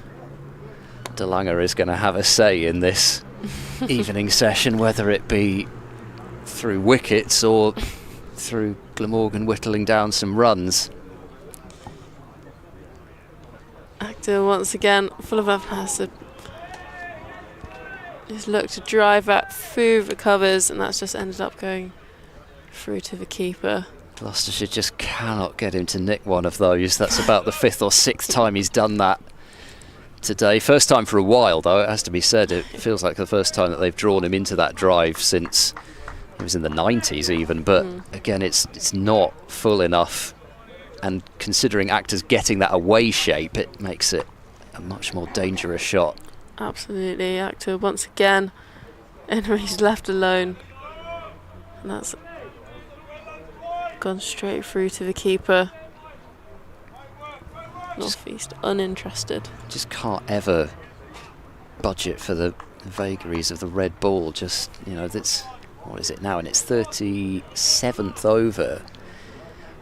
De Lange is going to have a say in this evening session, whether it be through wickets or through Glamorgan whittling down some runs. Actor once again full of effort. He's looked to drive that through the covers, and that's just ended up going through to the keeper. Gloucestershire just cannot get him to nick one of those. That's about the 5th or 6th time he's done that today. First time for a while though, it has to be said. It feels like the first time that they've drawn him into that drive since it was in the 90s even, but again it's not full enough, and considering Actor's getting that away shape, it makes it a much more dangerous shot. Absolutely. Actor once again, and he's left alone, and that's gone straight through to the keeper. North East uninterested. Just can't ever budget for the vagaries of the red ball. Just, you know, that's, what is it now? And it's 37th over.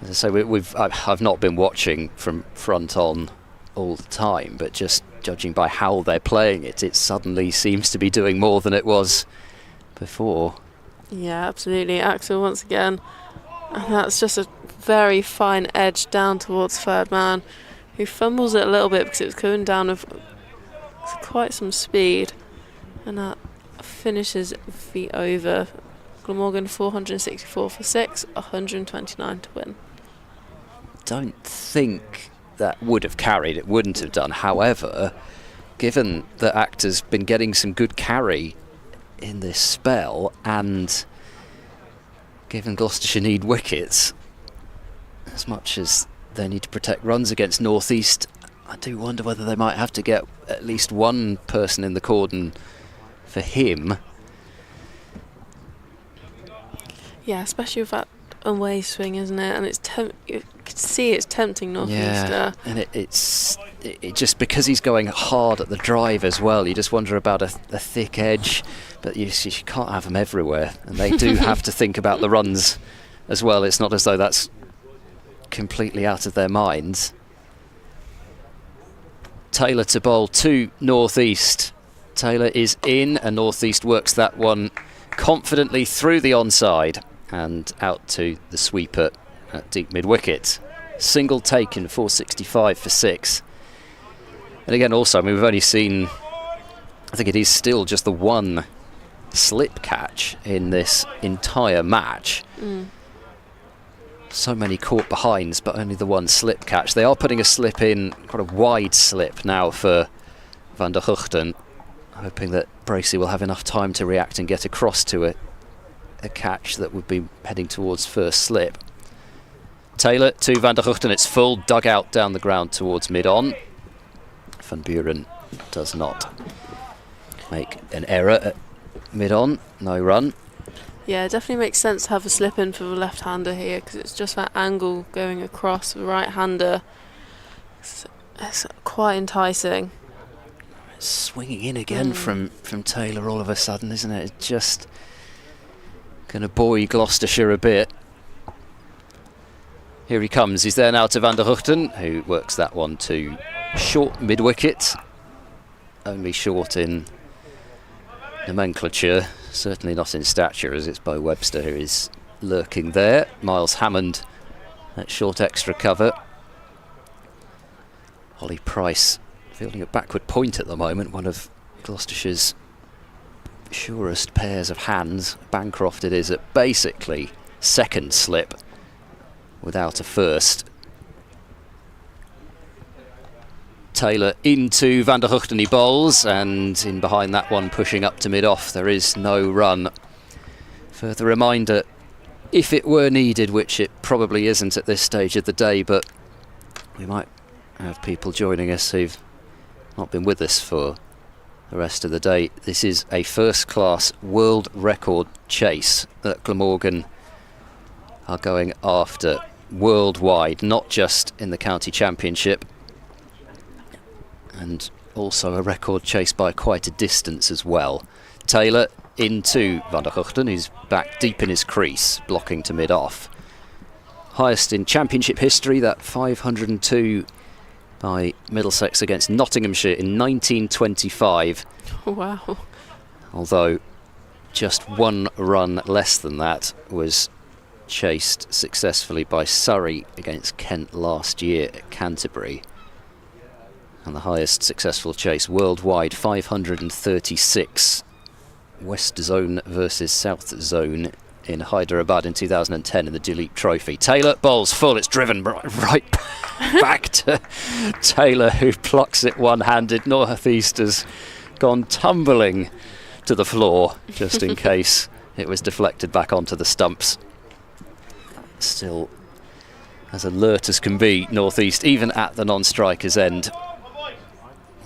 As I say, I've not been watching from front on all the time, but just judging by how they're playing it, it suddenly seems to be doing more than it was before. Yeah, absolutely. Axel once again, and that's just a very fine edge down towards third man, who fumbles it a little bit because it was going down with quite some speed, and that finishes the over. Glamorgan 464 for 6, 129 to win. Don't think that would have carried, it wouldn't have done. However, given that Actor's been getting some good carry in this spell, and given Gloucestershire need wickets, as much as they need to protect runs against North East, I do wonder whether they might have to get at least one person in the cordon for him. Yeah, especially with that away swing, isn't it? And it's you can see it's tempting Northeaster. Yeah, and it just because he's going hard at the drive as well. You just wonder about a thick edge, but you can't have them everywhere, and they do have to think about the runs as well. It's not as though that's completely out of their minds. Taylor to bowl to Northeast. Taylor is in, and Northeast works that one confidently through the onside and out to the sweeper at deep mid-wicket. Single taken, 465 for 6. And again, also, I mean, we've only seen, I think it is still just the one slip catch in this entire match. So many caught behinds, but only the one slip catch. They are putting a slip in, quite a wide slip now for Van der Huchten, hoping that Bracey will have enough time to react and get across to a catch that would be heading towards first slip. Taylor to Van der Huchten, it's full, dug out down the ground towards mid-on. Van Buren does not make an error at mid-on, no run. Yeah, it definitely makes sense to have a slip in for the left-hander here, because it's just that angle going across the right-hander. It's quite enticing. Swinging in again from Taylor all of a sudden, isn't it? It's just going to buoy Gloucestershire a bit. Here he comes. He's there now to Van der Huchten, who works that one to short mid-wicket. Only short in nomenclature, certainly not in stature, as it's Bo Webster who is lurking there. Miles Hammond at short extra cover. Ollie Price fielding a backward point at the moment, one of Gloucestershire's surest pairs of hands. Bancroft it is at basically second slip without a first. Taylor into Van der Huchten, he bowls, and in behind that one pushing up to mid-off, there is no run. Further reminder, if it were needed, which it probably isn't at this stage of the day, but we might have people joining us who've not been with us for the rest of the day. This is a first-class world record chase that Glamorgan are going after worldwide, not just in the county championship, and also a record chase by quite a distance as well. Taylor into Van der Huchten, who's back deep in his crease, blocking to mid-off. Highest in championship history, that 502 by Middlesex against Nottinghamshire in 1925. Wow. Although just one run less than that was chased successfully by Surrey against Kent last year at Canterbury. And the highest successful chase worldwide, 536. West Zone versus South Zone in Hyderabad in 2010 in the Duleep Trophy. Taylor bowls full, it's driven right back to Taylor, who plucks it one-handed. Northeast has gone tumbling to the floor, just in case it was deflected back onto the stumps. Still as alert as can be, Northeast, even at the non-striker's end.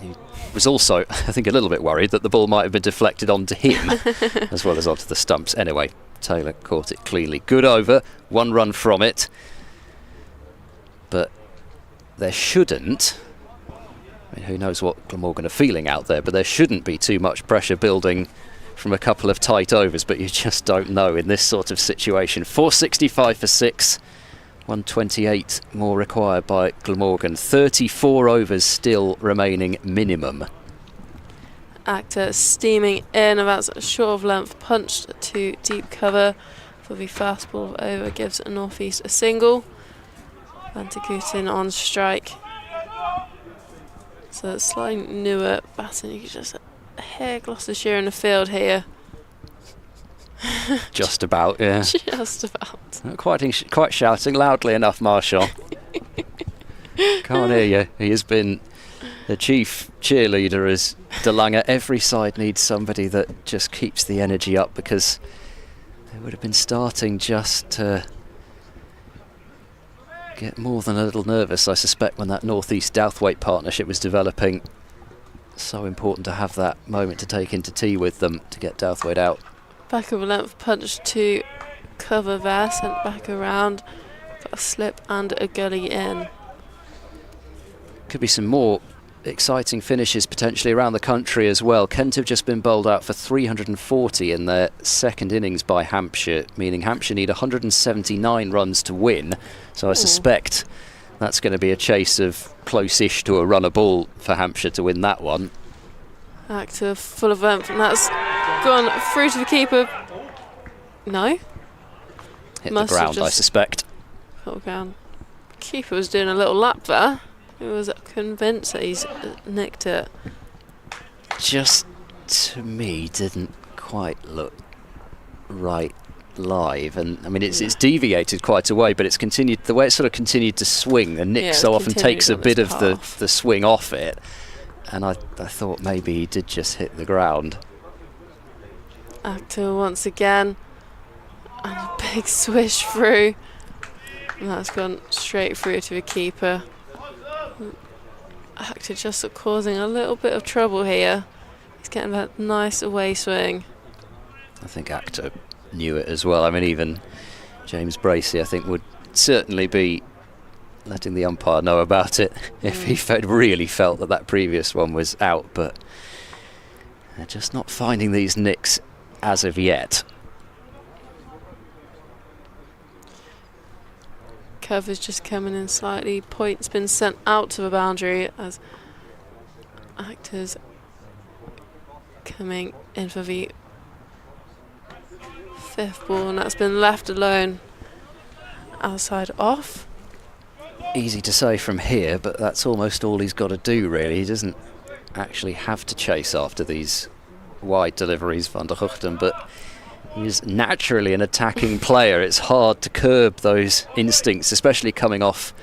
He was also, I think, a little bit worried that the ball might have been deflected onto him as well as onto the stumps. Anyway, Taylor caught it cleanly. Good over, one run from it. But there shouldn't, I mean, who knows what Glamorgan are feeling out there, but there shouldn't be too much pressure building from a couple of tight overs, but you just don't know in this sort of situation. 465 for 6. 128 more required by Glamorgan. 34 overs still remaining minimum. Actor steaming in, about a short of length, punched to deep cover for the fast ball over, gives Northeast a single. Van der Huchten on strike. So it's slightly newer batting. You can just hear Gloucestershire in the field here. Just about, yeah. Just about. Not quite shouting loudly enough, Marshall. Can't hear you. He has been the chief cheerleader as De Lange. Every side needs somebody that just keeps the energy up, because they would have been starting just to get more than a little nervous, I suspect, when that Northeast Douthwaite partnership was developing. So important to have that moment to take into tea with them to get Douthwaite out. Back of a length punch to cover there, sent back around. Got a slip and a gully in. Could be some more exciting finishes potentially around the country as well. Kent have just been bowled out for 340 in their second innings by Hampshire, meaning Hampshire need 179 runs to win. So I suspect that's going to be a chase of close-ish to a run a ball for Hampshire to win that one. Actor full of oomph, and that's gone through to the keeper. No? Hit Must the have ground, I just suspect. got down. Keeper was doing a little lap there. He was convinced that he's nicked it. Just, to me, didn't quite look right live. And I mean, it's deviated quite a way, but it's continued, the way it sort of continued to swing, and Nick so often takes a bit of the swing off it. And I thought maybe he did just hit the ground. Actor once again. And a big swish through. And that's gone straight through to the keeper. Actor just causing a little bit of trouble here. He's getting that nice away swing. I think Actor knew it as well. I mean, even James Bracey, I think, would certainly be letting the umpire know about it if he really felt that that previous one was out, but they're just not finding these nicks as of yet. Cover's just coming in slightly. Point's been sent out to the boundary as Actors coming in for the fifth ball, and that's been left alone outside off. Easy to say from here, but that's almost all he's got to do, really. He doesn't actually have to chase after these wide deliveries, Van der Hoogten, but he's naturally an attacking player. It's hard to curb those instincts, especially coming off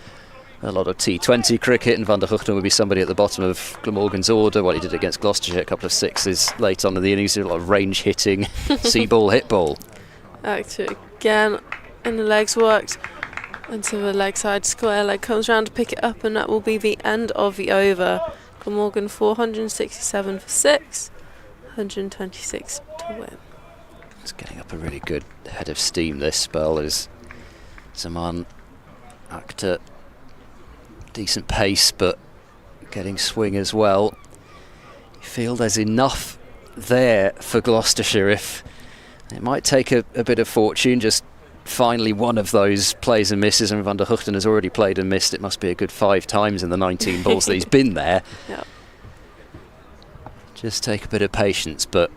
a lot of T20 cricket, and Van der Hoogten would be somebody at the bottom of Glamorgan's order. What he did against Gloucestershire, a couple of sixes late on in the innings, a lot of range hitting, see ball, hit ball. Actor again, and the legs worked into the leg side square. Leg comes round to pick it up, and that will be the end of the over. Glamorgan 467 for 6, 126 to win. It's getting up a really good head of steam this spell as Zaman Actor, decent pace but getting swing as well. You feel there's enough there for Gloucestershire. If it might take a bit of fortune, just finally one of those plays and misses, and Van der Hoogten has already played and missed. It must be a good 5 times in the 19 balls that he's been there. Yep. Just take a bit of patience, but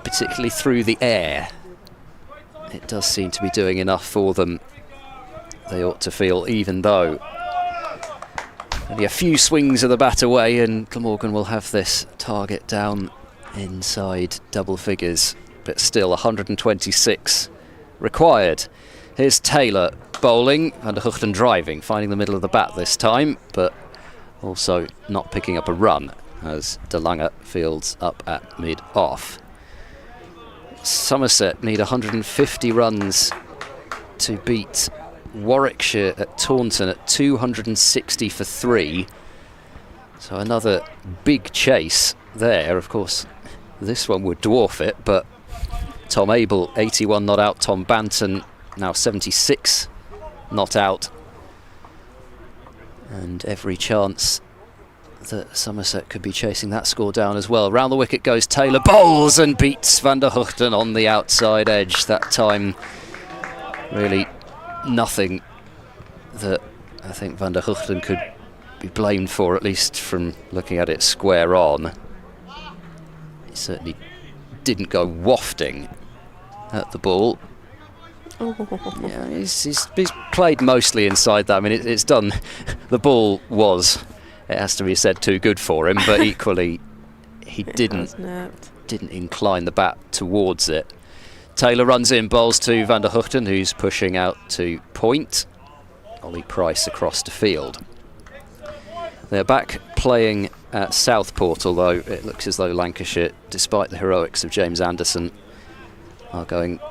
particularly through the air, it does seem to be doing enough for them. They ought to feel, even though only a few swings of the bat away, and Glamorgan will have this target down inside double figures, but still 126 required. Here's Taylor bowling, Van der Hoogten driving, finding the middle of the bat this time, but also not picking up a run as De Lange fields up at mid-off. Somerset need 150 runs to beat Warwickshire at Taunton at 260 for 3. So another big chase there. Of course, this one would dwarf it, but Tom Abel, 81 not out. Tom Banton, now 76 not out. And every chance that Somerset could be chasing that score down as well. Round the wicket goes Taylor, bowls and beats Van der Hoogten on the outside edge. That time, really nothing that I think Van der Hoogten could be blamed for, at least from looking at it square on. He certainly didn't go wafting at the ball. Yeah, he's played mostly inside that. I mean, it's done. The ball was, it has to be said, too good for him, but equally he didn't incline the bat towards it. Taylor runs in, bowls to Van der Hoogten, who's pushing out to point. Ollie Price across to field. They're back playing at Southport, although it looks as though Lancashire, despite the heroics of James Anderson, are going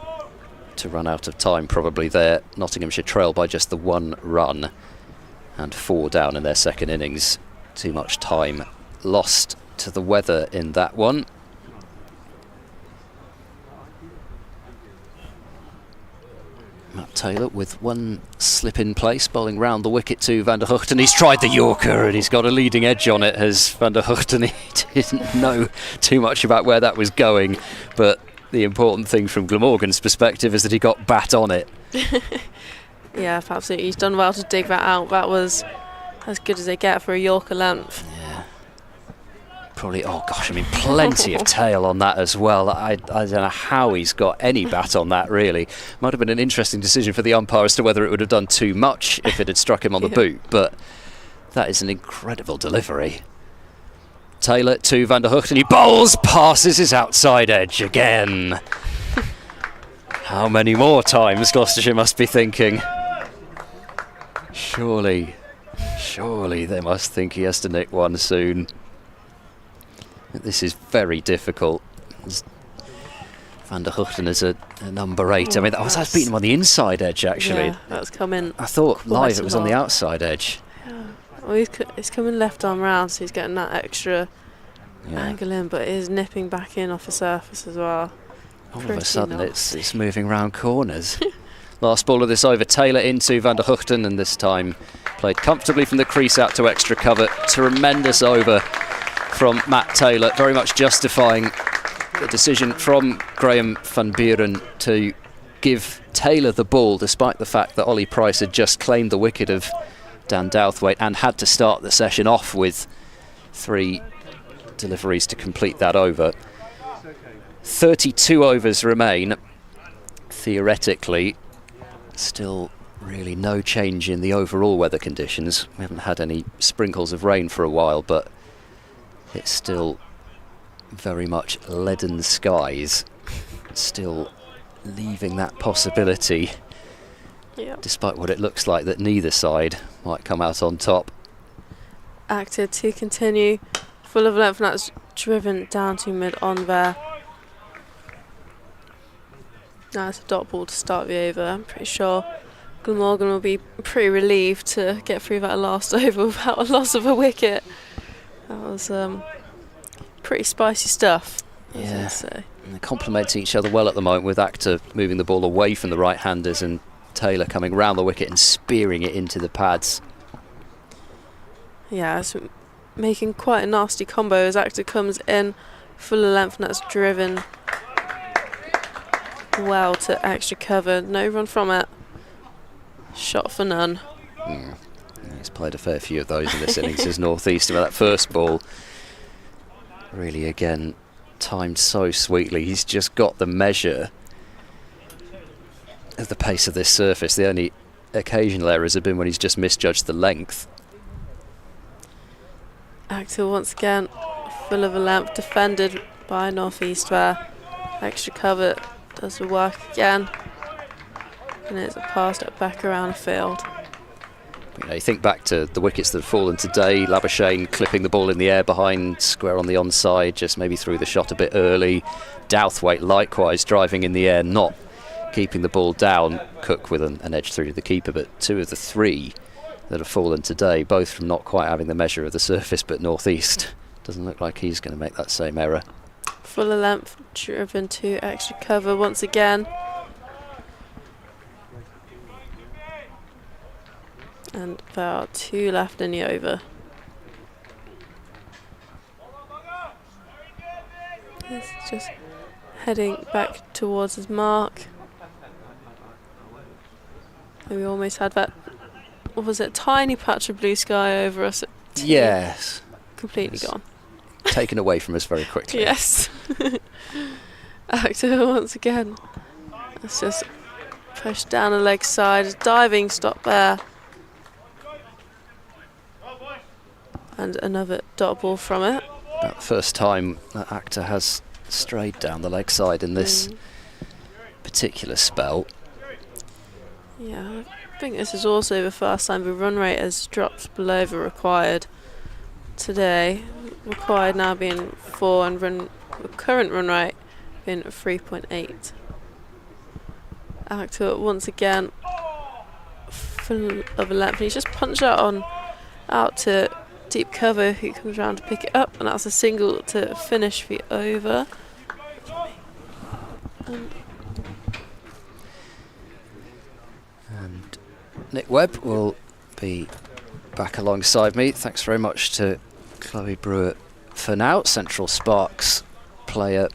to run out of time probably there. Nottinghamshire trail by just the 1 run and 4 down in their second innings. Too much time lost to the weather in that one. Taylor with one slip in place, bowling round the wicket to Van der Hugten. He's tried the Yorker and he's got a leading edge on it, as Van der Hugten didn't know too much about where that was going. But the important thing from Glamorgan's perspective is that he got bat on it. Yeah, absolutely. He's done well to dig that out. That was as good as they get for a Yorker length. Yeah. Probably, oh gosh, I mean, plenty of tail on that as well. I don't know how he's got any bat on that, really. Might have been an interesting decision for the umpire as to whether it would have done too much if it had struck him on the boot, but that is an incredible delivery. Taylor to Van der Hugten, he bowls, passes his outside edge again. How many more times Gloucestershire must be thinking? Surely they must think he has to nick one soon. This is very difficult. Van der Hugten is a number 8. I mean, I was beating him on the inside edge, actually. Yeah, that's coming. I thought live it was on the outside edge. Yeah. Well, he's coming left arm round, so he's getting that extra angle in, but it is nipping back in off the surface as well. All of a sudden, it's moving round corners. Last ball of this over, Taylor into Van der Hugten, and this time played comfortably from the crease out to extra cover. Tremendous over from Matt Taylor, very much justifying the decision from Graham van Buren to give Taylor the ball, despite the fact that Ollie Price had just claimed the wicket of Dan Douthwaite and had to start the session off with 3 deliveries to complete that over. 32 overs remain. Theoretically, still really no change in the overall weather conditions. We haven't had any sprinkles of rain for a while, but it's still very much leaden skies, still leaving that possibility, despite what it looks like that neither side might come out on top. Acted to continue, full of length, and that's driven down to mid on there. Now it's a dot ball to start the over. I'm pretty sure Glamorgan will be pretty relieved to get through that last over without a loss of a wicket. That was pretty spicy stuff, yeah. I'd say. And they complement each other well at the moment, with Actor moving the ball away from the right-handers and Taylor coming round the wicket and spearing it into the pads. Yeah, it's making quite a nasty combo as Actor comes in full of length, and that's driven well to extra cover. No run from it. Shot for none. He's played a fair few of those in this innings as North East. That first ball really, again, timed so sweetly. He's just got the measure of the pace of this surface. The only occasional errors have been when he's just misjudged the length. Actor once again full of a length, defended by North East there. Extra cover does the work again, and it's passed it back around the field. You know, you think back to the wickets that have fallen today. Labuschagne clipping the ball in the air behind square on the onside, just maybe threw the shot a bit early. Douthwaite likewise driving in the air, not keeping the ball down. Cook with an edge through to the keeper, but 2 of the 3 that have fallen today, both from not quite having the measure of the surface, but North East doesn't look like he's going to make that same error. Full of length, driven to extra cover once again. And there are 2 left in the over. He's just heading back towards his mark. And we almost had that, what was it, tiny patch of blue sky over us. Yes. Completely gone. Taken away from us very quickly. Yes. Actor once again. It's just pushed down the leg side, diving stop there. And another dot ball from it. About the first time that Actor has strayed down the leg side in this particular spell. Yeah, I think this is also the first time the run rate has dropped below the required today. Required now being 4 and the current run rate being 3.8. Actor once again full of a length. He's just punched out to deep cover, who comes around to pick it up, and that's a single to finish the over. Nick Webb will be back alongside me. Thanks very much to Chloe Brewer for now. Central Sparks player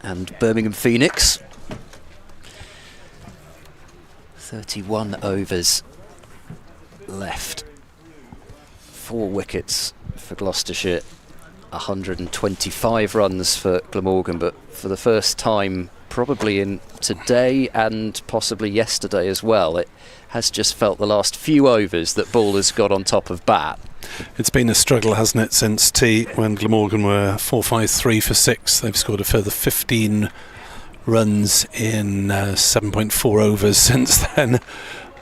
and Birmingham Phoenix. 31 overs left. 4 wickets for Gloucestershire. 125 runs for Glamorgan, but for the first time probably in today and possibly yesterday as well, it has just felt the last few overs that bowlers got on top of bat. It's been a struggle, hasn't it, since tea, when Glamorgan were 4-5-3 for 6. They've scored a further 15 runs in 7.4 overs since then,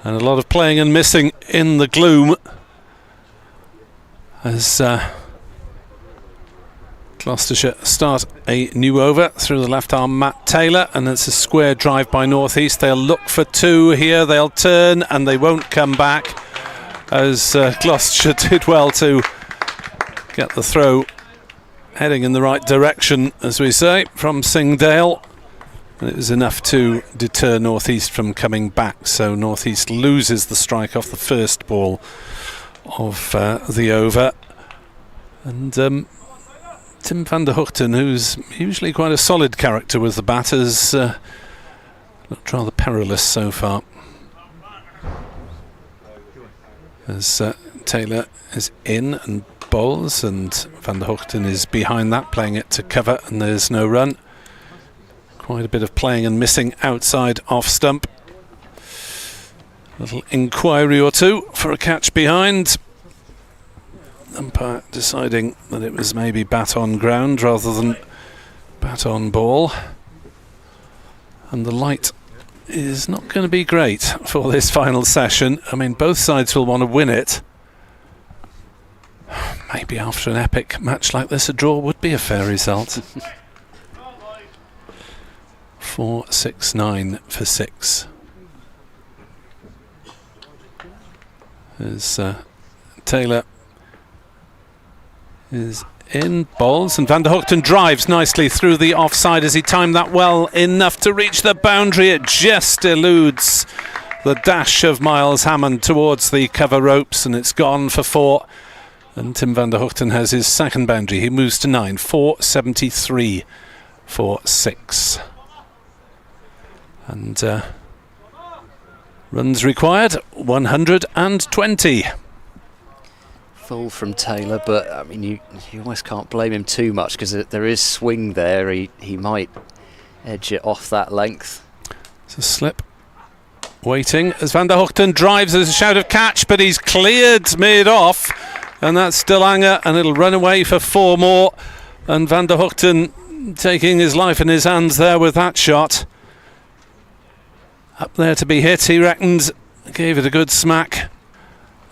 and a lot of playing and missing in the gloom as Gloucestershire start a new over through the left arm, Matt Taylor, and it's a square drive by North East. They'll look for 2 here, they'll turn and they won't come back, as Gloucestershire did well to get the throw heading in the right direction, as we say, from Singdale. And it was enough to deter North East from coming back, so North East loses the strike off the first ball of the over. And Tim van der Hoogten, who's usually quite a solid character with the batters, looked rather perilous so far. As Taylor is in and bowls, and van der Hoogten is behind that, playing it to cover, and there's no run. Quite a bit of playing and missing outside off stump. Little inquiry or two for a catch behind. Umpire deciding that it was maybe bat on ground rather than bat on ball. And the light is not going to be great for this final session. I mean, both sides will want to win it. Maybe after an epic match like this, a draw would be a fair result. 4-6-9 for 6. As Taylor is in, bowls, and van der Hoogten drives nicely through the offside as he timed that well enough to reach the boundary. It just eludes the dash of Miles Hammond towards the cover ropes, and it's gone for 4. And Tim van der Hoogten has his second boundary. He moves to 9. 473 for 6. And runs required 120. Full from Taylor, but I mean, you almost can't blame him too much, because there is swing there. He might edge it off that length. It's a slip. Waiting as van der Hoogten drives. There's a shout of catch, but he's cleared mid-off, and that's Stillanger, and it'll run away for 4 more. And van der Hoogten taking his life in his hands there with that shot. Up there to be hit, he reckons. Gave it a good smack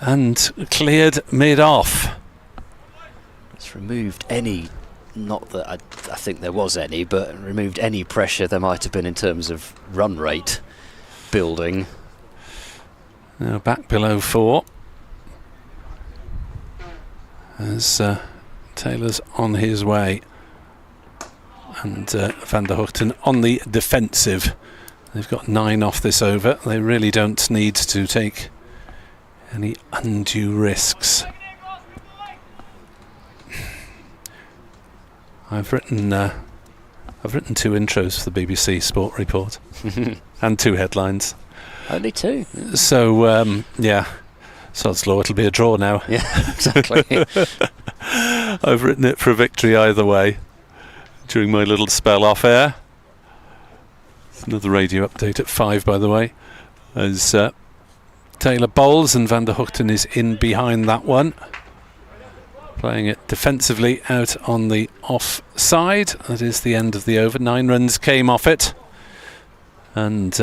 and cleared mid-off. It's removed any, not that I think there was any, but removed any pressure there might have been in terms of run rate building. Now back below 4 as Taylor's on his way, and van der Hoogten on the defensive. They've got 9 off this over. They really don't need to take any undue risks. I've written 2 intros for the BBC Sport Report and 2 headlines. Only 2. So yeah, sod's law, it'll be a draw now. Yeah, exactly. I've written it for a victory either way during my little spell off air. Another radio update at 5, by the way, as Taylor bowls and van der Hoogten is in behind that one, playing it defensively out on the offside. That is the end of the over. 9 runs came off it, and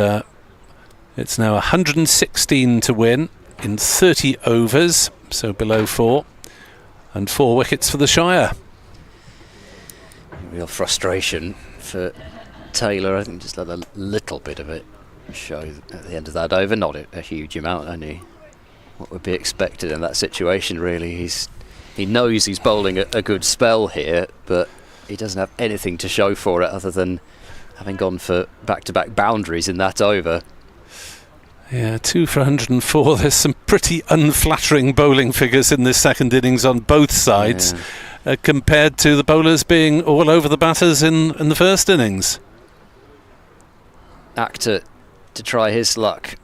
it's now 116 to win in 30 overs, so below 4, and 4 wickets for the Shire. Real frustration for Taylor. I think just let a little bit of it show at the end of that over, not a huge amount, only what would be expected in that situation really. He knows he's bowling a good spell here, but he doesn't have anything to show for it other than having gone for back-to-back boundaries in that over. Yeah, 2 for 104. There's some pretty unflattering bowling figures in this second innings on both sides, compared to the bowlers being all over the batters in the first innings. Actor to try his luck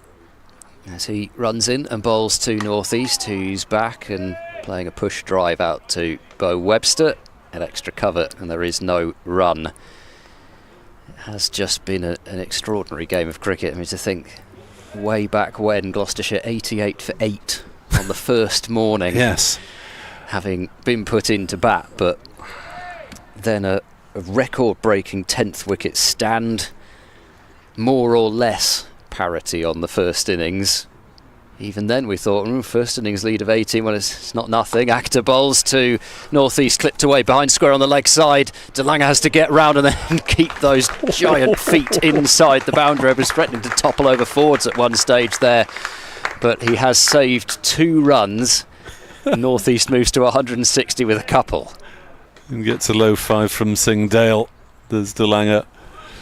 as he runs in and bowls to northeast, who's back and playing a push drive out to Bo Webster at extra cover, and there is no run. It has just been an extraordinary game of cricket. I mean, to think way back when Gloucestershire 88 for 8 on the first morning, Yes, having been put into bat, but then a record-breaking 10th wicket stand, more or less parity on the first innings. Even then we thought, first innings lead of 18, well it's not nothing. Actor bowls to northeast, clipped away behind square on the leg side. DeLange has to get round and then keep those giant feet inside the boundary. I was threatening to topple over forwards at one stage there, but he has saved 2 runs. Northeast moves to 160 with a couple. and gets a low 5 from Singh Dale. There's DeLange.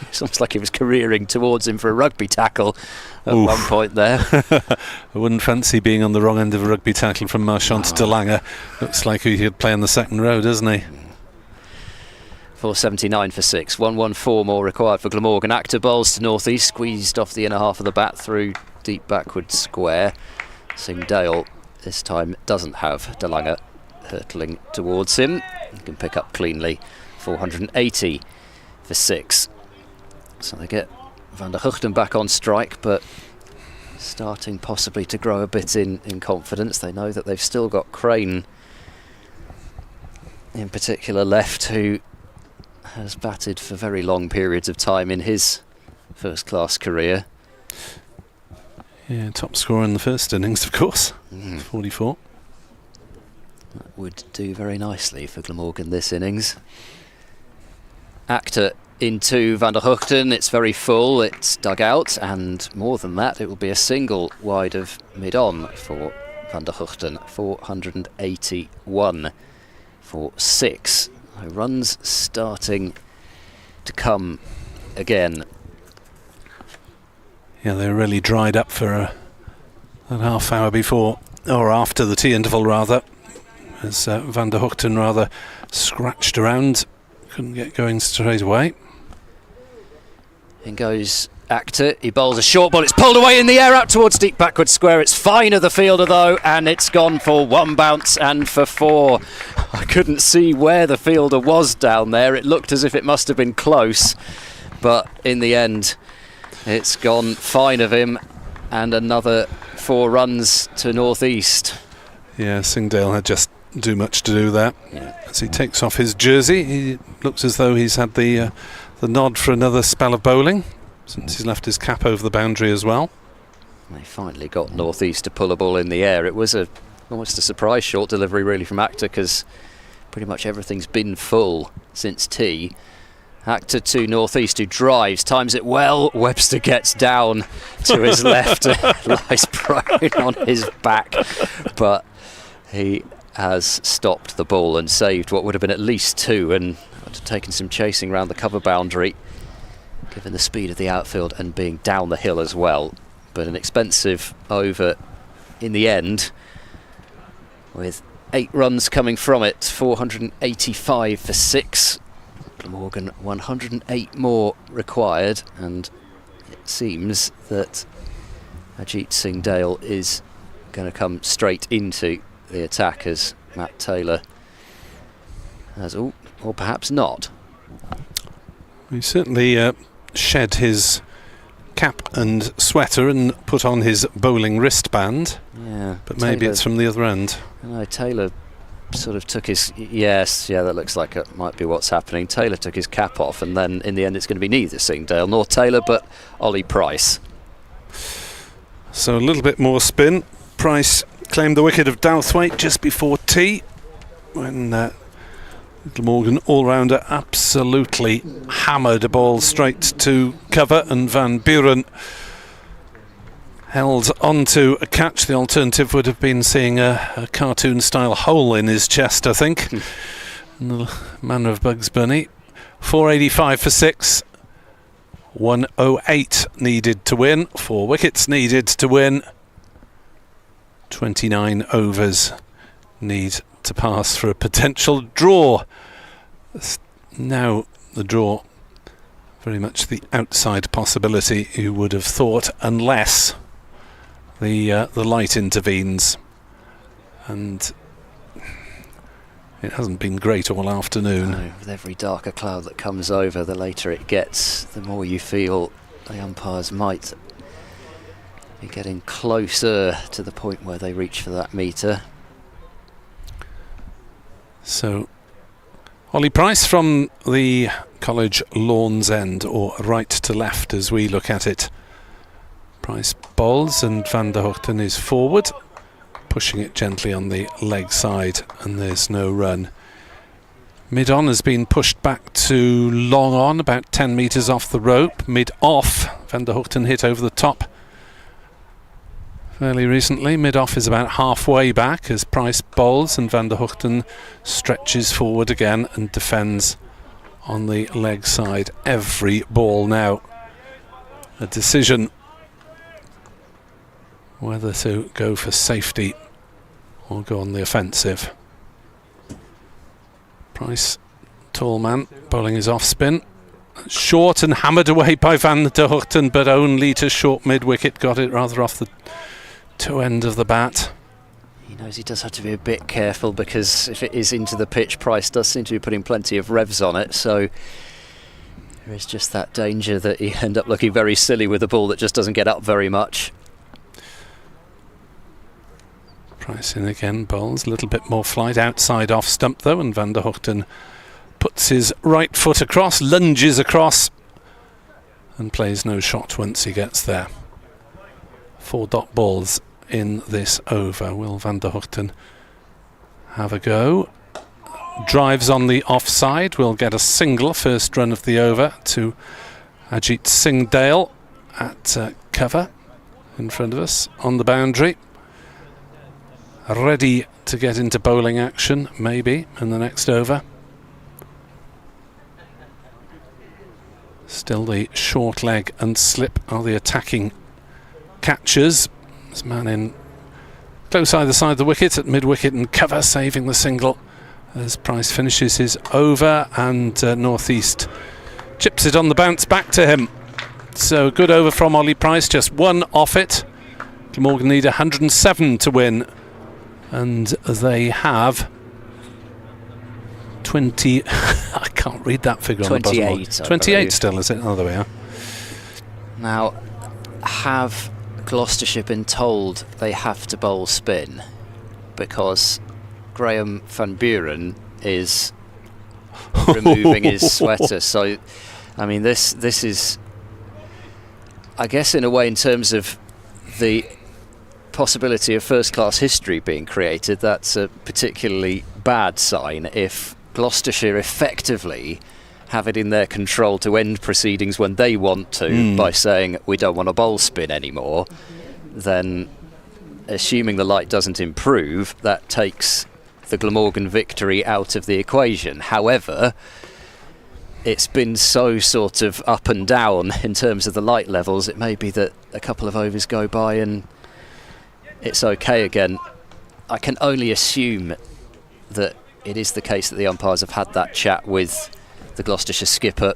It's almost like he was careering towards him for a rugby tackle at one point there. I wouldn't fancy being on the wrong end of a rugby tackle from Marchant to DeLange. Looks like he could play on the second row, doesn't he? 479 for 6. 114 more required for Glamorgan. Actor bowls to northeast, squeezed off the inner half of the bat through deep backward square. Singh Dale this time doesn't have DeLange hurtling towards him. He can pick up cleanly. 480 for 6. So they get Van der Hugten back on strike, but starting possibly to grow a bit in confidence. They know that they've still got Crane in particular left, who has batted for very long periods of time in his first-class career. Yeah, top scorer in the first innings, of course. 44. That would do very nicely for Glamorgan this innings. Actor into Van der Hugten. It's very full, it's dug out, and more than that, it will be a single wide of mid-on for Van der Hugten. 481 for 6. Runs starting to come again. Yeah, they really dried up for a half hour before, or after the tea interval rather, as Van der Hugten rather scratched around, couldn't get going straight away. In goes Actor, he bowls a short ball, it's pulled away in the air out towards deep backward square. It's fine of the fielder though, and it's gone for 1 bounce and for 4. I couldn't see where the fielder was down there. It looked as if it must have been close, but in the end it's gone fine of him, and another 4 runs to northeast. Yeah, Singh Dale had just too much to do there. Yeah. As he takes off his jersey, he looks as though he's had the nod for another spell of bowling, since he's left his cap over the boundary as well. They finally got northeast to pull a ball in the air. It was almost a surprise short delivery really from Actor, because pretty much everything's been full since tea. Actor to northeast, who drives, times it well. Webster gets down to his left, lies prone on his back, but he has stopped the ball and saved what would have been at least 2, and taken some chasing round the cover boundary, given the speed of the outfield and being down the hill as well. But an expensive over in the end, with 8 runs coming from it. 485 for 6. Glamorgan 108 more required, and it seems that Ajit Singh Dale is going to come straight into the attack, as Matt Taylor has, or perhaps not. He certainly shed his cap and sweater and put on his bowling wristband. Yeah, but maybe Taylor, it's from the other end. No, Taylor sort of took his... Yes, yeah, that looks like it might be what's happening. Taylor took his cap off, and then in the end it's going to be neither Singh Dale nor Taylor, but Ollie Price. So a little bit more spin. Price claimed the wicket of Douthwaite just before tea, when Glamorgan all-rounder absolutely hammered a ball straight to cover, and Van Buren held onto a catch. The alternative would have been seeing a cartoon-style hole in his chest, I think, in the manner of Bugs Bunny. 485 for 6. 108 needed to win, 4 wickets needed to win, 29 overs need to pass for a potential draw. Now the draw very much the outside possibility, you would have thought, unless the light intervenes, and it hasn't been great all afternoon. No, with every darker cloud that comes over, the later it gets, the more you feel the umpires might be getting closer to the point where they reach for that metre. So Ollie Price from the College Lawns End, or right to left as we look at it. Price bowls and Van der Hoogten is forward, pushing it gently on the leg side, and there's no run. Mid-on has been pushed back to long on, about 10 metres off the rope. Mid-off, Van der Hoogten hit over the top fairly recently. Mid-off is about halfway back as Price bowls and Van der Hoogten stretches forward again and defends on the leg side. Every ball now a decision whether to go for safety or go on the offensive. Price, tall man, bowling his off spin. Short and hammered away by Van der Hoogten, but only to short mid-wicket. Got it rather off the toe end of the bat. He knows he does have to be a bit careful, because if it is into the pitch, Price does seem to be putting plenty of revs on it, so there is just that danger that he end up looking very silly with a ball that just doesn't get up very much. Price in again, bowls a little bit more flight outside off stump though, and Van der Hoogten puts his right foot across, lunges across, and plays no shot once he gets there. 4 dot balls in this over. Will Van der Hoogten have a go? Drives on the offside, will get a single, first run of the over to Ajit Singh Dale at cover in front of us on the boundary. Ready to get into bowling action, maybe, in the next over. Still the short leg and slip are the attacking catchers. This man in close either side of the wicket at mid-wicket and cover, saving the single as Price finishes his over, and Northeast chips it on the bounce back to him. So good over from Ollie Price, just 1 off it. Glamorgan need 107 to win, and they have 20. I can't read that figure 28, on the bottom. 28 still, is it? Oh, there we are. Now, have Gloucestershire been told they have to bowl spin? Because Graham van Buren is removing his sweater. So, I mean, this is, I guess, in a way, in terms of the possibility of first-class history being created, that's a particularly bad sign. If Gloucestershire effectively have it in their control to end proceedings when they want to by saying we don't want a bowl spin anymore, then assuming the light doesn't improve, that takes the Glamorgan victory out of the equation. However, it's been so sort of up and down in terms of the light levels, it may be that a couple of overs go by and it's okay again. I can only assume that it is the case that the umpires have had that chat with the Gloucestershire skipper,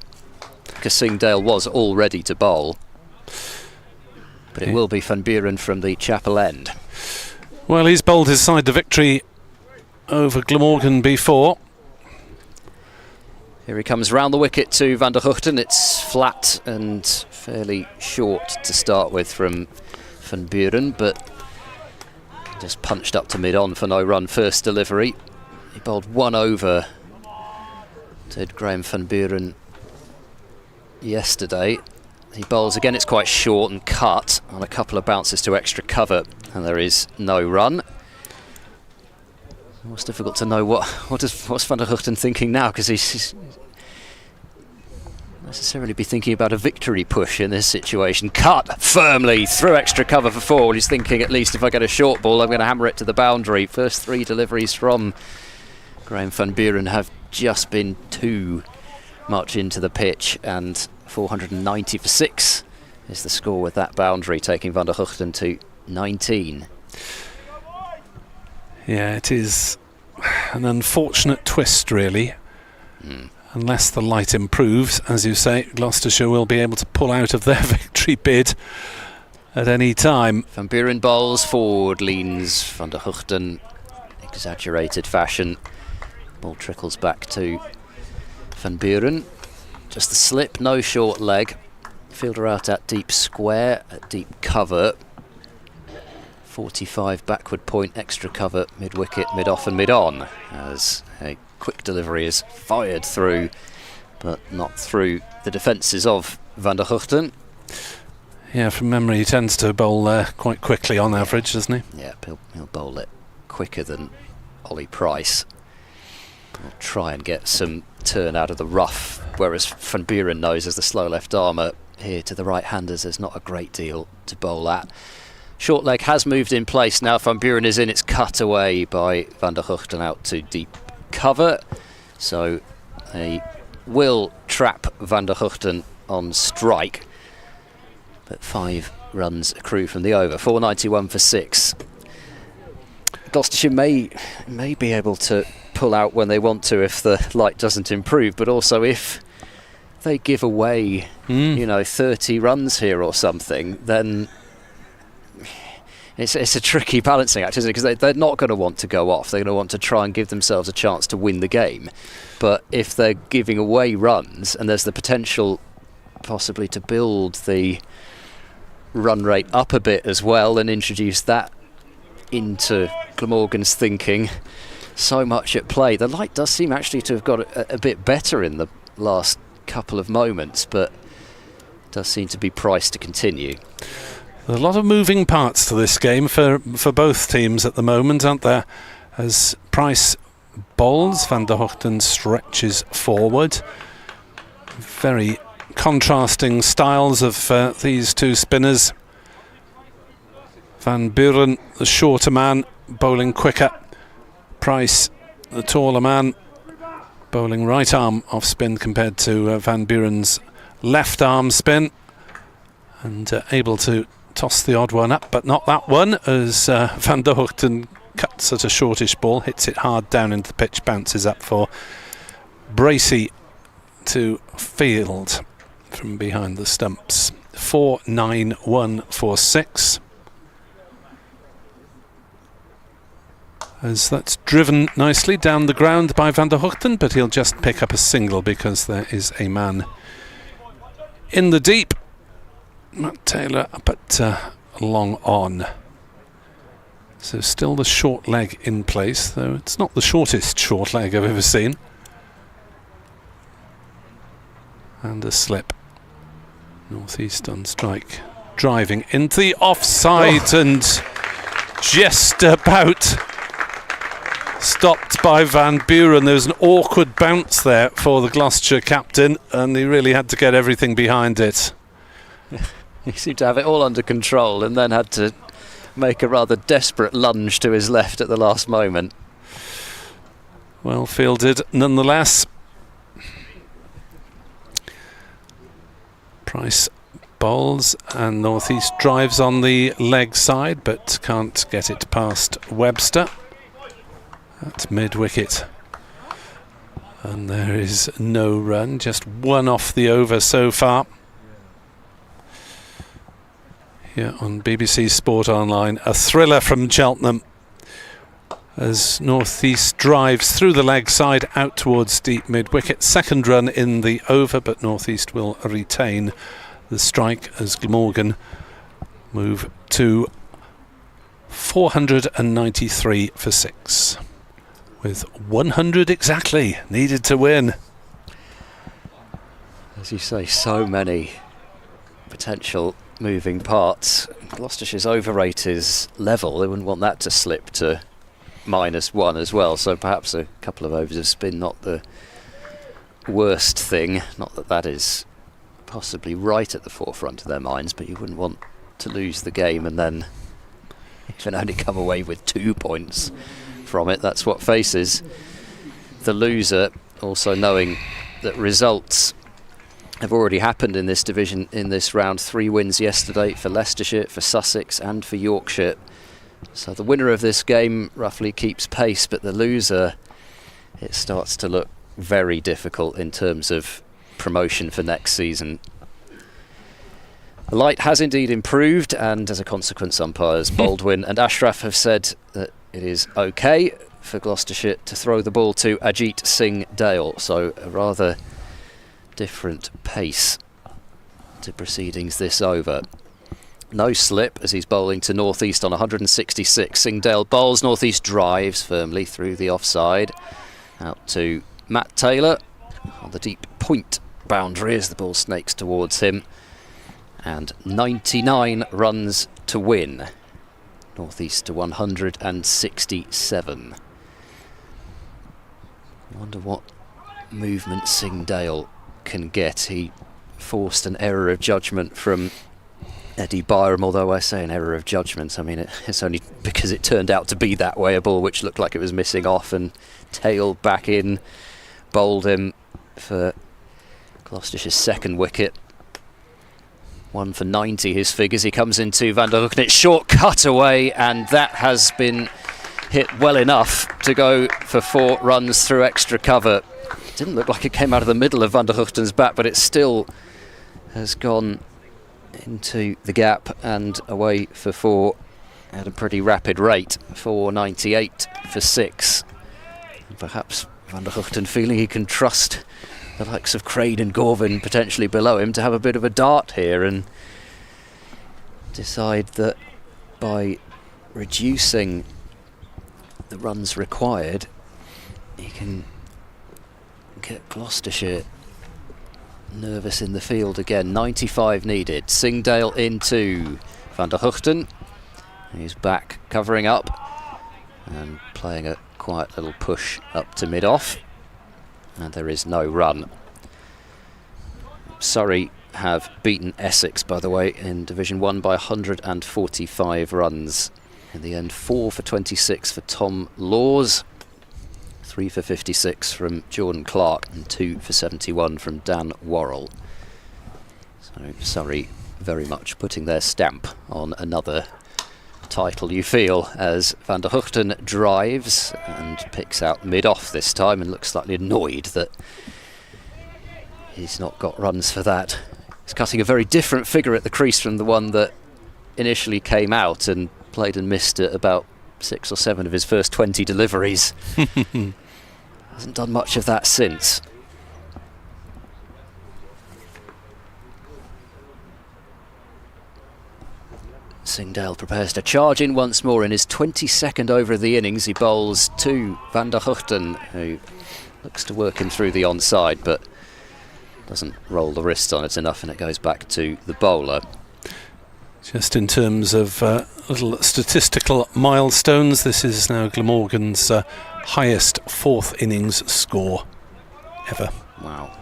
because Singh Dale was all ready to bowl. But it will be Van Buren from the Chapel End. Well, he's bowled his side to victory over Glamorgan before. Here he comes round the wicket to Van der Hoogten. It's flat and fairly short to start with from Van Buren, but just punched up to mid-on for no run first delivery. He bowled 1 over, did Graham van Buren yesterday. He bowls again, it's quite short and cut on a couple of bounces to extra cover, and there is no run. It's difficult to know what's Van der Hoogten thinking now, because he's necessarily be thinking about a victory push in this situation. Cut firmly through extra cover for 4. He's thinking, at least if I get a short ball, I'm going to hammer it to the boundary. First 3 deliveries from Graham van Buren have just been too much into the pitch, and 490 for 6 is the score with that boundary, taking Van der Hugten to 19. Yeah, it is an unfortunate twist, really. Unless the light improves, as you say, Gloucestershire will be able to pull out of their victory bid at any time. Van Buren bowls forward, leans Van der Hugten, exaggerated fashion. Ball trickles back to Van Buren. Just the slip, no short leg. Fielder out at deep square, at deep cover. 45 backward point, extra cover, mid-wicket, mid-off and mid-on, as a quick delivery is fired through, but not through the defences of Van der Hugten. Yeah, from memory he tends to bowl quite quickly on average, doesn't he? Yeah, he'll bowl it quicker than Ollie Price. He'll try and get some turn out of the rough, whereas Van Buren knows as the slow left armer here to the right-handers there's not a great deal to bowl at. Short leg has moved in place now. Van Buren is in. It's cut away by Van der Hugten out to deep cover. So they will trap Van der Hugten on strike. But 5 runs accrue from the over. 491 for 6. Gloucestershire may be able to pull out when they want to if the light doesn't improve, but also if they give away, 30 runs here or something, then it's a tricky balancing act, isn't it? Because they're not going to want to go off. They're going to want to try and give themselves a chance to win the game. But if they're giving away runs, and there's the potential possibly to build the run rate up a bit as well and introduce that into Glamorgan's thinking, so much at play. The light does seem actually to have got a bit better in the last couple of moments, but does seem to be priced to continue. A lot of moving parts to this game for both teams at the moment, aren't there? As Price bowls, Van der Hugten stretches forward. Very contrasting styles of these two spinners. Van Buren, the shorter man, bowling quicker. Price, the taller man, bowling right arm off spin compared to Van Buren's left arm spin, and able to toss the odd one up, but not that one, as Van der Hugten cuts at a shortish ball, hits it hard down into the pitch, bounces up for Bracey to field from behind the stumps. 491 for 6. As that's driven nicely down the ground by Van der Hugten, but he'll just pick up a single because there is a man in the deep. Matt Taylor up at long on. So still the short leg in place, though it's not the shortest short leg I've ever seen. And a slip. Northeast on strike. Driving into the offside and just about stopped by Van Buren. There was an awkward bounce there for the Gloucestershire captain, and he really had to get everything behind it. He seemed to have it all under control and then had to make a rather desperate lunge to his left at the last moment. Well fielded nonetheless. Price bowls and Northeast drives on the leg side, but can't get it past Webster at mid-wicket. And there is no run, just one off the over so far. Here on BBC Sport Online, a thriller from Cheltenham as Northeast drives through the leg side out towards deep mid-wicket. Second run in the over, but Northeast will retain the strike as Glamorgan move to 493 for 6. With 100 exactly needed to win. As you say, so many potential moving parts. Gloucestershire's over rate is level. They wouldn't want that to slip to -1 as well, so perhaps a couple of overs of spin, not the worst thing. Not that that is possibly right at the forefront of their minds, but you wouldn't want to lose the game and then even only come away with 2 points from it. That's what faces the loser, also knowing that results have already happened in this division in this round. 3 wins yesterday for Leicestershire, for Sussex and for Yorkshire. So the winner of this game roughly keeps pace, but the loser, it starts to look very difficult in terms of promotion for next season. The light has indeed improved, and as a consequence, umpires Baldwin and Ashraf have said that it is okay for Gloucestershire to throw the ball to Ajit Singh Dale. So a rather different pace to proceedings this over. No slip as he's bowling to northeast on 166. Singh Dale bowls, northeast drives firmly through the offside. Out to Matt Taylor on the deep point boundary as the ball snakes towards him. And 99 runs to win. Northeast to 167. I wonder what movement Singh Dale can get. He forced an error of judgment from Eddie Byram, although I say an error of judgment, I mean it's only because it turned out to be that way. A ball which looked like it was missing off, and Tail back in, bowled him for Gloucestershire's 2nd wicket. 1 for 90 his figures. He comes into Van der Hoeken, it's short cut away, and that has been hit well enough to go for 4 runs through extra cover. Didn't look like it came out of the middle of Van der Hoeken's bat, but it still has gone into the gap and away for 4 at a pretty rapid rate. 498 for 6. And perhaps Van der Hoeken feeling he can trust the likes of Crane and Gorvin potentially below him to have a bit of a dart here and decide that by reducing the runs required he can get Gloucestershire nervous in the field again. 95 needed. Singh Dale into Van der Hoeken. He's back covering up and playing a quiet little push up to mid-off, and there is no run. Surrey have beaten Essex, by the way, in Division 1 by 145 runs. In the end, 4 for 26 for Tom Laws, 3 for 56 from Jordan Clark, and 2 for 71 from Dan Worrell. So Surrey very much putting their stamp on another title, you feel, as Van der Hoeken drives and picks out mid-off this time and looks slightly annoyed that he's not got runs for that. He's cutting a very different figure at the crease from the one that initially came out and played and missed at about 6 or 7 of his first 20 deliveries. Hasn't done much of that since. Singh Dale prepares to charge in once more in his 22nd over of the innings. He bowls to Van der Hoeken, who looks to work him through the onside, but doesn't roll the wrist on it enough, and it goes back to the bowler. Just in terms of little statistical milestones, this is now Glamorgan's highest 4th innings score ever. Wow.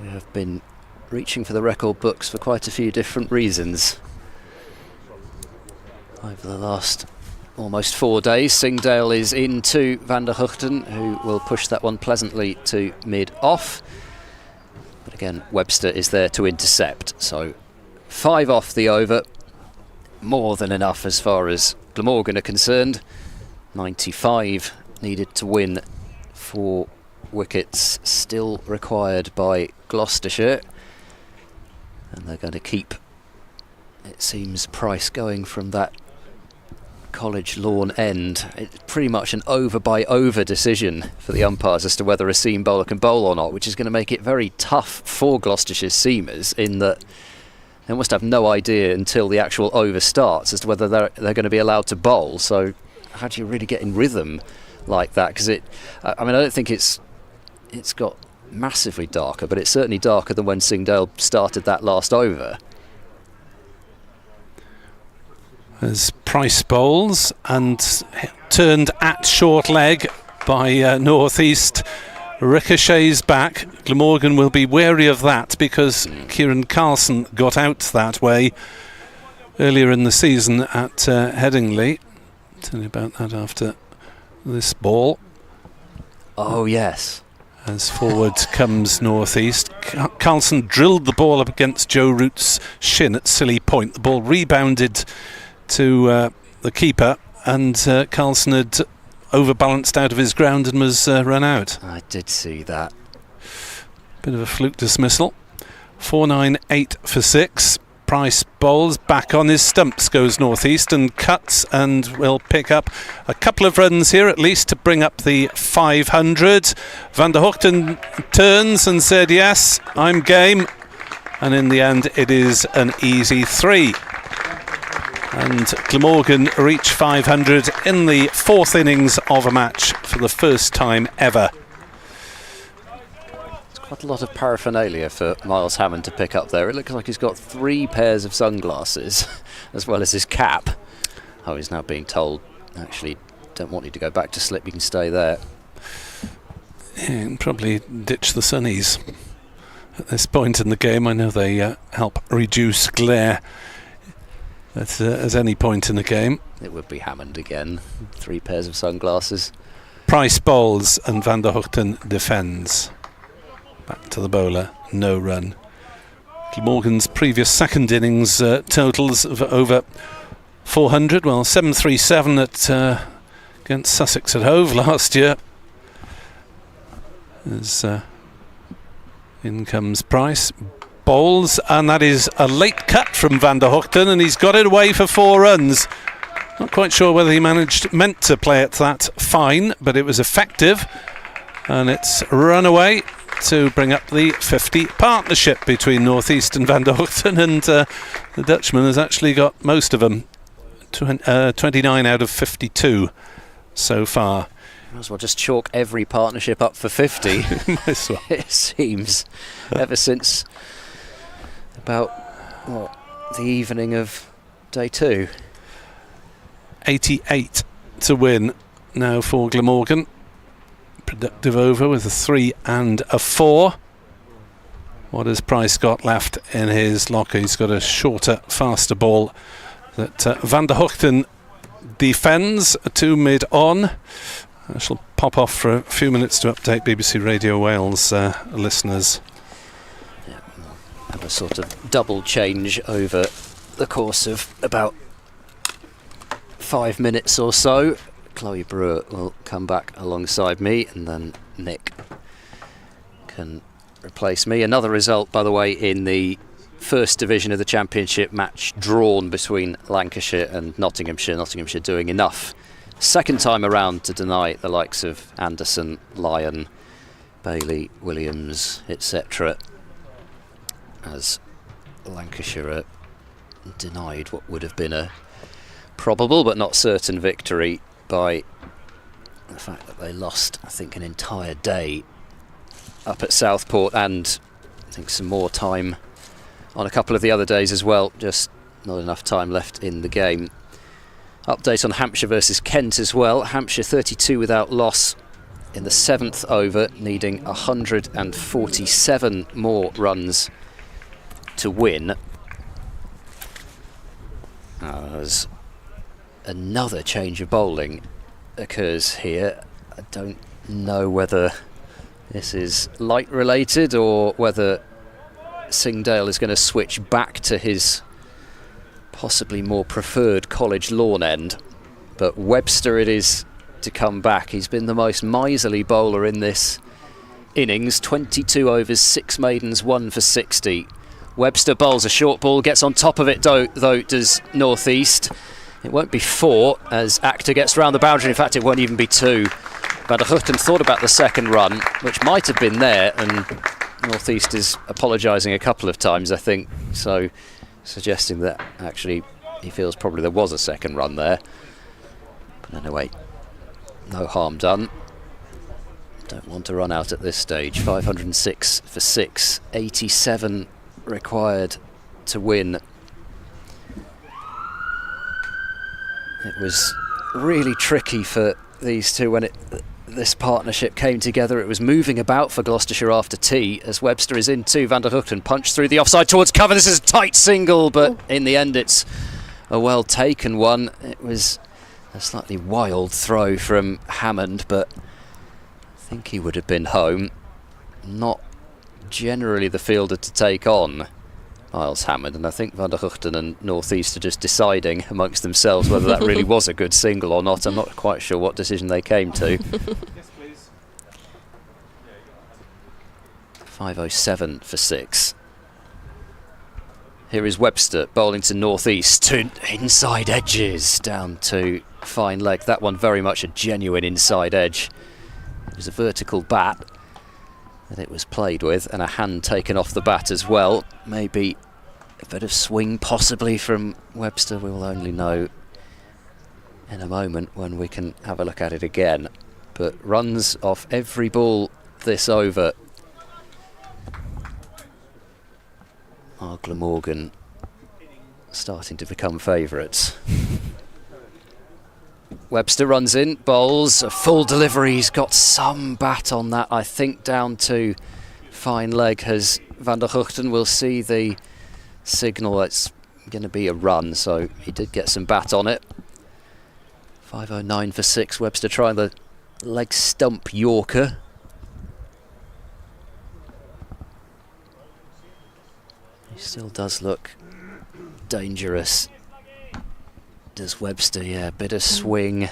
We have been reaching for the record books for quite a few different reasons over the last almost 4 days. Singh Dale is into Van der Hoeken, who will push that one pleasantly to mid-off. But again, Webster is there to intercept. So 5 off the over, more than enough as far as Glamorgan are concerned. 95 needed to win. 4 wickets still required by Gloucestershire. And they're going to keep, it seems, Price going from that College lawn end. It's pretty much an over-by-over decision for the umpires as to whether a seam bowler can bowl or not, which is going to make it very tough for Gloucestershire's seamers, in that they must have no idea until the actual over starts as to whether they're going to be allowed to bowl. So how do you really get in rhythm like that? Because I mean, I don't think it's got massively darker, but it's certainly darker than when Singh Dale started that last over. As Price bowls and turned at short leg by northeast, ricochets back. Glamorgan will be wary of that because Kieran Carlson got out that way earlier in the season at Headingley. Tell you about that after this ball. Oh, yes. As forward comes Northeast. Carlson drilled the ball up against Joe Root's shin at Silly Point. The ball rebounded to the keeper, and Carlson had overbalanced out of his ground and was run out. I did see that. Bit of a fluke dismissal. 4-9-8 for 6. Price bowls, back on his stumps goes Northeast and cuts, and will pick up a couple of runs here at least to bring up the 500. Van der Hoogten turns and said, yes, I'm game. And in the end, it is an easy 3. And Glamorgan reach 500 in the 4th innings of a match for the first time ever. Quite a lot of paraphernalia for Miles Hammond to pick up there. It looks like he's got 3 pairs of sunglasses as well as his cap. Oh, he's now being told, actually, don't want you to go back to slip, you can stay there. Yeah, and probably ditch the sunnies at this point in the game. I know they help reduce glare at any point in the game. It would be Hammond again. 3 pairs of sunglasses. Price bowls and Van der Hoogten defends. Back to the bowler, no run. Glamorgan's previous second innings totals of over 400. Well, 737 at against Sussex at Hove last year. As in comes Price, bowls, and that is a late cut from Van der Hoogten, and he's got it away for 4 runs. Not quite sure whether he meant to play it that fine, but it was effective, and it's run away to bring up the 50 partnership between Northeast and Van der Hoogten, and the Dutchman has actually got most of them. 29 out of 52 so far. Might as well just chalk every partnership up for 50. Might as well. It seems, ever since about the evening of day 2. 88 to win now for Glamorgan. Productive over with a 3 and a 4. What has Price got left in his locker? He's got a shorter, faster ball that Van der Hoogten defends to mid-on. I shall pop off for a few minutes to update BBC Radio Wales listeners. Yeah, we'll have a sort of double change over the course of about 5 minutes or so. Chloe Brewer will come back alongside me, and then Nick can replace me. Another result, by the way, in the first division of the Championship, match drawn between Lancashire and Nottinghamshire. Nottinghamshire doing enough second time around to deny the likes of Anderson, Lyon, Bailey, Williams, etc. As Lancashire denied what would have been a probable but not certain victory by the fact that they lost, I think, an entire day up at Southport, and I think some more time on a couple of the other days as well. Just not enough time left in the game. Update on Hampshire versus Kent as well. Hampshire 32 without loss in the 7th over, needing 147 more runs to win. As another change of bowling occurs here. I don't know whether this is light related or whether Singdale is going to switch back to his possibly more preferred College lawn end, but Webster it is to come back. He's been the most miserly bowler in this innings. 22 overs, 6 maidens, 1 for 60. Webster bowls a short ball, gets on top of it though does Northeast. It won't be 4 as Actor gets round the boundary. In fact, it won't even be 2. Van der Hoogten thought about the second run, which might have been there, and Northeast is apologising a couple of times, I think, so suggesting that actually he feels probably there was a second run there. But anyway, no harm done. Don't want to run out at this stage. 506 for 6, 87 required to win. It was really tricky for these two when this partnership came together. It was moving about for Gloucestershire after tea as Webster is in too. Van der Hoogten punched through the offside towards cover. This is a tight single, but in the end it's a well taken one. It was a slightly wild throw from Hammond, but think he would have been home. Not generally the fielder to take on Miles Hammond, and I think Van der Huchten and North East are just deciding amongst themselves whether that really was a good single or not. I'm not quite sure what decision they came to. 5:07 for 6. Here is Webster bowling to North East, to inside edges, down to fine leg. That one very much a genuine inside edge. It was a vertical bat that it was played with, and a hand taken off the bat as well. Maybe a bit of swing possibly from Webster. We will only know in a moment when we can have a look at it again. But runs off every ball this over are Glamorgan starting to become favourites. Webster runs in, bowls, a full delivery. He's got some bat on that, I think, down to fine leg. Has Van der Huchten will see the signal. It's going to be a run, so he did get some bat on it. 5:09 for 6. Webster trying the leg stump Yorker. He still does look dangerous. Does Webster, yeah, bit of swing.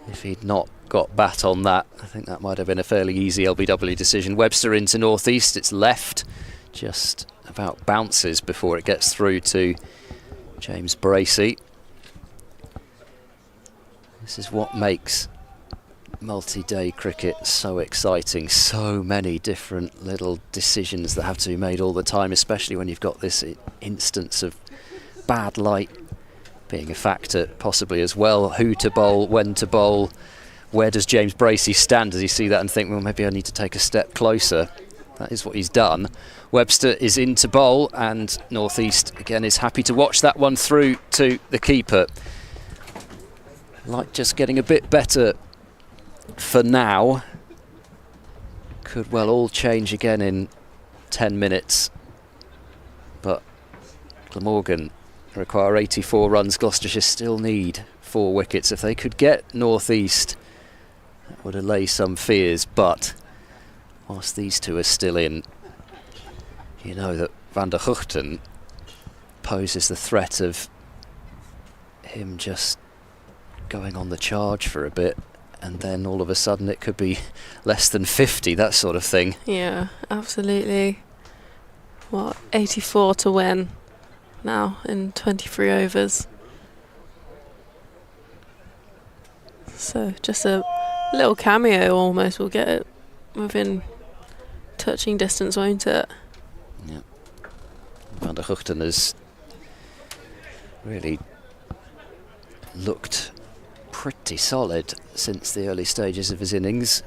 If he'd not got bat on that, I think that might have been a fairly easy LBW decision. Webster into North East, it's left, just about bounces before it gets through to James Bracey. This is what makes multi-day cricket so exciting. So many different little decisions that have to be made all the time, especially when you've got this instance of bad light being a factor possibly as well. Who to bowl, when to bowl, where does James Bracey stand? Does he see that and think, well, maybe I need to take a step closer? That is what he's done. Webster is in to bowl, and North East again is happy to watch that one through to the keeper. Like just getting a bit better for now. Could well all change again in 10 minutes. But Glamorgan require 84 runs. Gloucestershire still need 4 wickets. If they could get North East, that would allay some fears. But whilst these two are still in, you know that Van der Huchten poses the threat of him just going on the charge for a bit, and then all of a sudden it could be less than 50, that sort of thing. Yeah, absolutely. What, 84 to win now in 23 overs. So just a little cameo almost. We'll get it within touching distance, won't it? Yeah. Van der Huchten has really looked pretty solid since the early stages of his innings.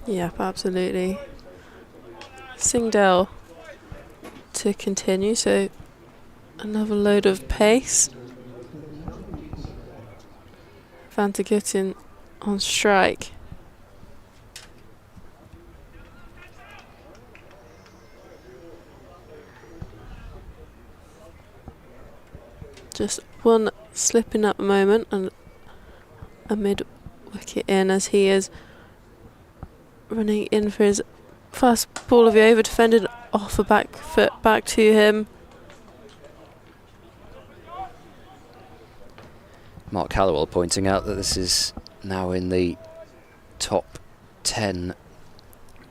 Yep, absolutely. Singdale to continue, so another load of pace. Van der Gutten on strike. Just one slipping at the moment and a mid-wicket in as he is running in for his first ball of the over, defended off a back foot back to him. Mark Halliwell pointing out that this is now in the top 10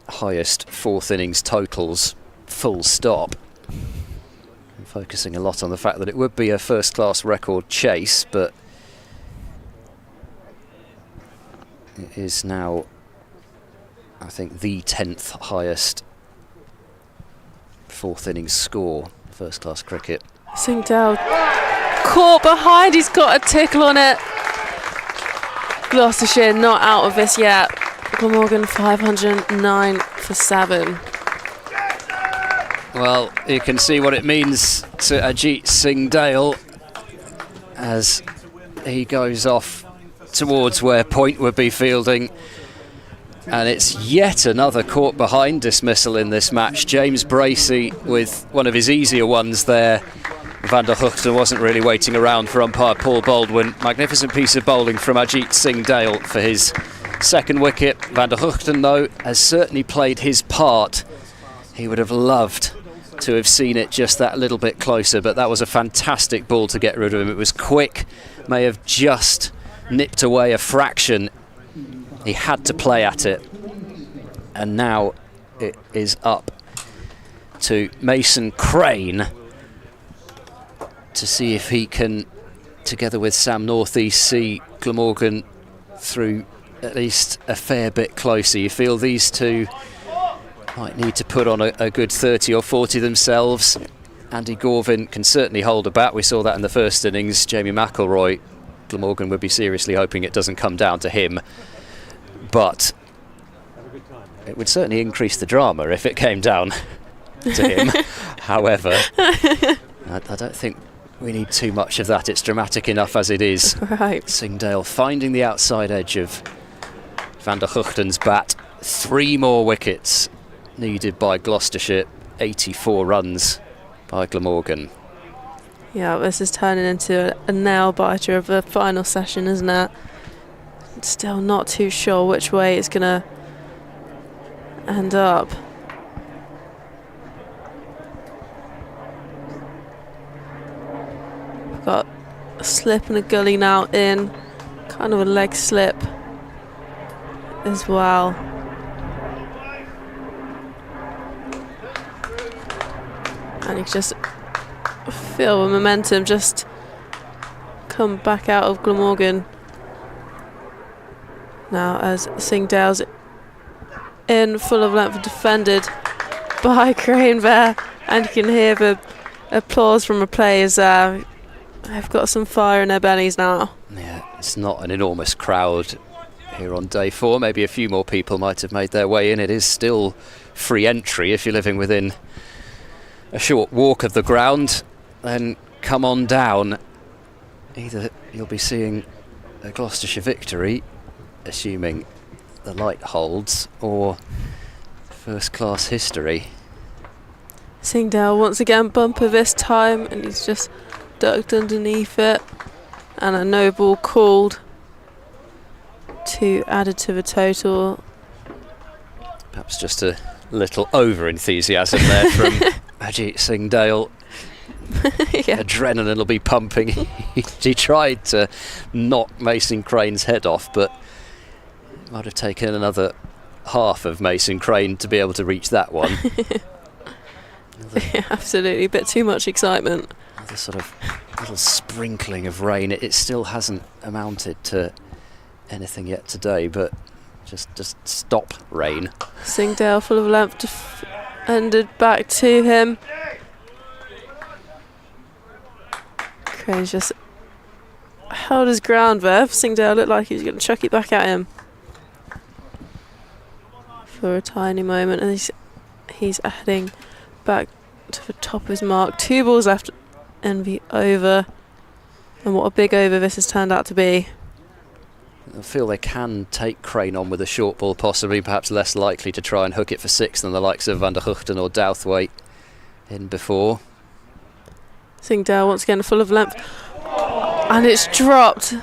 highest 4th innings totals, full stop. And focusing a lot on the fact that it would be a first-class record chase, but it is now, I think, the 10th highest 4th innings score, first-class cricket. Singdale caught behind, he's got a tickle on it. Gloucestershire not out of this yet. Glamorgan 509 for 7. Well, you can see what it means to Ajit Singdale as he goes off towards where Point would be fielding. And it's yet another caught behind dismissal in this match. James Bracey with one of his easier ones there. Van der Huchten wasn't really waiting around for umpire Paul Baldwin. Magnificent piece of bowling from Ajit Singdale for his second wicket. Van der Hugten, though, has certainly played his part. He would have loved to have seen it just that little bit closer, but that was a fantastic ball to get rid of him. It was quick, may have just nipped away a fraction. He had to play at it, and now it is up to Mason Crane to see if he can, together with Sam Northeast, see Glamorgan through at least a fair bit closer. You feel these two might need to put on a good 30 or 40 themselves. Andy Gorvin can certainly hold a bat. We saw that in the first innings. Jamie McIlroy, Glamorgan would be seriously hoping it doesn't come down to him. But it would certainly increase the drama if it came down to him. However, I don't think we need too much of that. It's dramatic enough as it is. Right. Singdale finding the outside edge of Van der Hugten's bat. 3 more wickets needed by Gloucestershire. 84 runs by Glamorgan. Yeah, this is turning into a nail-biter of a final session, isn't it? Still not too sure which way it's going to end up. We've got a slip and a gully now in. Kind of a leg slip as well. And you can just feel the momentum just come back out of Glamorgan. Now as Singdale's in full of length, defended by Crane there, and you can hear the applause from the players. They've got some fire in their bellies now. Yeah, it's not an enormous crowd here on day 4. Maybe a few more people might have made their way in. It is still free entry if you're living within a short walk of the ground. Then come on down. Either you'll be seeing a Gloucestershire victory, assuming the light holds, or first class history. Singdale once again bumper this time, and he's just ducked underneath it, and a no ball called, 2 added to the total. Perhaps just a little over enthusiasm there from Ajit Singdale. Yeah. Adrenaline will be pumping. He tried to knock Mason Crane's head off, but it might have taken another half of Mason Crane to be able to reach that one. Yeah, absolutely, a bit too much excitement. Another sort of little sprinkling of rain. It still hasn't amounted to anything yet today, but just stop rain. Singdale full of length, ended back to him. Crane's just held his ground there. Singdale looked like he was going to chuck it back at him for a tiny moment, and he's heading back to the top of his mark. 2 balls left in the over, and what a big over this has turned out to be. I feel they can take Crane on with a short ball, possibly, perhaps less likely to try and hook it for 6 than the likes of Van der Hugten or Douthwaite in before. Singdale once again full of length, and it's dropped.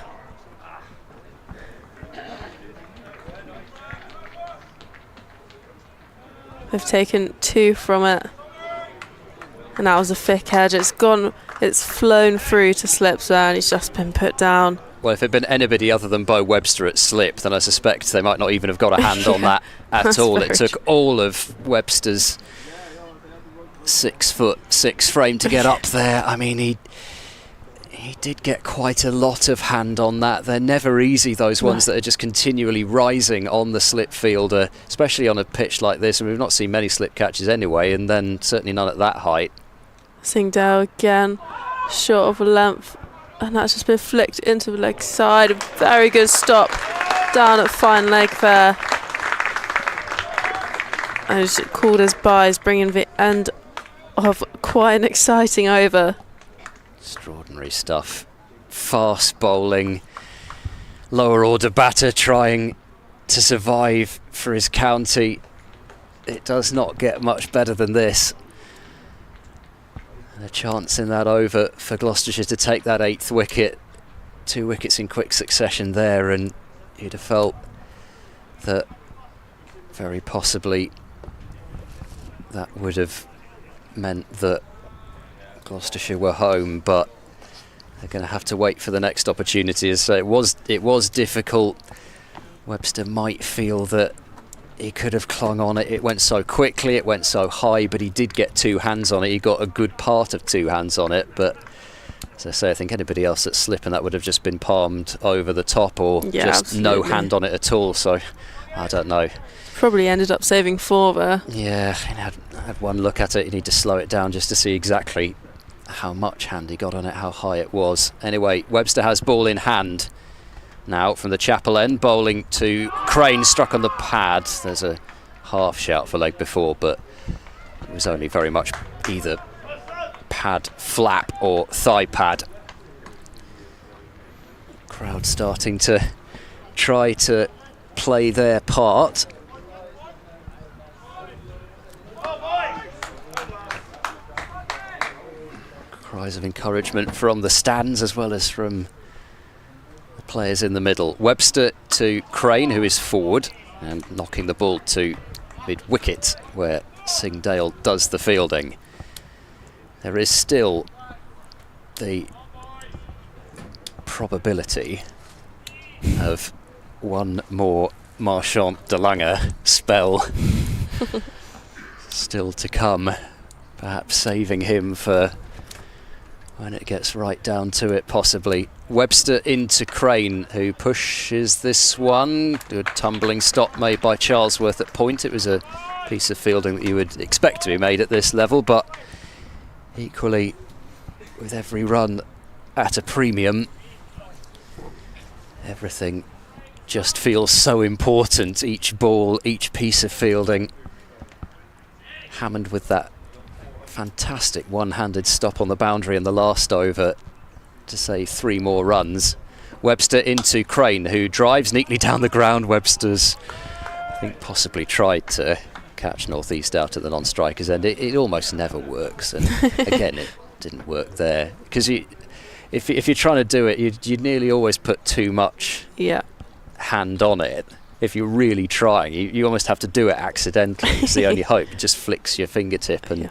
They've taken 2 from it, and that was a thick edge. It's flown through to slips there, and it's just been put down. Well, if it had been anybody other than Bo Webster at slip, then I suspect they might not even have got a hand on that at all. It took all of Webster's 6'6" frame to get up there. I mean, he did get quite a lot of hand on that. They're never easy, those ones that are just continually rising on the slip fielder, especially on a pitch like this. And we've not seen many slip catches anyway, and then certainly none at that height. Singdale again, short of a length, and that's just been flicked into the leg side. A very good stop down at fine leg there. And it's called as byes, bringing the end of quite an exciting over. Extraordinary stuff. Fast bowling, lower order batter trying to survive for his county. It does not get much better than this. And a chance in that over for Gloucestershire to take that 8th wicket. 2 wickets in quick succession there, and you'd have felt that very possibly that would have meant that Gloucestershire were home, but they're going to have to wait for the next opportunity. So it was difficult. Webster might feel that he could have clung on it. It went so quickly, it went so high, but he did get 2 hands on it. He got a good part of 2 hands on it, but as I say, I think anybody else that's slipping, that would have just been palmed over the top, or just absolutely. no hand on it at all. So I don't know. Probably ended up saving 4 there. Yeah, I had one look at it. You need to slow it down just to see exactly how much hand he got on it, how high it was. Anyway, Webster has ball in hand now from the chapel end, bowling to Crane, struck on the pad. There's a half shout for leg before, but it was only very much either pad flap or thigh pad. Crowd starting to try to play their part. Cries of encouragement from the stands as well as from the players in the middle. Webster to Crane, who is forward and knocking the ball to mid-wicket where Singdale does the fielding. There is still the probability of one more Marchant de Lange spell still to come, perhaps saving him for when it gets right down to it, possibly. Webster into Crane, who pushes this one. Good tumbling stop made by Charlesworth at point. It was a piece of fielding that you would expect to be made at this level, but equally, with every run at a premium, everything just feels so important. Each ball, each piece of fielding. Hammond with that fantastic one-handed stop on the boundary in the last over to save 3 more runs. Webster into Crane, who drives neatly down the ground. Webster's, I think, possibly tried to catch North East out at the non-strikers end. It almost never works, and again it didn't work there, because if you're trying to do it, you nearly always put too much hand on it. If you're really trying, you almost have to do it accidentally. It's the only hope. It just flicks your fingertip and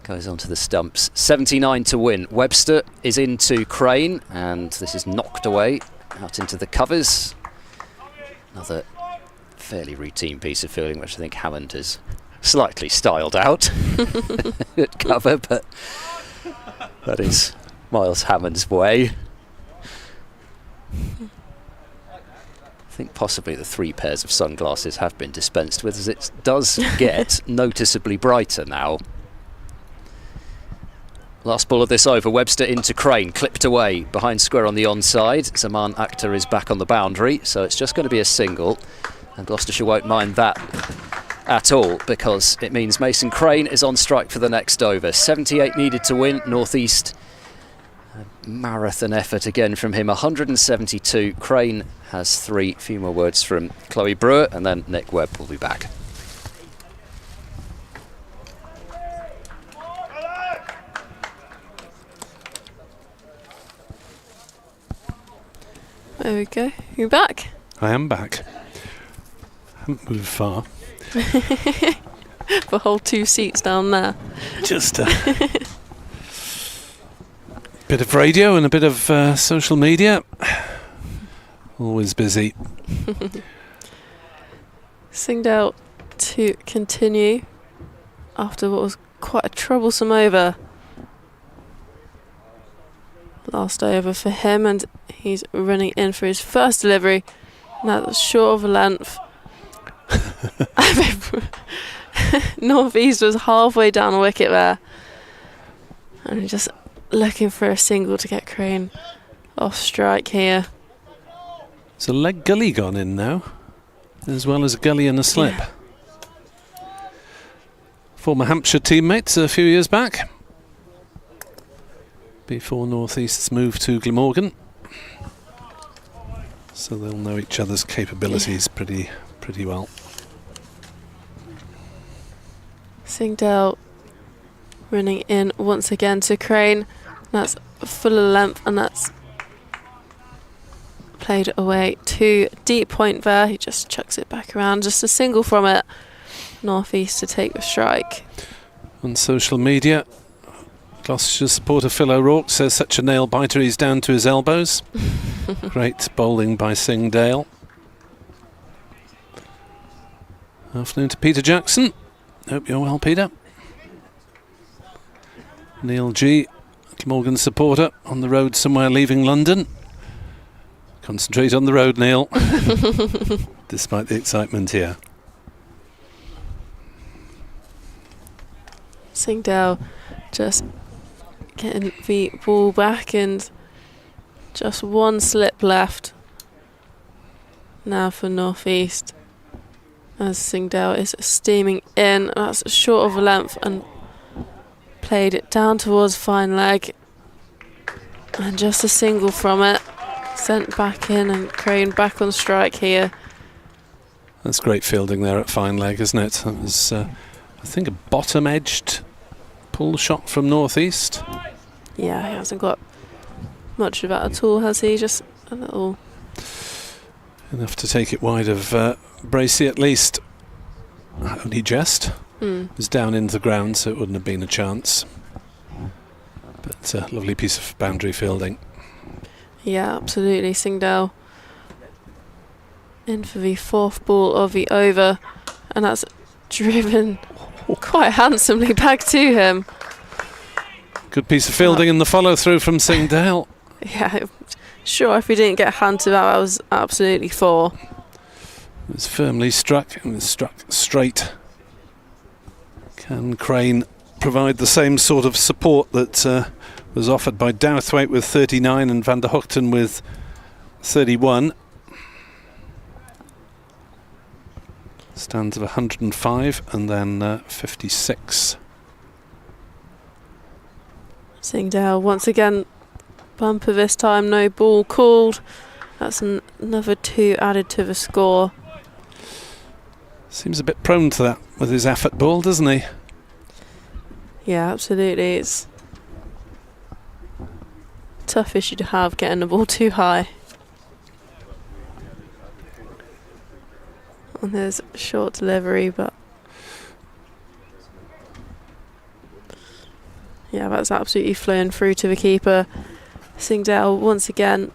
goes onto the stumps. 79 to win. Webster is into Crane, and this is knocked away out into the covers. Another fairly routine piece of fielding, which I think Hammond has slightly styled out at cover, but that is Miles Hammond's way. I think possibly the 3 pairs of sunglasses have been dispensed with, as it does get noticeably brighter now. Last ball of this over. Webster into Crane, clipped away behind square on the onside. Zaman Akhtar is back on the boundary, so it's just going to be a single, and Gloucestershire won't mind that at all, because it means Mason Crane is on strike for the next over. 78 needed to win. North East, a marathon effort again from him. 172. Crane has 3. Few more words from Chloe Brewer, and then Nick Webb will be back. There we go. You're back. I am back. Haven't moved far. The whole 2 seats down there. Just a bit of radio and a bit of social media. Always busy. Singdale to continue after what was quite a troublesome over. Last over for him, and he's running in for his first delivery. Now that's short of a length. North East was halfway down the wicket there, and just looking for a single to get Crane off strike here. There's a leg gully gone in now, as well as a gully and a slip. Yeah. Former Hampshire teammates a few years back, before North East's move to Glamorgan, so they'll know each other's capabilities pretty well. Singdale running in once again to Crane. That's full of length, and that's Played it away to deep point there. He just chucks it back around. Just a single from it. North East to take the strike. On social media, Gloucestershire supporter Phil O'Rourke says such a nail biter, he's down to his elbows. Great bowling by Singdale. Afternoon to Peter Jackson. Hope you're well, Peter. Neil G, Glamorgan supporter, on the road somewhere leaving London. Concentrate on the road, Neil. Despite the excitement here. Singdale just getting the ball back and just one slip left now for North East as Singdale is steaming in. That's short of a length and played it down towards fine leg, and just a single from it, sent back in, and Crane back on strike here. That's great fielding there at fine leg, isn't it? That was I think a bottom edged pull shot from North East. Yeah, he hasn't got much of that at all, has he? Just a little. Enough to take it wide of Bracey at least. Only just. It was down into the ground, so it wouldn't have been a chance. But lovely piece of boundary fielding. Yeah, absolutely. Singdale in for the fourth ball of the over, and that's driven quite handsomely back to him. Good piece of fielding and the follow through from Singdale. Yeah, sure, if he didn't get handed out, that was absolutely four. It was firmly struck and was struck straight. Can Crane provide the same sort of support that was offered by Douthwaite with 39 and Van der Hoogten with 31? Stands of 105 and then 56. Singdale once again, bumper this time, no ball called. That's another two added to the score. Seems a bit prone to that with his effort ball, doesn't he? Yeah, absolutely. It's a tough issue to have, getting the ball too high. And there's a short delivery, but yeah, that's absolutely flown through to the keeper. Singdale once again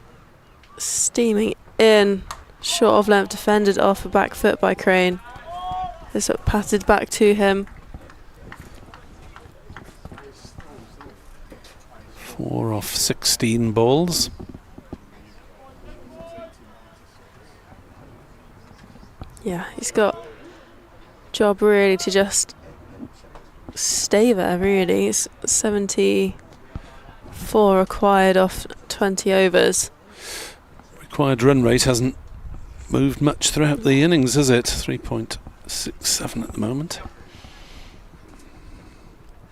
steaming in, short of length, defended off a back foot by Crane. It's sort of patted back to him. 4 off 16 balls. Yeah, he's got job really to just stay there, really. It's 74 required off 20 overs. Required run rate hasn't moved much throughout the innings, has it? 3.67 at the moment.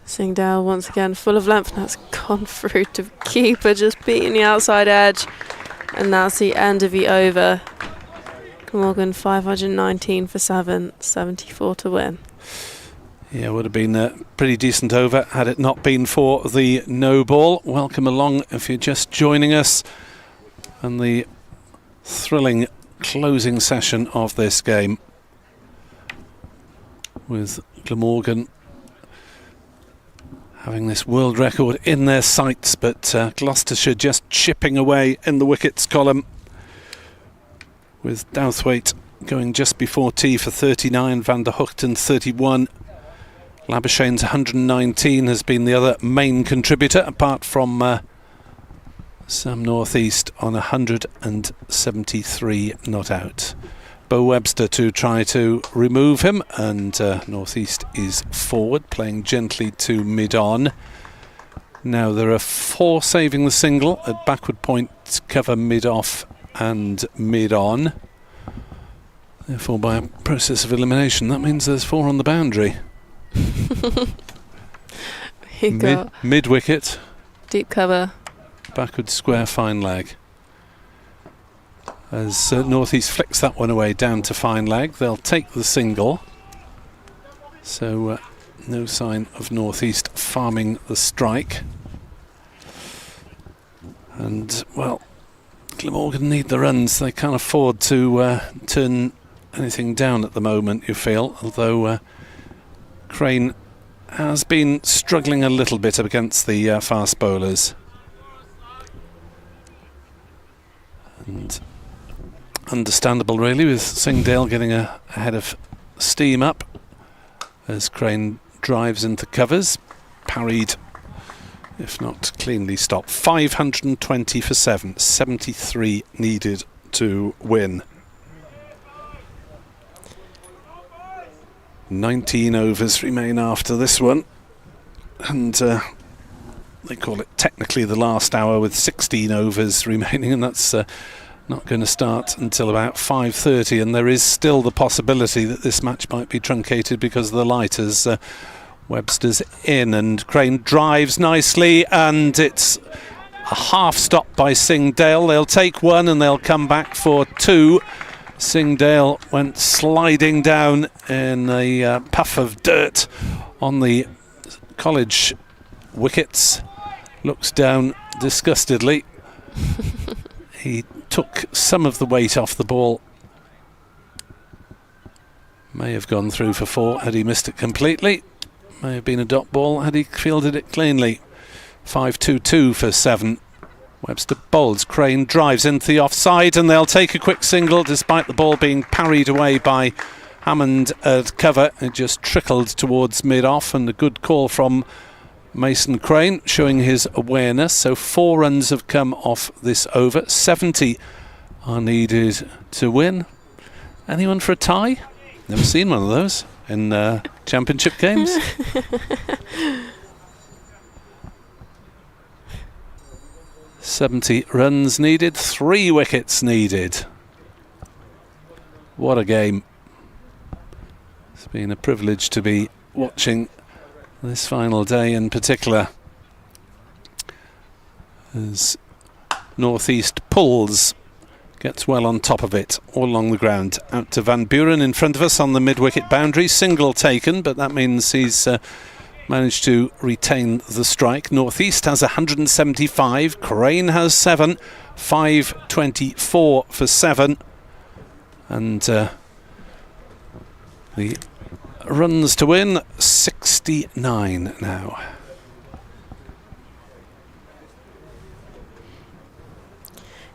Singdale once again full of length, and that's gone through to the keeper, just beating the outside edge. And that's the end of the over. Glamorgan 519 for 7, 74 to win. Yeah, would have been a pretty decent over had it not been for the no ball. Welcome along if you're just joining us, and the thrilling closing session of this game with Glamorgan having this world record in their sights, but Gloucestershire just chipping away in the wickets column, with Douthwaite going just before tea for 39, Van der Hoogten 31. Labuschagne's 119 has been the other main contributor, apart from Sam North East on 173 not out. Bo Webster to try to remove him, and North East is forward, playing gently to mid-on. Now there are 4 saving the single at backward point, cover mid-off and mid-on. Therefore, by a process of elimination, that means there's 4 on the boundary. Mid-wicket. Deep cover. Backward square fine leg. As North East flicks that one away down to fine leg, they'll take the single. So no sign of North East farming the strike. And, well, Glamorgan need the runs. They can't afford to turn anything down at the moment, you feel, although Crane has been struggling a little bit against the fast bowlers. And understandable really, with Singdale getting ahead of steam up as Crane drives into covers, parried if not cleanly stopped. 520 for 7, 73 needed to win. 19 overs remain after this one, and they call it technically the last hour with 16 overs remaining, and that's not going to start until about 5:30, and there is still the possibility that this match might be truncated because of the light as Webster's in, and Crane drives nicely, and it's a half stop by Singdale. They'll take one and they'll come back for two. Singdale went sliding down in a puff of dirt on the college wickets, looks down disgustedly. He took some of the weight off the ball. May have gone through for 4 had he missed it completely. May have been a dot ball had he fielded it cleanly. 5-2-2 for 7. Webster bowls. Crane drives into the offside, and they'll take a quick single despite the ball being parried away by Hammond at cover. It just trickled towards mid-off, and a good call from Mason Crane showing his awareness. So 4 runs have come off this over. 70 are needed to win. Anyone for a tie? Never seen one of those in championship games. $70 runs needed, 3 wickets needed. What a game. It's been a privilege to be watching this final day in particular, as North East pulls, gets well on top of it all along the ground. Out to Van Buren in front of us on the mid-wicket boundary. Single taken, but that means he's managed to retain the strike. North East has 175, Crane has 7, 524 for 7, and the runs to win 69 now.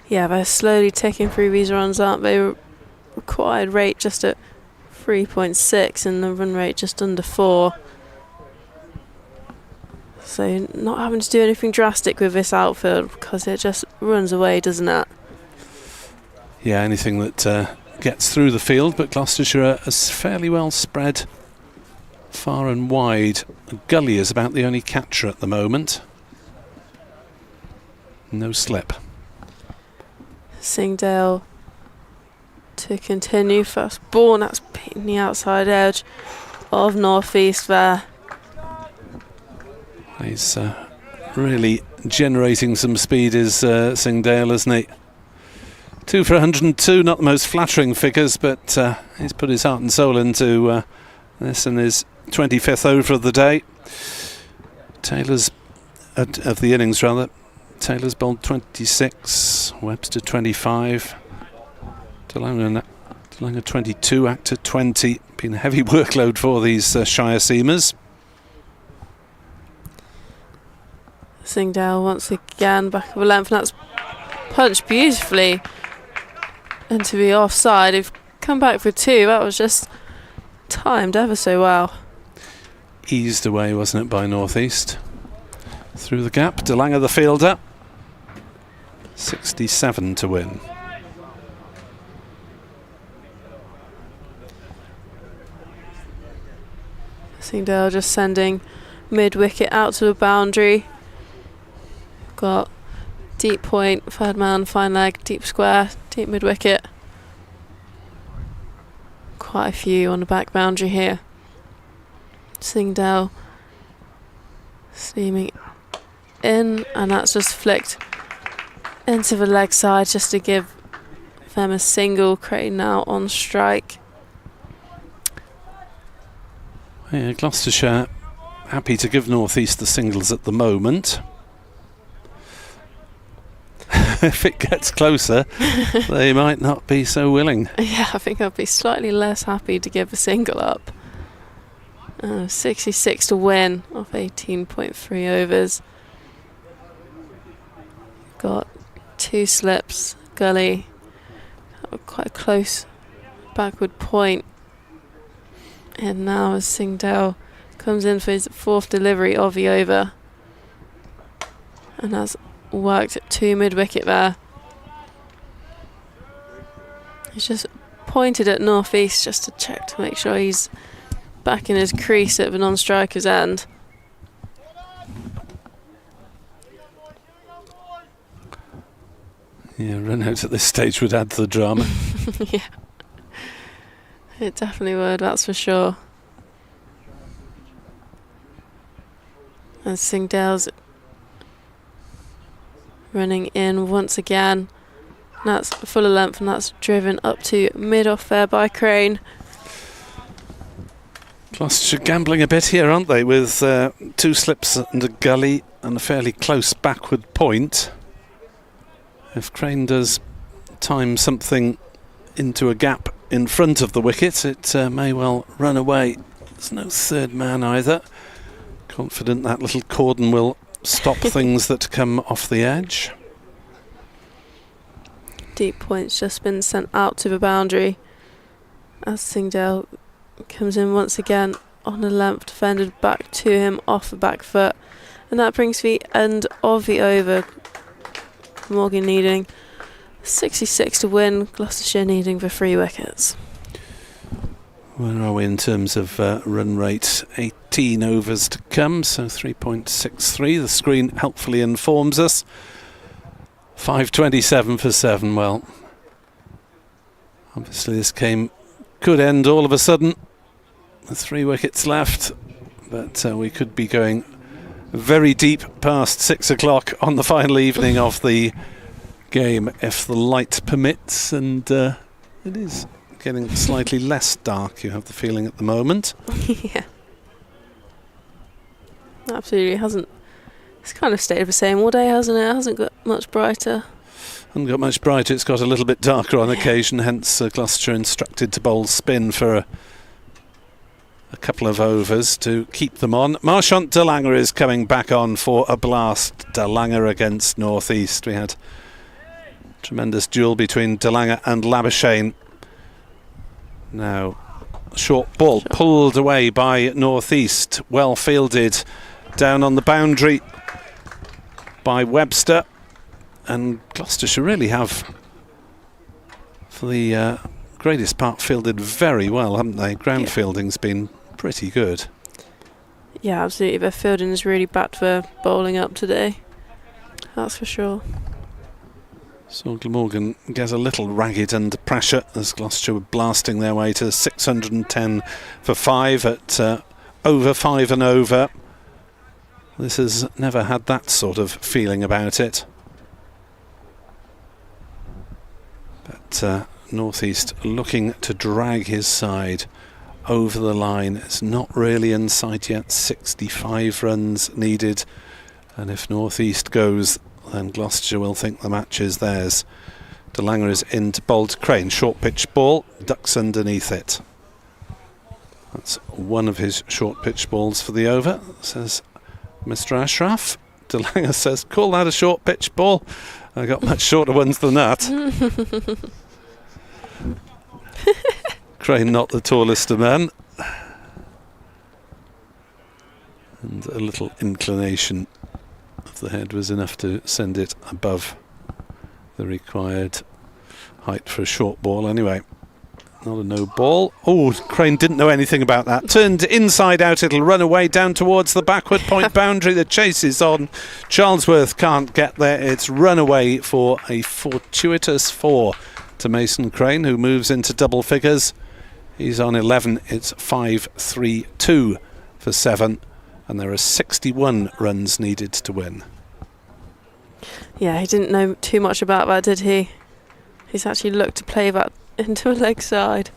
Yeah, they're slowly ticking through these runs, aren't they? Required rate just at 3.6 and the run rate just under 4. So not having to do anything drastic with this outfield because it just runs away, doesn't it? Yeah, anything that gets through the field, but Gloucestershire is fairly well spread far and wide. Gully is about the only catcher at the moment. No slip. Singdale to continue. First ball, and that's hitting the outside edge of North East there. He's really generating some speed, is Singdale, isn't he? 2 for 102, not the most flattering figures, but he's put his heart and soul into this in his 25th over of the day. Taylor's, of the innings rather. Taylor's bowled 26, Webster 25, DeLange 22, Actor 20. Been a heavy workload for these Shire Seamers. Singdale once again back of a length, and that's punched beautifully into the offside. They've come back for 2. That was just timed ever so well. Eased away, wasn't it, by North East? Through the gap, DeLange the fielder. 67 to win. Singdale just sending mid-wicket out to the boundary. Got deep point, 3rd man, fine leg, deep square, deep mid-wicket. Quite a few on the back boundary here. Singdale steaming in, and that's just flicked into the leg side just to give them a single. Crane now on strike. Yeah, Gloucestershire happy to give North East the singles at the moment. if it gets closer, they might not be so willing. Yeah, I think I'd be slightly less happy to give a single up. 66 to win off 18.3 overs. Got 2 slips, gully, quite a close backward point. And now as Singdale comes in for his 4th delivery of the over. And has worked at 2 mid-wicket there. He's just pointed at northeast just to check to make sure he's back in his crease at the non-striker's end. Yeah, run out at this stage would add to the drama. Yeah, it definitely would, that's for sure. And Singdale's running in once again. And that's full of length, and that's driven up to mid-off there by Crane. Gloucestershire gambling a bit here, aren't they, with 2 slips and a gully and a fairly close backward point. If Crane does time something into a gap in front of the wicket, it may well run away. There's no third man either. Confident that little cordon will stop things that come off the edge. Deep point's just been sent out to the boundary as Singdale comes in once again on the length, defended back to him off the back foot, and that brings the end of the over. Morgan needing 66 to win, Gloucestershire needing the 3 wickets. Where are we in terms of run rate? 18 overs to come, so 3.63. The screen helpfully informs us. 5.27 for 7. Well, obviously this game could end all of a sudden with 3 wickets left, but we could be going very deep past 6 o'clock on the final evening of the game if the light permits, and it is getting slightly less dark, you have the feeling, at the moment. Yeah, absolutely. It's kind of stayed the same all day, hasn't it? It hasn't got much brighter. Hasn't got much brighter, it's got a little bit darker on occasion, hence Gloucestershire instructed to bowl spin for a couple of overs to keep them on. Marchant de Lange is coming back on for a blast. De Lange against North East. We had a tremendous duel between de Lange and Labuschagne. Now, short ball pulled away by North East. Well fielded down on the boundary by Webster. And Gloucestershire really have, for the greatest part, fielded very well, haven't they? Ground fielding's been pretty good. Yeah, absolutely. Their fielding is really backed their bowling up today. That's for sure. Saw Glamorgan get a little ragged under pressure as Gloucestershire were blasting their way to 610 for 5 at over 5 and over. This has never had that sort of feeling about it. But North East looking to drag his side over the line. It's not really in sight yet. 65 runs needed, and if North East goes, then Gloucestershire will think the match is theirs. De Lange is in to bowl to Crane. Short pitch ball, ducks underneath it. That's one of his short pitch balls for the over, says Mr. Ashraf. De Lange says, call that a short pitch ball. I got much shorter ones than that. Crane not the tallest of men. And a little inclination of the head was enough to send it above the required height for a short ball anyway. Not a no ball. Oh, Crane didn't know anything about that. Turned inside out, it'll run away down towards the backward point boundary. The chase is on. Charlesworth can't get there. It's run away for a fortuitous 4 to Mason Crane, who moves into double figures. He's on 11. It's 5-3-2 for 7, and there are 61 runs needed to win. Yeah, he didn't know too much about that, did he? He's actually looked to play that into a leg side.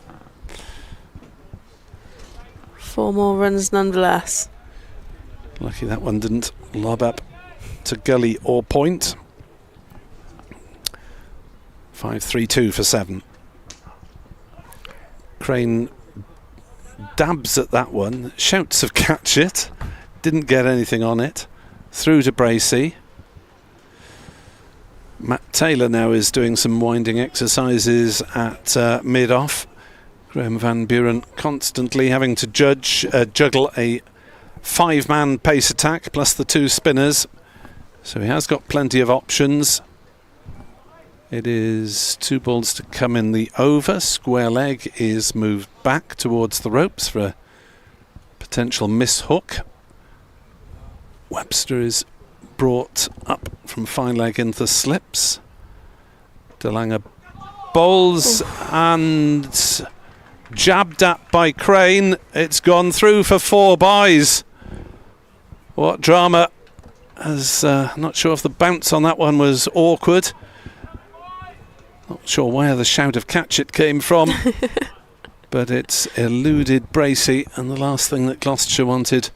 4 more runs nonetheless. Lucky that one didn't lob up to gully or point. 5-3-2 for 7. Crane dabs at that one, shouts of catch it, didn't get anything on it. Through to Bracey. Matt Taylor now is doing some winding exercises at mid-off. Graham Van Buren constantly having to juggle a 5-man pace attack plus the 2 spinners. So he has got plenty of options. It is 2 balls to come in the over. Square leg is moved back towards the ropes for a potential miss hook. Webster is brought up from fine leg into the slips. DeLange bowls and jabbed at by Crane. It's gone through for 4 byes. What drama. Not sure if the bounce on that one was awkward. Not sure where the shout of catch it came from. But it's eluded Bracey, and the last thing that Gloucestershire wanted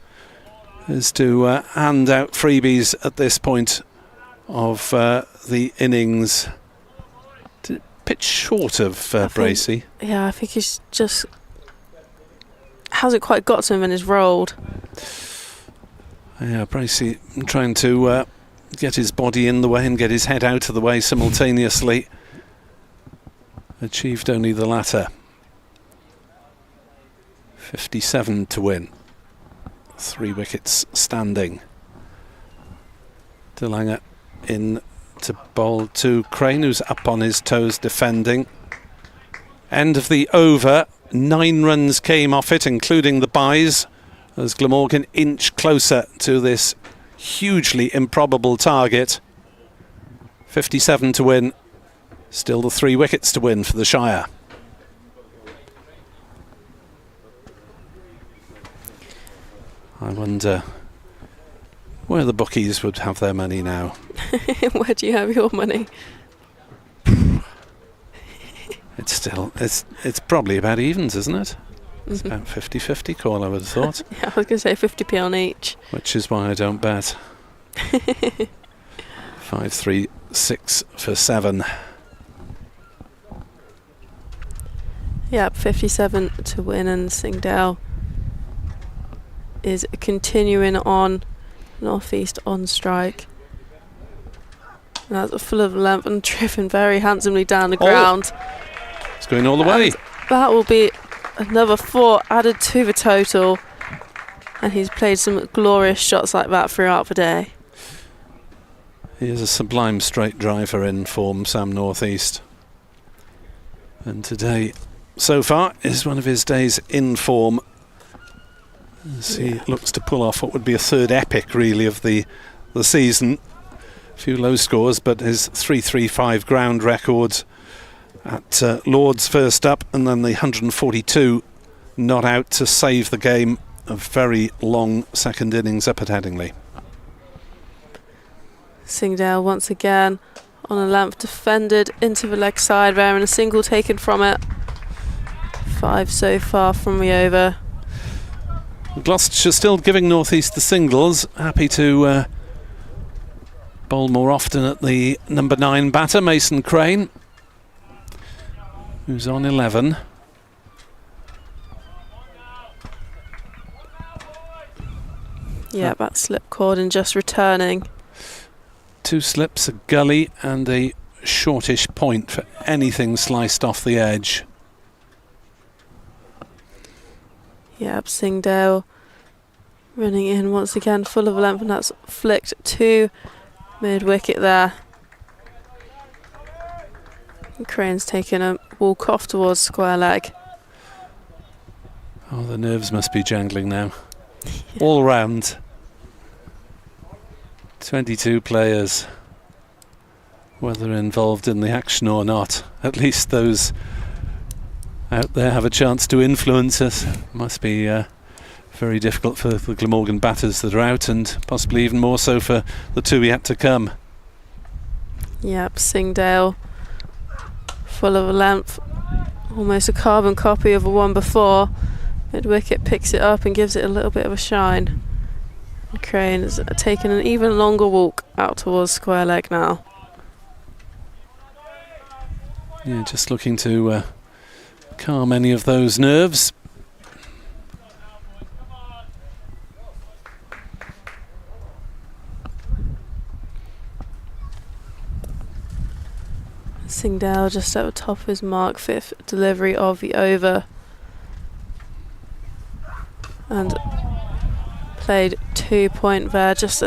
is to hand out freebies at this point of the innings. Did it pitch short of Bracey? Yeah, I think he's just hasn't quite got to him and is rolled. Yeah, Bracey trying to get his body in the way and get his head out of the way simultaneously. Achieved only the latter. 57 to win. 3 wickets standing. DeLange in to bowl to Crane, who's up on his toes defending. End of the over. 9 runs came off it, including the byes, as Glamorgan inch closer to this hugely improbable target. 57 to win. Still the 3 wickets to win for the Shire. I wonder where the bookies would have their money now. Where do you have your money? It's probably about evens, isn't it? It's about 50-50 call, I would have thought. Yeah, I was going to say 50p on each. Which is why I don't bet. 5-3-6 for 7. Yep, 57 to win, and Singdale is continuing on northeast on strike. And that's full of length and driven very handsomely down the ground. It's going all the way. And that will be another 4 added to the total. And he's played some glorious shots like that throughout the day. He is a sublime straight driver in form, Sam Northeast. And today, so far, is one of his days in form, as he looks to pull off what would be a 3rd epic, really, of the season. A few low scores, but his 335 ground record at Lord's first up, and then the 142 not out to save the game. A very long second innings up at Headingley. Singdale once again on a length defended into the leg side there, and a single taken from it. 5 so far from the over. Gloucestershire still giving Northeast the singles. Happy to bowl more often at the number 9 batter, Mason Crane, who's on 11. Yeah, that slip cord and just returning. 2 slips, a gully and a shortish point for anything sliced off the edge. Yep, Singdale running in once again, full of length, and that's flicked to mid-wicket there. And Crane's taking a walk off towards square leg. Oh, the nerves must be jangling now. All round. 22 players, whether involved in the action or not. At least those out there have a chance to influence us. Must be very difficult for the Glamorgan batters that are out, and possibly even more so for the 2 yet to come. Yep, Singdale full of a length, almost a carbon copy of the one before. Mid-wicket picks it up and gives it a little bit of a shine. And Crane has taken an even longer walk out towards square leg now. Yeah, just looking to calm any of those nerves. Singdale just at the top of his mark, 5th delivery of the over. And played 2-point there, just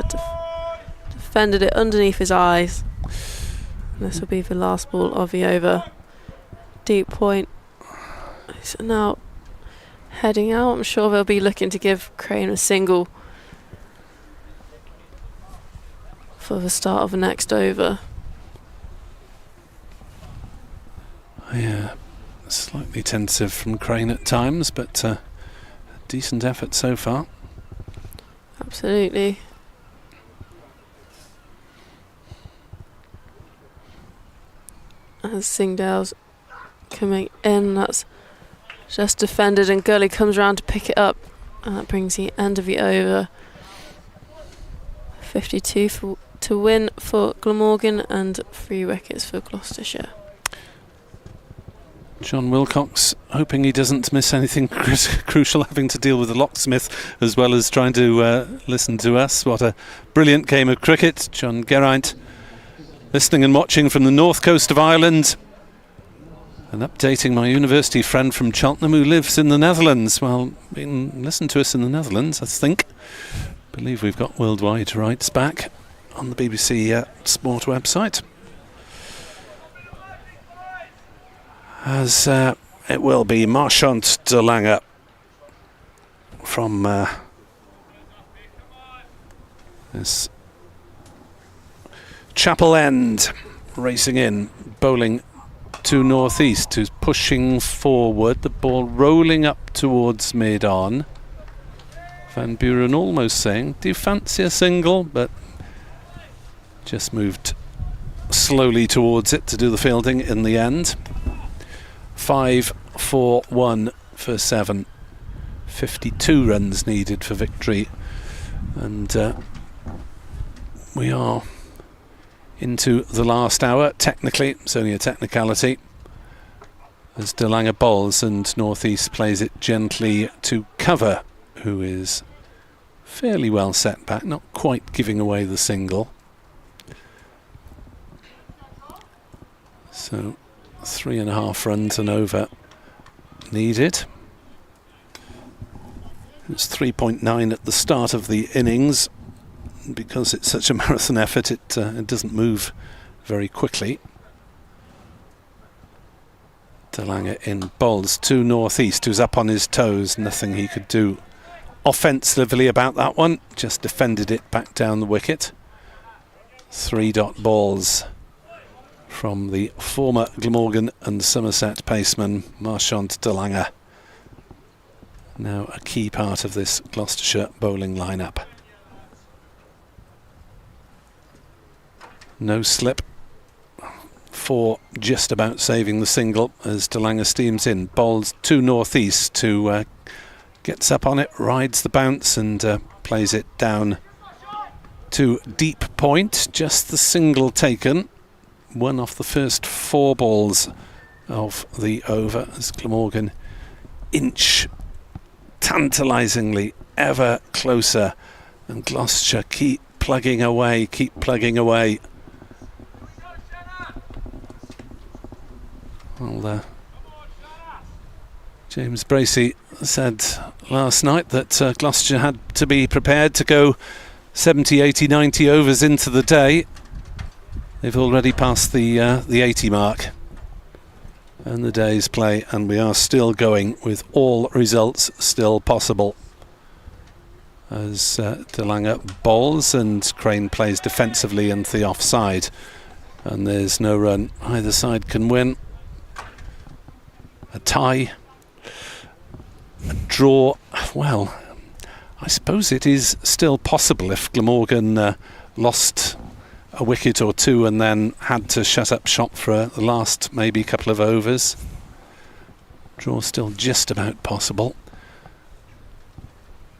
defended it underneath his eyes. And this will be the last ball of the over. Deep point. He's now heading out. I'm sure they'll be looking to give Crane a single for the start of the next over. Yeah, slightly tentative from Crane at times, but a decent effort so far. Absolutely. As Singdale's coming in, that's just defended, and Gully comes around to pick it up, and that brings the end of the over. 52 to win for Glamorgan and 3 wickets for Gloucestershire. John Wilcox hoping he doesn't miss anything crucial, having to deal with the locksmith as well as trying to listen to us. What a brilliant game of cricket. John Geraint listening and watching from the north coast of Ireland, and updating my university friend from Cheltenham who lives in the Netherlands. Well, listen to us in the Netherlands, I think. Believe we've got worldwide rights back on the BBC Sport website. As it will be Marchant de Lange from this Chapel End, racing in, bowling to northeast, who's pushing forward, the ball rolling up towards mid-on. Van Buren almost saying, do you fancy a single? But just moved slowly towards it to do the fielding in the end. 5-4-1 for 7. 52 runs needed for victory, and we are into the last hour. Technically, it's only a technicality, as de Lange bowls and northeast plays it gently to cover, who is fairly well set back, not quite giving away the single. So 3.5 runs and over needed. It's 3.9 at the start of the innings. Because it's such a marathon effort, it doesn't move very quickly. De Lange in bowls to northeast, who's up on his toes. Nothing he could do offensively about that one. Just defended it back down the wicket. 3-dot balls from the former Glamorgan and Somerset paceman Marchant de Lange. Now a key part of this Gloucestershire bowling lineup. No slip for just about saving the single as de Lange steams in. Bowls to northeast, who gets up on it, rides the bounce and plays it down to deep point. Just the single taken. One off the first 4 balls of the over as Glamorgan inch tantalisingly ever closer, and Gloucestershire keep plugging away. Well, James Bracey said last night that Gloucestershire had to be prepared to go 70, 80, 90 overs into the day. They've already passed the 80 mark and the day's play, and we are still going with all results still possible. As de Lange bowls and Crane plays defensively into the offside, and there's no run. Either side can win. A tie, a draw. Well, I suppose it is still possible if Glamorgan lost a wicket or 2 and then had to shut up shop for the last maybe couple of overs. Draw still just about possible.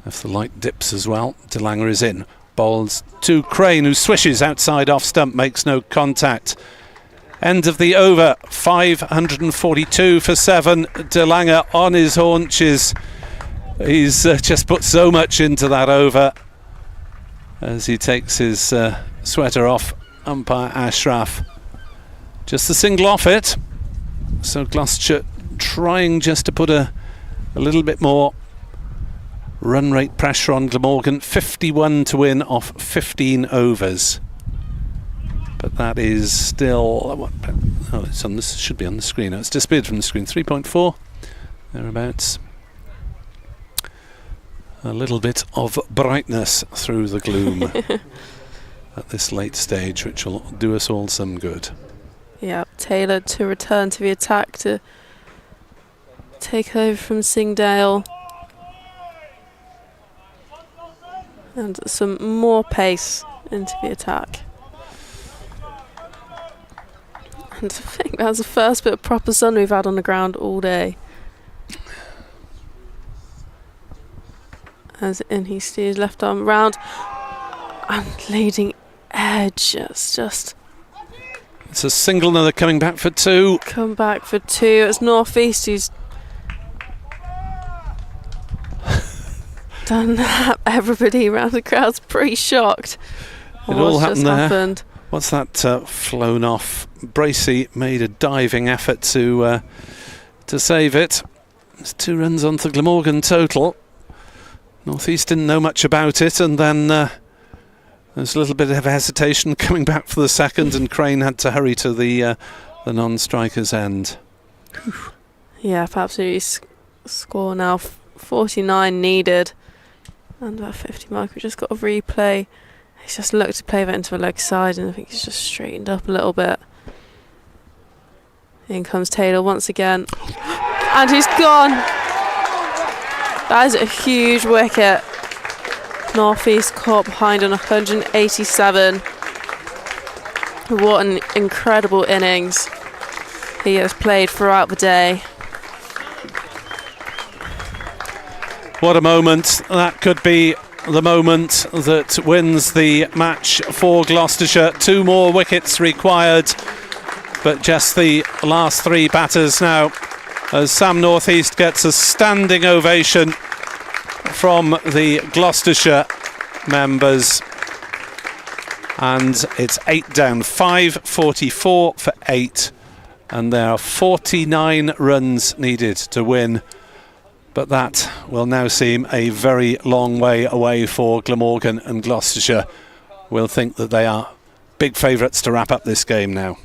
If the light dips as well, de Lange is in. Bowls to Crane, who swishes outside off stump, makes no contact. End of the over, 542 for 7. De Lange on his haunches. He's just put so much into that over as he takes his sweater off. Umpire Ashraf just a single off it. So Gloucestershire trying just to put a little bit more run rate pressure on Glamorgan. 51 to win off 15 overs. But that is still it's on this, should be on the screen. It's disappeared from the screen. 3.4 thereabouts. A little bit of brightness through the gloom at this late stage, which will do us all some good. Yeah, Taylor to return to the attack to take over from Singdale. And some more pace into the attack. And I think that's the first bit of proper sun we've had on the ground all day. As in he steers left arm round and leading edge. It's just... It's a single, now they're coming back for 2. Come back for 2. It's North East who's done that. Everybody around the crowd's pretty shocked. It all happened there. What's that flown off? Bracey made a diving effort to save it. There's 2 runs onto Glamorgan total. North East didn't know much about it, and then there's a little bit of hesitation coming back for the second, and Crane had to hurry to the non-striker's end. Yeah, absolutely. Score now 49 needed, and about 50 mark. We just got a replay. He's just looked to play that into the leg side, and I think he's just straightened up a little bit. In comes Taylor once again, and he's gone. That is a huge wicket. North East caught behind on 187. What an incredible innings he has played throughout the day. What a moment. That could be the moment that wins the match for Gloucestershire. 2 more wickets required, but just the last 3 batters now, as Sam North East gets a standing ovation from the Gloucestershire members. And it's 8 down, 544 for 8, and there are 49 runs needed to win. But that will now seem a very long way away for Glamorgan, and Gloucestershire will think that they are big favourites to wrap up this game now.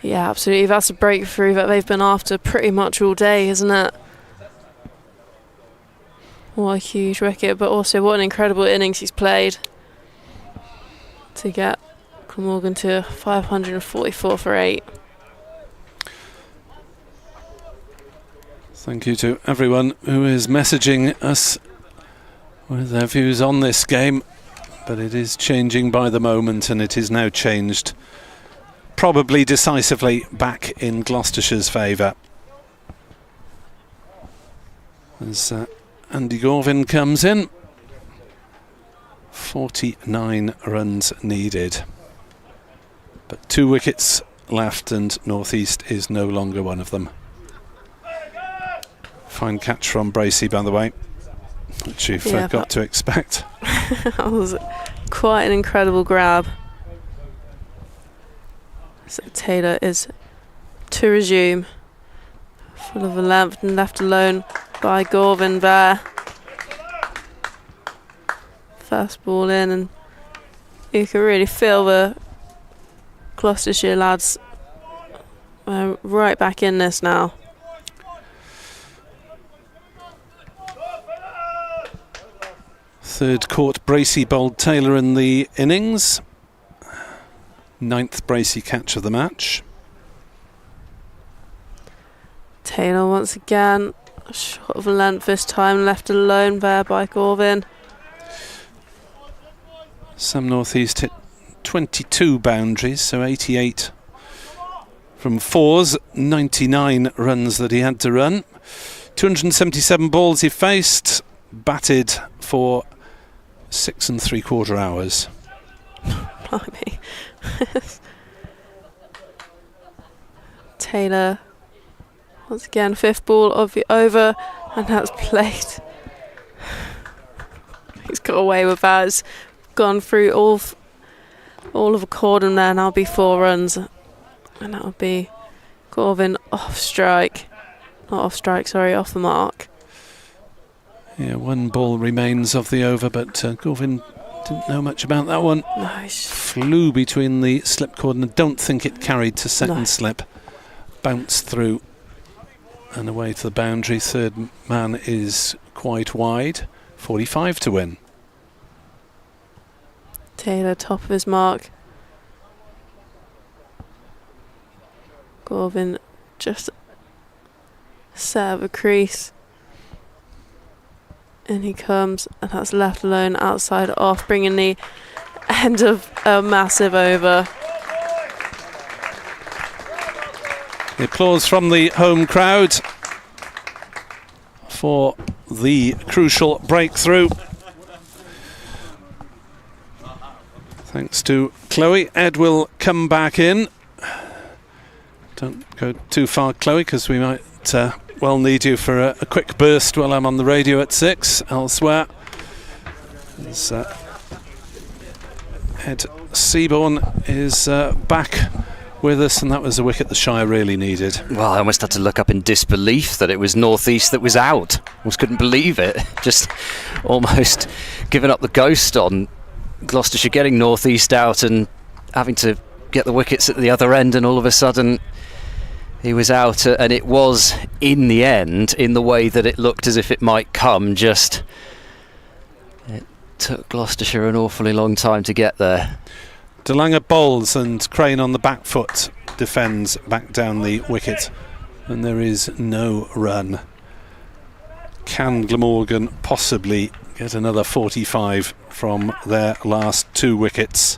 Yeah, absolutely. That's a breakthrough that they've been after pretty much all day, isn't it? What a huge wicket, but also what an incredible innings he's played to get Glamorgan to 544 for 8. Thank you to everyone who is messaging us with their views on this game, but it is changing by the moment, and it is now changed probably decisively back in Gloucestershire's favour. As Andy Gorvin comes in, 49 runs needed, but 2 wickets left, and North East is no longer one of them. Fine catch from Bracey, by the way, which you've got to expect. That was quite an incredible grab. So Taylor is to resume. Full of a length and left alone by Gorvin there. First ball in, and you can really feel the Gloucestershire lads right back in this now. Third caught Bracey bowled Taylor in the innings. 9th Bracey catch of the match. Taylor once again, short of a length this time, left alone there by Gorvin. Sam North East hit 22 boundaries, so 88 from 4s, 99 runs that he had to run. 277 balls he faced, batted for 6 3/4 hours. Blimey. Taylor, once again, 5th ball of the over, and that's played. He's got away with that. It's gone through all of a cordon there, and that'll be 4 runs. And that'll be Gorvin off strike. Not off strike, sorry, off the mark. Yeah, 1 ball remains of the over, but Gorvin didn't know much about that one. Nice. Flew between the slip cord, and I don't think it carried to second slip. Bounced through and away to the boundary. 3rd man is quite wide. 45 to win. Taylor top of his mark. Gorvin just set up a crease. And he comes, and that's left alone outside off, bringing the end of a massive over. The applause from the home crowd for the crucial breakthrough. Thanks to Chloe. Ed will come back in. Don't go too far, Chloe, because we might well need you for a quick burst while I'm on the radio at 6 elsewhere. As, Ed Seaborn is back with us, and that was a wicket the Shire really needed. Well, I almost had to look up in disbelief that it was northeast that was out. Almost couldn't believe it. Just almost giving up the ghost on Gloucestershire getting northeast out and having to get the wickets at the other end, and all of a sudden he was out, and it was in the end, in the way that it looked as if it might come, just it took Gloucestershire an awfully long time to get there. De Lange bowls, and Crane on the back foot defends back down the wicket, and there is no run. Can Glamorgan possibly get another 45 from their last 2 wickets?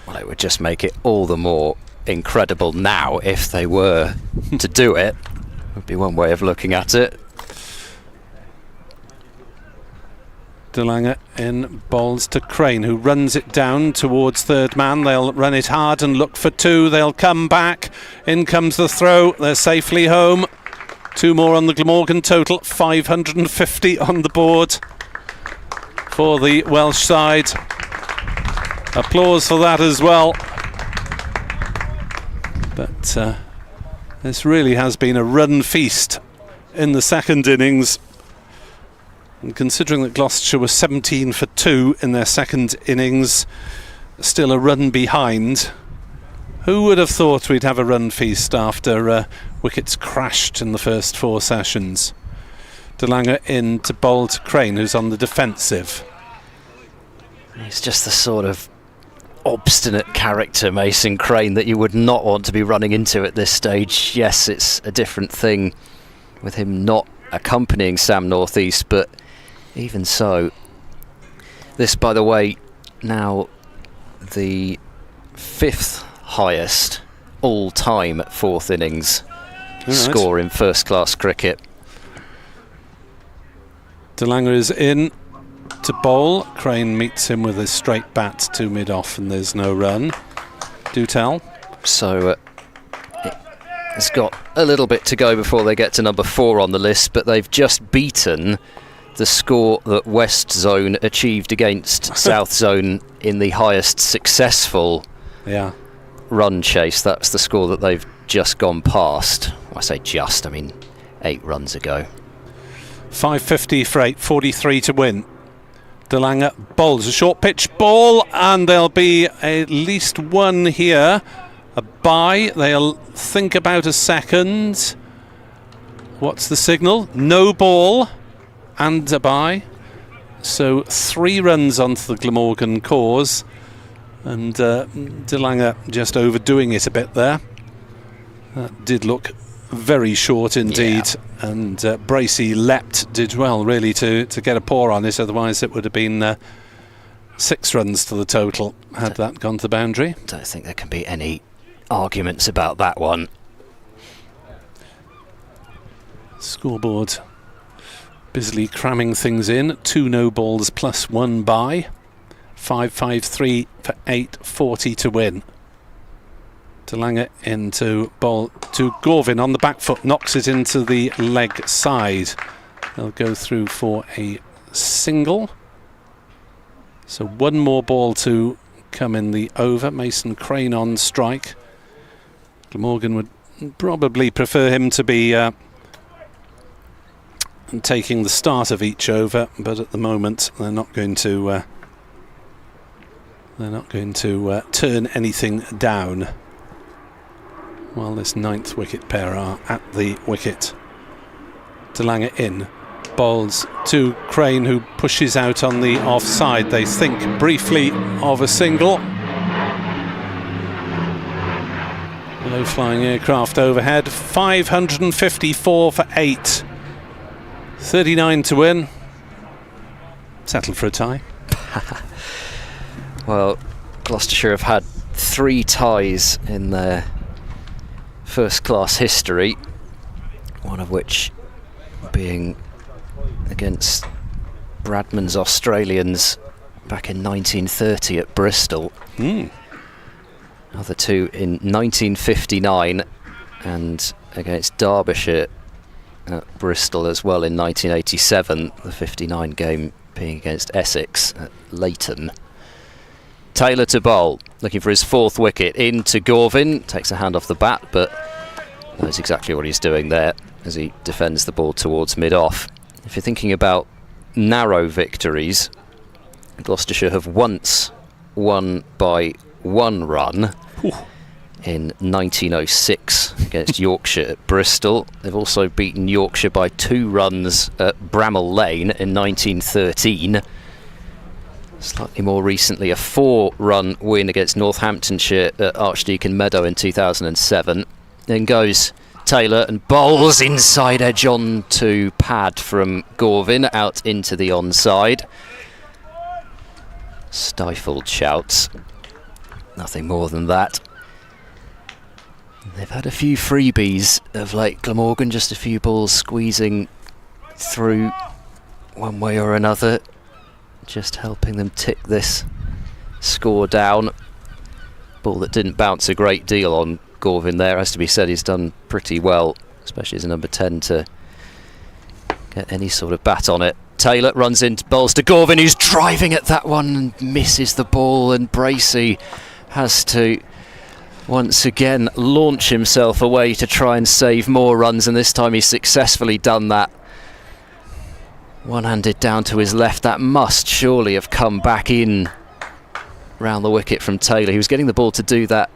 Well, it would just make it all the more incredible now if they were to do it. Would be one way of looking at it. De Lange in bowls to Crane, who runs it down towards 3rd man. They'll run it hard and look for 2. They'll come back. In comes the throw. They're safely home. 2 more on the Glamorgan total. 550 on the board for the Welsh side. Applause for that as well. But this really has been a run feast in the second innings. And considering that Gloucestershire was 17 for 2 in their second innings, still a run behind. Who would have thought we'd have a run feast after wickets crashed in the first 4 sessions? De Lange in to bowl to Crane, who's on the defensive. He's just the sort of obstinate character, Mason Crane, that you would not want to be running into at this stage. Yes, it's a different thing with him not accompanying Sam Northeast, but even so, this, by the way, now the 5th highest all-time 4th innings score in first-class cricket. De Lange is in to bowl. Crane meets him with a straight bat to mid-off, and there's no run. Do tell. So it's got a little bit to go before they get to number 4 on the list, but they've just beaten the score that West Zone achieved against South Zone in the highest successful run chase. That's the score that they've just gone past. Well, I say just, I mean 8 runs ago. 550 for 8, 43 to win. De Lange bowls a short pitch ball, and there'll be at least 1 here. A bye. They'll think about a second. What's the signal? No ball and a bye. So 3 runs onto the Glamorgan cause, and De Lange just overdoing it a bit there. That did look very short indeed, and Bracey leapt, did well really to get a paw on it, otherwise it would have been 6 runs to the total had that gone to the boundary. Don't think there can be any arguments about that one. Scoreboard busily cramming things in. 2 no balls plus 1 bye. 553 for 8, 40 to win. DeLange into ball to Gorvin on the back foot, knocks it into the leg side. They'll go through for a single. So one more ball to come in the over. Mason Crane on strike. Glamorgan would probably prefer him to be taking the start of each over, but at the moment they're not going to turn anything down while this 9th wicket pair are at the wicket. DeLange in, bowls to Crane, who pushes out on the offside. They think briefly of a single. Low flying aircraft overhead. 554 for 8. 39 to win. Settled for a tie. Well, Gloucestershire have had 3 ties in their first-class history, one of which being against Bradman's Australians back in 1930 at Bristol. Other 2 in 1959 and against Derbyshire at Bristol as well in 1987, the 59 game being against Essex at Leighton. Taylor to bowl, looking for his 4th wicket. Into Gorvin, takes a hand off the bat, but knows exactly what he's doing there as he defends the ball towards mid-off. If you're thinking about narrow victories, Gloucestershire have once won by 1 run in 1906 against Yorkshire at Bristol. They've also beaten Yorkshire by 2 runs at Bramall Lane in 1913. Slightly more recently, a 4-run win against Northamptonshire at Archdeacon Meadow in 2007. Then goes Taylor and bowls inside edge on to pad from Gorvin out into the onside. Stifled shouts. Nothing more than that. They've had a few freebies of late, Glamorgan, just a few balls squeezing through one way or another, just helping them tick this score down. Ball that didn't bounce a great deal on Gorvin there. Has to be said, he's done pretty well, especially as a number 10, to get any sort of bat on it. Taylor runs into bowls to Gorvin, who's driving at that one and misses the ball, and Bracey has to once again launch himself away to try and save more runs, and this time he's successfully done that. One-handed down to his left, that must surely have come back in round the wicket from Taylor. He was getting the ball to do that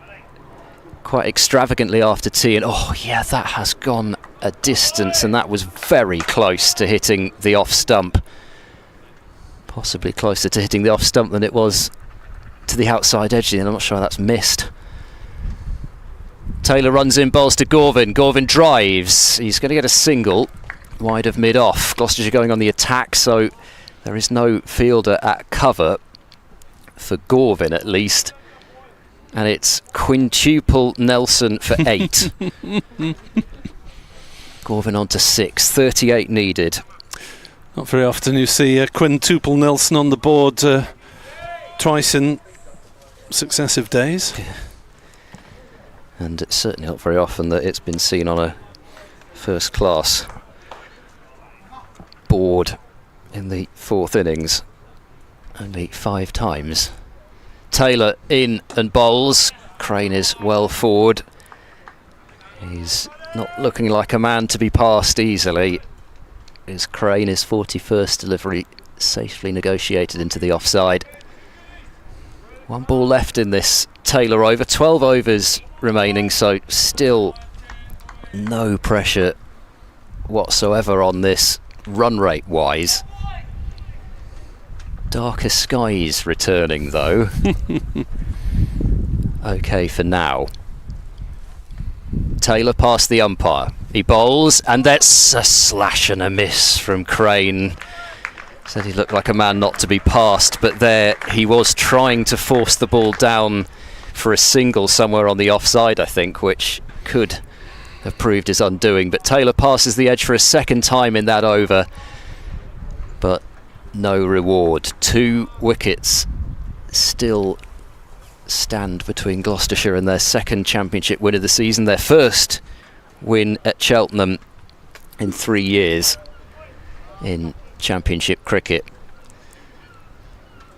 quite extravagantly after tee, and oh yeah, that has gone a distance, and that was very close to hitting the off stump. Possibly closer to hitting the off stump than it was to the outside edge, and I'm not sure how that's missed. Taylor runs in, bowls to Gorvin. Gorvin drives. He's going to get a single wide of mid-off. Gloucestershire going on the attack, so there is no fielder at cover for Gorvin at least. And it's quintuple Nelson for 8. Gorvin on to 6. 38 needed. Not very often you see a quintuple Nelson on the board twice in successive days. Yeah. And it's certainly not very often that it's been seen on a first-class board in the 4th innings. Only 5 times. Taylor in and bowls. Crane is well forward. He's not looking like a man to be passed easily. His Crane, his 41st delivery, safely negotiated into the offside. 1 ball left in this Taylor over. 12 overs remaining, so still no pressure whatsoever on this run rate wise. Darker skies returning though. Okay for now. Taylor past the umpire. He bowls, and that's a slash and a miss from Crane. Said he looked like a man not to be passed, but there he was trying to force the ball down for a single somewhere on the offside, I think, which could have proved his undoing. But Taylor passes the edge for a 2nd time in that over, but no reward. 2 wickets still stand between Gloucestershire and their second championship win of the season, their first win at Cheltenham in 3 years in championship cricket.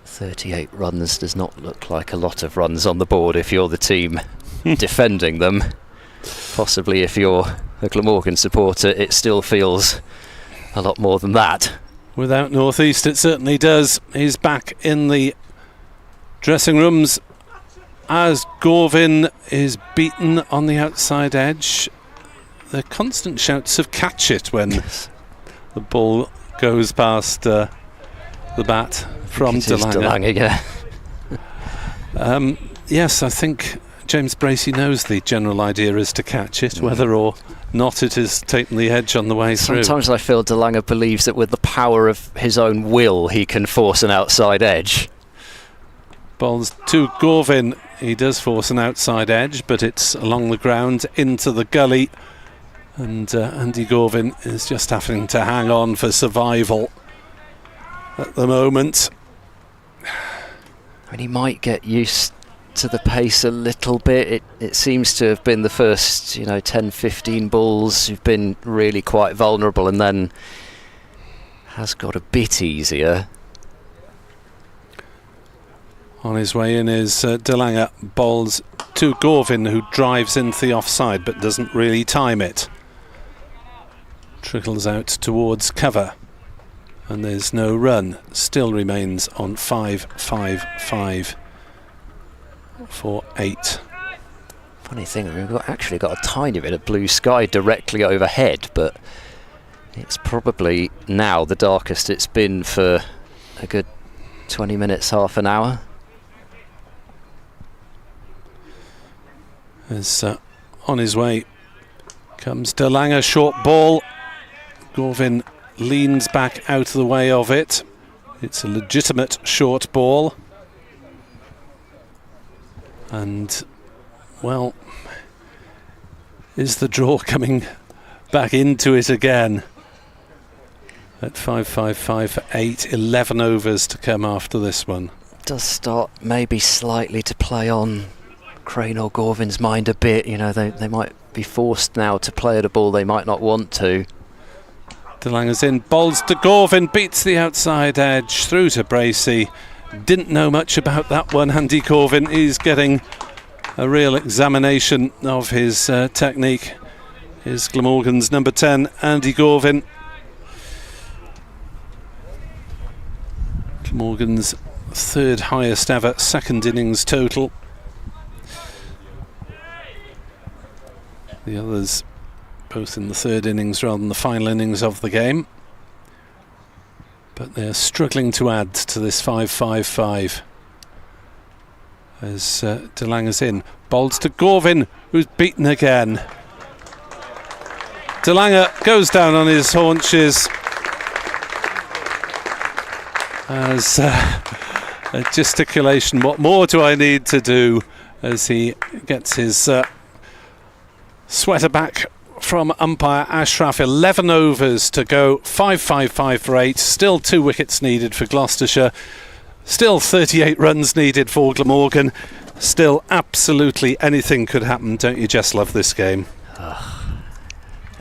38 runs does not look like a lot of runs on the board if you're the team defending them. Possibly if you're a Glamorgan supporter, it still feels a lot more than that. Without North East, it certainly does. He's back in the dressing rooms as Gorvin is beaten on the outside edge. The constant shouts of catch it when the ball goes past the bat from DeLange. Yes, I think James Bracey knows the general idea is to catch it, whether or not it is taking the edge on the way through. Sometimes I feel DeLange believes that with the power of his own will he can force an outside edge. Ball's to Gorvin. He does force an outside edge, but it's along the ground into the gully, and Andy Gorvin is just having to hang on for survival at the moment. And he might get used to the pace a little bit. It seems to have been the first 10-15 balls who've been really quite vulnerable, and then has got a bit easier. On his way in is DeLange. Bowls to Gorvin, who drives into the offside but doesn't really time it. Trickles out towards cover, and there's no run. Still remains on 5-5-5 for 8. Funny thing, we've actually got a tiny bit of blue sky directly overhead, but it's probably now the darkest it's been for a good 20 minutes, half an hour. As on his way comes DeLange, short ball. Gorvin leans back out of the way of it. It's a legitimate short ball. And, well, is the draw coming back into it again? At 5-5-5 for 8, 11 overs to come after this one. Does start maybe slightly to play on Crane or Gorvin's mind a bit. They might be forced now to play at a ball they might not want to. DeLange's in, bowls to Gorvin, beats the outside edge through to Bracey. Didn't know much about that one, Andy Gorvin. He's getting a real examination of his technique. Is Glamorgan's number 10, Andy Gorvin. Glamorgan's third highest ever second innings total. The others both in the third innings rather than the final innings of the game. But they're struggling to add to this 5-5-5. As DeLange's in. Bowls to Gorvin, who's beaten again. DeLange goes down on his haunches as a gesticulation. What more do I need to do? As he gets his sweater back from umpire Ashraf. 11 overs to go. 5-5-5 for 8. Still 2 wickets needed for Gloucestershire. Still 38 runs needed for Glamorgan. Still absolutely anything could happen. Don't you just love this game?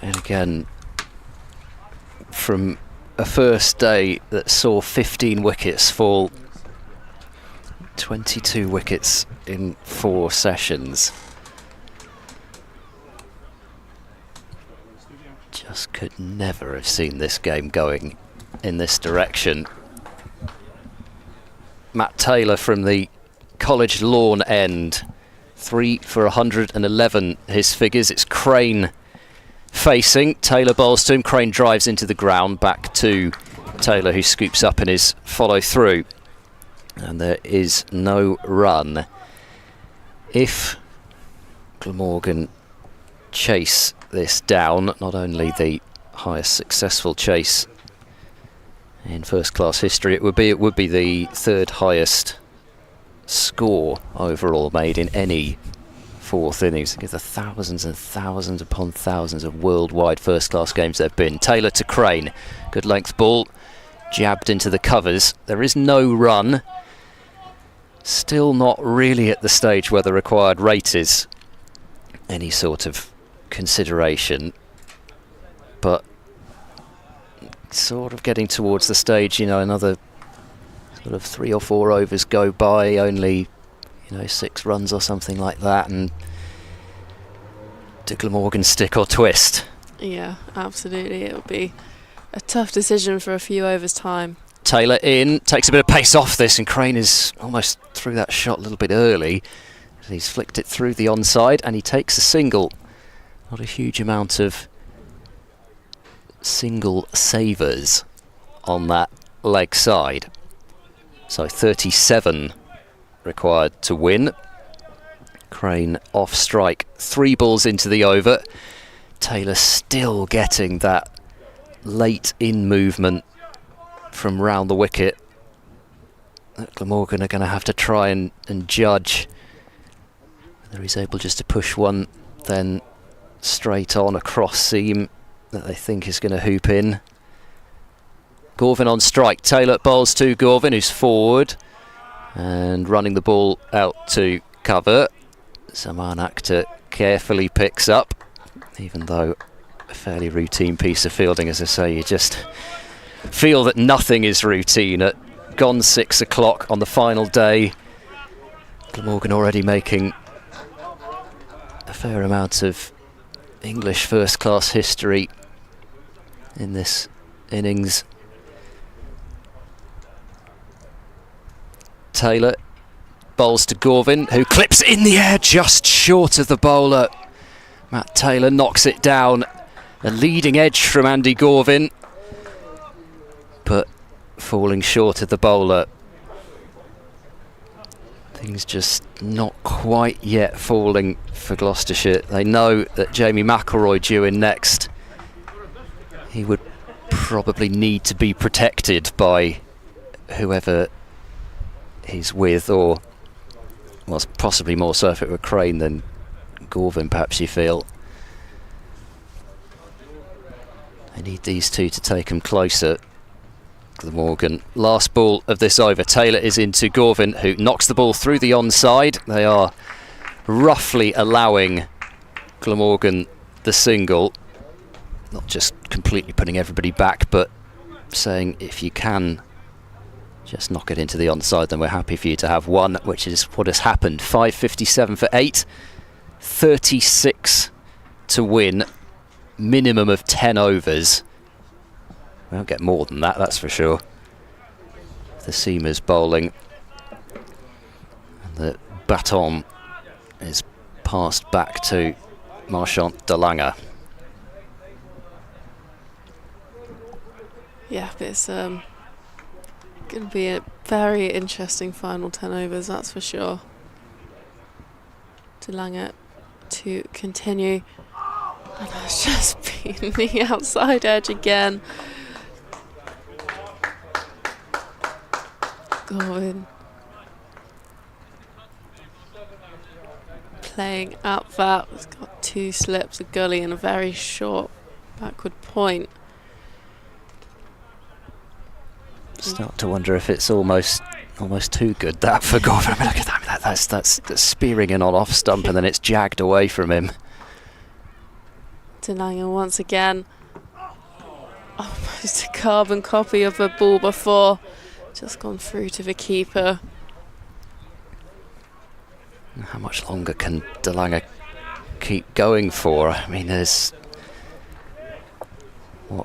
And again, from a first day that saw 15 wickets fall, 22 wickets in 4 sessions. Just could never have seen this game going in this direction. Matt Taylor from the College lawn end, 3 for 111 his figures. It's Crane facing. Taylor bowls to him. Crane drives into the ground, back to Taylor, who scoops up in his follow through. And there is no run. If Glamorgan chase this down, not only the highest successful chase in first class history, it would be the third highest score overall made in any fourth innings. Think of the thousands and thousands upon thousands of worldwide first class games there have been. Taylor to Crane, good length ball, jabbed into the covers. There is no run. Still not really at the stage where the required rate is any sort of consideration, but sort of getting towards the stage, you know, another sort of 3 or 4 overs go by, only, you know, 6 runs or something like that, and to Glamorgan stick or twist. Yeah, absolutely. It would be a tough decision for a few overs' time. Taylor in, takes a bit of pace off this, and Crane is almost through that shot a little bit early. He's flicked it through the onside and he takes a single. Not a huge amount of single savers on that leg side. So 37 required to win. Crane off strike, 3 balls into the over. Taylor still getting that late in movement from round the wicket. Glamorgan are going to have to try and judge whether he's able just to push one then straight on across seam that they think is going to hoop in. Gorvin on strike. Taylor bowls to Gorvin, who's forward and running the ball out to cover. Zaman Akhtar carefully picks up, even though a fairly routine piece of fielding. As I say, you just feel that nothing is routine at gone 6 o'clock on the final day. Glamorgan already making a fair amount of English first-class history in this innings. Taylor bowls to Gorvin, who clips in the air just short of the bowler. Matt Taylor knocks it down. A leading edge from Andy Gorvin, but falling short of the bowler. Things just not quite yet falling for Gloucestershire. They know that Jamie McElroy due in next. He would probably need to be protected by whoever he's with, or well, possibly more so if it were Crane than Gorvin, perhaps you feel. They need these two to take him closer. Glamorgan, last ball of this over. Taylor is into Gorvin, who knocks the ball through the onside. They are roughly allowing Glamorgan the single. Not just completely putting everybody back, but saying if you can just knock it into the onside, then we're happy for you to have one, which is what has happened. 5:57 for 8, 36 to win, minimum of 10 overs. We won't get more than that, that's for sure. The seamers bowling, and the baton is passed back to Marchant de Lange. Yeah, but it's going to be a very interesting final 10 overs, that's for sure. De Lange to continue. And that's just been the outside edge again. Gorvin playing up that. It's got 2 slips, a gully and a very short backward point. Start to wonder if it's almost too good that for Gorvin. I mean, look at that. That's spearing in on off stump and then it's jagged away from him. De Lange once again, almost a carbon copy of the ball before, just gone through to the keeper. How much longer can De Lange keep going for? I mean, there's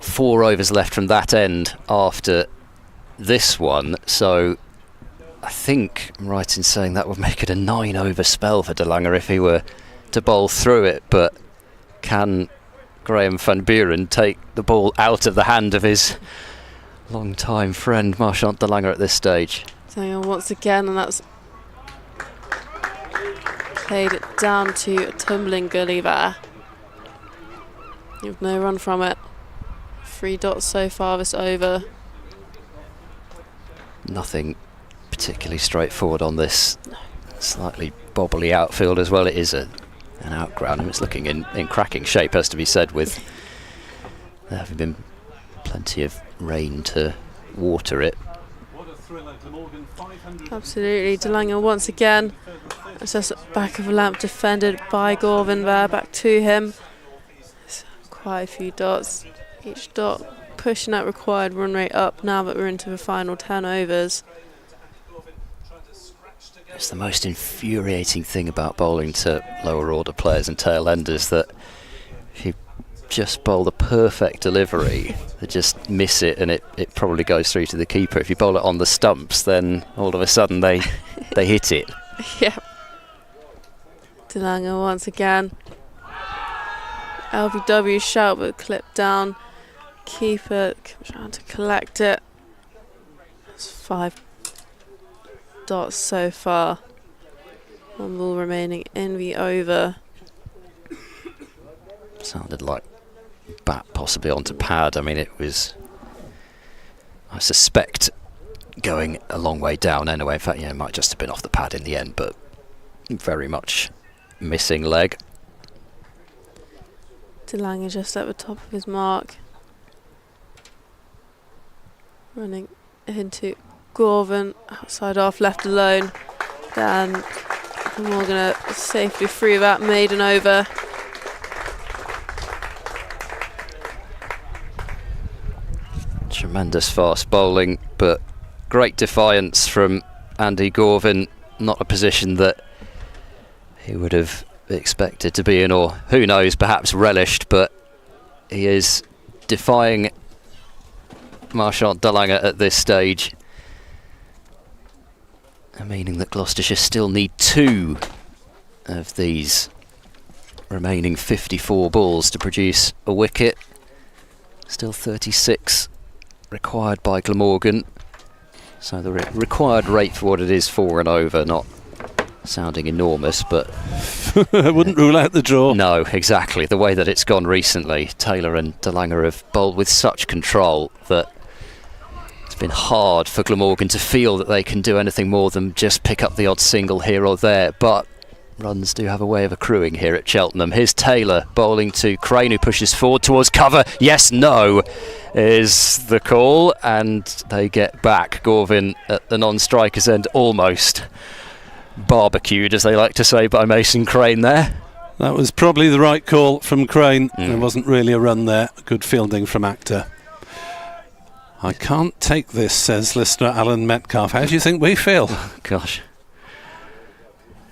4 overs left from that end after this one, so I think I'm right in saying that would make it a 9 over spell for De Lange if he were to bowl through it. But can Graham van Buren take the ball out of the hand of his long-time friend Marchant de Lange at this stage? So once again, and that's played it down to a tumbling gully there. You've no run from it. 3 dots so far this over. Nothing particularly straightforward on this slightly bobbly outfield as well. It is an outground, and it's looking in cracking shape, has to be said, with there having been plenty of rain to water it. Absolutely, DeLange once again. It's just back of a lamp defended by Gorvin there, back to him. It's quite a few dots. Each dot pushing that required run rate up now that we're into the final 10 overs. It's the most infuriating thing about bowling to lower order players and tail enders, that if you just bowl the perfect delivery, they just miss it and it probably goes through to the keeper. If you bowl it on the stumps, then all of a sudden they hit it. Yeah. DeLange once again. LBW shout but clip down. Keeper trying to collect it. That's 5 dots so far. 1 ball remaining in the over. Sounded like bat possibly onto pad. I mean, it was, I suspect, going a long way down anyway. In fact, it might just have been off the pad in the end, but very much missing leg. DeLange just at the top of his mark. Running into Gorvin, outside off, left alone. Then Glamorgan safely through that maiden over. Tremendous fast bowling, but great defiance from Andy Gorvin. Not a position that he would have expected to be in, or who knows, perhaps relished, but he is defying Marchant DeLange at this stage, meaning that Gloucestershire still need 2 of these remaining 54 balls to produce a wicket. Still 36 required by Glamorgan, so the required rate for what it is, 4 and over, not sounding enormous, but I wouldn't rule out the draw. No, exactly. The way that it's gone recently, Taylor and DeLange have bowled with such control that it's been hard for Glamorgan to feel that they can do anything more than just pick up the odd single here or there, but runs do have a way of accruing here at Cheltenham. Here's Taylor bowling to Crane, who pushes forward towards cover. Yes, no is the call, and they get back. Gorvin at the non-striker's end, almost barbecued, as they like to say, by Mason Crane there. That was probably the right call from Crane. There wasn't really a run there. Good fielding from Actor. I can't take this, says listener Alan Metcalf. How do you think we feel? Gosh.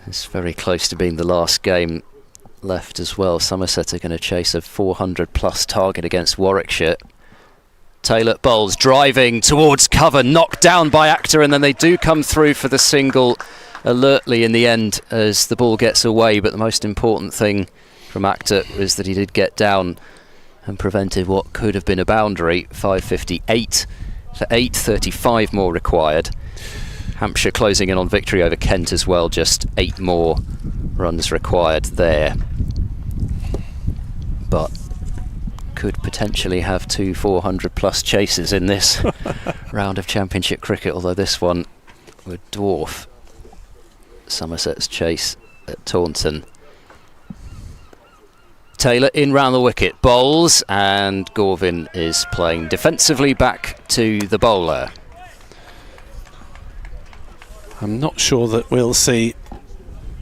It's very close to being the last game left as well. Somerset are going to chase a 400 plus target against Warwickshire. Taylor bowls, driving towards cover, knocked down by Actor, and then they do come through for the single alertly in the end as the ball gets away. But the most important thing from Actor was that he did get down and prevented what could have been a boundary. 558 for 8, 35 more required. Hampshire closing in on victory over Kent as well, just 8 more runs required there. But could potentially have 2 400 plus chases in this round of Championship cricket, although this one would dwarf Somerset's chase at Taunton. Taylor in round the wicket, bowls, and Gorvin is playing defensively back to the bowler. I'm not sure that we'll see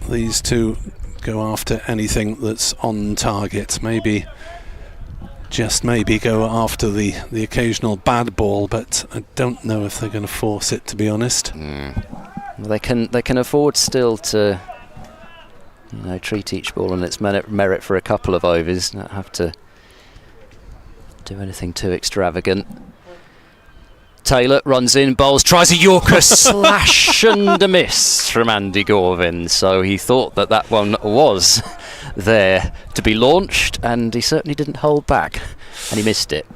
these two go after anything that's on target. Maybe, just maybe, go after the occasional bad ball, but I don't know if they're going to force it, to be honest. Well, they can afford still to, treat each ball on its merit for a couple of overs, not have to do anything too extravagant. Taylor runs in, bowls, tries a Yorker, slash and a miss from Andy Gorvin. So he thought that one was there to be launched, and he certainly didn't hold back, and he missed it.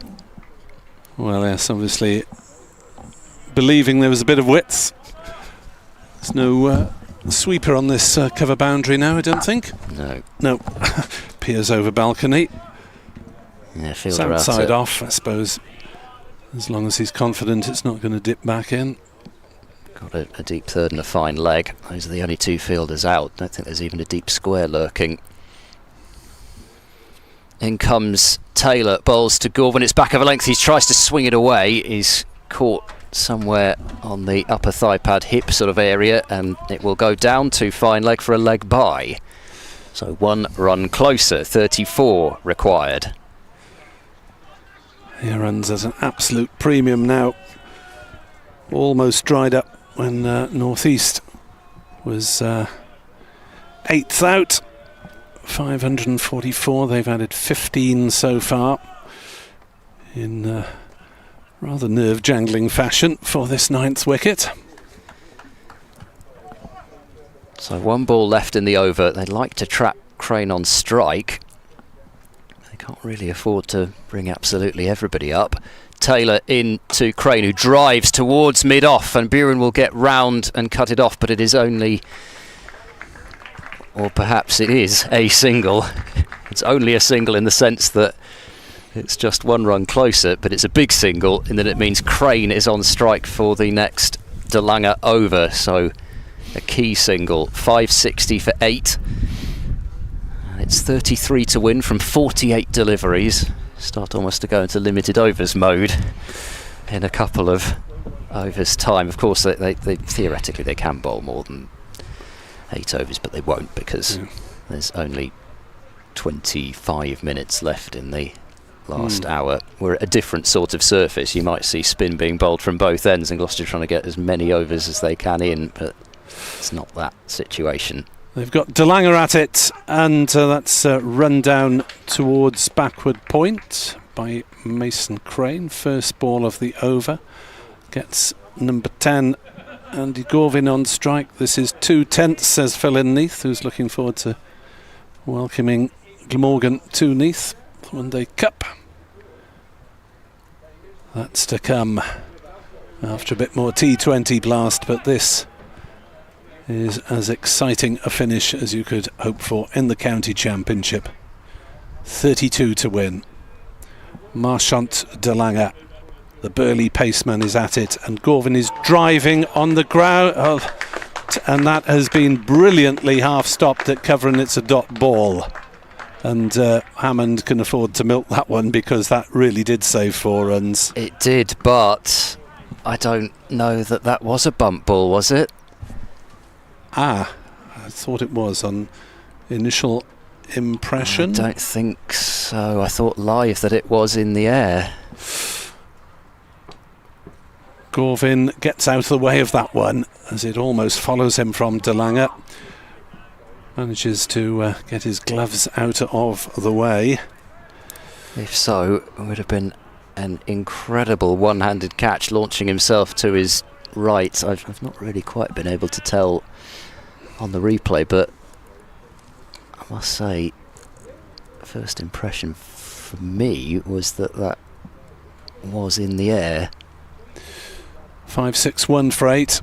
Well, yes, obviously believing there was a bit of width. There's no sweeper on this cover boundary now, I don't think. No. Piers over balcony. Yeah, fielder outside off, I suppose. As long as he's confident it's not going to dip back in. Got a deep third and a fine leg. Those are the only 2 fielders out. I don't think there's even a deep square lurking. In comes Taylor, bowls to Gorvin. It's back over length. He tries to swing it away. He's caught somewhere on the upper thigh pad hip sort of area, and it will go down to fine leg for a leg by. So 1 run closer, 34 required. He runs at an absolute premium now. Almost dried up when Northeast was 8th out. 544, they've added 15 so far in rather nerve-jangling fashion for this 9th wicket. So 1 ball left in the over. They'd like to trap Crane on strike. They can't really afford to bring absolutely everybody up. Taylor in to Crane, who drives towards mid-off, and Buren will get round and cut it off, but it is only, or perhaps it is, a single. It's only a single in the sense that it's just 1 run closer, but it's a big single in that it means Crane is on strike for the next De Lange over, so a key single. 560 for 8. It's 33 to win from 48 deliveries. Start almost to go into limited overs mode in a couple of overs time. Of course, they theoretically they can bowl more than 8 overs, but they won't, because there's only 25 minutes left in the last hour. We're at a different sort of surface. You might see spin being bowled from both ends, and Gloucester trying to get as many overs as they can in, but it's not that situation. They've got De Lange at it, and that's run down towards backward point by Mason Crane. First ball of the over gets number 10, Andy Gorvin on strike. This is 2/10, says Phil Neath, who's looking forward to welcoming Glamorgan to Neath One Day Cup. That's to come after a bit more T20 blast, but this is as exciting a finish as you could hope for in the county championship. 32 to win. Marchant De Lange, the burly paceman, is at it, and Gorvin is driving on the ground, and that has been brilliantly half stopped at cover, and it's a dot ball, and Hammond can afford to milk that one because that really did save 4 runs. It did, but I don't know that was a bump ball, was it? I thought it was on initial impression. I don't think so. I thought live that it was in the air. Gorvin gets out of the way of that one as it almost follows him from De Lange. Manages to get his gloves out of the way. If so, it would have been an incredible one-handed catch, launching himself to his right. I've not really quite been able to tell on the replay, but I must say, first impression for me was that was in the air. 5-6-1 for 8.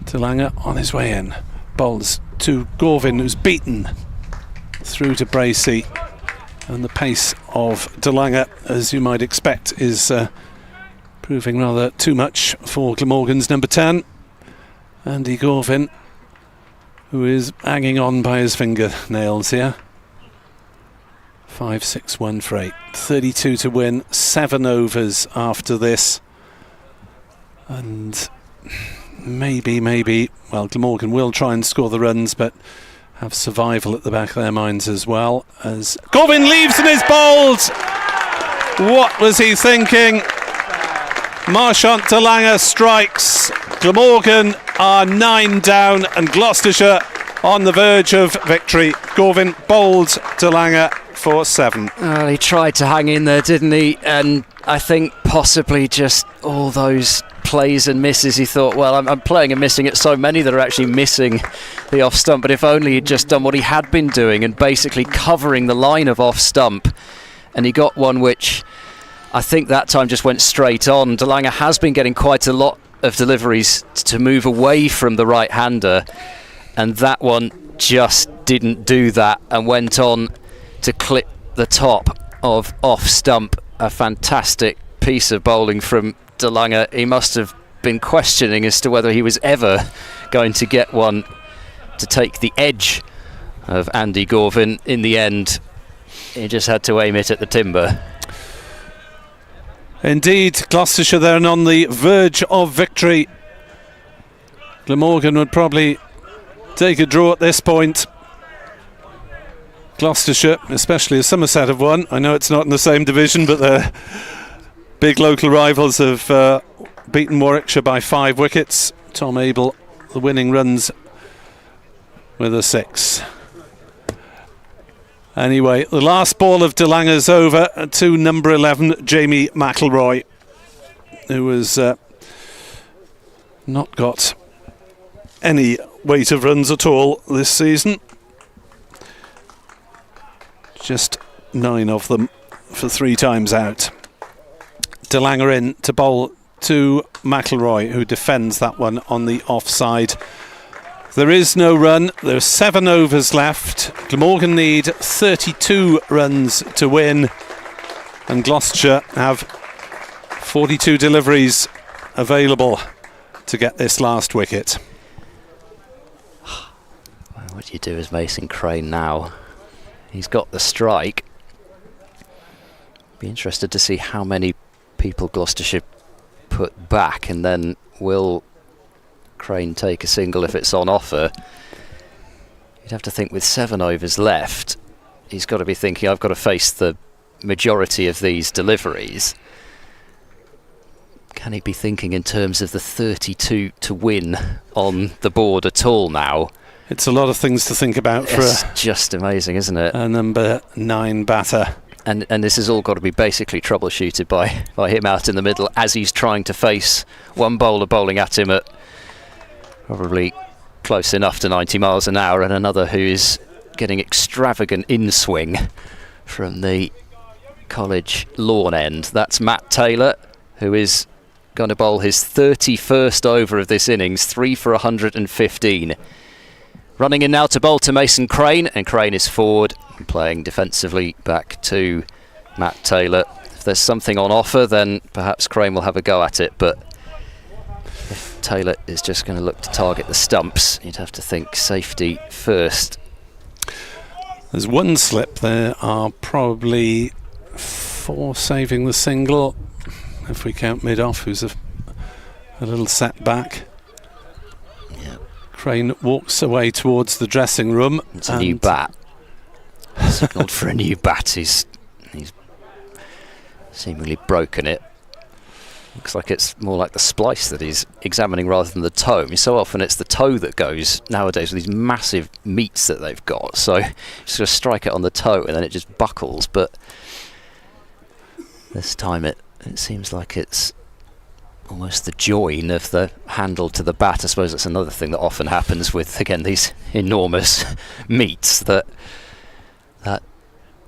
De Lange on his way in. Bowls to Gorvin, who's beaten through to Bracey. And the pace of De Lange, as you might expect, is proving rather too much for Glamorgan's number 10. Andy Gorvin, who is hanging on by his fingernails here. 5-6-1 for 8. 32 to win. 7 overs after this. And maybe, well, Glamorgan will try and score the runs, but have survival at the back of their minds as well. As Gorvin leaves and is bowled! What was he thinking? Marchant De Lange strikes. Glamorgan are 9 down, and Gloucestershire on the verge of victory. Gorvin bowled De Lange for 7. Well, he tried to hang in there, didn't he? And I think possibly just all those plays and misses, he thought, well, I'm playing and missing at so many that are actually missing the off stump, but if only he'd just done what he had been doing and basically covering the line of off stump, and he got one which I think that time just went straight on. De Lange has been getting quite a lot of deliveries to move away from the right-hander, and that one just didn't do that and went on to clip the top of off stump. A fantastic piece of bowling from De Lange. He must have been questioning as to whether he was ever going to get one to take the edge of Andy Gorvin. In the end, he just had to aim it at the timber. Indeed, Gloucestershire then on the verge of victory. Glamorgan would probably take a draw at this point. Gloucestershire, especially as Somerset have won. I know it's not in the same division, but the big local rivals have beaten Warwickshire by 5 wickets. Tom Abel, the winning runs with a 6. Anyway, the last ball of De Lange's over to number 11, Jamie McElroy, who has not got any weight of runs at all this season. Just 9 of them for 3 times out. De Lange in to bowl to McElroy, who defends that one on the offside. There is no run. There's 7 overs left. Glamorgan need 32 runs to win, and Gloucestershire have 42 deliveries available to get this last wicket. Well, what do you do as Mason Crane now? He's got the strike. Be interested to see how many people Gloucestershire put back, and then will Crane take a single if it's on offer. You'd have to think with 7 overs left, he's got to be thinking, I've got to face the majority of these deliveries. Can he be thinking in terms of the 32 to win on the board at all now? It's a lot of things to think about for just amazing, isn't it? A number 9 batter. And this has all got to be basically troubleshooted by him out in the middle as he's trying to face one bowler bowling at him at probably close enough to 90 miles an hour, and another who is getting extravagant in-swing from the college lawn end. That's Matt Taylor, who is going to bowl his 31st over of this innings, 3 for 115. Running in now to bowl to Mason Crane, and Crane is forward and playing defensively back to Matt Taylor. If there's something on offer, then perhaps Crane will have a go at it, but if Taylor is just going to look to target the stumps, you'd have to think safety first. There's 1 slip. There are probably 4 saving the single, if we count mid-off, who's a little set back. Yeah. Crane walks away towards the dressing room. It's a new bat. Signalled for a new bat. He's seemingly broken it. Looks like it's more like the splice that he's examining rather than the toe. I mean, so often it's the toe that goes nowadays with these massive meats that they've got. So just going to strike it on the toe and then it just buckles. But this time it seems like it's almost the join of the handle to the bat. I suppose that's another thing that often happens with, again, these enormous meats, that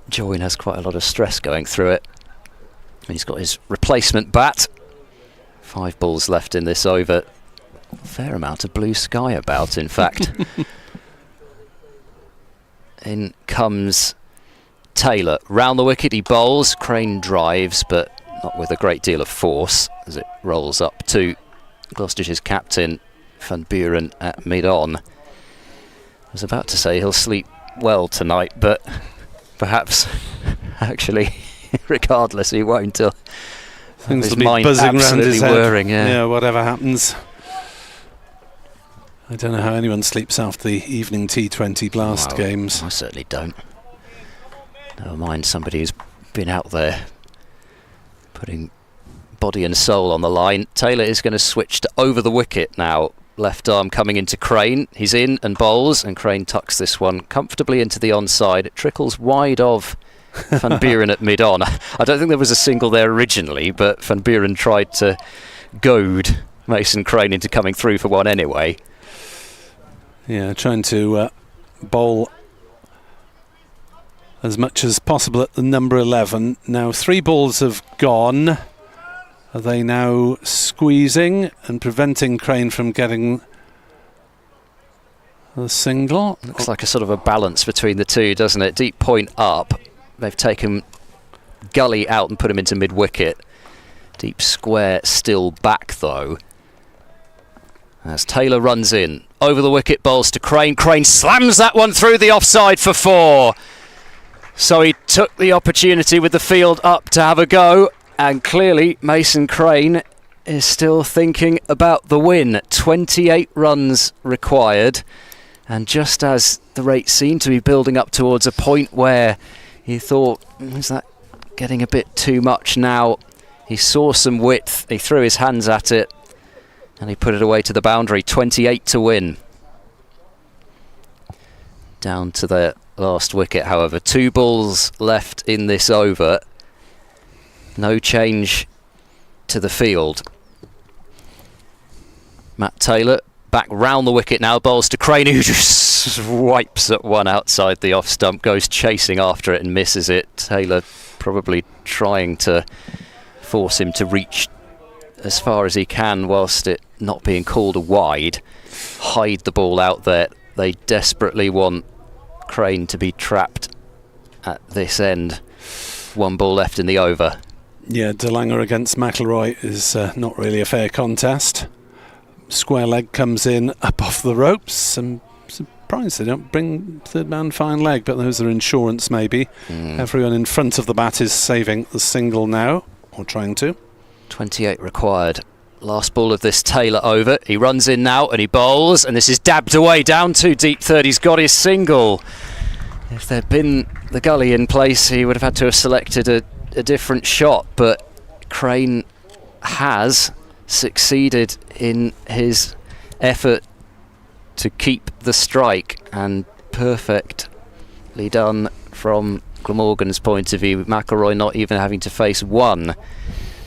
join has quite a lot of stress going through it. And he's got his replacement bat. 5 balls left in this over. Fair amount of blue sky about, in fact. In comes Taylor. Round the wicket he bowls. Crane drives, but not with a great deal of force as it rolls up to Gloucestershire's captain, Van Buren, at mid-on. I was about to say he'll sleep well tonight, but perhaps actually, regardless, he won't. Things will his mind be buzzing around his head. Whirring, yeah, whatever happens. I don't know how anyone sleeps after the evening T20 blast games. I certainly don't. Never mind somebody who's been out there putting body and soul on the line. Taylor is going to switch to over the wicket now. Left arm coming into Crane. He's in and bowls, and Crane tucks this one comfortably into the onside. It trickles wide of Van Buren at mid-on. I don't think there was a single there originally, but Van Buren tried to goad Mason Crane into coming through for one anyway. Yeah, trying to bowl as much as possible at the number 11. Now 3 balls have gone. Are they now squeezing and preventing Crane from getting the single? Looks like a sort of a balance between the two, doesn't it? Deep point up. They've taken Gully out and put him into mid-wicket. Deep square still back, though. As Taylor runs in. Over the wicket, bowls to Crane. Crane slams that one through the offside for 4. So he took the opportunity with the field up to have a go. And clearly Mason Crane is still thinking about the win. 28 runs required. And just as the rate seemed to be building up towards a point where he thought, is that getting a bit too much now? He saw some width, he threw his hands at it, and he put it away to the boundary. 28 to win. Down to the last wicket, however. 2 balls left in this over. No change to the field. Matt Taylor back round the wicket now, bowls to Crane, who just swipes at one outside the off stump, goes chasing after it and misses it. Taylor probably trying to force him to reach as far as he can whilst it not being called a wide. Hide the ball out there. They desperately want Crane to be trapped at this end. 1 ball left in the over. Yeah, De Lange against McIlroy is not really a fair contest. Square leg comes in up off the ropes. I'm surprised they don't bring third man fine leg, but those are insurance maybe. Everyone in front of the bat is saving the single now, or trying to. 28 required. Last ball of this Taylor over. He runs in now and he bowls, and this is dabbed away down to deep third. He's got his single. If there'd been the gully in place, he would have had to have selected a different shot, but Crane has succeeded in his effort to keep the strike, and perfectly done from Glamorgan's point of view. McIlroy not even having to face one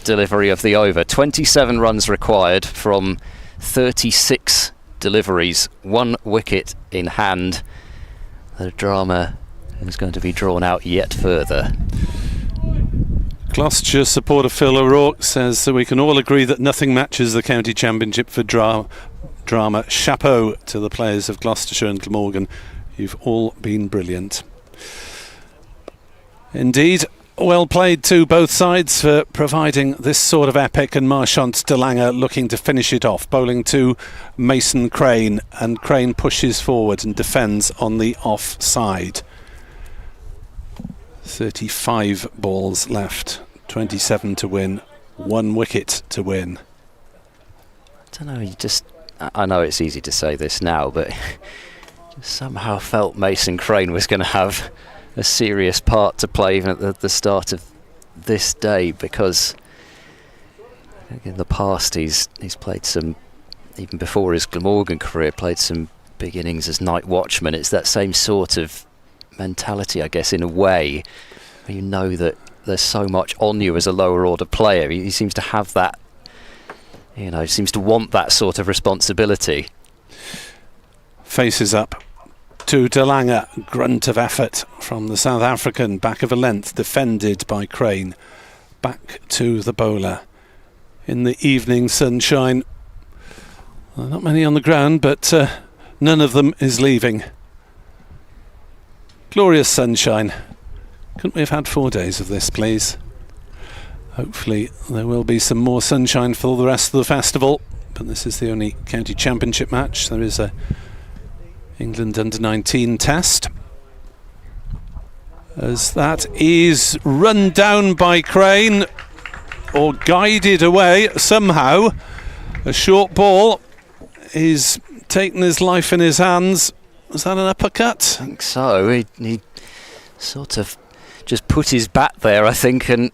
delivery of the over. 27 runs required from 36 deliveries, 1 wicket in hand. The drama is going to be drawn out yet further. Gloucestershire supporter Phil O'Rourke says that we can all agree that nothing matches the county championship for drama. Chapeau to the players of Gloucestershire and Glamorgan. You've all been brilliant. Indeed, well played to both sides for providing this sort of epic, and Marchant De Lange looking to finish it off, bowling to Mason Crane, and Crane pushes forward and defends on the off side. 35 balls left, 27 to win, 1 wicket to win. I don't know, I know it's easy to say this now, but just somehow felt Mason Crane was going to have a serious part to play even at the start of this day, because I think in the past he's played some, even before his Glamorgan career, played some big innings as night watchman. It's that same sort of mentality, I guess, in a way, where you know that there's so much on you as a lower order player. He seems to have that, you know, seems to want that sort of responsibility. Faces up to De Lange, grunt of effort from the South African, back of a length, defended by Crane. Back to the bowler in the evening sunshine. Well, not many on the ground, but none of them is leaving. Glorious sunshine. Couldn't we have had 4 days of this, please? Hopefully there will be some more sunshine for the rest of the festival, but this is the only county championship match. There is a England under-19 test, as that is run down by Crane, or guided away somehow. A short ball. He's taken his life in his hands. Was that an uppercut? I think so. He sort of just put his bat there, I think, and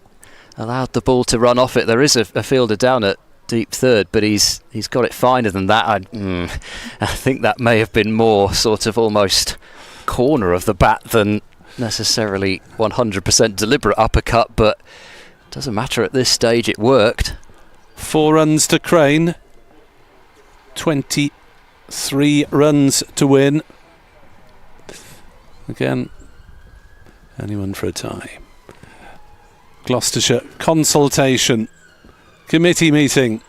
allowed the ball to run off it. There is a fielder down at deep third, but he's got it finer than that. I think that may have been more sort of almost corner of the bat than necessarily 100% deliberate uppercut, but it doesn't matter at this stage, it worked. 4 runs to Crane, 23 runs to win. Again, anyone for a tie. Gloucestershire consultation committee meeting.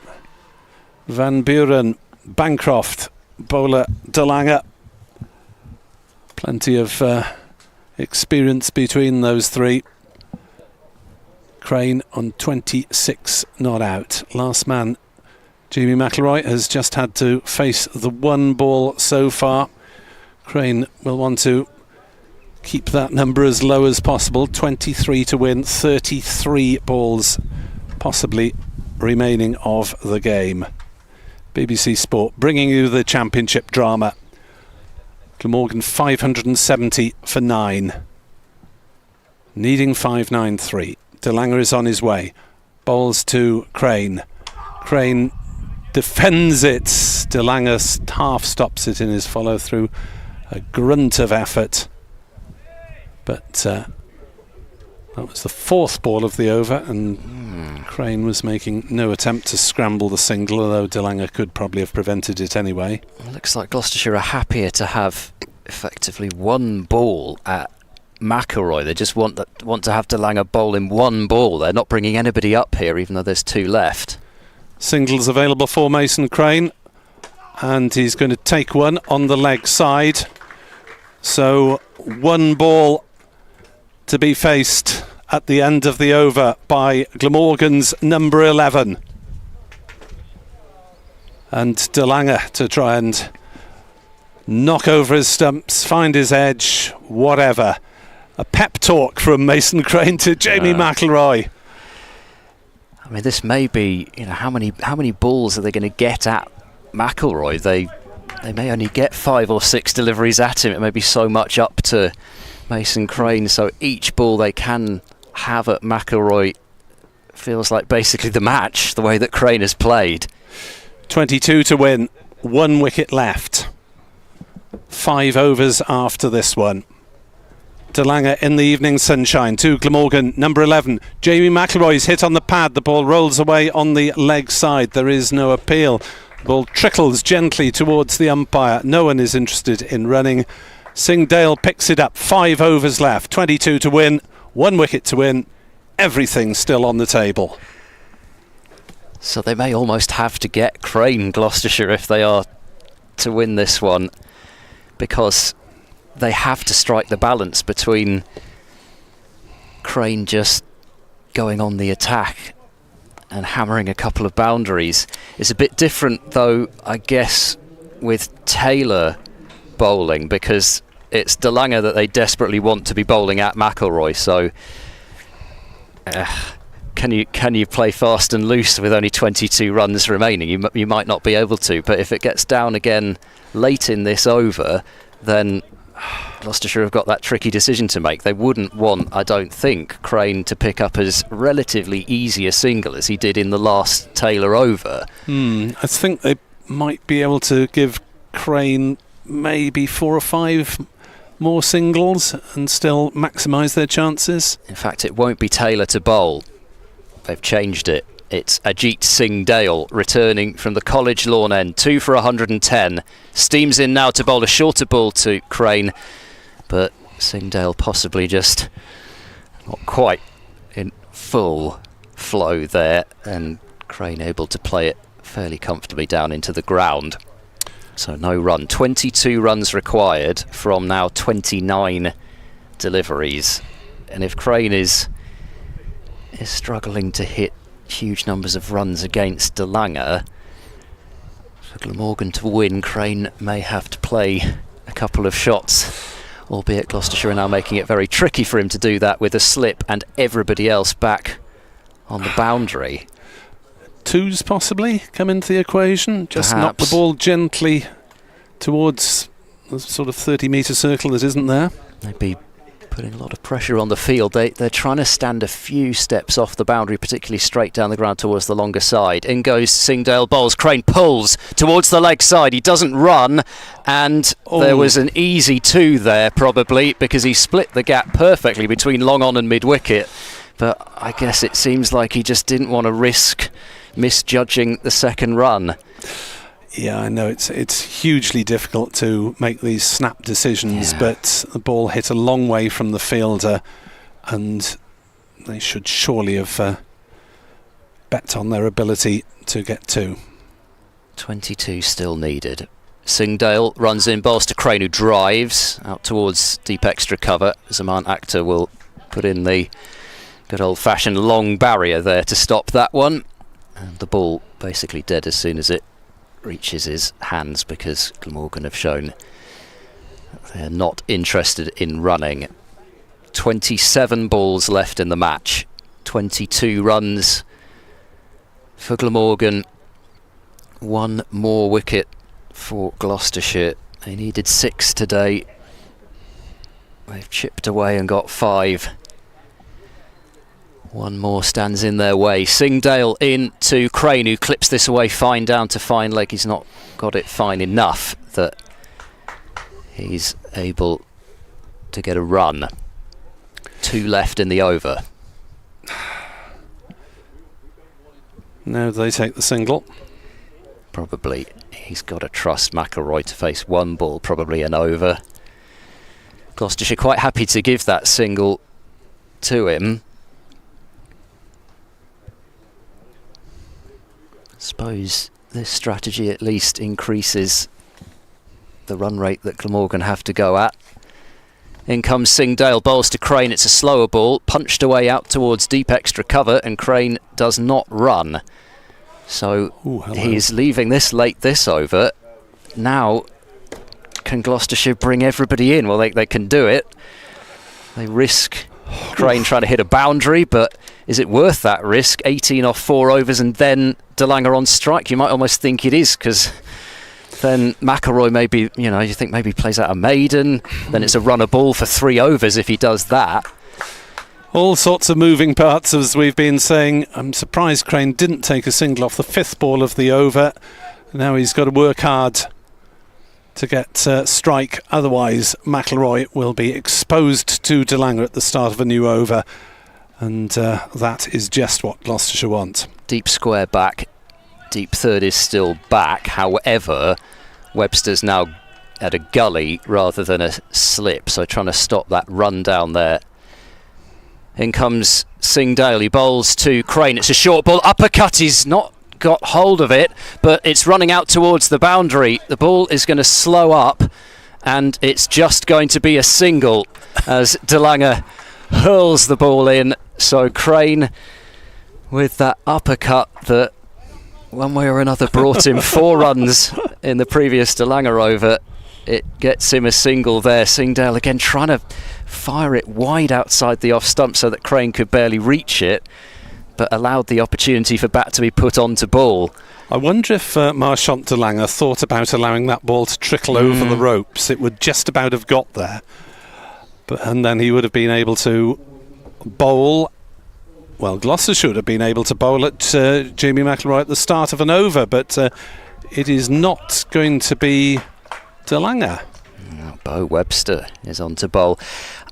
Van Buren, Bancroft, bowler De Lange. Plenty of experience between those three. Crane on 26 not out. Last man, Jamie McIlroy, has just had to face the 1 ball so far. Crane will want to keep that number as low as possible. 23 to win, 33 balls possibly remaining of the game. BBC Sport bringing you the championship drama. Glamorgan 570 for 9. Needing 593. De Lange is on his way. Bowls to Crane. Crane defends it. De Lange half stops it in his follow through. A grunt of effort. But that was the 4th ball of the over, and Crane was making no attempt to scramble the single, although De Lange could probably have prevented it anyway. It looks like Gloucestershire are happier to have effectively one ball at McIlroy. They just want to have De Lange bowl in one ball. They're not bringing anybody up here, even though there's 2 left. Singles available for Mason Crane, and he's going to take one on the leg side. So 1 ball to be faced at the end of the over by Glamorgan's number 11. And De Lange to try and knock over his stumps, find his edge, whatever. A pep talk from Mason Crane to Jamie McIlroy. I mean, this may be, how many balls are they going to get at McIlroy? They may only get 5 or 6 deliveries at him. It may be so much up to Mason Crane. So each ball they can have at McIlroy feels like basically the match, the way that Crane has played. 22 to win, 1 wicket left. 5 overs after this one. De Lange in the evening sunshine to Glamorgan, number 11. Jamie McIlroy's hit on the pad. The ball rolls away on the leg side. There is no appeal. The ball trickles gently towards the umpire. No one is interested in running. Singdale picks it up. 5 overs left. 22 to win. 1 wicket to win. Everything still on the table. So they may almost have to get Crane, Gloucestershire, if they are to win this one, because they have to strike the balance between Crane just going on the attack and hammering a couple of boundaries. It's a bit different, though, I guess, with Taylor bowling, because it's De Lange that they desperately want to be bowling at McIlroy. So can you play fast and loose with only 22 runs remaining? You might not be able to, but if it gets down again late in this over, then Gloucestershire have got that tricky decision to make. They wouldn't want, I don't think, Crane to pick up as relatively easy a single as he did in the last Taylor over. I think they might be able to give Crane maybe 4 or 5 more singles and still maximise their chances. In fact, it won't be Taylor to bowl. They've changed it. It's Ajit Singh Dale returning from the college lawn end. 2 for 110. Steams in now to bowl a shorter ball to Crane, but Singh Dale possibly just not quite in full flow there, and Crane able to play it fairly comfortably down into the ground. So no run. 22 runs required from now 29 deliveries. And if Crane is struggling to hit huge numbers of runs against De Lange, for Glamorgan to win, Crane may have to play a couple of shots, albeit Gloucestershire are now making it very tricky for him to do that with a slip and everybody else back on the boundary. 2s possibly come into the equation. Just knock the ball gently towards the sort of 30-metre circle that isn't there. They'd be putting a lot of pressure on the field. They're trying to stand a few steps off the boundary, particularly straight down the ground towards the longer side. In goes Singdale bowls. Crane pulls towards the leg side. He doesn't run, and there was an easy 2 there probably, because he split the gap perfectly between long on and mid-wicket. But I guess it seems like he just didn't want to risk misjudging the second run. Yeah, I know it's hugely difficult to make these snap decisions, but the ball hit a long way from the fielder, and they should surely have bet on their ability to get 2. 22 still needed. Singdale runs in, bowls to Crane, who drives out towards deep extra cover. Zaman Akhtar will put in the good old-fashioned long barrier there to stop that one. And the ball basically dead as soon as it reaches his hands, because Glamorgan have shown they're not interested in running. 27 balls left in the match. 22 runs for Glamorgan. One more wicket for Gloucestershire. They needed 6 today. They've chipped away and got 5. One more stands in their way. Singdale in to Crane, who clips this away fine down to fine leg. He's not got it fine enough that he's able to get a run. 2 left in the over. Now they take the single. Probably he's got to trust McIlroy to face one ball, probably an over. Gloucestershire quite happy to give that single to him. Suppose this strategy at least increases the run rate that Glamorgan have to go at. In comes Singdale, bowls to Crane. It's a slower ball, punched away out towards deep extra cover, and Crane does not run. So he's leaving this late this over. Now, can Gloucestershire bring everybody in? Well, they can do it. They risk Crane trying to hit a boundary, but is it worth that risk? 18 off 4 overs and then DeLange on strike? You might almost think it is, because then McIlroy maybe, you think maybe plays out a maiden, then it's a runner ball for 3 overs if he does that. All sorts of moving parts, as we've been saying. I'm surprised Crane didn't take a single off the 5th ball of the over. Now he's got to work hard to get strike, otherwise McIlroy will be exposed to DeLange at the start of a new over, and that is just what Gloucestershire want. Deep square back, deep third is still back. However, Webster's now at a gully rather than a slip, so trying to stop that run down there. In comes Singdale, he bowls to Crane. It's a short ball, uppercut, he's not got hold of it, but it's running out towards the boundary. The ball is going to slow up, and it's just going to be a single as DeLange hurls the ball in. So Crane, with that uppercut that one way or another brought him 4 runs in the previous DeLange over, it gets him a single there. Singdale again trying to fire it wide outside the off stump so that Crane could barely reach it, but allowed the opportunity for bat to be put onto ball. I wonder if Marchant DeLange thought about allowing that ball to trickle over the ropes. It would just about have got there, and then he would have been able to bowl. Well, Gloucester should have been able to bowl at Jamie McIlroy at the start of an over, but it is not going to be DeLange. Bo Webster is on to bowl.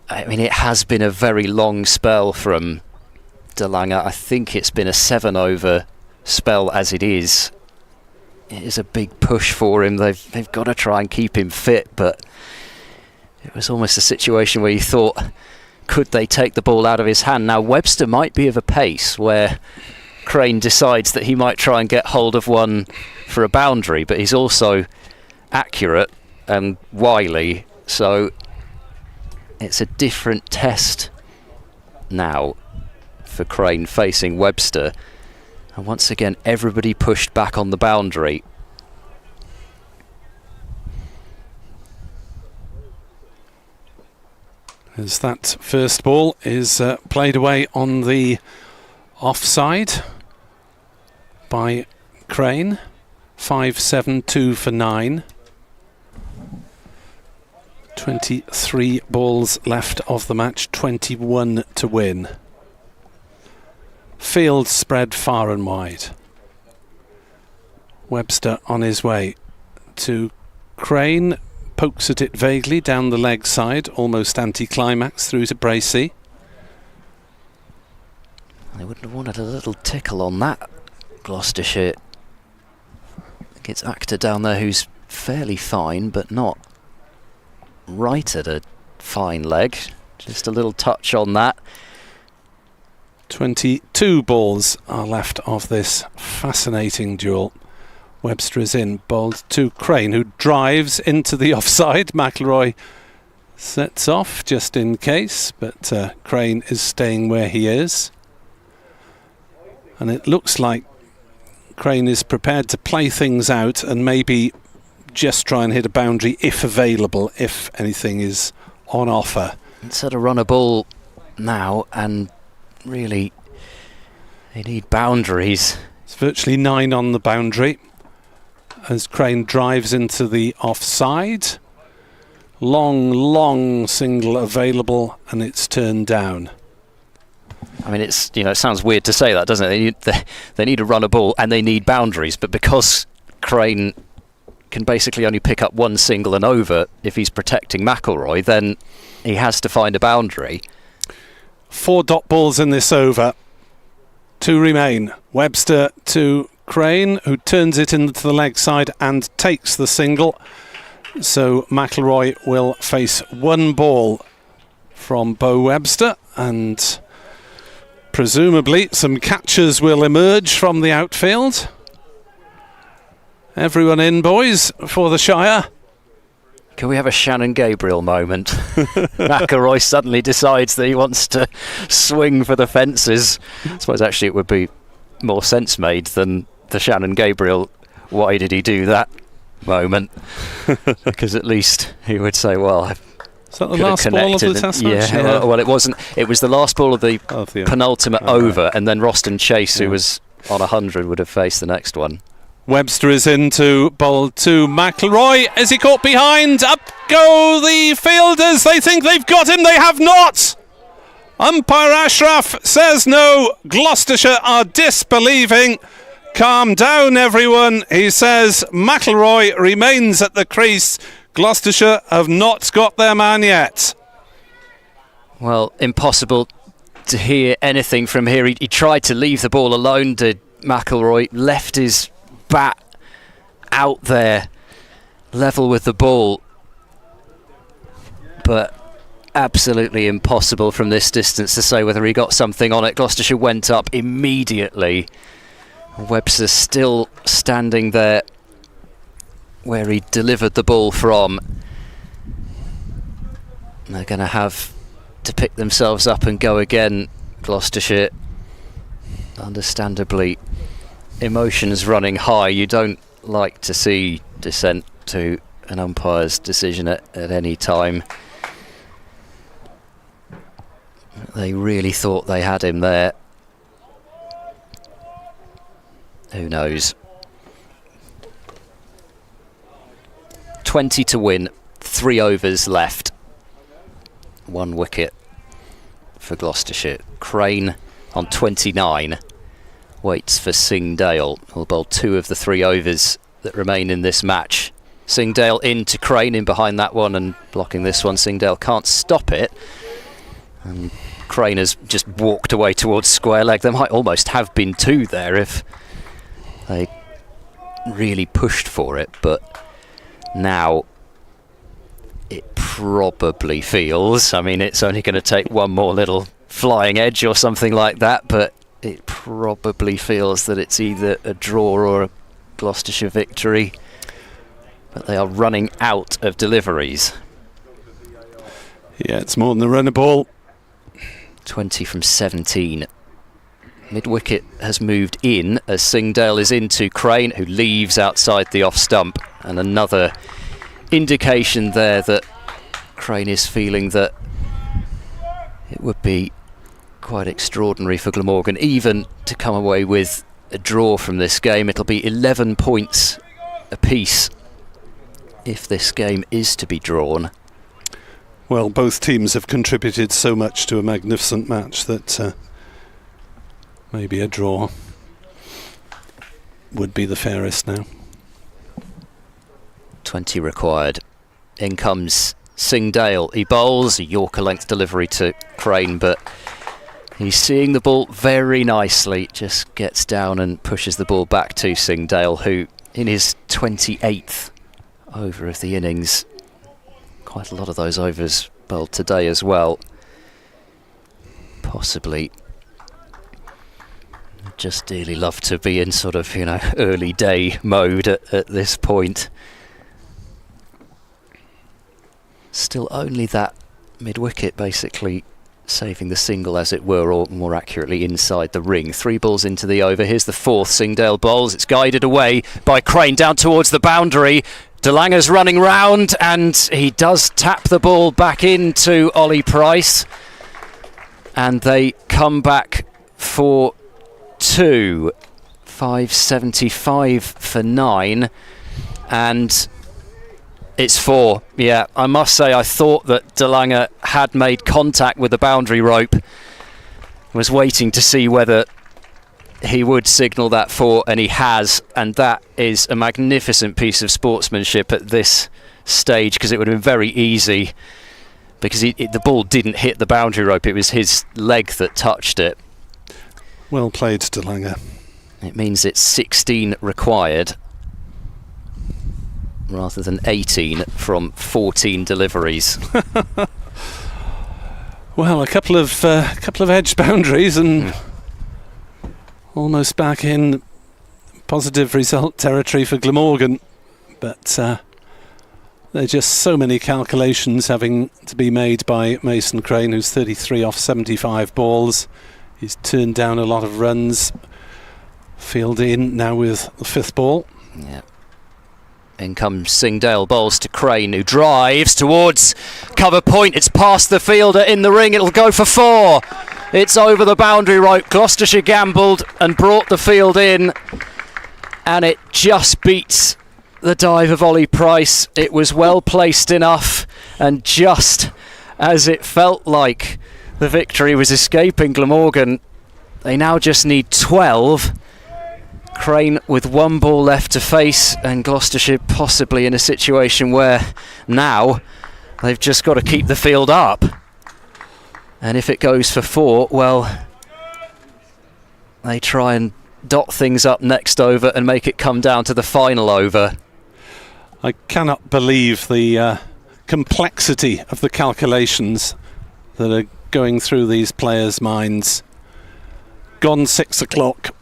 I mean, it has been a very long spell from DeLange. I think it's been a 7 over spell as it is. It is a big push for him. They've got to try and keep him fit, but it was almost a situation where you thought, could they take the ball out of his hand? Now, Webster might be of a pace where Crane decides that he might try and get hold of one for a boundary, but he's also accurate and wily, so it's a different test now for Crane facing Webster. And once again, everybody pushed back on the boundary. As that first ball is played away on the offside by Crane. 5-7, 2 for 9. 23 balls left of the match, 21 to win. Field spread far and wide. Webster on his way to Crane, pokes at it vaguely down the leg side, almost anti-climax through to Bracey. They wouldn't have wanted a little tickle on that, Gloucestershire. I think it's Actor down there who's fairly fine, but not right at a fine leg. Just a little touch on that. 22 balls are left of this fascinating duel. Webster is in, bowled to Crane, who drives into the offside. McIlroy sets off just in case, but Crane is staying where he is. And it looks like Crane is prepared to play things out and maybe just try and hit a boundary if available, if anything is on offer. Instead of run a ball now, and really they need boundaries It's virtually 9 on the boundary as Crane drives into the offside. Long single available, and it's turned down. I mean, it's, you know, it sounds weird to say that, doesn't it? They need to run a ball and they need boundaries, but because Crane can basically only pick up one single and over if he's protecting McIlroy, then he has to find a boundary. 4 dot balls in this over. 2 remain. Webster to Crane, who turns it into the leg side and takes the single. So McIlroy will face 1 ball from Bo Webster, and presumably some catches will emerge from the outfield. Everyone in, boys, for the Shire. Can we have a Shannon Gabriel moment? McIlroy suddenly decides that he wants to swing for the fences. I suppose actually it would be more sense made than the Shannon Gabriel, why did he do that moment? Because at least he would say, well, is that the last ball of the test match? Yeah, well, it wasn't. It was the last ball of the penultimate over, and then Roston Chase, who was on 100, would have faced the next one. Webster is into bowl 2. McIlroy, is he caught behind? Up go the fielders. They think they've got him. They have not. Umpire Ashraf says no. Gloucestershire are disbelieving. Calm down, everyone. He says McIlroy remains at the crease. Gloucestershire have not got their man yet. Well, impossible to hear anything from here. He tried to leave the ball alone, did McIlroy. Left his bat out there, level with the ball. But absolutely impossible from this distance to say whether he got something on it. Gloucestershire went up immediately. Webster still standing there where he delivered the ball from. They're going to have to pick themselves up and go again. Gloucestershire, understandably, emotions running high. You don't like to see dissent to an umpire's decision at any time. They really thought they had him there. Who knows? 20 to win, 3 overs left. 1 wicket for Gloucestershire. Crane on 29 waits for Singdale, who'll bowl 2 of the 3 overs that remain in this match. Singdale into Crane, in behind that one and blocking this one. Singdale can't stop it, and Crane has just walked away towards square leg. There might almost have been 2 there if they really pushed for it, but now it probably feels, I mean, it's only going to take one more little flying edge or something like that, but it probably feels that it's either a draw or a Gloucestershire victory. But they are running out of deliveries. Yeah, it's more than the runner ball. 20 from 17. Mid-wicket has moved in as Singdale is into Crane, who leaves outside the off stump. And another indication there that Crane is feeling that it would be quite extraordinary for Glamorgan even to come away with a draw from this game. It'll be 11 points apiece if this game is to be drawn. Well, both teams have contributed so much to a magnificent match that maybe a draw would be the fairest now. 20 required. In comes Singdale. He bowls a Yorker length delivery to Crane, but he's seeing the ball very nicely. Just gets down and pushes the ball back to Singdale, who in his 28th over of the innings, quite a lot of those overs bowled today as well. Possibly just dearly love to be in sort of, you know, early day mode at this point. Still only that mid-wicket basically saving the single, as it were, or more accurately inside the ring. 3 balls into the over. Here's the 4th. Singdale bowls. It's guided away by Crane down towards the boundary. DeLanger's running round and he does tap the ball back into Ollie Price, and they come back for 2. 5.75 for 9, and it's 4. Yeah, I must say I thought that De Lange had made contact with the boundary rope, was waiting to see whether he would signal that 4, and he has, and that is a magnificent piece of sportsmanship at this stage, because it would have been very easy, because the ball didn't hit the boundary rope, it was his leg that touched it. Well played, De Lange. It means it's 16 required rather than 18 from 14 deliveries. Well, a couple of edge boundaries and almost back in positive result territory for Glamorgan, but there are just so many calculations having to be made by Mason Crane, who's 33 off 75 balls. He's turned down a lot of runs. Field in now with the 5th ball. Yeah. In comes Singdale, bowls to Crane, who drives towards cover point. It's past the fielder in the ring. It'll go for 4. It's over the boundary rope. Gloucestershire gambled and brought the field in, and it just beats the dive of Ollie Price. It was well placed enough, and just as it felt like the victory was escaping Glamorgan, they now just need 12. Crane with 1 ball left to face, and Gloucestershire possibly in a situation where now they've just got to keep the field up. And if it goes for 4, well, they try and dot things up next over and make it come down to the final over. I cannot believe the complexity of the calculations that are going through these players' minds. Gone 6 o'clock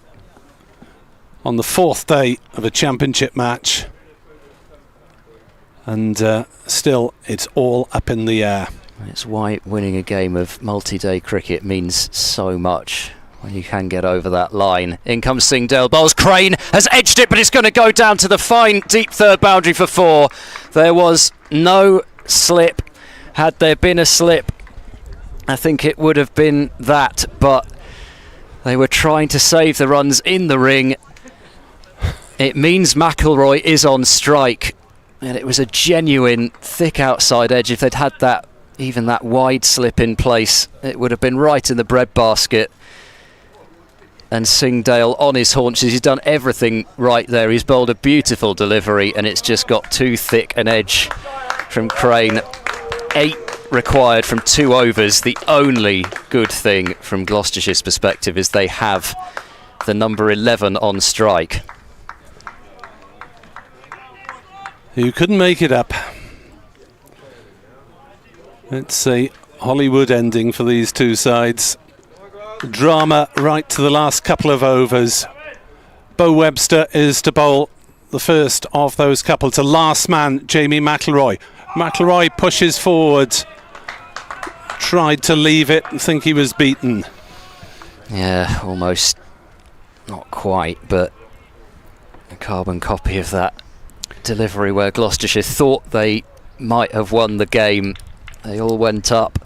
on the 4th day of a championship match, and still it's all up in the air. It's why winning a game of multi-day cricket means so much, when you can get over that line. In comes Singdale, bowls. Crane has edged it, but it's going to go down to the fine deep 3rd boundary for 4. There was no slip. Had there been a slip, I think it would have been that, but they were trying to save the runs in the ring. It means McIlroy is on strike, and it was a genuine thick outside edge. If they'd had that, even that wide slip in place, it would have been right in the breadbasket. And Singdale on his haunches, he's done everything right there. He's bowled a beautiful delivery, and it's just got too thick an edge from Crane. 8 required from 2 overs. The only good thing from Gloucestershire's perspective is they have the number 11 on strike. You couldn't make it up. It's a Hollywood ending for these two sides. Drama right to the last couple of overs. Bo Webster is to bowl the first of those couple to last man, Jamie McIlroy. McIlroy pushes forward. Tried to leave it and think he was beaten. Yeah, almost. Not quite, but a carbon copy of that delivery where Gloucestershire thought they might have won the game. They all went up.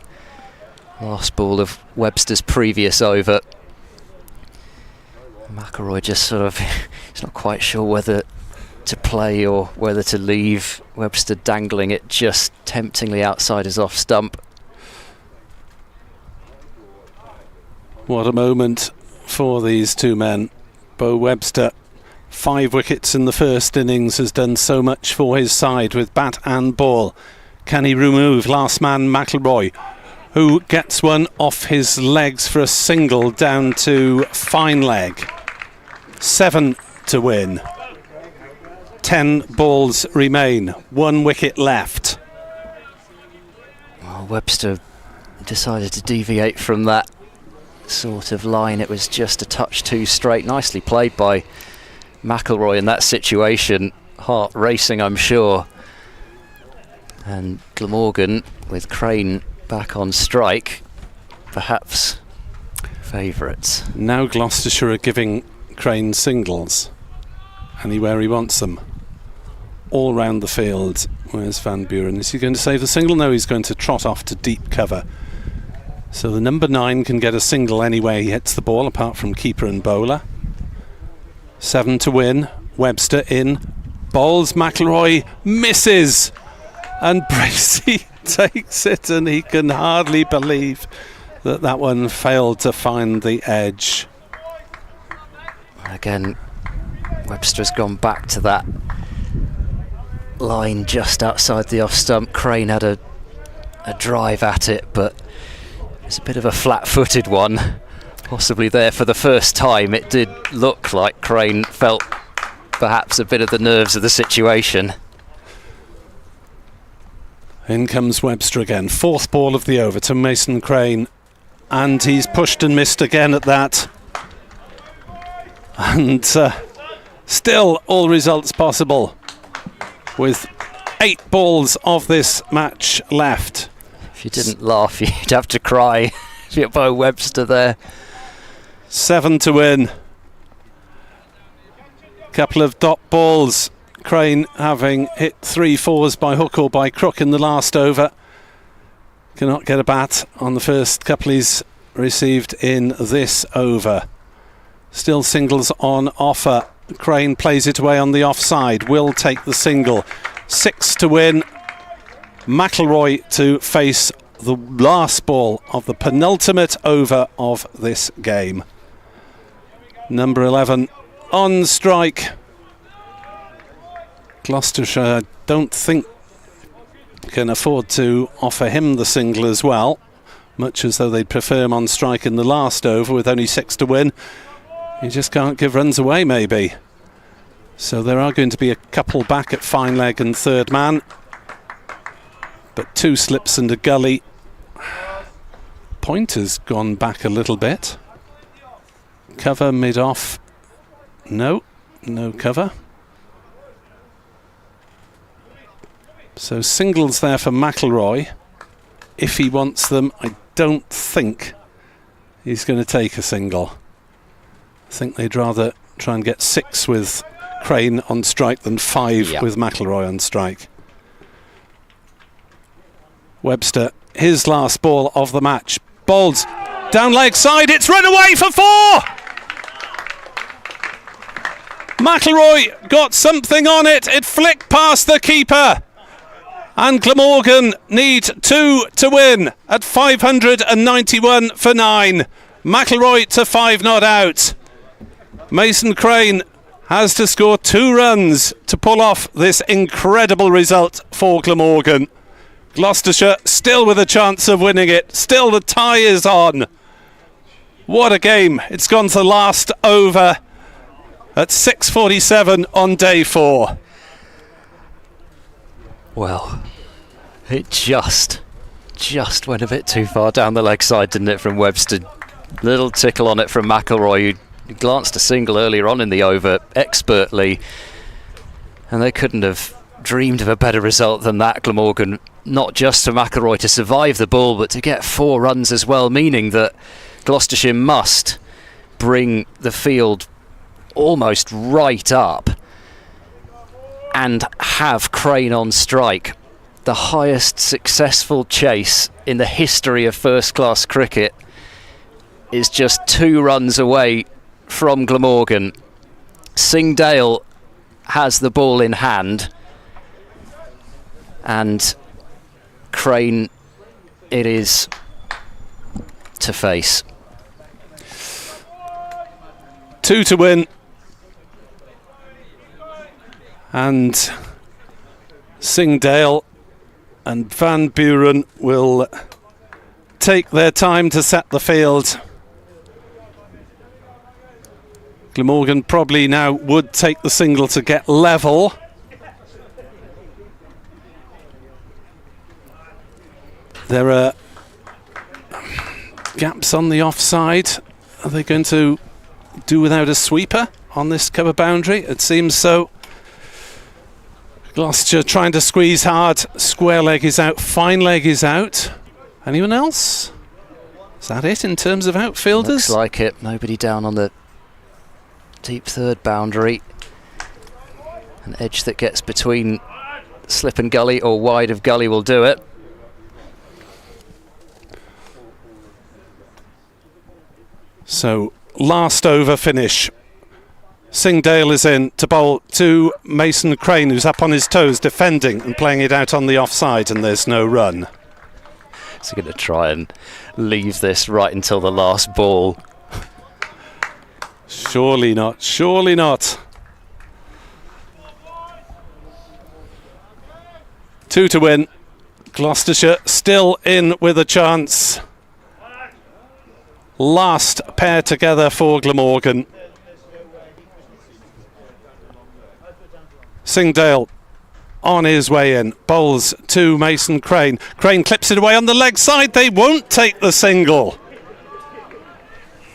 Last ball of Webster's previous over. McIlroy just sort of, he's not quite sure whether to play or whether to leave. Webster dangling it just temptingly outside his off stump. What a moment for these two men. Bo Webster, 5 wickets in the first innings, has done so much for his side with bat and ball. Can he remove last man McIlroy, who gets one off his legs for a single down to fine leg? 7 to win. 10 balls remain. 1 wicket left. Well, Webster decided to deviate from that sort of line. It was just a touch too straight. Nicely played by McIlroy in that situation. Heart racing, I'm sure. And Glamorgan, with Crane back on strike, perhaps favourites. Now Gloucestershire are giving Crane singles anywhere he wants them. All round the field. Where's Van Buren? Is he going to save the single? No, he's going to trot off to deep cover. So the number 9 can get a single anywhere he hits the ball, apart from keeper and bowler. 7 to win. Webster in. Bowls. McIlroy misses. And Bracey takes it, and he can hardly believe that one failed to find the edge. Again, Webster has gone back to that line just outside the off stump. Crane had a drive at it, but it's a bit of a flat-footed one. Possibly there for the first time. It did look like Crane felt perhaps a bit of the nerves of the situation. In comes Webster again. 4th ball of the over to Mason Crane. And he's pushed and missed again at that. And still all results possible with 8 balls of this match left. If you didn't laugh, you'd have to cry. You're Bo Webster there. 7 to win. Couple of dot balls. Crane having hit 3 4s by hook or by crook in the last over. Cannot get a bat on the first couple he's received in this over. Still singles on offer. Crane plays it away on the offside. Will take the single. 6 to win. McIlroy to face the last ball of the penultimate over of this game. Number 11 on strike. Gloucestershire, I don't think, can afford to offer him the single as well, much as though they'd prefer him on strike in the last over with only 6 to win. You just can't give runs away, maybe. So there are going to be a couple back at fine leg and third man, but 2 slips and a gully. Point has gone back a little bit. Cover mid-off. No cover. So singles there for McIlroy. If he wants them, I don't think he's going to take a single. I think they'd rather try and get 6 with Crane on strike than 5 with McIlroy on strike. Webster, his last ball of the match. Bowls down leg side, it's run away for 4! McIlroy got something on it, it flicked past the keeper. And Glamorgan need 2 to win at 591 for 9. McIlroy to 5 not out. Mason Crane has to score 2 runs to pull off this incredible result for Glamorgan. Gloucestershire still with a chance of winning it. Still the tie is on. What a game. It's gone to the last over at 6:47 on day 4. Well, it just went a bit too far down the leg side, didn't it, from Webster? Little tickle on it from McIlroy, who glanced a single earlier on in the over expertly, and they couldn't have dreamed of a better result than that. Glamorgan, not just for McIlroy to survive the ball, but to get 4 runs as well, meaning that Gloucestershire must bring the field almost right up and have Crane on strike. The highest successful chase in the history of first-class cricket is just 2 runs away from Glamorgan. Singdale has the ball in hand, and Crane it is to face. 2 to win. And Singdale and Van Buren will take their time to set the field. Glamorgan probably now would take the single to get level. There are gaps on the offside. Are they going to do without a sweeper on this cover boundary? It seems so. Gloucestershire trying to squeeze hard. Square leg is out. Fine leg is out. Anyone else? Is that it in terms of outfielders? Looks like it. Nobody down on the deep third boundary. An edge that gets between slip and gully or wide of gully will do it. So last over finish Singdale is in to bowl to Mason Crane, who's up on his toes defending and playing it out on the offside, and there's no run. So going to try and leave this right until the last ball. Surely not, surely not. 2 to win. Gloucestershire still in with a chance. Last pair together for Glamorgan. Singdale on his way in, bowls to Mason Crane. Crane clips it away on the leg side. They won't take the single.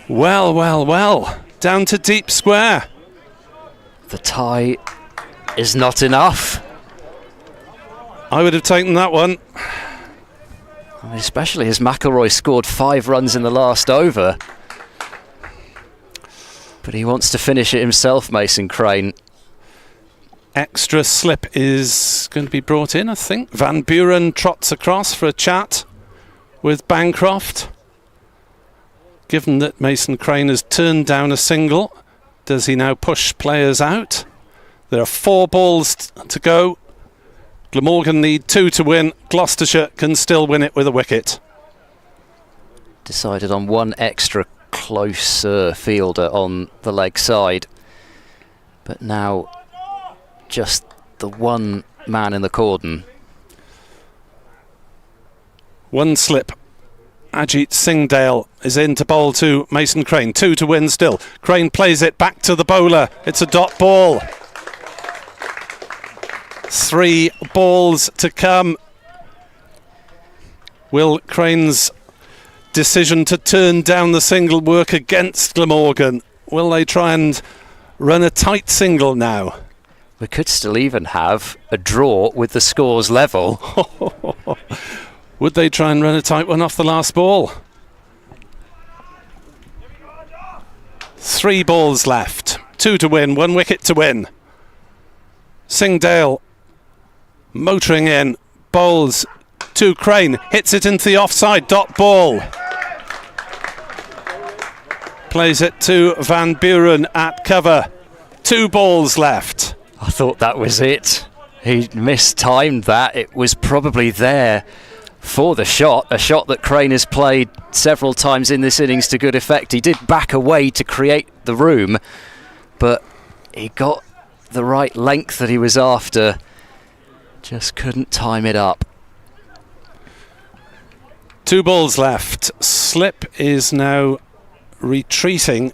Well, well, well. Down to deep square. The tie is not enough. I would have taken that one. Especially as McIlroy scored 5 runs in the last over. But he wants to finish it himself, Mason Crane. Extra slip is going to be brought in, I think. Van Buren trots across for a chat with Bancroft. Given that Mason Crane has turned down a single, does he now push players out? There are 4 balls to go. Glamorgan need 2 to win. Gloucestershire can still win it with a wicket. Decided on 1 extra closer fielder on the leg side. But now just the 1 man in the cordon. 1 slip. Ajit Singdale is in to bowl to Mason Crane. 2 to win still. Crane plays it back to the bowler. It's a dot ball. 3 balls to come. Will Crane's decision to turn down the single work against Glamorgan? Will they try and run a tight single now? We could still even have a draw with the scores level. Would they try and run a tight one off the last ball? 3 balls left. 2 to win, 1 wicket to win. Singdale motoring in, bowls to Crane, hits it into the offside, dot ball. Plays it to Van Buren at cover. 2 balls left. I thought that was it. He mistimed that. It was probably there for the shot, a shot that Crane has played several times in this innings to good effect. He did back away to create the room, but he got the right length that he was after. Just couldn't time it up. 2 balls left. Slip is now retreating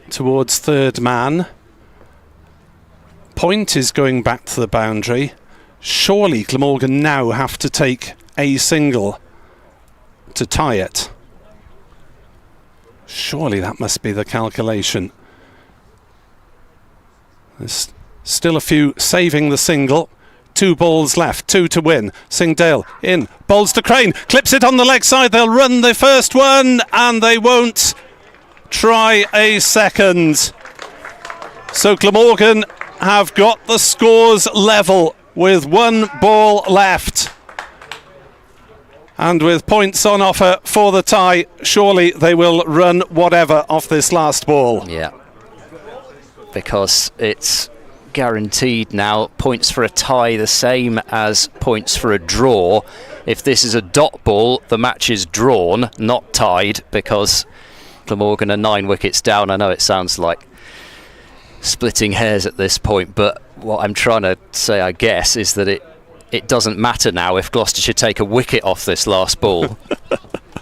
towards third man. Point is going back to the boundary. Surely Glamorgan now have to take a single to tie it. Surely that must be the calculation. There's still a few saving the single. 2 balls left, 2 to win. Singdale in, bowls to Crane, clips it on the leg side. They'll run the first one and they won't try a second. So Glamorgan have got the scores level with 1 ball left. And with points on offer for the tie, surely they will run whatever off this last ball. Yeah, because it's guaranteed now. Points for a tie the same as points for a draw. If this is a dot ball, the match is drawn, not tied, because Glamorgan are 9 wickets down. I know it sounds like splitting hairs at this point, but what I'm trying to say, I guess, is that it doesn't matter now if Gloucestershire take a wicket off this last ball.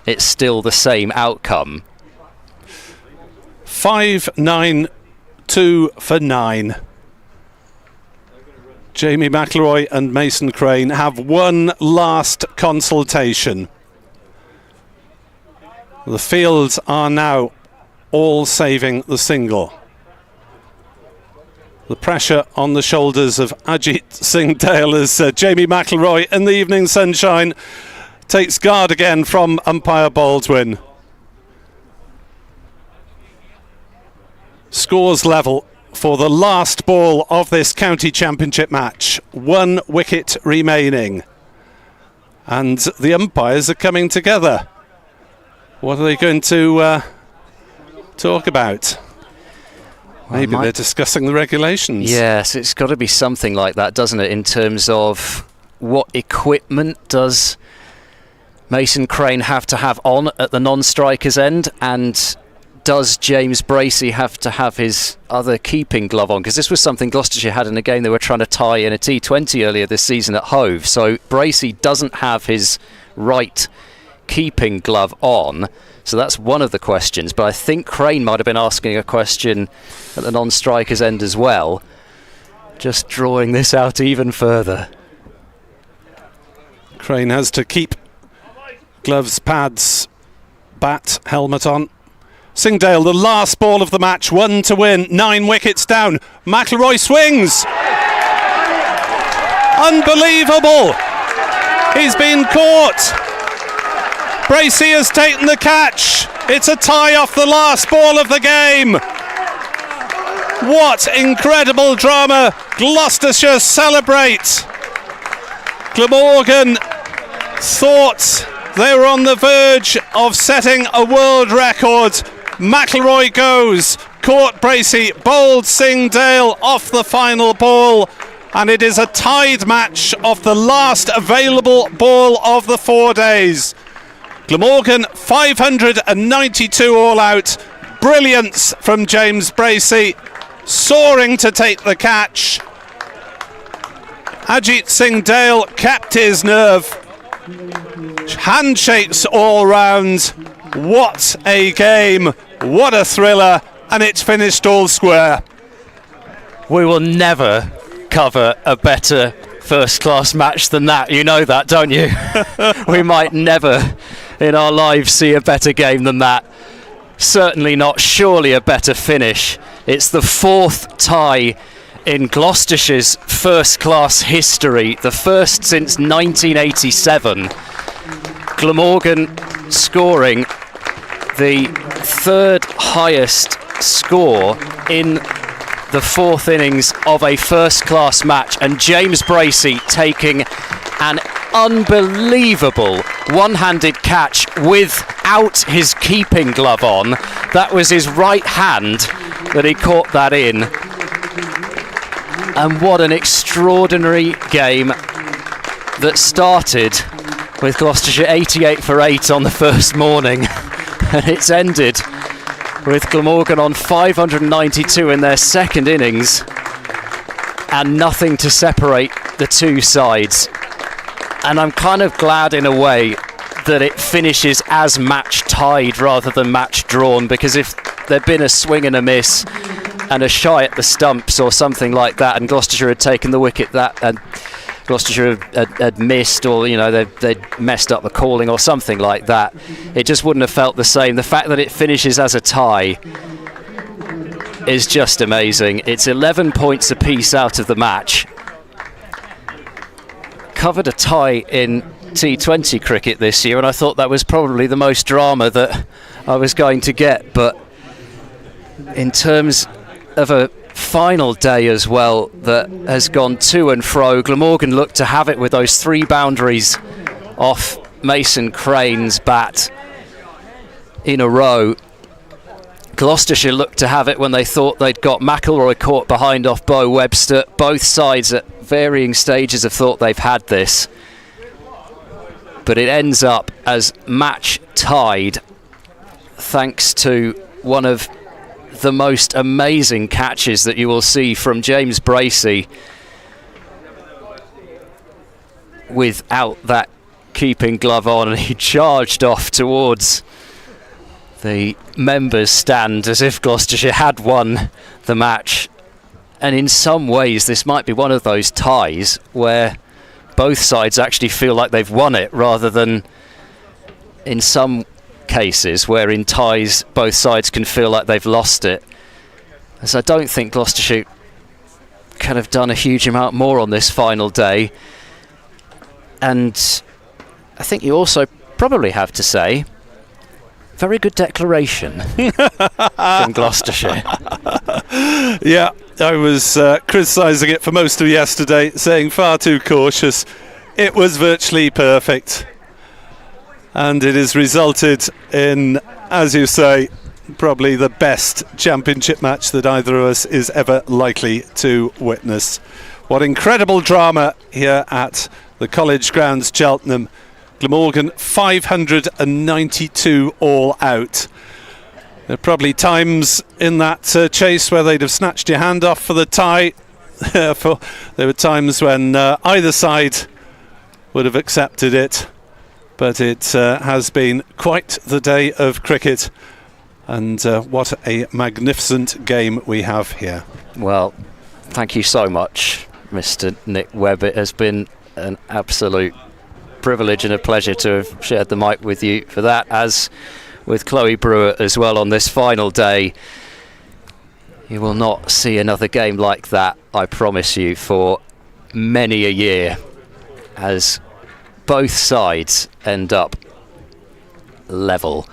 It's still the same outcome. 5-9, 2 for 9. Jamie McIlroy and Mason Crane have one last consultation. The fields are now all saving the single. The pressure on the shoulders of Ajit Singdale as Jamie McIlroy in the evening sunshine takes guard again from umpire Baldwin. Scores level for the last ball of this county championship match. 1 wicket remaining. And the umpires are coming together. What are they going to talk about? Maybe they're discussing the regulations. Yes, it's got to be something like that, doesn't it, in terms of what equipment does Mason Crane have to have on at the non-striker's end, and does James Bracey have to have his other keeping glove on? Because this was something Gloucestershire had in a game they were trying to tie in a T20 earlier this season at Hove. So Bracey doesn't have his right keeping glove on. So that's one of the questions. But I think Crane might have been asking a question at the non-striker's end as well, just drawing this out even further. Crane has to keep gloves, pads, bat, helmet on. Singdale, the last ball of the match, 1 to win, 9 wickets down. McIlroy swings. Unbelievable. He's been caught. Bracey has taken the catch. It's a tie off the last ball of the game. What incredible drama. Gloucestershire celebrate. Glamorgan thought they were on the verge of setting a world record. McIlroy goes, caught Bracey, bowled Singdale off the final ball, and it is a tied match of the last available ball of the 4 days. Glamorgan 592 all out. Brilliance from James Bracey, soaring to take the catch. Ajit Singdale kept his nerve. Handshakes all round. What a game, what a thriller, and it's finished all square. We will never cover a better first-class match than that. You know that, don't you? We might never in our lives see a better game than that. Certainly not, surely a better finish. It's the 4th tie in Gloucestershire's first-class history, the first since 1987. Glamorgan scoring the 3rd highest score in the 4th innings of a first-class match, and James Bracey taking an unbelievable one-handed catch without his keeping glove on. That was his right hand that he caught that in. And what an extraordinary game that started with Gloucestershire 88 for 8 on the first morning, and it's ended with Glamorgan on 592 in their 2nd innings, and nothing to separate the two sides. And I'm kind of glad in a way that it finishes as match tied rather than match drawn, because if there'd been a swing and a miss and a shy at the stumps or something like that, and Gloucestershire had taken the wicket that and Gloucestershire had missed, or they'd messed up the calling or something like that, it just wouldn't have felt the same. The fact that it finishes as a tie is just amazing. It's 11 points apiece out of the match. Covered a tie in T20 cricket this year, and I thought that was probably the most drama that I was going to get, but in terms of a final day as well that has gone to and fro, Glamorgan looked to have it with those 3 boundaries off Mason Crane's bat in a row. Gloucestershire looked to have it when they thought they'd got McIlroy caught behind off Bo Webster. Both sides at varying stages have thought they've had this, but it ends up as match tied thanks to one of the most amazing catches that you will see from James Bracey without that keeping glove on, and he charged off towards the members' stand as if Gloucestershire had won the match. And in some ways this might be one of those ties where both sides actually feel like they've won it, rather than in some cases where in ties both sides can feel like they've lost it. As I don't think Gloucestershire can have done a huge amount more on this final day. And I think you also probably have to say, very good declaration from Gloucestershire. Yeah, I was criticising it for most of yesterday, saying far too cautious. It was virtually perfect, and it has resulted in, as you say, probably the best championship match that either of us is ever likely to witness. What incredible drama here at the College Grounds, Cheltenham. Glamorgan 592 all out. There are probably times in that chase where they'd have snatched your hand off for the tie. There were times when either side would have accepted it, but it has been quite the day of cricket, and what a magnificent game we have here. Well, thank you so much, Mr. Nick Webb. It has been an absolute privilege and a pleasure to have shared the mic with you for that, as with Chloe Brewer as well on this final day. You will not see another game like that, I promise you, for many a year, as both sides end up level.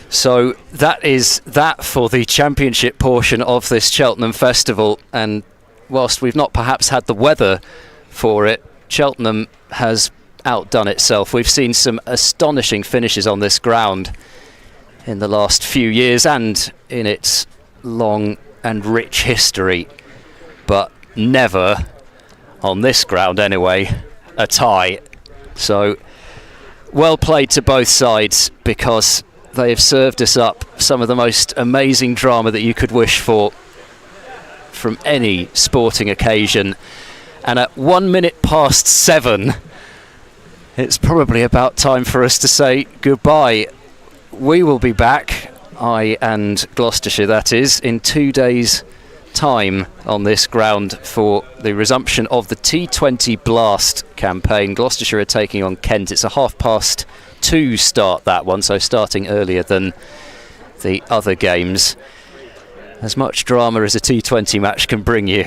So that is that for the championship portion of this Cheltenham Festival, and whilst we've not perhaps had the weather for it, Cheltenham has outdone itself. We've seen some astonishing finishes on this ground in the last few years and in its long and rich history, but never, on this ground anyway, a tie. So well played to both sides, because they have served us up some of the most amazing drama that you could wish for from any sporting occasion. And at 7:01, it's probably about time for us to say goodbye. We will be back, I and Gloucestershire that is, in 2 days' time on this ground for the resumption of the T20 Blast campaign. Gloucestershire are taking on Kent. It's a 2:30 start, that one, so starting earlier than the other games. As much drama as a T20 match can bring you.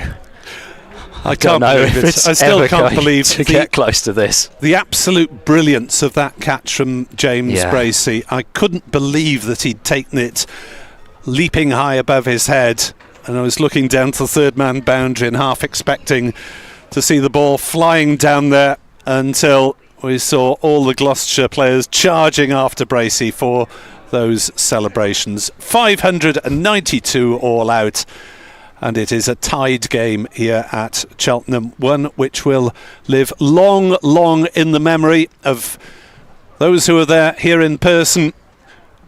I can't believe it. I still can't believe to get close to this. The absolute brilliance of that catch from James Bracey. I couldn't believe that he'd taken it leaping high above his head, and I was looking down to the third man boundary and half expecting to see the ball flying down there, until we saw all the Gloucestershire players charging after Bracey for those celebrations. 592 all out. And it is a tied game here at Cheltenham, one which will live long, long in the memory of those who are there here in person,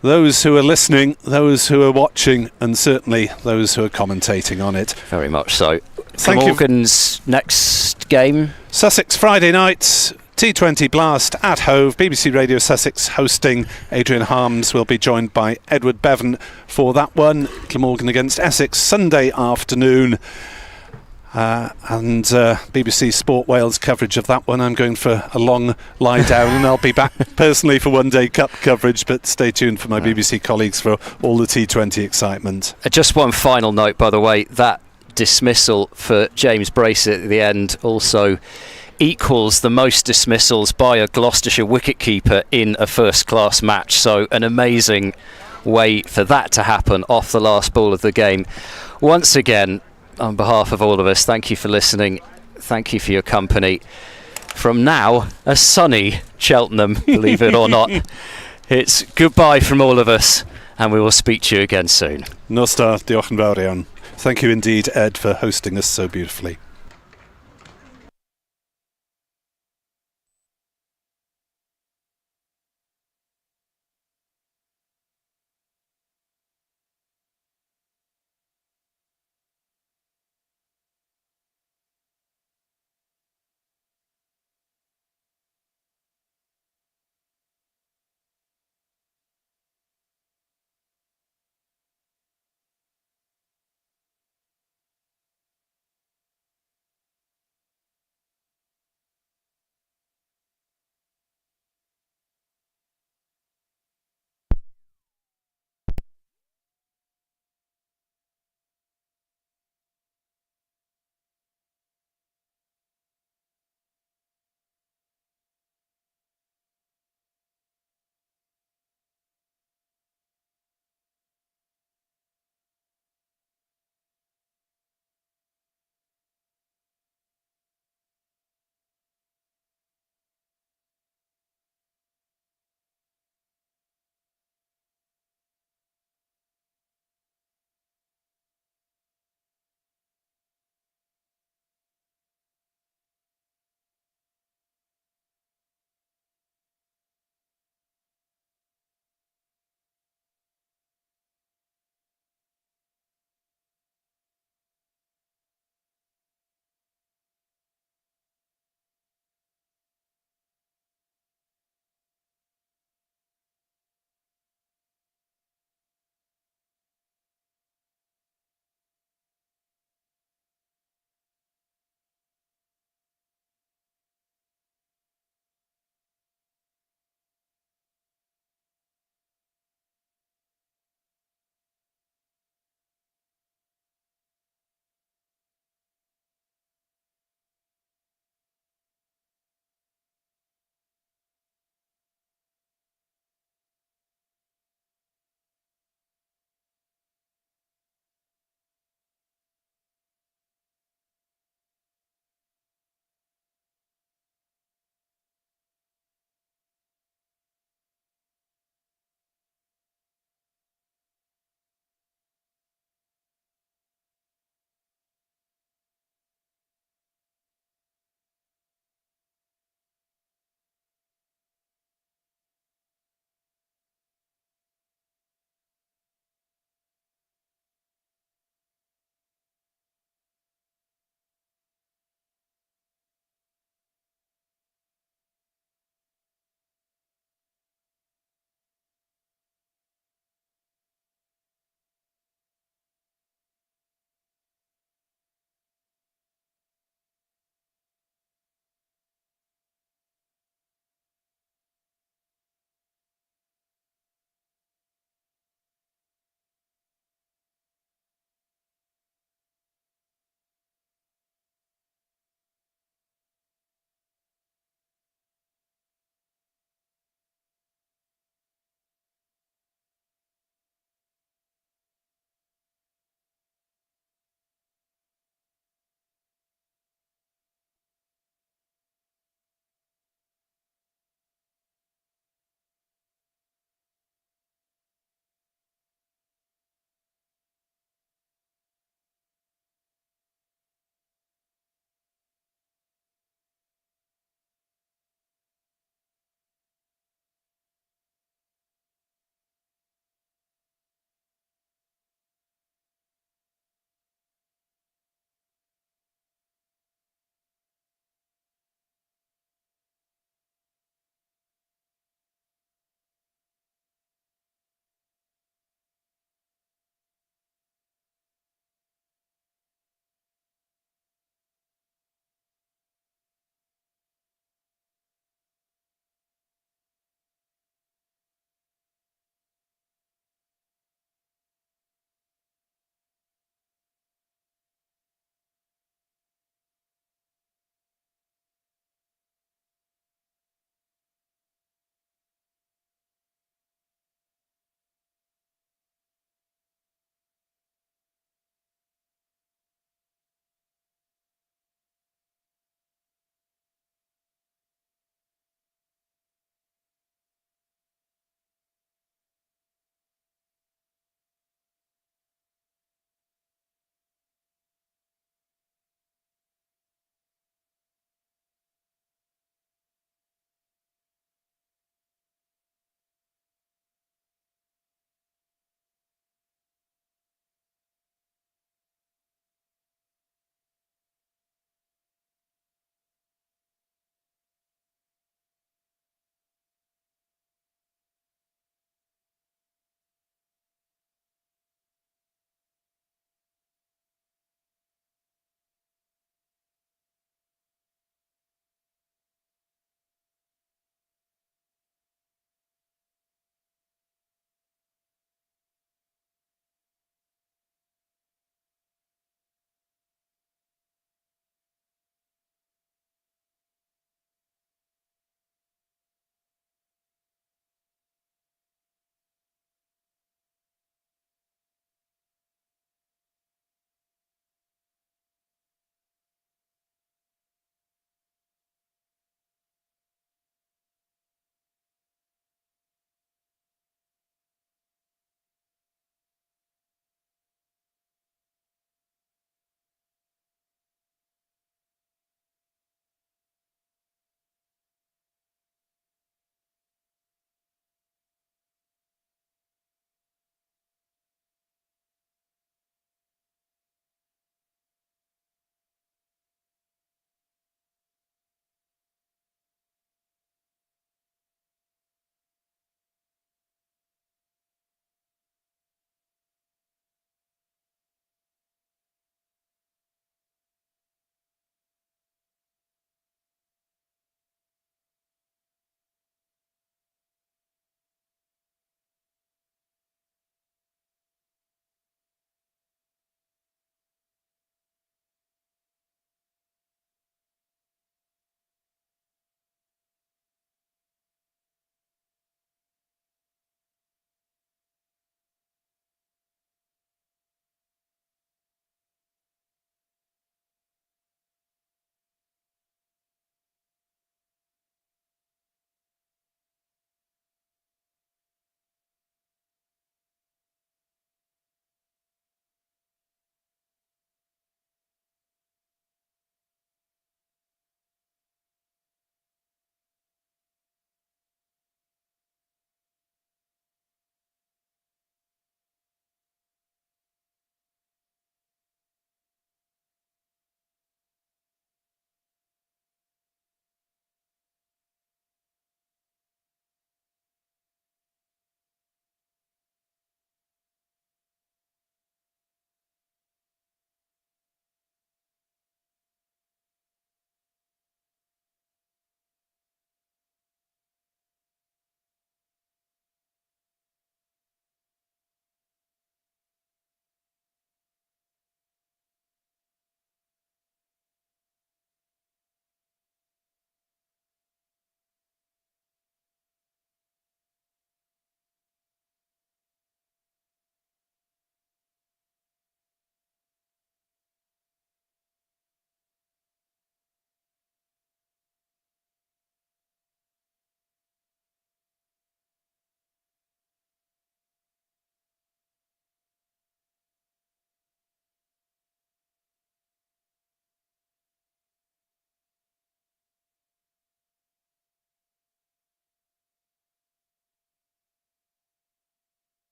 those who are listening, those who are watching, and certainly those who are commentating on it. Very much so. Thank you. Glamorgan's next game? Sussex, Friday night. T20 Blast at Hove. BBC Radio Sussex hosting. Adrian Harms will be joined by Edward Bevan for that one. Glamorgan against Essex Sunday afternoon. And BBC Sport Wales coverage of that one. I'm going for a long lie down, and I'll be back personally for one day cup coverage, but stay tuned for my BBC colleagues for all the T20 excitement. Just one final note, by the way, that dismissal for James Bracey at the end also equals the most dismissals by a Gloucestershire wicketkeeper in a first-class match. So an amazing way for that to happen off the last ball of the game. Once again, on behalf of all of us, thank you for listening. Thank you for your company. From now, a sunny Cheltenham, believe it or not. It's goodbye from all of us, and we will speak to you again soon. Nostar, diolch yn fawr iawn. Thank you indeed, Ed, for hosting us so beautifully.